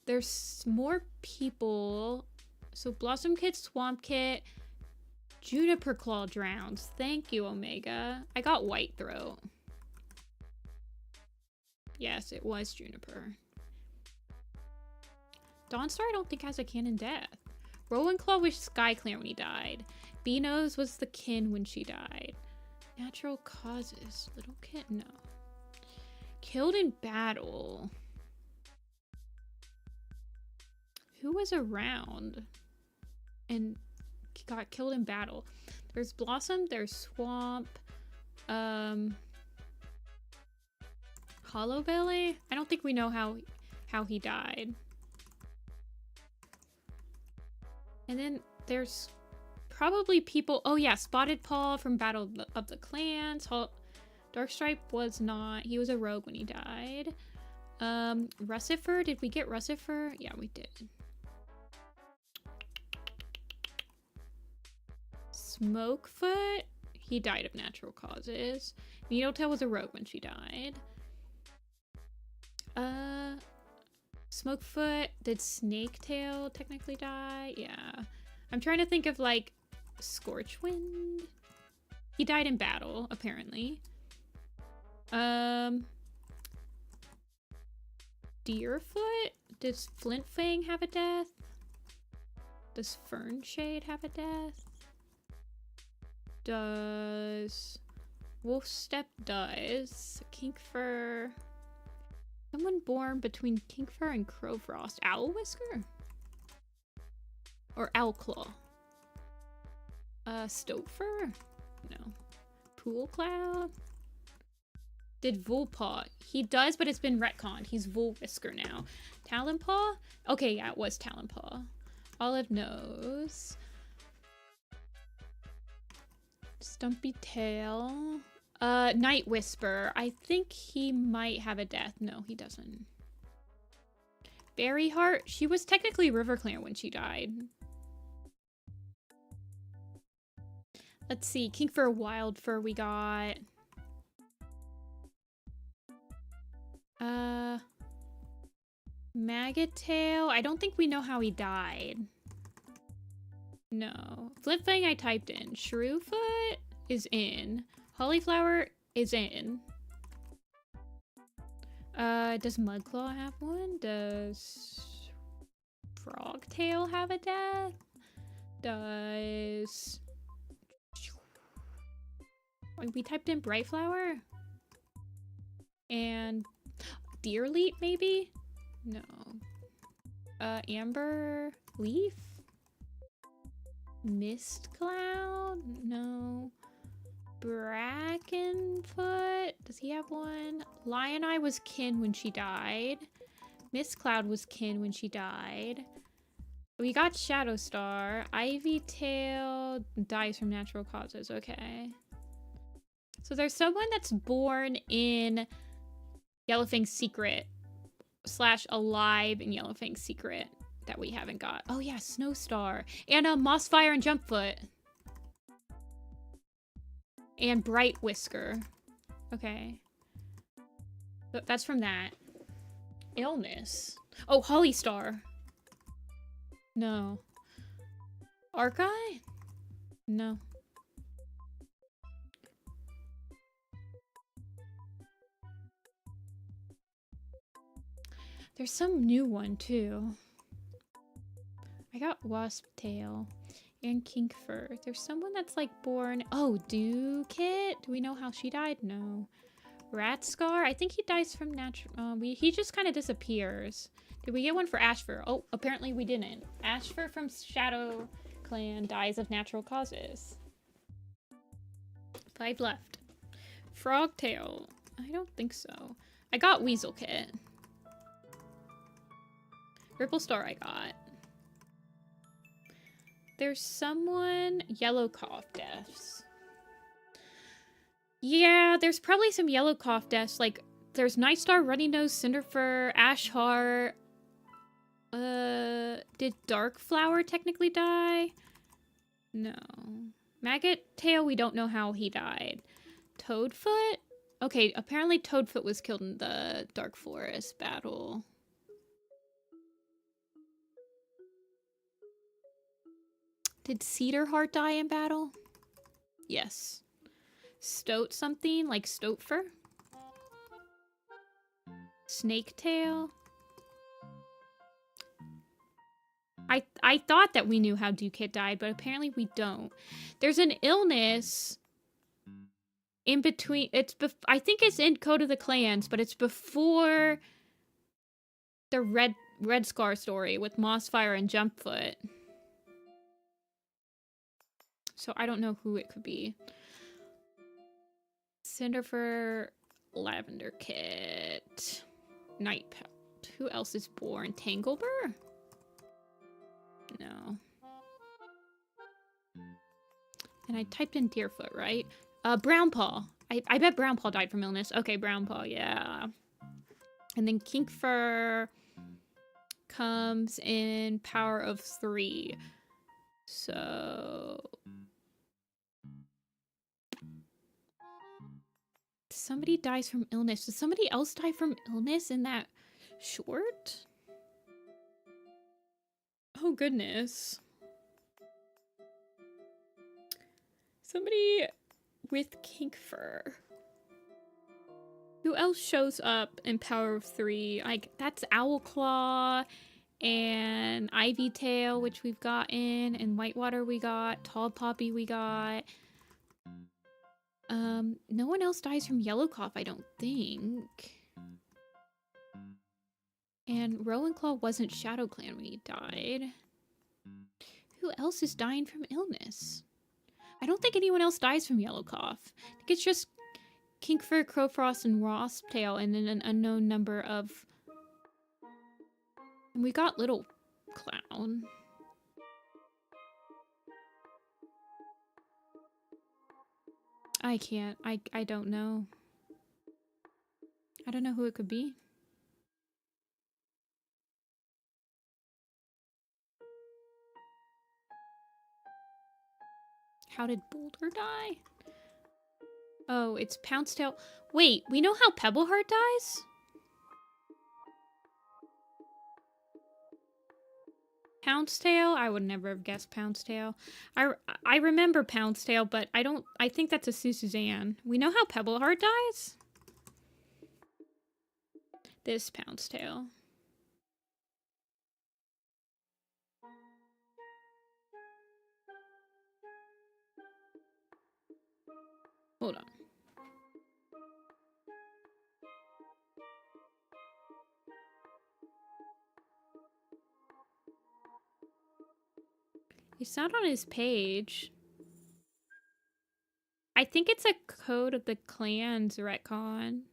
there's more people. So Blossom Kit, Swamp Kit, Juniper Claw drowns. Thank you, Omega. I got White Throat. Yes, it was Juniper. Dawnstar I don't think has a canon death. Rowan Claw was SkyClan when he died. Beanos was the kin when she died. Natural causes. Little Kit? No. Killed in battle. Who was around and got killed in battle? There's Blossom, there's Swamp, Hollowbelly? I don't think we know how he died. And then there's probably people... Oh yeah, Spotted Paw from Battle of the Clans. Darkstripe was not... He was a rogue when he died. Russifer, did we get Russifer? Yeah, we did. Smokefoot, he died of natural causes. Needletail was a rogue when she died. Smokefoot, did Snaketail technically die? Yeah. I'm trying to think of like Scorchwind. He died in battle, apparently. Deerfoot, does Flintfang have a death? Does Fernshade have a death? Does Wolfstep does. Kinkfur. Someone born between Kinkfur and Crowfrost. Owlwhisker? Or Owlclaw? Stoatfur? No. Poolcloud? Did Vulpaw? He does, but it's been retconned. He's Vulwhisker now. Talonpaw? Okay, yeah, it was Talonpaw. Olive Nose. Stumpy Tail. Night Whisper. I think he might have a death. No, he doesn't. Berryheart. She was technically Riverclan when she died. Let's see. Kinkfur, Wildfur we got. Maggottail. I don't think we know how he died. No. Flipfang I typed in. Shrewfoot is in. Hollyflower is in. Does Mudclaw have one? Does Frogtail have a death? Does We typed in Bright Flower? And Deerleaf, maybe? No. Amber Leaf? Mist Cloud? No. Brackenfoot? Does he have one? Lion Eye was kin when she died. Mist Cloud was kin when she died. We got Shadow Star. Ivy Tail dies from natural causes. Okay. So there's someone that's born in Yellowfang's Secret / alive in Yellowfang's Secret that we haven't got. Oh yeah, Snowstar. And Mossfire and Jumpfoot. And Bright Whisker. Okay. That's from that. Illness. Oh, Hollystar. No. Archeye? No. There's some new one too. I got Wasp Tail and Kinkfur. There's someone that's like born. Oh, Dukit. Do we know how she died? No. Ratscar. I think he dies from natural. He just kind of disappears. Did we get one for Ashfur? Oh, apparently we didn't. Ashfur from Shadowclan dies of natural causes. 5 left. Frogtail. I don't think so. I got Weaselkit. Ripple Star I got. There's someone... Yellow Cough deaths. Yeah, there's probably some Yellow Cough deaths. Like, there's Nightstar, Runny Nose, Cinderfur, Ashheart. Did Darkflower technically die? No. Maggot Tail, we don't know how he died. Toadfoot? Okay, apparently Toadfoot was killed in the Dark Forest battle. Did Cedarheart die in battle? Yes. Stoat something, like Stoatfur? Snaketail? I thought that we knew how Dukit died, but apparently we don't. There's an illness in between. I think it's in Code of the Clans, but it's before the Red Scar story with Mossfire and Jumpfoot. So I don't know who it could be. Cinderfur, Lavender Kit, Nightpelt. Who else is born? Tanglebur? No. And I typed in Deerfoot, right? Brownpaw. I bet Brownpaw died from illness. Okay, Brownpaw, yeah. And then Kinkfur comes in power of 3. So... Somebody dies from illness. Does somebody else die from illness in that short? Oh, goodness. Somebody with Kinkfur. Who else shows up in Power of 3? Like, that's Owlclaw and Ivy Tail, which we've gotten, and Whitewater we got, Tall Poppy we got. No one else dies from Yellow Cough, I don't think. And Rowanclaw wasn't Shadowclan when he died. Who else is dying from illness? I don't think anyone else dies from Yellow Cough. I think it's just Kinkfur, Crowfrost, and Wasptail, and then an unknown number of... And we got Little Clown. I can't. I don't know. I don't know who it could be. How did Boulder die? Oh, it's Pouncetail. Wait, we know how Pebbleheart dies? Pouncetail? I would never have guessed Pouncetail. I remember Pouncetail, but I think that's a Suzanne. We know how Pebbleheart dies? This Pouncetail. Hold on. It's not on his page. I think it's a Code of the Clans retcon.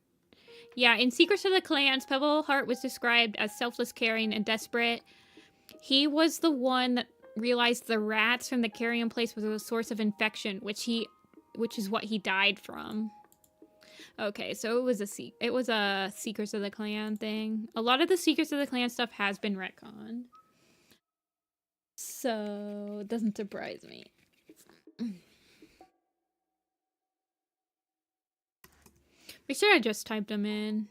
Yeah, in Secrets of the Clans, Pebbleheart was described as selfless, caring, and desperate. He was the one that realized the rats from the carrion place was a source of infection, which is what he died from. Okay, so it was a Secrets of the Clan thing. A lot of the Secrets of the Clan stuff has been retconned. So, it doesn't surprise me. Make sure I just typed him in.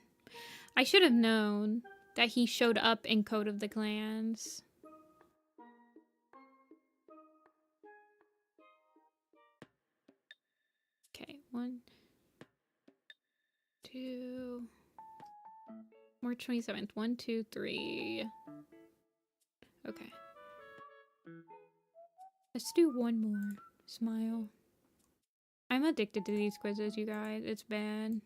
I should have known that he showed up in Code of the Clans. Okay, 1, 2... March 27th. 1, 2, 3. Okay. Let's do one more. Smile. I'm addicted to these quizzes, you guys. It's bad.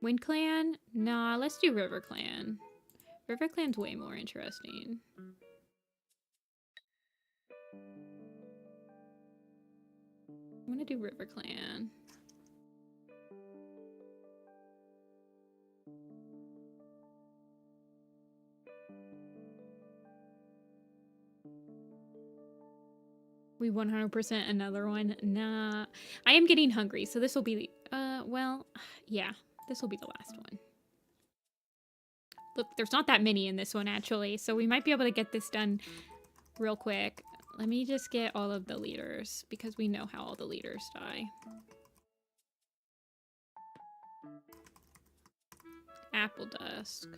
Wind Clan? Nah, let's do Riverclan. Riverclan's way more interesting. I'm gonna do Riverclan. We 100% another one. Nah. I am getting hungry, so this will be well, yeah. This will be the last one. Look, there's not that many in this one, actually, so we might be able to get this done real quick. Let me just get all of the leaders, because we know how all the leaders die. Apple Dusk.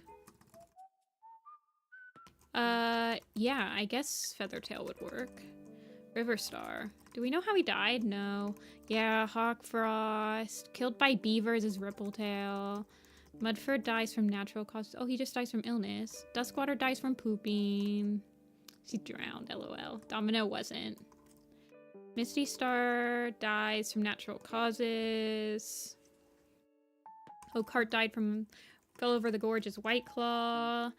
Yeah, I guess Feathertail would work. Riverstar. Do we know how he died? No. Yeah, Hawkfrost. Killed by beavers is Rippletail. Mudford dies from natural causes. Oh, he just dies from illness. Duskwater dies from pooping. She drowned, lol. Domino wasn't. Misty Star dies from natural causes. Oakheart died from... Fell over the gorge is White Claw.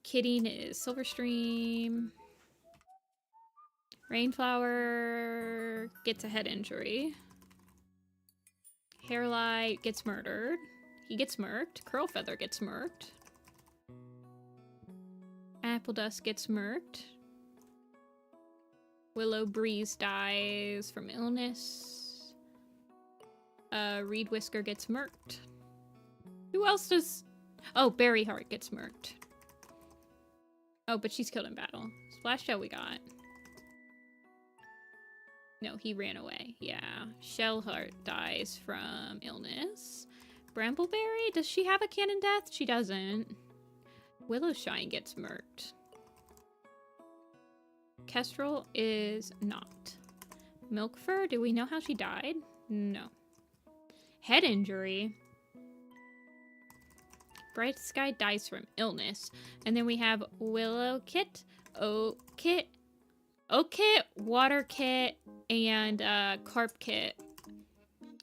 Kidding is Silverstream. Rainflower gets a head injury. Hairlight gets murdered. He gets murked. Crowfeather gets murked. Apple Dusk gets murked. Willow Breeze dies from illness. Reed Whisker gets murked. Who else does... Oh, Berryheart gets murked. Oh, but she's killed in battle. Splash Shell we got. No, he ran away. Yeah. Shellheart dies from illness. Brambleberry? Does she have a cannon death? She doesn't. Willowshine gets murked. Kestrel is not. Milkfur? Do we know how she died? No. Head injury? Bright Sky dies from illness. And then we have Willowkit, Oakkit, Waterkit, and Carpkit.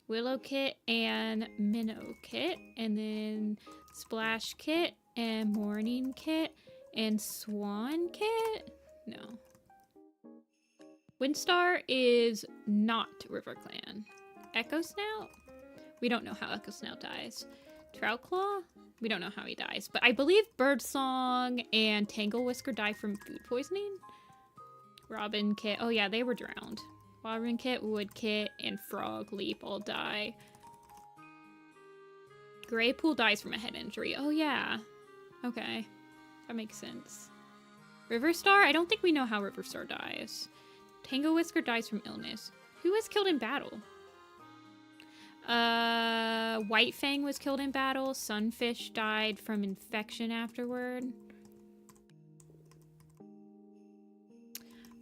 Willowkit and Minnowkit. And then Splashkit and Morningkit and Swankit? No. Windstar is not Riverclan. Echo Snout? We don't know how Echo Snout dies. Troutclaw? We don't know how he dies. But I believe Birdsong and Tangle Whisker die from food poisoning. Robin Kit. Oh yeah, they were drowned. Robin Kit, Woodkit, and Frog Leap all die. Greypool dies from a head injury. Oh yeah. Okay. That makes sense. Riverstar? I don't think we know how Riverstar dies. Tango Whisker dies from illness. Who was killed in battle? White Fang was killed in battle. Sunfish died from infection afterward.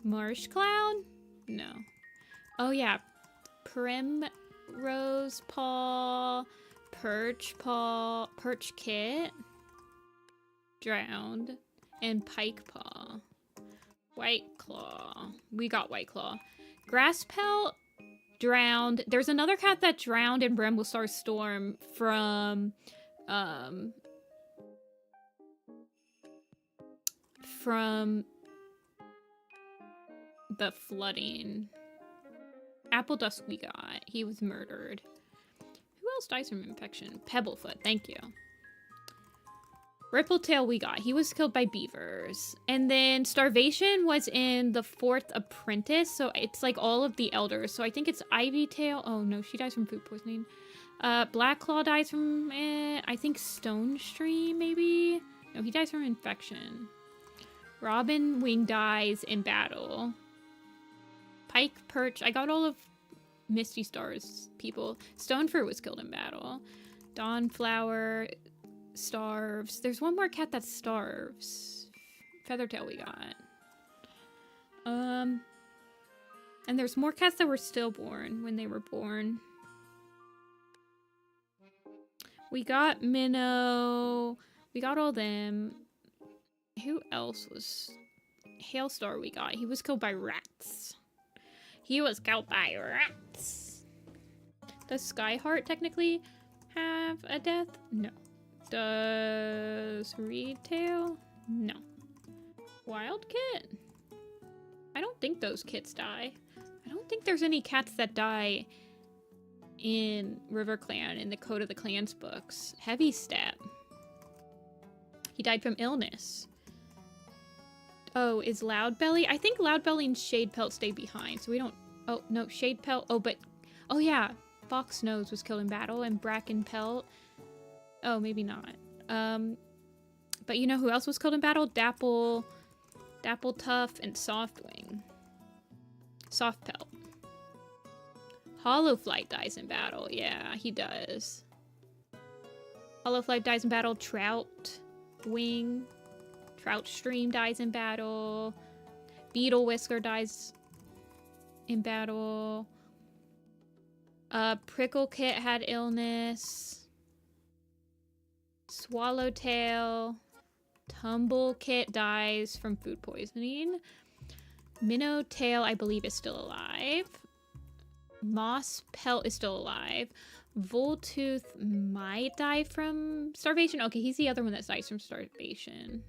Marsh Cloud? No. Oh yeah. Primrose Paw, Perch Kit drowned, and Pike Paw. White Claw. We got White Claw. Grass Pelt drowned. There's another cat that drowned in Bramblestar Storm from the flooding. Apple Dusk we got. He was murdered. Who else dies from infection? Pebblefoot, thank you. Rippletail we got. He was killed by beavers. And then Starvation was in the 4th Apprentice, so it's like all of the elders. So I think it's Ivytail. Oh no, she dies from food poisoning. Blackclaw dies from, I think Stonestream maybe? No, he dies from infection. Robin Wing dies in battle. Pike Perch. I got all of Misty Star's people. Stonefur was killed in battle. Dawnflower starves. There's one more cat that starves. Feathertail we got. And there's more cats that were stillborn when they were born. We got Minnow. We got all them. Who else was... Hailstar we got. He was killed by rats. He was killed by rats. Does Skyheart technically have a death? No. Does Retail? No. Wild Kit? I don't think those kits die. I don't think there's any cats that die in Riverclan in the Code of the Clans books. Heavy Step. He died from illness. Oh, is Loudbelly? I think Loudbelly and Shadepelt stay behind, so we don't... Oh, no, Shadepelt... Oh, but... Oh, yeah. Fox Nose was killed in battle, and Brackenpelt... Oh, maybe not. But you know who else was killed in battle? Dapple Tuff, and Softwing. Softpelt. Hollowflight dies in battle. Yeah, he does. Hollowflight dies in battle. Troutwing. Troutstream dies in battle. Beetle Whisker dies in battle. Prickle Kit had illness. Swallowtail. Tumble Kit dies from food poisoning. Minnowtail, I believe, is still alive. Moss Pelt is still alive. Voltooth might die from starvation. Okay, he's the other one that dies from starvation.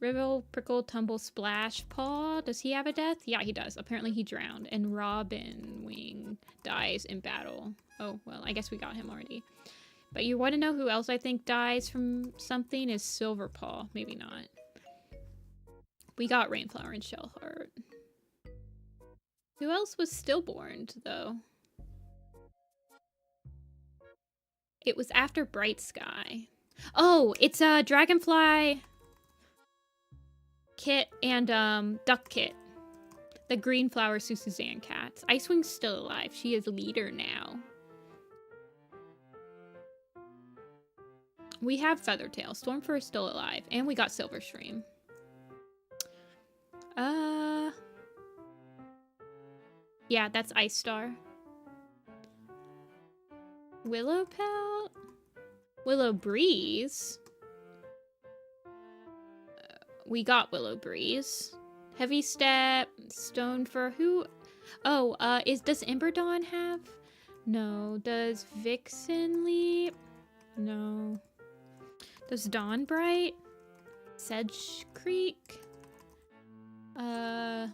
Rivel, Prickle, Tumble, Splash, Paw. Does he have a death? Yeah, he does. Apparently he drowned. And Robin Wing dies in battle. Oh, well, I guess we got him already. But you want to know who else I think dies from something? Is Silverpaw. Maybe not. We got Rainflower and Shellheart. Who else was stillborn, though? It was after Bright Sky. Oh, it's Dragonfly... Kit and Duck Kit. The Green Flower Suzanne cats. Icewing's still alive. She is leader now. We have Feathertail. Stormfur is still alive. And we got Silverstream. Yeah, that's Ice Star. Willowpelt? Willow Breeze? We got Willow Breeze. Heavy Step, Stonefur, who... Oh, does Emberdawn have? No. Does Vixen Leap? No. Does Dawnbright? Sedge Creek? Who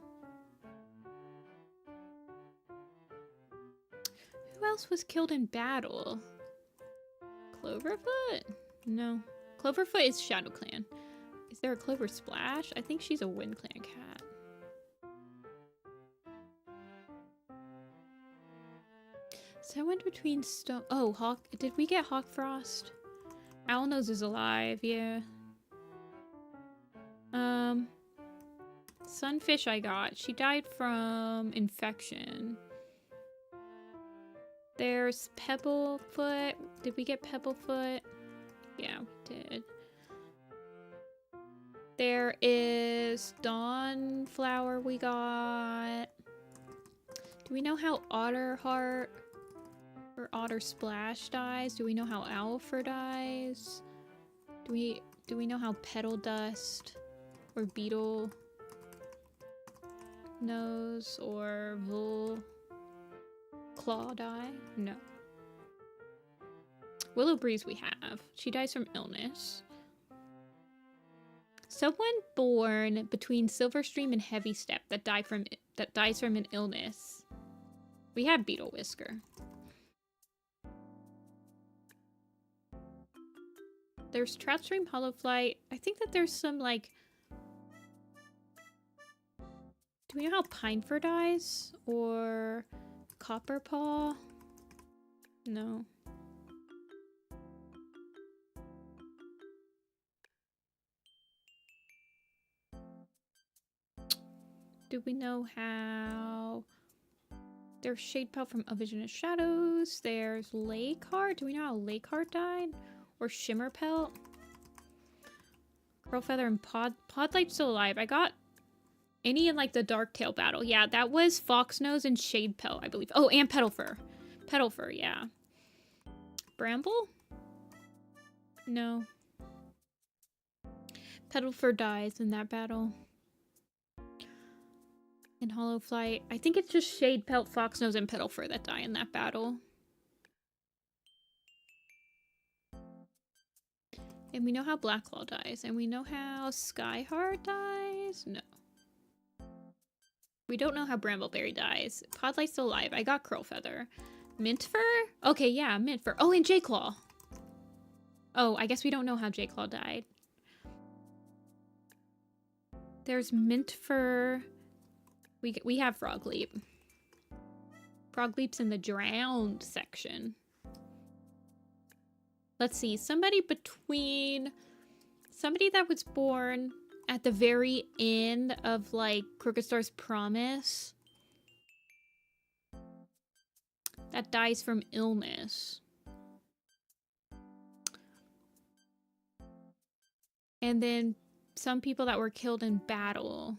else was killed in battle? Cloverfoot? No. Cloverfoot is Shadowclan. Is there a Clover Splash? I think she's a WindClan cat. So I went between stone... Oh, Hawk... Did we get Hawkfrost? Owlnose is alive, yeah. Sunfish I got. She died from infection. There's Pebblefoot. Did we get Pebblefoot? Yeah, we did. There is Dawnflower we got. Do we know how Otterheart or Otter Splash dies? Do we know how Owlfur dies? Do we know how Petal Dust or Beetle Nose or Vul Claw die? No. Willow Breeze we have. She dies from illness. Someone born between Silverstream and Heavy Step that dies from an illness. We have Beetle Whisker. There's Troutstream, Hollowflight. I think that there's some, like... Do we know how Pinefur dies? Or Copperpaw? No. Do we know how... There's Shadepelt from A Vision of Shadows. There's Lakeheart. Do we know how Lakeheart died? Or Shimmerpelt? Crowfeather and Podlight's still alive. I got any in like the Darktail battle. Yeah, that was Foxnose and Shadepelt, I believe. Oh, and Petalfur. Petalfur, yeah. Bramble? No. Petalfur dies in that battle. In Hollowflight. I think it's just Shadepelt, Foxnose, and Petalfur that die in that battle. And we know how Blacklaw dies. And we know how Skyheart dies? No. We don't know how Brambleberry dies. Podlight's still alive. I got Crowfeather. Mintfur? Okay, yeah, Mintfur. Oh, and J-Claw. Oh, I guess we don't know how J-Claw died. There's Mintfur. We have Frogleap. Frogleap's in the drowned section. Let's see. Somebody that was born at the very end of, like, Crooked Star's Promise. That dies from illness. And then some people that were killed in battle.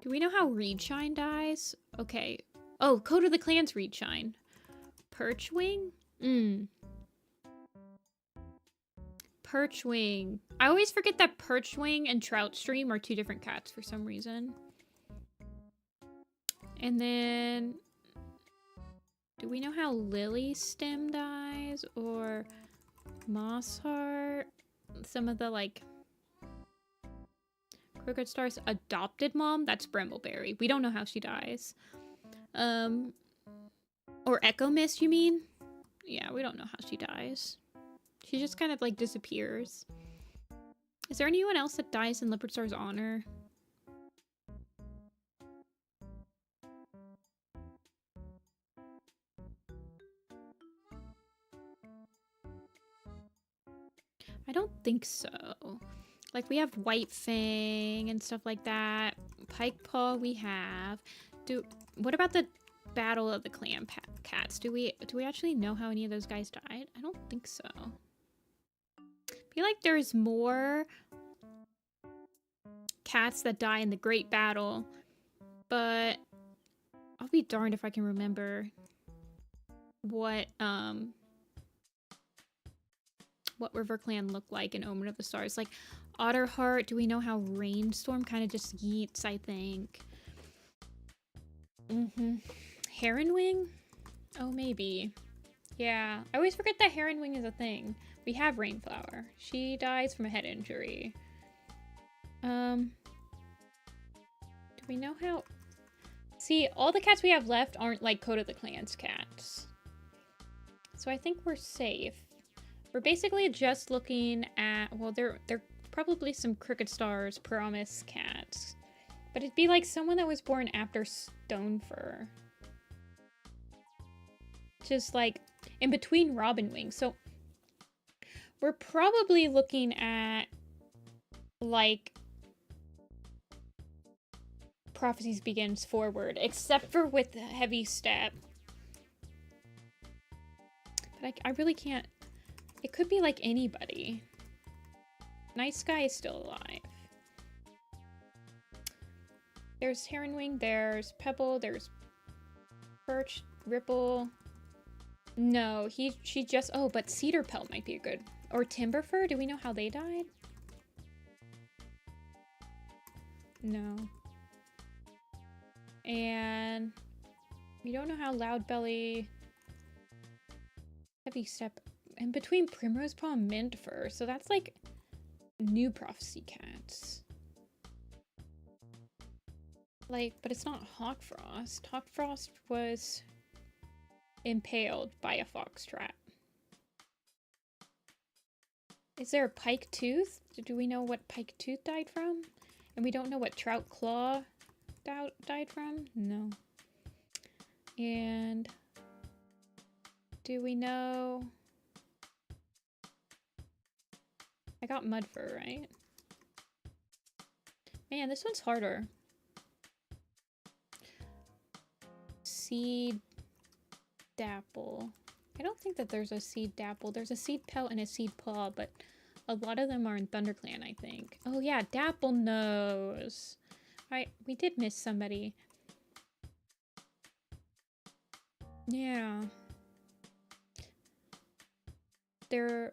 Do we know how Reedshine dies? Okay. Oh, Code of the Clan's Reedshine. Perchwing? Perchwing. I always forget that Perchwing and Troutstream are two different cats for some reason. And then... Do we know how Lilystem dies? Or Mossheart? Some of the, like... Crooked Star's adopted mom? That's Brambleberry. We don't know how she dies. Or Echo Mist, you mean? Yeah, we don't know how she dies. She just kind of, like, disappears. Is there anyone else that dies in Leopard Star's honor? I don't think so. Like, we have White Fang and stuff like that. Pikepaw we have. What about the Battle of the Clan Cats? Do we actually know how any of those guys died? I don't think so. I feel like there's more cats that die in the Great Battle, but I'll be darned if I can remember what Riverclan looked like in Omen of the Stars. Like, Otterheart, do we know how Rainstorm kind of just yeets, I think? Heronwing? Oh, maybe. Yeah, I always forget that Heronwing is a thing. We have Rainflower. She dies from a head injury. Do we know how... See, all the cats we have left aren't like Code of the Clan's cats. So I think we're safe. We're basically just looking at... Well, they're probably some Crooked Star's Promise cats. But it'd be like someone that was born after Stonefur. Just like in between Robinwing. So we're probably looking at like Prophecies Begins forward, except for with Heavy Step. But I really can't. It could be like anybody. Night Sky is still alive. There's Heronwing, there's Pebble, there's Perch, Ripple. No, she just... Oh, but Cedarpelt might be a good... Or Timberfur? Do we know how they died? No. And we don't know how Loudbelly... Heavy Step... In between Primrose Paw and Mintfur, so that's like new Prophecy cats. Like, but it's not Hawkfrost. Hawkfrost was impaled by a fox trap. Is there a Pike Tooth? Do we know what Pike Tooth died from? And we don't know what Trout Claw died from? No. And do we know... I got Mudfur, right? Man, this one's harder. Seed Dapple. I don't think that there's a Seed Dapple. There's a Seed Pelt and a Seed Paw, but a lot of them are in ThunderClan, I think. Oh yeah, Dapple Nose. We did miss somebody. Yeah. There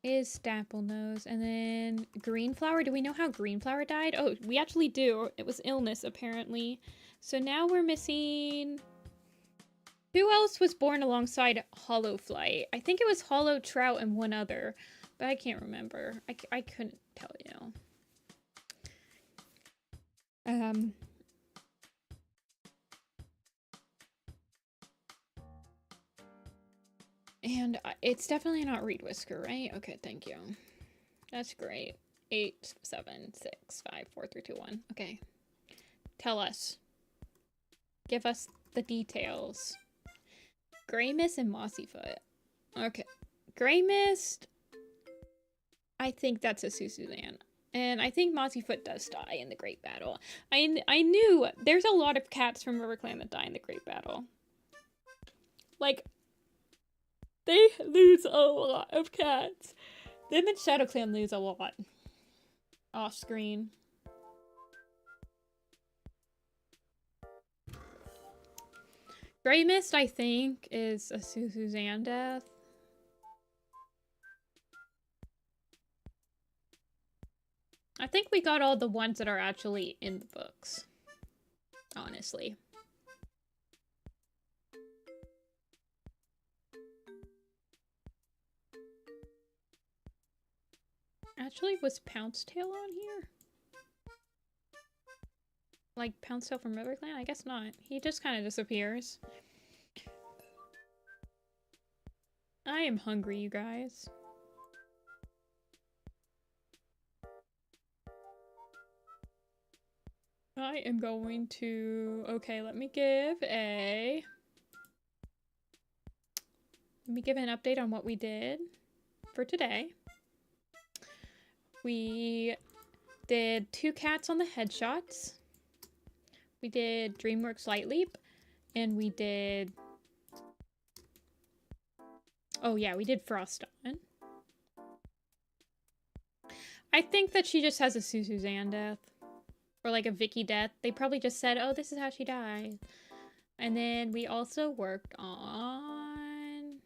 is Dapple Nose. And then Greenflower. Do we know how Greenflower died? Oh, we actually do. It was illness, apparently. So now we're missing... Who else was born alongside Hollowflight? I think it was Hollow Trout and one other, but I can't remember. I couldn't tell you. And it's definitely not Reed Whisker, right? Okay, thank you. That's great. 8, 7, 6, 5, 4, 3, 2, 1. Okay. Tell us. Give us the details. Grey Mist and Mossyfoot. Okay. Grey Mist, I think that's a Susuzan. And I think Mossyfoot does die in the Great Battle. I knew there's a lot of cats from Riverclan that die in the Great Battle. Like, they lose a lot of cats. Them and Shadowclan lose a lot. Off screen. Grey Mist, I think, is a Susuzan death. I think we got all the ones that are actually in the books. Honestly. Actually, was Pouncetail on here? Like Pouncetail from Riverclan? I guess not. He just kind of disappears. I am hungry, you guys. I am going to... Okay, let me give an update on what we did for today. We did 2 cats on the headshots. We did DreamWorks Light Leap. And we did... Oh yeah, we did Frost On. I think that she just has a Susuzan death. Or like a Vicky death. They probably just said, oh, this is how she died. And then we also worked on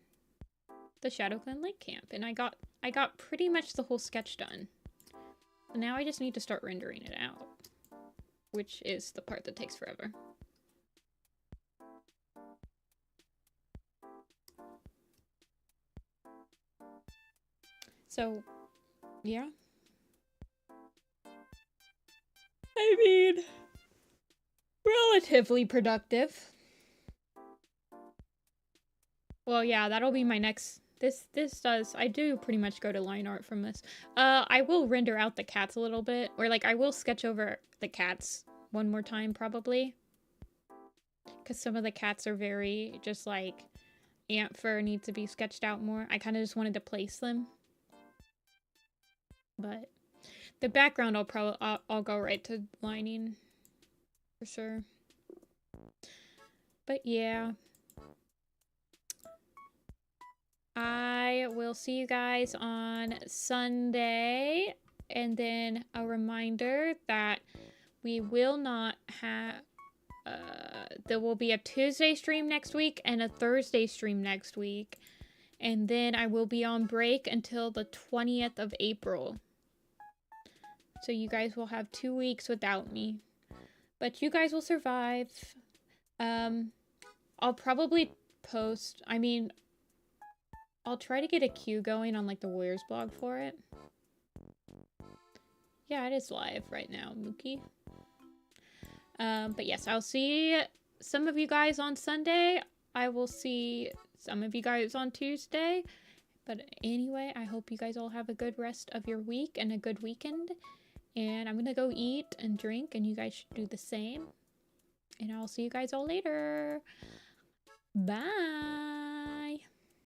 the Shadowclan Lake Camp. And I got pretty much the whole sketch done. So now I just need to start rendering it out. Which is the part that takes forever. So, yeah. I mean, relatively productive. Well, yeah, that'll be my next... I do pretty much go to line art from this. I will render out the cats a little bit. Or, like, I will sketch over the cats one more time, probably. Because some of the cats are very, just, like, ant fur needs to be sketched out more. I kind of just wanted to place them. But the background I'll go right to lining. For sure. But, yeah. I will see you guys on Sunday, and then a reminder that we will not have, there will be a Tuesday stream next week and a Thursday stream next week, and then I will be on break until the 20th of April. So you guys will have 2 weeks without me. But you guys will survive. I'll probably post, I mean, I'll try to get a queue going on like the Warriors blog for it. Yeah, it is live right now, Mookie. But yes, I'll see some of you guys on Sunday. I will see some of you guys on Tuesday. But anyway, I hope you guys all have a good rest of your week and a good weekend. And I'm gonna go eat and drink, and you guys should do the same. And I'll see you guys all later. Bye!